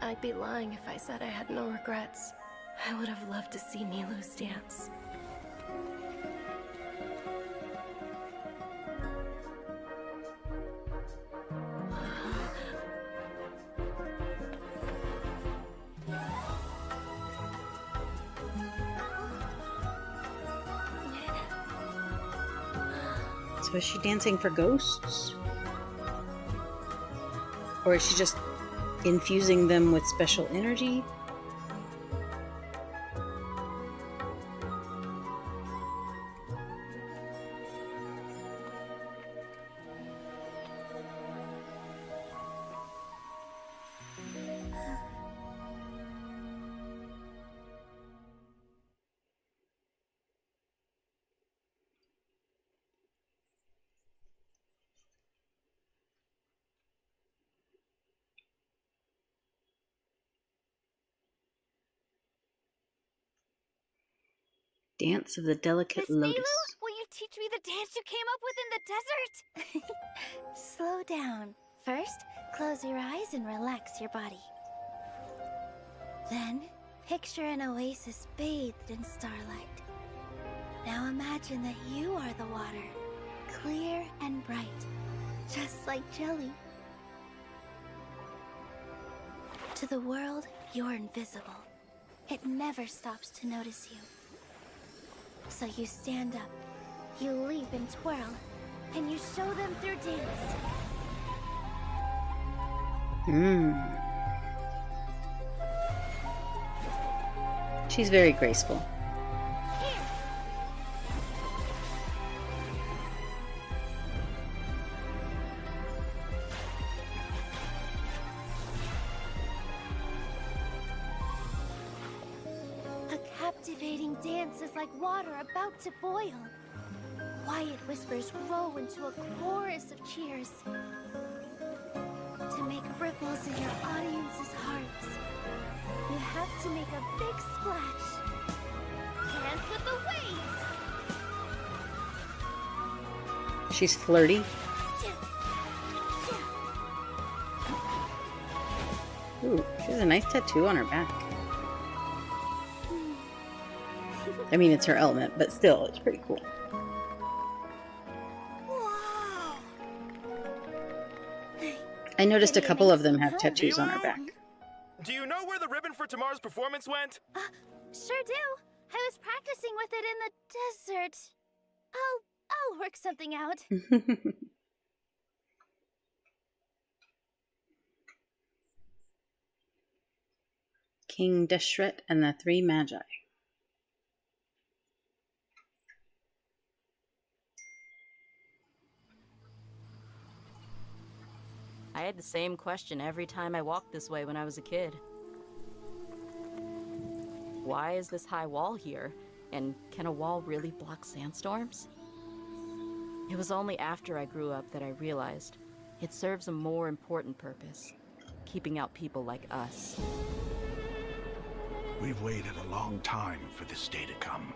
I'd be lying if I said I had no regrets. I would have loved to see Nilou's dance. So is she dancing for ghosts? Or is she just infusing them with special energy? Dance of the Delicate Miss Lotus. Nilou, will you teach me the dance you came up with in the desert? Slow down. First, close your eyes and relax your body. Then, picture an oasis bathed in starlight. Now imagine that you are the water, clear and bright, just like jelly. To the world, you're invisible. It never stops to notice you. So you stand up, you leap and twirl, and you show them through dance. She's very graceful. A captivating dance is like water about to boil. Quiet whispers grow into a chorus of cheers. To make ripples in your audience's hearts, you have to make a big splash. She's flirty. Ooh, she has a nice tattoo on her back. I mean, it's her element, but still, it's pretty cool. I noticed a couple of them have tattoos on her back. Do you know where the ribbon for tomorrow's performance went? Sure do. I was practicing with it in the desert. I'll work something out. King Deshret and the Three Magi. I had the same question every time I walked this way when I was a kid. Why is this high wall here? And can a wall really block sandstorms? It was only after I grew up that I realized it serves a more important purpose, keeping out people like us. We've waited a long time for this day to come.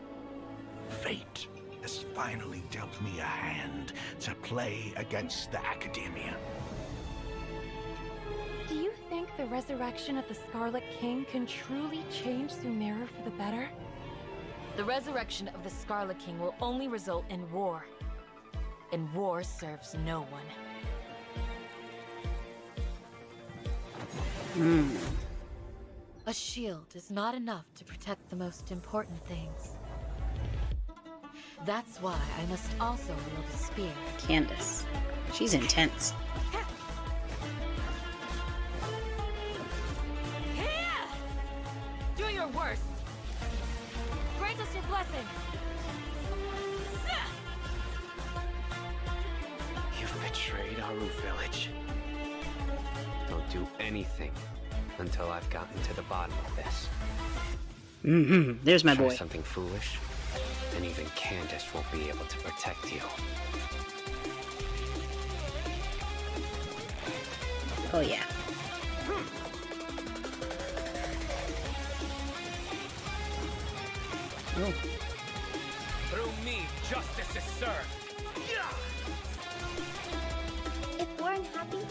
Fate has finally dealt me a hand to play against the Academia. Do you think the resurrection of the Scarlet King can truly change Sumeru for the better? The resurrection of the Scarlet King will only result in war. And war serves no one. A shield is not enough to protect the most important things. That's why I must also wield a spear. Candace. She's intense. Do your worst. Grant us your blessing. You've betrayed our Roof Village. Don't do anything until I've gotten to the bottom of this. There's my Try boy. something foolish, and even Candace won't be able to protect you. Oh yeah. Oh. Through me, justice is served. If we're unhappy,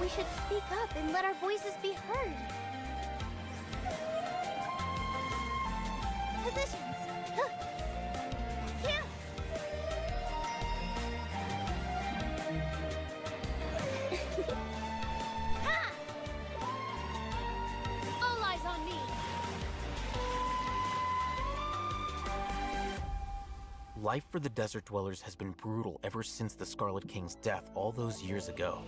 we should speak up and let our voices be heard. Positions. Here. All eyes on me. Life for the desert dwellers has been brutal ever since the Scarlet King's death all those years ago.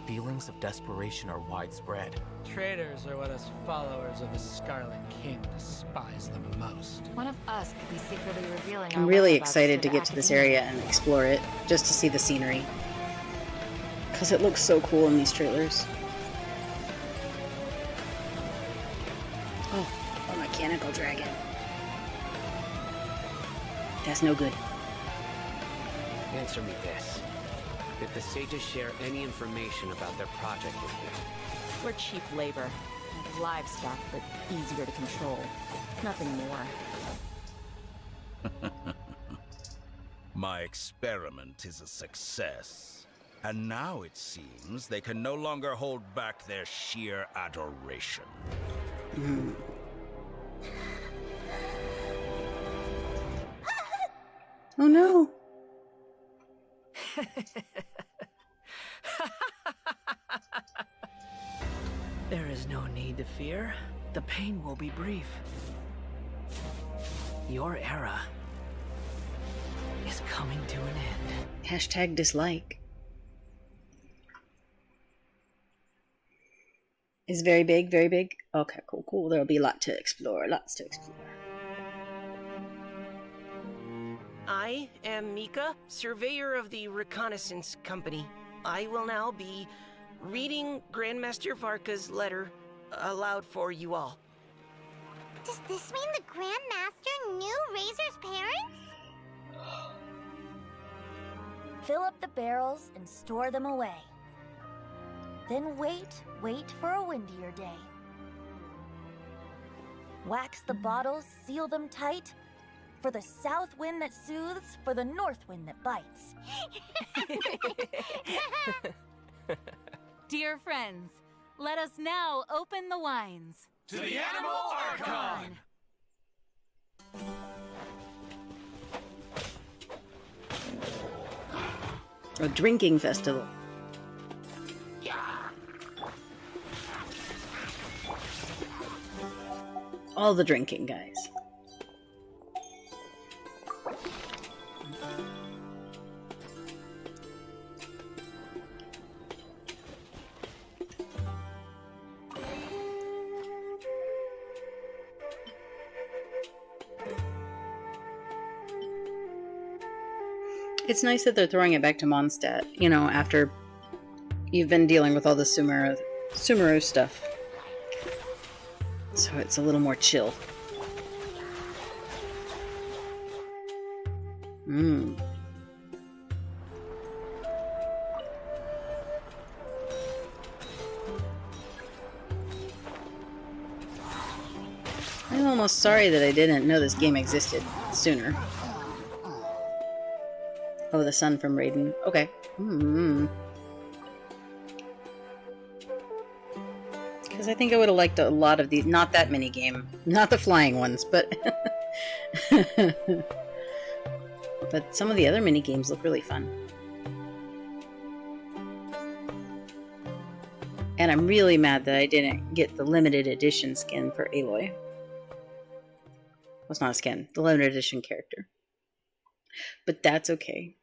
Feelings of desperation are widespread. Traitors are what us followers of the Scarlet King despise the most. One of us could be secretly revealing I'm our really whereabouts excited to the get to this Academia. area and explore it, just to see the scenery. Because it looks so cool in these trailers. Oh, a mechanical dragon. That's no good. Answer me this. Did the sages share any information about their project with you? We're cheap labor, like livestock, but easier to control. Nothing more. My experiment is a success. And now it seems they can no longer hold back their sheer adoration. Oh no. There is no need to fear. The pain will be brief. Your era is coming to an end. Hashtag dislike. Is very big, very big? Okay, cool, cool. There'll be a lot to explore, lots to explore. I am Mika, surveyor of the Reconnaissance Company. I will now be reading Grandmaster Varka's letter aloud for you all. Does this mean the Grandmaster knew Razor's parents? Fill up the barrels and store them away. Then wait for a windier day. Wax the bottles, seal them tight, For the south wind that soothes, for the north wind that bites. Dear friends, let us now open the wines. To the Animal Archon! A drinking festival. All the drinking, guys. It's nice that they're throwing it back to Mondstadt, you know, after you've been dealing with all the Sumeru stuff. So it's a little more chill. Mmm. I'm almost sorry that I didn't know this game existed sooner. Oh, the son from Raiden. Okay. Because I think I would have liked a lot of these. Not that mini game. Not the flying ones, but... but some of the other mini games look really fun. And I'm really mad that I didn't get the limited edition skin for Aloy. Well, it's not a skin. The limited edition character. But that's okay.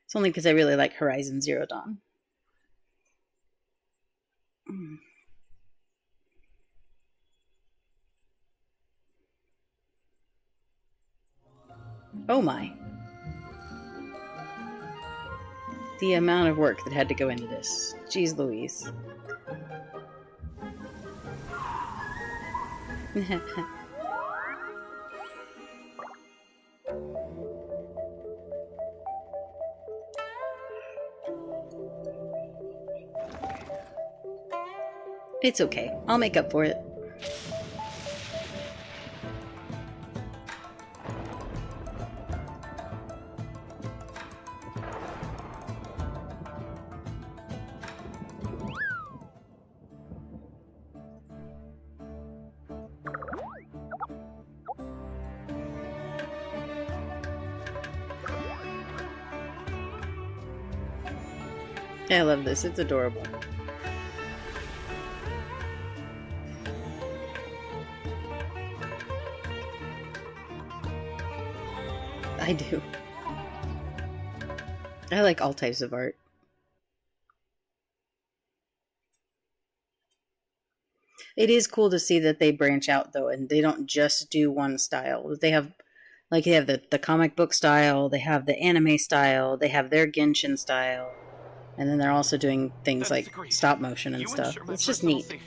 It's only because I really like Horizon Zero Dawn. Oh my. The amount of work that had to go into this. Jeez Louise. It's okay. I'll make up for it. I love this. It's adorable. I do. I like all types of art. It is cool to see that they branch out though, and they don't just do one style. They have the comic book style, they have the anime style, they have their Genshin style, and then they're also doing things like stop motion and stuff. It's just neat.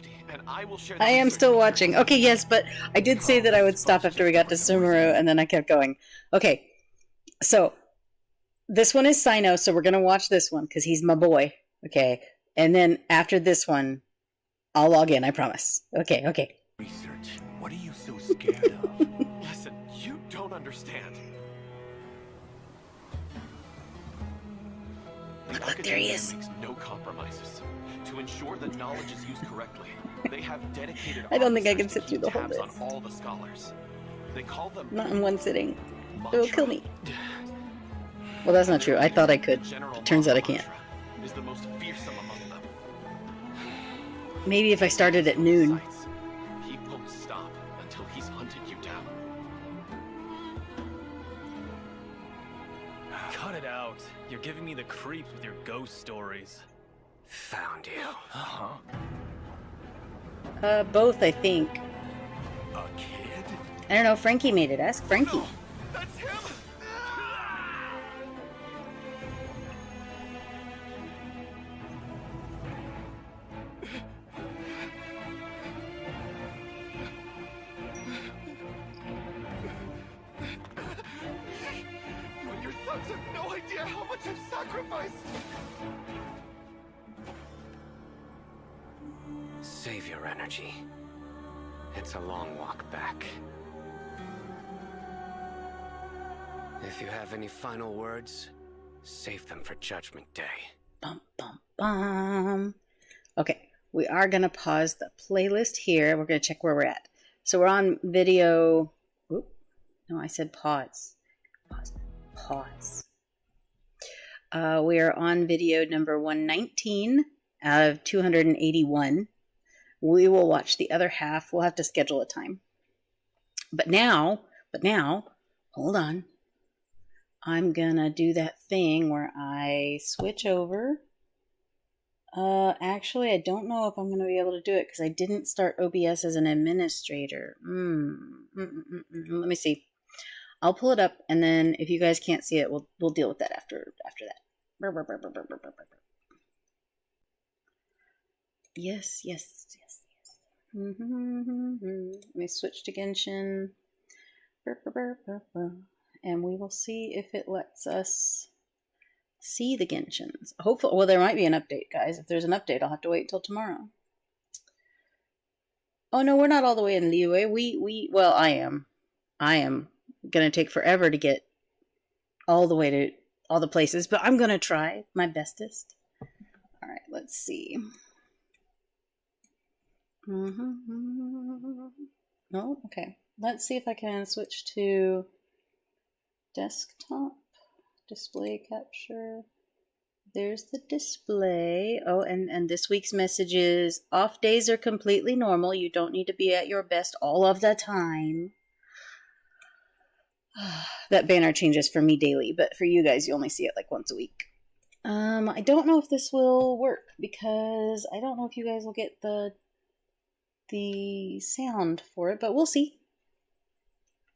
I am still watching. Okay, yes, but I did say that I would stop after we got to Sumeru, and then I kept going. Okay, so this one is Sino, so we're going to watch this one, because he's my boy. Okay, and then after this one, I'll log in, I promise. Okay. Research. What are you so scared of? Listen, you don't understand. Look, there he is. Makes no compromises. To ensure that knowledge is used correctly, they have dedicated I don't think I can sit through the whole tabs this. on all the scholars. They call them Not in one sitting. It will kill me. Well, that's not true. I thought I could. Turns out I can't. is the most fearsome among them. Maybe if I started at noon. He won't stop until he's hunted you down. Cut it out. You're giving me the creeps with your ghost stories. Found you. Uh-huh. Both, I think. A kid? I don't know. Frankie made it. Ask Frankie. No, that's him! Your thugs have no idea how much I've sacrificed! Save your energy. It's a long walk back. If you have any final words, save them for Judgment Day. Bum, bum, bum. Okay, we are going to pause the playlist here. We're going to check where we're at. So we're on video... Oop, no, I said pause. Pause. We are on video number 119 out of 281. We will watch the other half. We'll have to schedule a time. But now, hold on. I'm gonna do that thing where I switch over. Actually, I don't know if I'm gonna be able to do it because I didn't start OBS as an administrator. Let me see. I'll pull it up, and then if you guys can't see it, we'll deal with that after that. Yes. Let me switch to Genshin. And we will see if it lets us see the Genshins. Hopefully, well, there might be an update, guys. If there's an update, I'll have to wait until tomorrow. Oh no, we're not all the way in Liyue. Well, I am gonna take forever to get all the way to all the places, but I'm gonna try my bestest. All right, let's see. Oh, okay. Let's see if I can switch to desktop display capture. There's the display. Oh, and this week's message is off days are completely normal. You don't need to be at your best all of the time. That banner changes for me daily, but for you guys, you only see it like once a week. I don't know if this will work because I don't know if you guys will get the sound for it, but we'll see.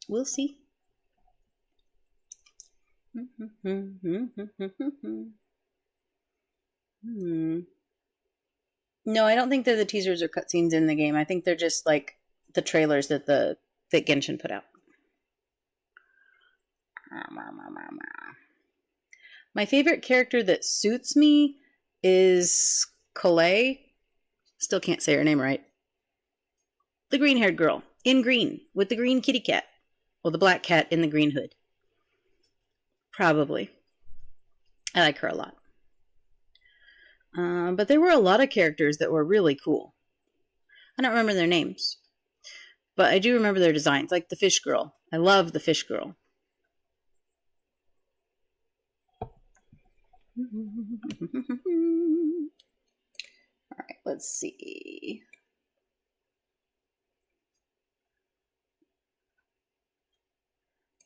We'll see. No, I don't think they're the teasers or cutscenes in the game. I think they're just like the trailers that Genshin put out. My favorite character that suits me is Colette. Still can't say her name right. The green-haired girl in green with the green kitty cat. Well, the black cat in the green hood. Probably. I like her a lot. But there were a lot of characters that were really cool. I don't remember their names. But I do remember their designs, like the fish girl. I love the fish girl. Alright, let's see.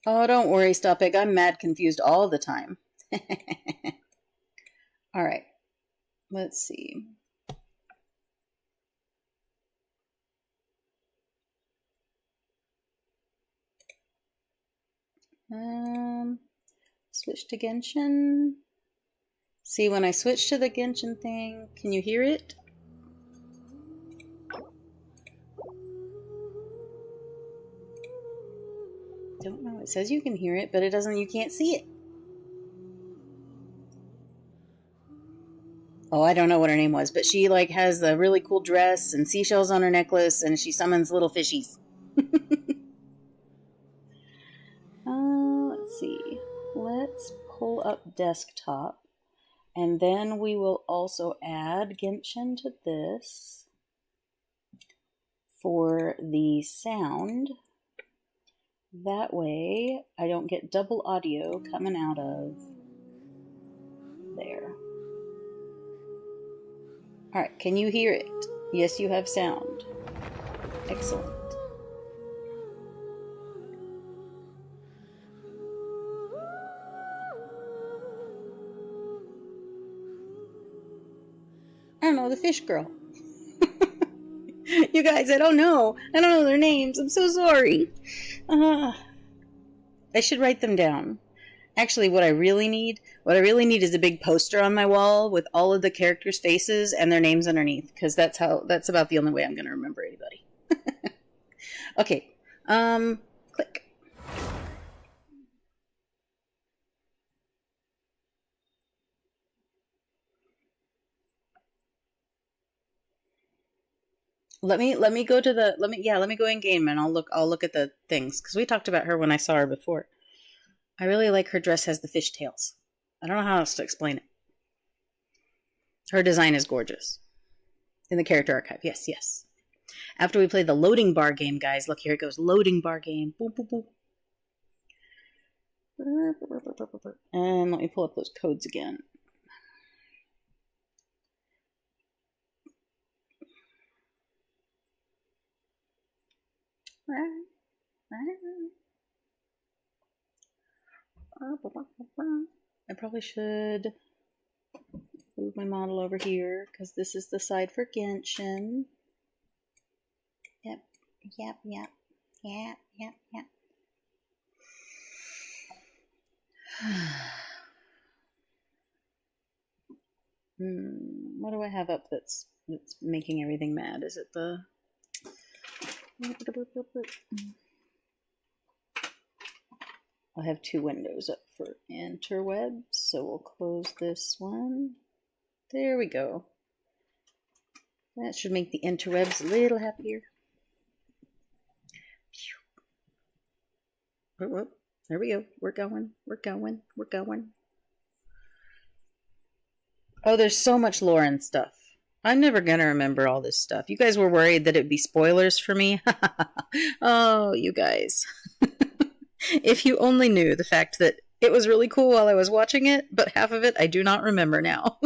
Oh, don't worry, Stop Egg. I'm mad confused all the time. Alright, let's see. Switch to Genshin. See, when I switch to the Genshin thing, can you hear it? Don't know. It says you can hear it, but it doesn't. You can't see it. Oh, I don't know what her name was, but she like has a really cool dress and seashells on her necklace, and she summons little fishies. Let's see. Let's pull up desktop, and then we will also add Genshin to this for the sound. That way, I don't get double audio coming out of there. Alright, can you hear it? Yes, you have sound. Excellent. I don't know, the fish girl. You guys, I don't know their names. I'm so sorry. I should write them down. Actually, what I really need is a big poster on my wall with all of the characters' faces and their names underneath, because that's about the only way I'm going to remember anybody. Okay, click. Let me go to the let me go in game and I'll look at the things, because we talked about her when I saw her before. I really like her dress has the fishtails. I don't know how else to explain it. Her design is gorgeous. In the character archive, yes, yes. After we play the loading bar game, guys, look, here it goes. Loading bar game. Boop, boop, boop. And let me pull up those codes again. I probably should move my model over here because this is the side for Genshin. Yep, yep, yep, yep, yep, yep. What do I have up that's making everything mad? Is it the... I'll have two windows up for interwebs, so we'll close this one. There we go. That should make the interwebs a little happier. Whoop, whoop. There we go. We're going. We're going. We're going. Oh, there's so much lore and stuff. I'm never going to remember all this stuff. You guys were worried that it'd be spoilers for me? Oh, you guys. If you only knew the fact that it was really cool while I was watching it, but half of it I do not remember now.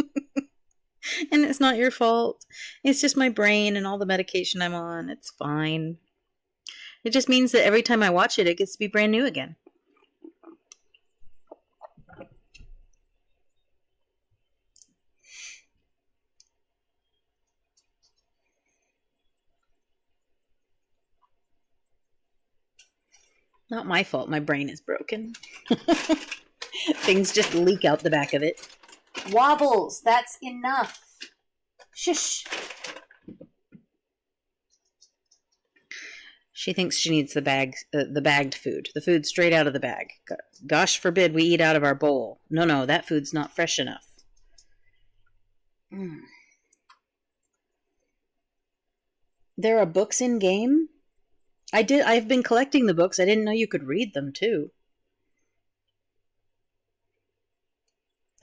And it's not your fault. It's just my brain and all the medication I'm on. It's fine. It just means that every time I watch it, it gets to be brand new again. Not my fault. My brain is broken. Things just leak out the back of it. Wobbles. That's enough. Shush. She thinks she needs the bagged food. The food straight out of the bag. Gosh forbid we eat out of our bowl. No, that food's not fresh enough. There are books in game? I've been collecting the books. I didn't know you could read them too.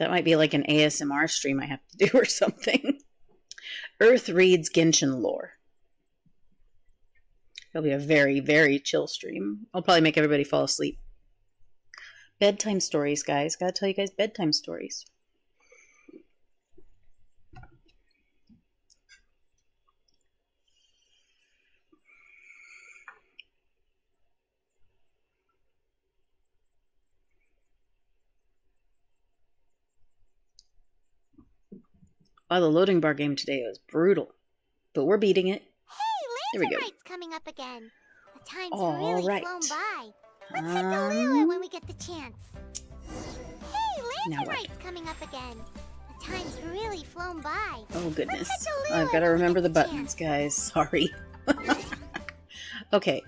That might be like an ASMR stream I have to do or something. Earth reads Genshin lore. It'll be a very, very chill stream. I'll probably make everybody fall asleep. Bedtime stories, guys. Gotta tell you guys bedtime stories. Wow, the loading bar game today was brutal. But we're beating it. Hey, Lanterite's coming up again. The time's All really right. flown by. Let's head to Lila when we get the chance. Hey, Now what? Lanterite's coming up again. The time's really flown by. Oh, goodness. Let's head to Lila I've got to when we remember get the buttons, guys. Sorry. Okay,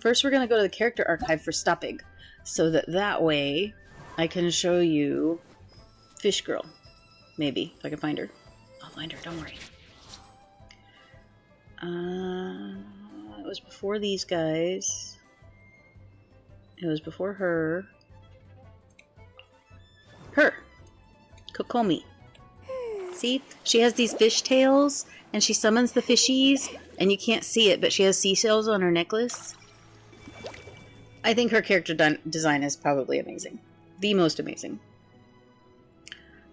first we're going to go to the character archive for Stoppig. So that way I can show you Fish Girl. Maybe, if I can find her. I'll find her, don't worry. It was before these guys. It was before her. Her! Kokomi. See? She has these fish tails, and she summons the fishies, and you can't see it, but she has seashells on her necklace. I think her character design is probably amazing. The most amazing.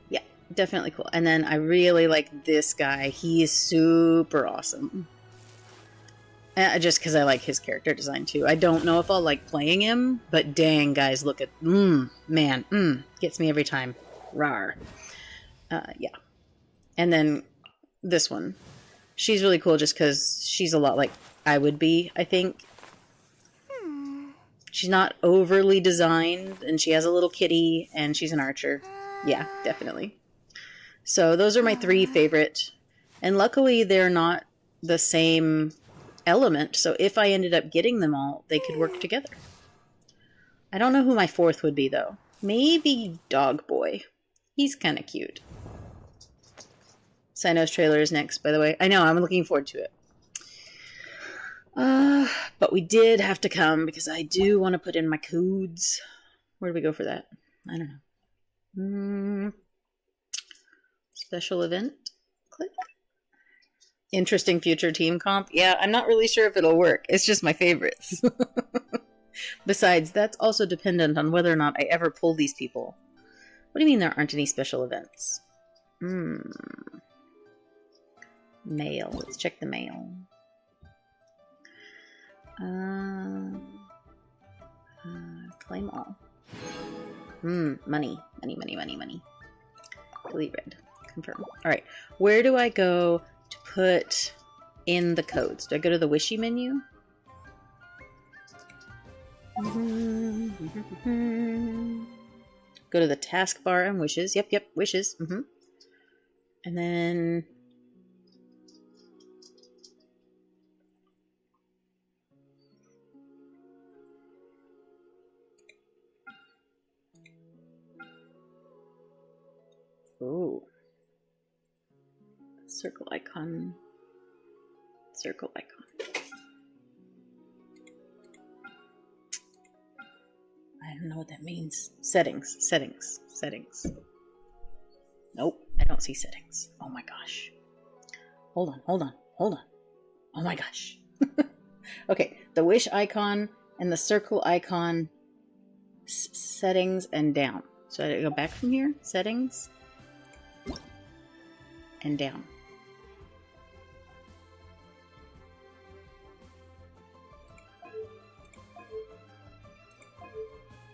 Yeah, definitely cool. And then I really like this guy. He's super awesome. Just because I like his character design too. I don't know if I'll like playing him, but dang, guys, look at... man, gets me every time. Rawr. Yeah. And then this one. She's really cool just because she's a lot like I would be, I think. She's not overly designed, and she has a little kitty, and she's an archer. Yeah, definitely. So those are my three favorite. And luckily, they're not the same element, so if I ended up getting them all, they could work together. I don't know who my fourth would be, though. Maybe Dog Boy. He's kind of cute. Sino's trailer is next, by the way. I know, I'm looking forward to it. But we did have to come because I do want to put in my codes. Where do we go for that? I don't know. Special event. Click. Interesting future team comp. Yeah, I'm not really sure if it'll work. It's just my favorites. Besides, that's also dependent on whether or not I ever pull these people. What do you mean there aren't any special events? Mail. Let's check the mail. Claim all. Money. Money. Delete red. Confirm. Alright. Where do I go to put in the codes? Do I go to the wishy menu? Go to the taskbar and wishes. Yep, wishes. And then... Ooh. Circle icon. Circle icon. I don't know what that means. Settings. Nope, I don't see settings. Oh my gosh. Hold on. Oh my gosh. Okay, the wish icon and the circle icon, settings and down. So I go back from here, settings, and down.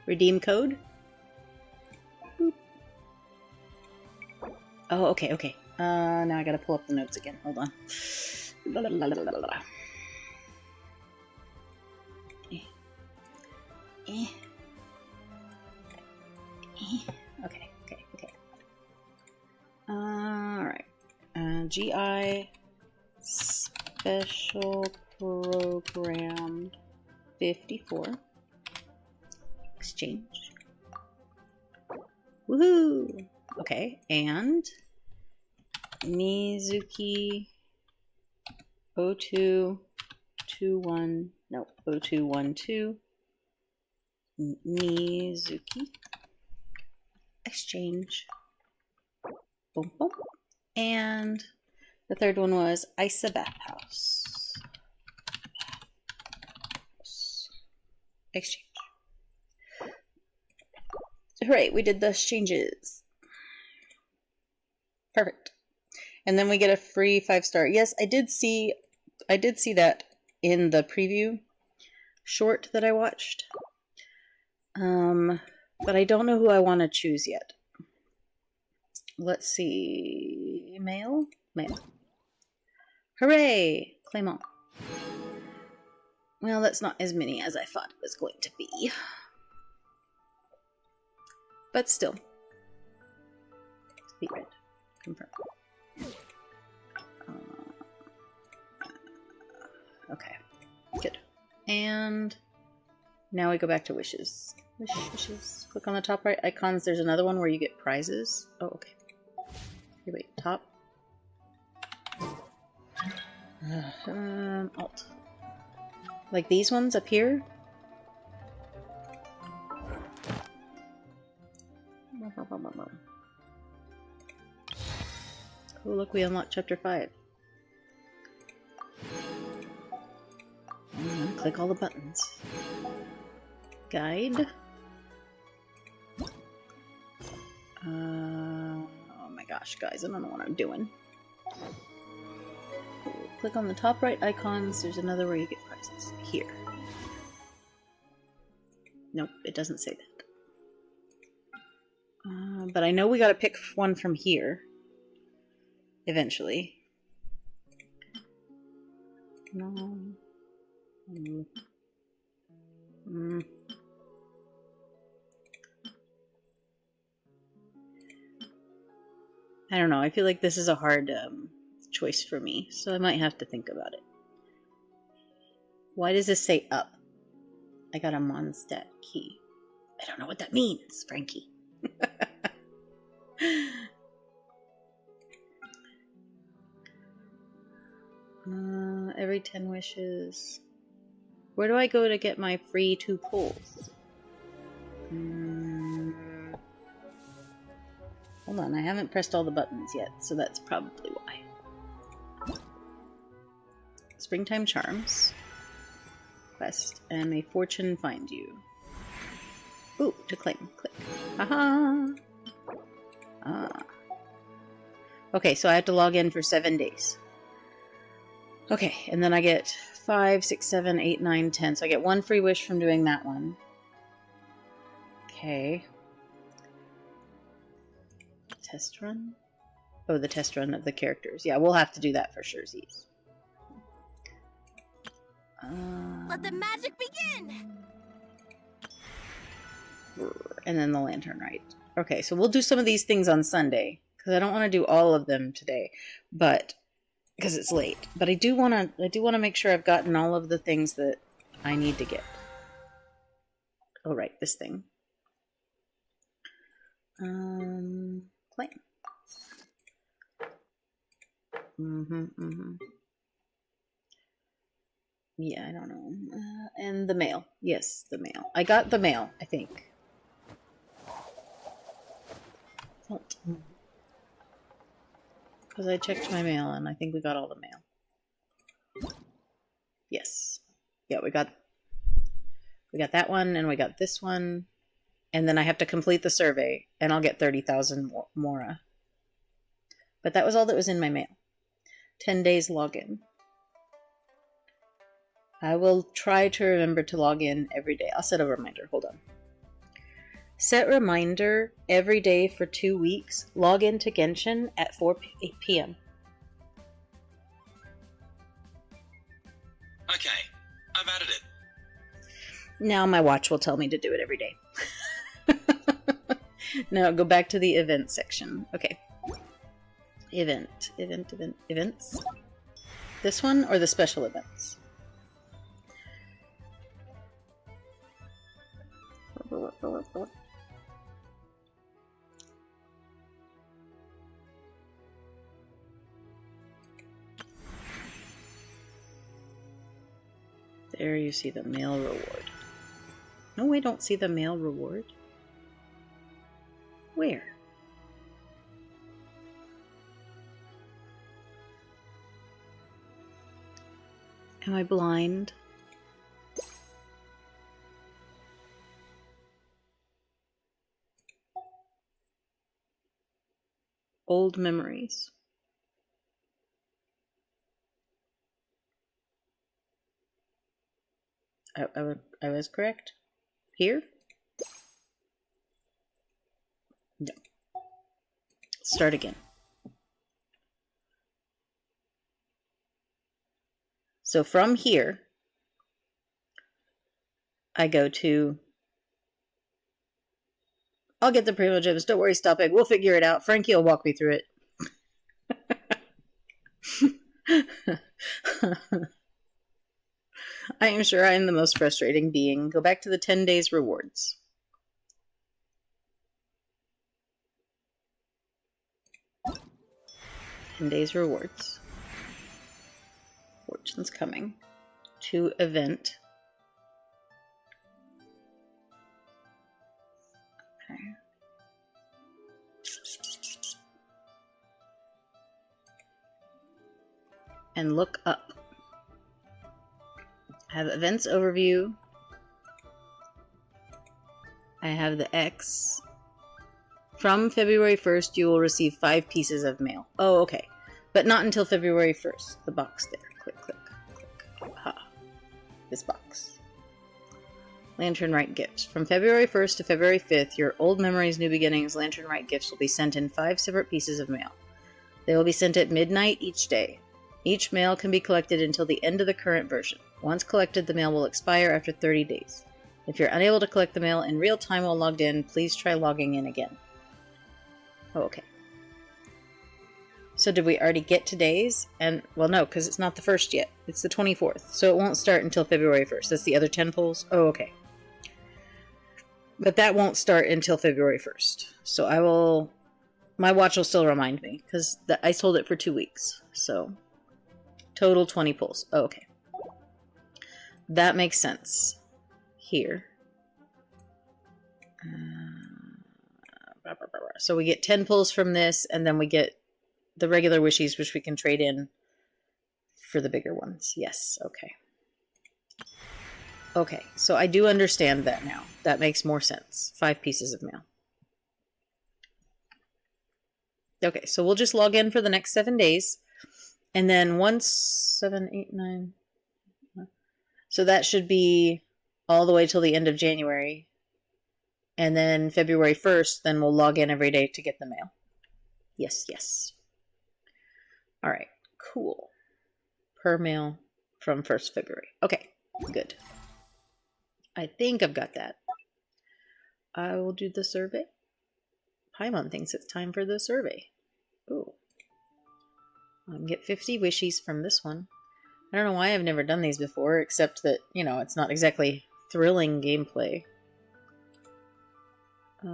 Redeem code. Boop. Oh, okay. Now I gotta pull up the notes again. Hold on. Okay. Alright. GI Special Program 54. Exchange. Woohoo! Okay, and Mizuki 0221, no, 0212. Mizuki. Exchange. Boom, boom. And the third one was Isa Bathhouse. Exchange. Hooray, we did the exchanges. Perfect. And then we get a free 5-star. Yes, I did see that in the preview short that I watched. But I don't know who I want to choose yet. Let's see. Mail. Hooray! Claim all. Well, that's not as many as I thought it was going to be. But still. Be red. Confirm. Okay. Good. And now we go back to wishes. Wishes. Click on the top right icons. There's another one where you get prizes. Oh, okay. Here, wait. Top. Alt. Like these ones up here. Oh, look, we unlocked chapter 5. Click all the buttons. Guide. Oh my gosh, guys, I don't know what I'm doing. Click on the top right icons. There's another where you get prizes. Here. Nope, it doesn't say that. But I know we gotta pick one from here. Eventually. No. I don't know. I feel like this is a hard choice for me, so I might have to think about it. Why does this say up? I got a Mondstadt key. I don't know what that means, Frankie. Every 10 wishes. Where do I go to get my free 2 pulls? Hold on, I haven't pressed all the buttons yet, so that's probably why. Springtime Charms. Quest. And may fortune find you. Ooh, to claim. Click. Haha! Ah. Okay, so I have to log in for 7 days. Okay, and then I get 5, 6, 7, 8, 9, 10. So I get 1 free wish from doing that one. Okay. Test run? Oh, the test run of the characters. Yeah, we'll have to do that for sure. Let the magic begin! And then the lantern rite. Okay, so we'll do some of these things on Sunday, because I don't want to do all of them today, but because it's late. But I do want to make sure I've gotten all of the things that I need to get. Oh, right, this thing. Claim. Yeah, I don't know. And the mail. Yes, the mail. I got the mail, I think. Because I checked my mail and I think we got all the mail. Yes. Yeah, we got that one and we got this one. And then I have to complete the survey and I'll get 30,000 Mora. But that was all that was in my mail. 10 days login. I will try to remember to log in every day. I'll set a reminder. Hold on. Set reminder every day for 2 weeks. Log into Genshin at 8 p.m. Okay, I've added it. Now my watch will tell me to do it every day. Now go back to the event section. Okay. Events. This one or the special events? There you see the mail reward. No, we don't see the mail reward. Where? Am I blind? Old memories. I was correct? Here? No. Start again. So from here, I go to... I'll get the privileges. Don't worry, stop it. We'll figure it out. Frankie will walk me through it. I am sure I am the most frustrating being. Go back to the 10 days rewards. Days rewards. Fortune's coming. To event. Okay. And look up. I have events overview. I have the X. From February 1st, you will receive 5 pieces of mail. Oh, okay. But not until February 1st. The box there. Click, click, click. Aha. This box. Lantern Rite gifts. From February 1st to February 5th, your Old Memories, New Beginnings Lantern Rite gifts will be sent in 5 separate pieces of mail. They will be sent at midnight each day. Each mail can be collected until the end of the current version. Once collected, the mail will expire after 30 days. If you're unable to collect the mail in real time while logged in, please try logging in again. Oh, okay. So did we already get today's? And, well, no, because it's not the 1st yet. It's the 24th. So it won't start until February 1st. That's the other 10 pulls? Oh, okay. But that won't start until February 1st. So I will... My watch will still remind me, because I sold it for 2 weeks. So, total 20 pulls. Oh, okay. That makes sense. Here. So we get 10 pulls from this, and then we get the regular wishies, which we can trade in for the bigger ones. Yes, okay. Okay, so I do understand that now. That makes more sense. 5 pieces of mail. Okay, so we'll just log in for the next 7 days. And then once 7, 8, 9. So that should be all the way till the end of January. And then February 1st, then we'll log in every day to get the mail. Yes, yes. All right, cool. Per mail from 1st February. Okay, good. I think I've got that. I will do the survey. Paimon thinks it's time for the survey. Ooh. I can get 50 wishies from this one. I don't know why I've never done these before, except that, you know, it's not exactly thrilling gameplay. I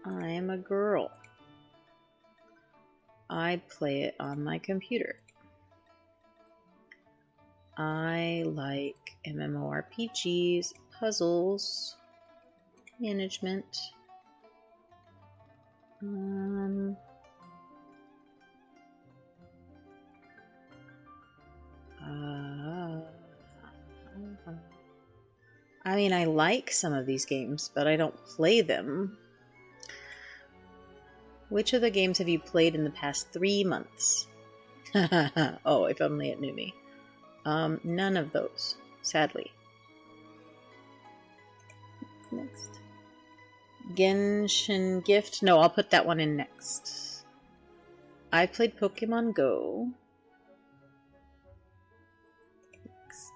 am a girl. I play it on my computer. I like MMORPGs, puzzles, management. I mean, I like some of these games, but I don't play them. Which of the games have you played in the past 3 months? Oh, if only it knew me. None of those, sadly. Next. Genshin Gift. No, I'll put that one in next. I've played Pokemon Go. Next.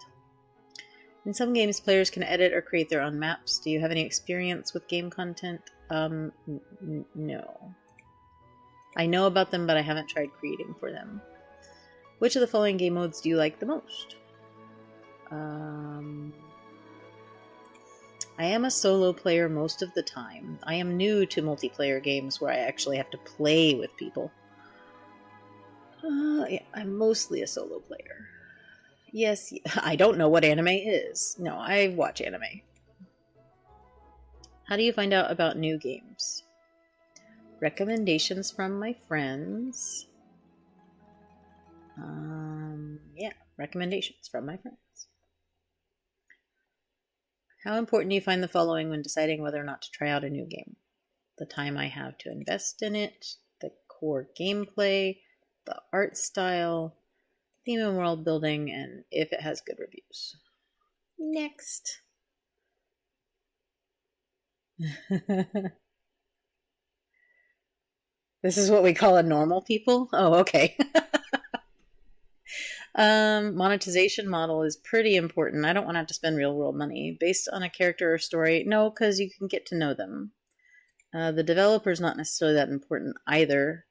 In some games, players can edit or create their own maps. Do you have any experience with game content? No. I know about them, but I haven't tried creating for them. Which of the following game modes do you like the most? I am a solo player most of the time. I am new to multiplayer games where I actually have to play with people. Yeah, I'm mostly a solo player. Yes, I don't know what anime is. No, I watch anime. How do you find out about new games? Recommendations from my friends. Yeah, recommendations from my friends. How important do you find the following when deciding whether or not to try out a new game? The time I have to invest in it, the core gameplay, the art style, theme and world building, and if it has good reviews. Next. This is what we call a normal people? Oh, okay. Monetization model is pretty important. I don't want to have to spend real world money. Based on a character or story? No, because you can get to know them. The developer's not necessarily that important either.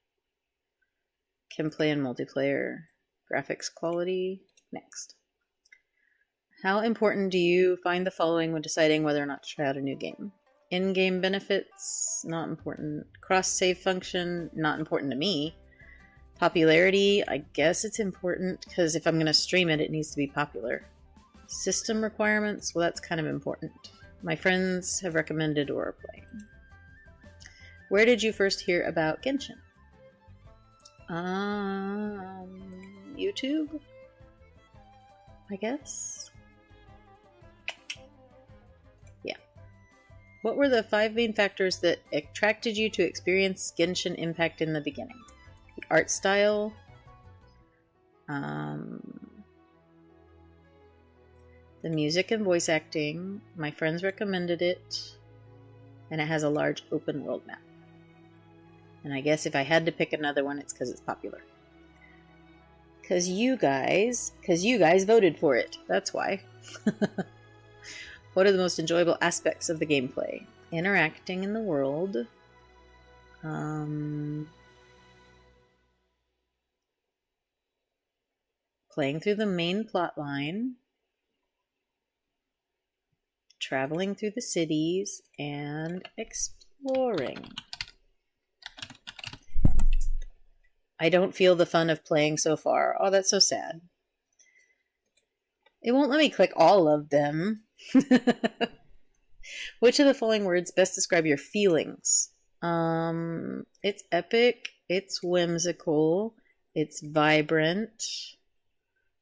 Can play in multiplayer. Graphics quality. Next. How important do you find the following when deciding whether or not to try out a new game? In-game benefits? Not important. Cross-save function? Not important to me. Popularity, I guess it's important, because if I'm going to stream it, it needs to be popular. System requirements, well, that's kind of important. My friends have recommended or are playing. Where did you first hear about Genshin? YouTube? I guess? Yeah. What were the 5 main factors that attracted you to experience Genshin Impact in the beginning? Art style, the music and voice acting. My friends recommended it, and it has a large open world map. And I guess if I had to pick another one, it's because it's popular. Because you guys voted for it. That's why. What are the most enjoyable aspects of the gameplay? Interacting in the world. Playing through the main plot line, traveling through the cities, and exploring. I don't feel the fun of playing so far. Oh, that's so sad. It won't let me click all of them. Which of the following words best describe your feelings? It's epic, it's whimsical, it's vibrant,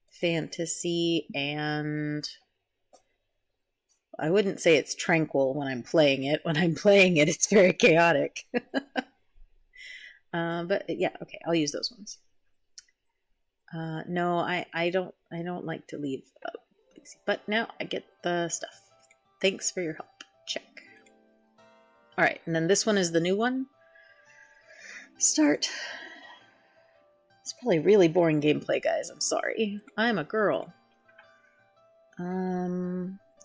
fantasy, and I wouldn't say it's tranquil when I'm playing it. When I'm playing it, it's very chaotic. But yeah, okay, I'll use those ones. No, I don't like to leave. But now I get the stuff. Thanks for your help. Check. All right, and then this one is the new one. Start. It's probably really boring gameplay, guys. I'm sorry. I'm a girl.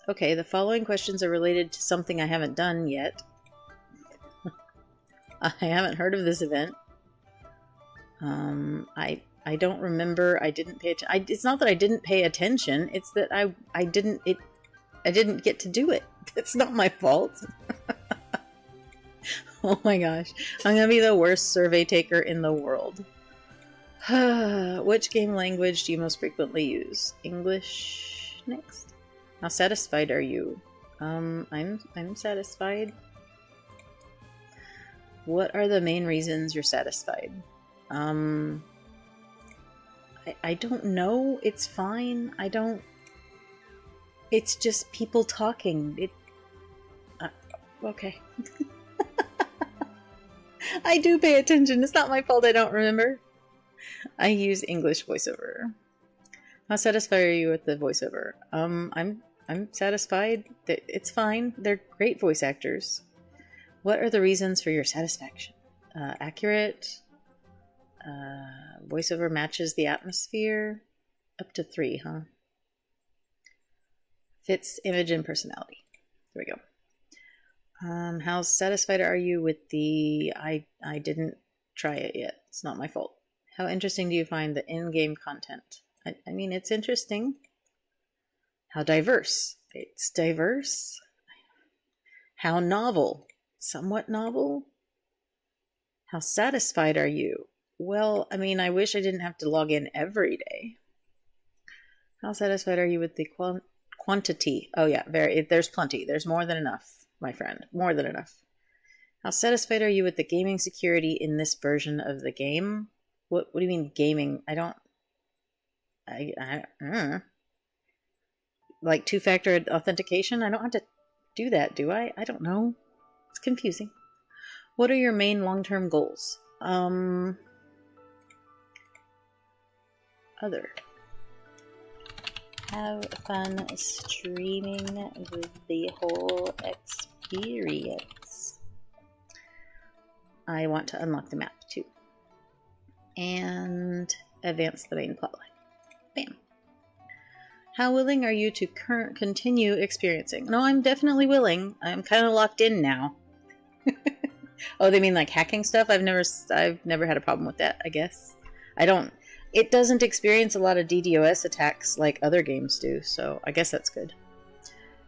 Okay, the following questions are related to something I haven't done yet. I haven't heard of this event. I don't remember. I didn't pay attention. It's not that I didn't pay attention. It's that I didn't get to do it. It's not my fault. Oh my gosh. I'm gonna be the worst survey taker in the world. Which game language do you most frequently use? English next. How satisfied are you? I'm satisfied. What are the main reasons you're satisfied? I don't know. It's fine. It's just people talking. Okay. I do pay attention. It's not my fault I don't remember. I use English voiceover. How satisfied are you with the voiceover? I'm satisfied. It's fine. They're great voice actors. What are the reasons for your satisfaction? Accurate. Voiceover matches the atmosphere. Up to 3, huh? Fits image and personality. There we go. How satisfied are you with the... I didn't try it yet. It's not my fault. How interesting do you find the in-game content? I mean, it's interesting. How diverse? It's diverse. How novel? Somewhat novel. How satisfied are you? Well, I mean, I wish I didn't have to log in every day. How satisfied are you with the quantity? Oh yeah, there's plenty. There's more than enough, my friend. More than enough. How satisfied are you with the gaming security in this version of the game? What do you mean gaming? I don't know. Like two-factor authentication? I don't have to do that, do I? I don't know. It's confusing. What are your main long-term goals? Other. Have fun streaming the whole experience. I want to unlock the map too. And advance the main plotline. Bam. How willing are you to continue experiencing? No, I'm definitely willing. I'm kind of locked in now. Oh, they mean like hacking stuff? I've never had a problem with that, I guess. It doesn't experience a lot of DDoS attacks like other games do, so I guess that's good.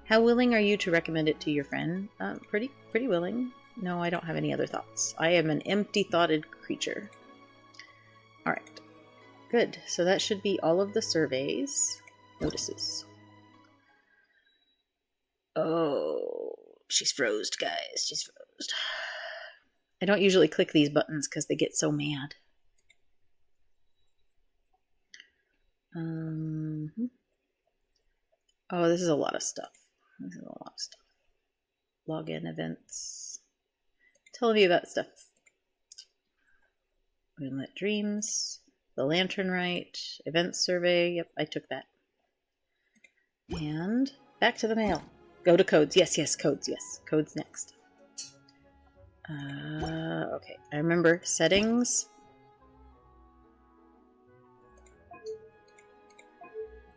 How willing are you to recommend it to your friend? Pretty willing. No, I don't have any other thoughts. I am an empty-thoughted creature. Alright. Good. So that should be all of the surveys. Notices. Oh, she's froze, guys. She's froze. I don't usually click these buttons because they get so mad. Oh, this is a lot of stuff. Login events. Tell me about stuff. Moonlit Dreams. The Lantern Rite. Events survey. Yep, I took that. And back to the mail. Go to codes. Yes, codes. Yes, codes next. Okay, I remember settings.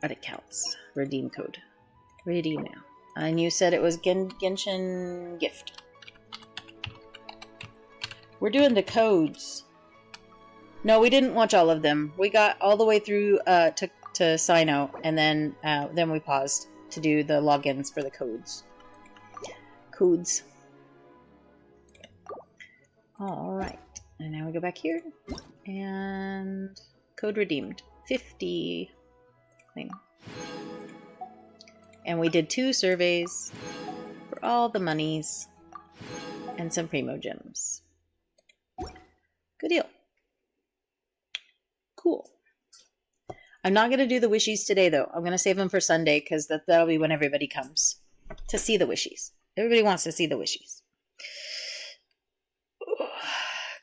But it counts. Redeem code. Redeem now. And you said it was Genshin gift. We're doing the codes. No, we didn't watch all of them. We got all the way through to Sino, and then we paused to do the logins for the codes. Codes. Alright. And now we go back here. And code redeemed. 50. Thing. And we did 2 surveys for for all the monies and some primo gems. Good deal. Cool. I'm not going to do the wishies today, though. I'm going to save them for Sunday because that'll be when everybody comes to see the wishies. Everybody wants to see the wishies.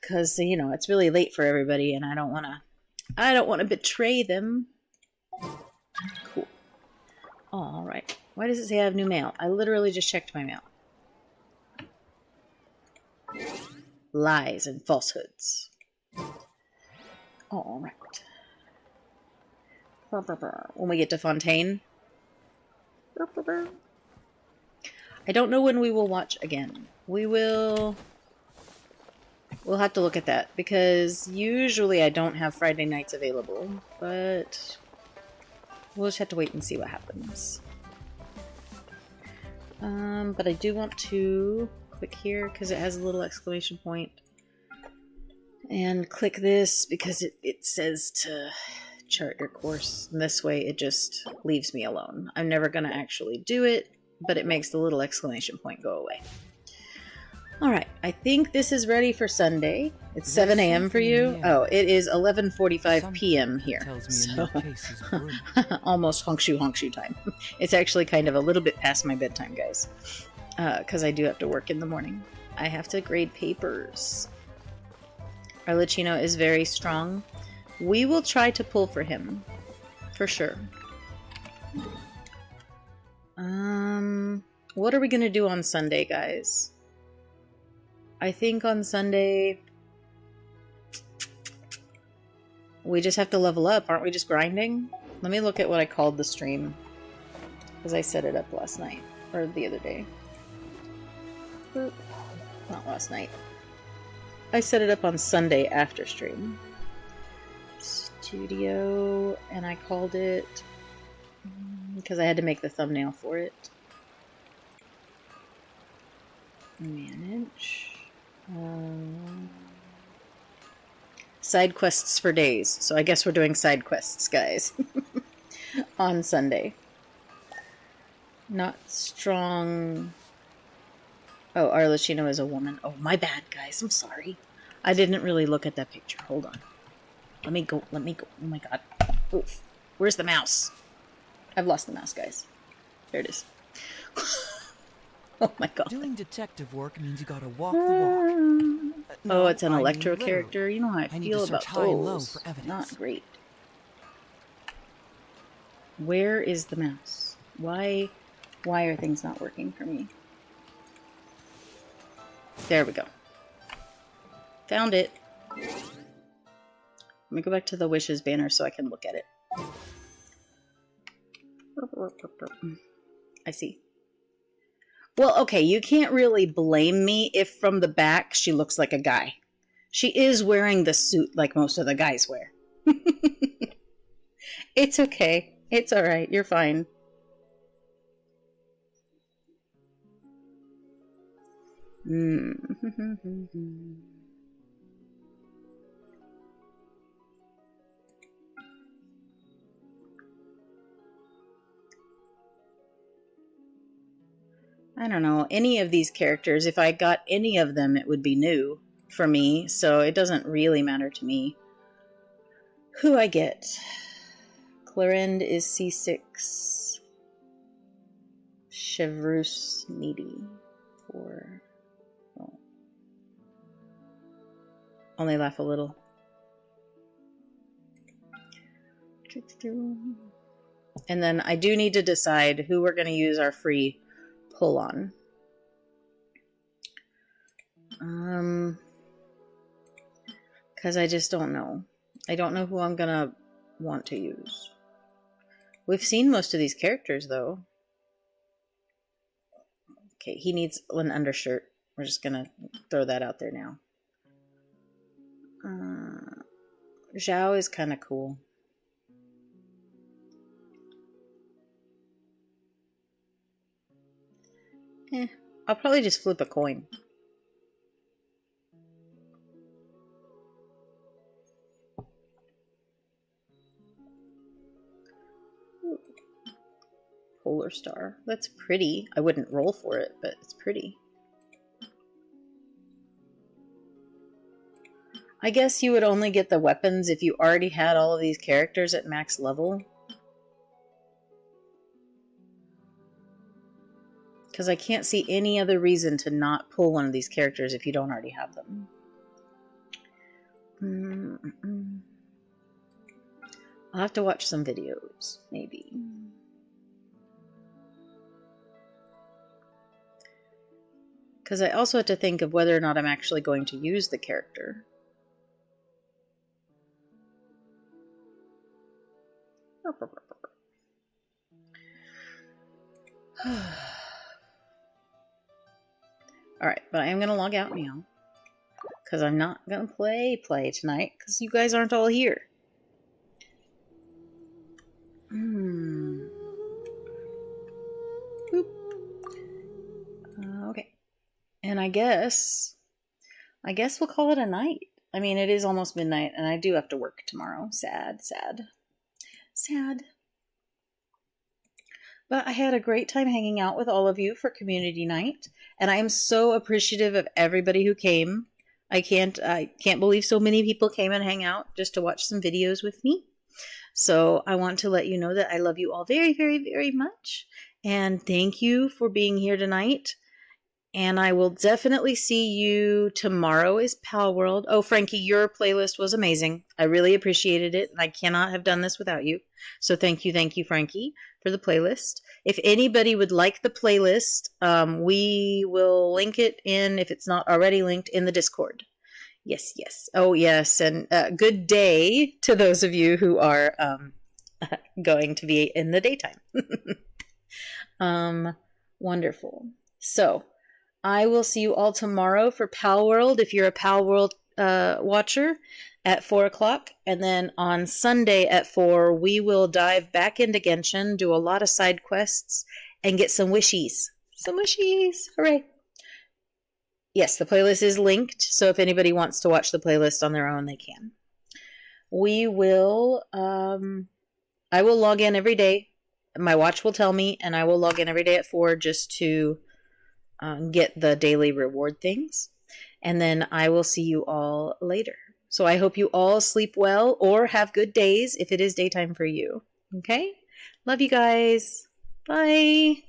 Because, you know, it's really late for everybody and I don't want to betray them. Cool. All right. Why does it say I have new mail? I literally just checked my mail. Lies and falsehoods. All right. When we get to Fontaine. I don't know when we will watch again. We'll have to look at that because usually I don't have Friday nights available, but we'll just have to wait and see what happens. But I do want to click here because it has a little exclamation point. And click this because it says to chart your course. And this way it just leaves me alone. I'm never going to actually do it, but it makes the little exclamation point go away. Alright, I think this is ready for Sunday. It's 7 a.m. for you? Oh, it is 11:45 p.m. here. So, almost honkshu time. It's actually kind of a little bit past my bedtime, guys. Because I do have to work in the morning. I have to grade papers. Arlecchino is very strong. We will try to pull for him. For sure. What are we going to do on Sunday, guys? I think on Sunday we just have to level up. Aren't we just grinding? Let me look at what I called the stream. Because I set it up last night. Or the other day. Not last night. I set it up on Sunday after stream. Studio, and I called it because I had to make the thumbnail for it. Manage. Side quests for days. So I guess we're doing side quests, guys. On Sunday. Not strong. Oh, Arlecchino is a woman. Oh, my bad, guys. I'm sorry. I didn't really look at that picture. Hold on. Let me go. Oh my god. Oof. Where's the mouse? I've lost the mouse, guys. There it is. Oh my god. Doing detective work means you gotta walk the walk. Oh, it's an Electro character. You know how I feel about high and low those. for evidence. Not great. Where is the mouse? Why are things not working for me? There we go. Found it. Let me go back to the wishes banner so I can look at it. I see. Well, okay, you can't really blame me if from the back she looks like a guy. She is wearing the suit like most of the guys wear. It's okay. It's alright. You're fine. I don't know. Any of these characters, if I got any of them, it would be new for me. So it doesn't really matter to me who I get. Clarend is C6. Chevreuse needy. 4. Oh. Only laugh a little. And then I do need to decide who we're going to use our free pull on. Because I just don't know. I don't know who I'm going to want to use. We've seen most of these characters, though. Okay, he needs an undershirt. We're just going to throw that out there now. Zhao is kind of cool. I'll probably just flip a coin. polar star. That's pretty. I wouldn't roll for it, but it's pretty. I guess you would only get the weapons if you already had all of these characters at max level. Because I can't see any other reason to not pull one of these characters if you don't already have them. I'll have to watch some videos, maybe. Because I also have to think of whether or not I'm actually going to use the character. Alright, but I am going to log out now. Because I'm not going to play tonight, because you guys aren't all here. Boop. Okay. And I guess we'll call it a night. I mean, it is almost midnight, and I do have to work tomorrow. Sad, sad. Sad. But I had a great time hanging out with all of you for community night, and I am so appreciative of everybody who came. I can't believe so many people came and hang out just to watch some videos with me. So I want to let you know that I love you all very, very, very much, and thank you for being here tonight. And I will definitely see you tomorrow is Pal World. Oh, Frankie, your playlist was amazing. I really appreciated it, and I cannot have done this without you. So thank you, Frankie, for the playlist. If anybody would like the playlist, we will link it in, if it's not already linked, in the Discord. Yes, yes. Oh, yes, and good day to those of you who are going to be in the daytime. Wonderful. So I will see you all tomorrow for Pal World, if you're a Pal World watcher, at 4 o'clock. And then on Sunday at 4, we will dive back into Genshin, do a lot of side quests, and get some wishies. Some wishies! Hooray! Yes, the playlist is linked, so if anybody wants to watch the playlist on their own, they can. We will, I will log in every day. My watch will tell me, and I will log in every day at 4 just to get the daily reward things. And then I will see you all later. So I hope you all sleep well or have good days if it is daytime for you. Okay? Love you guys. Bye.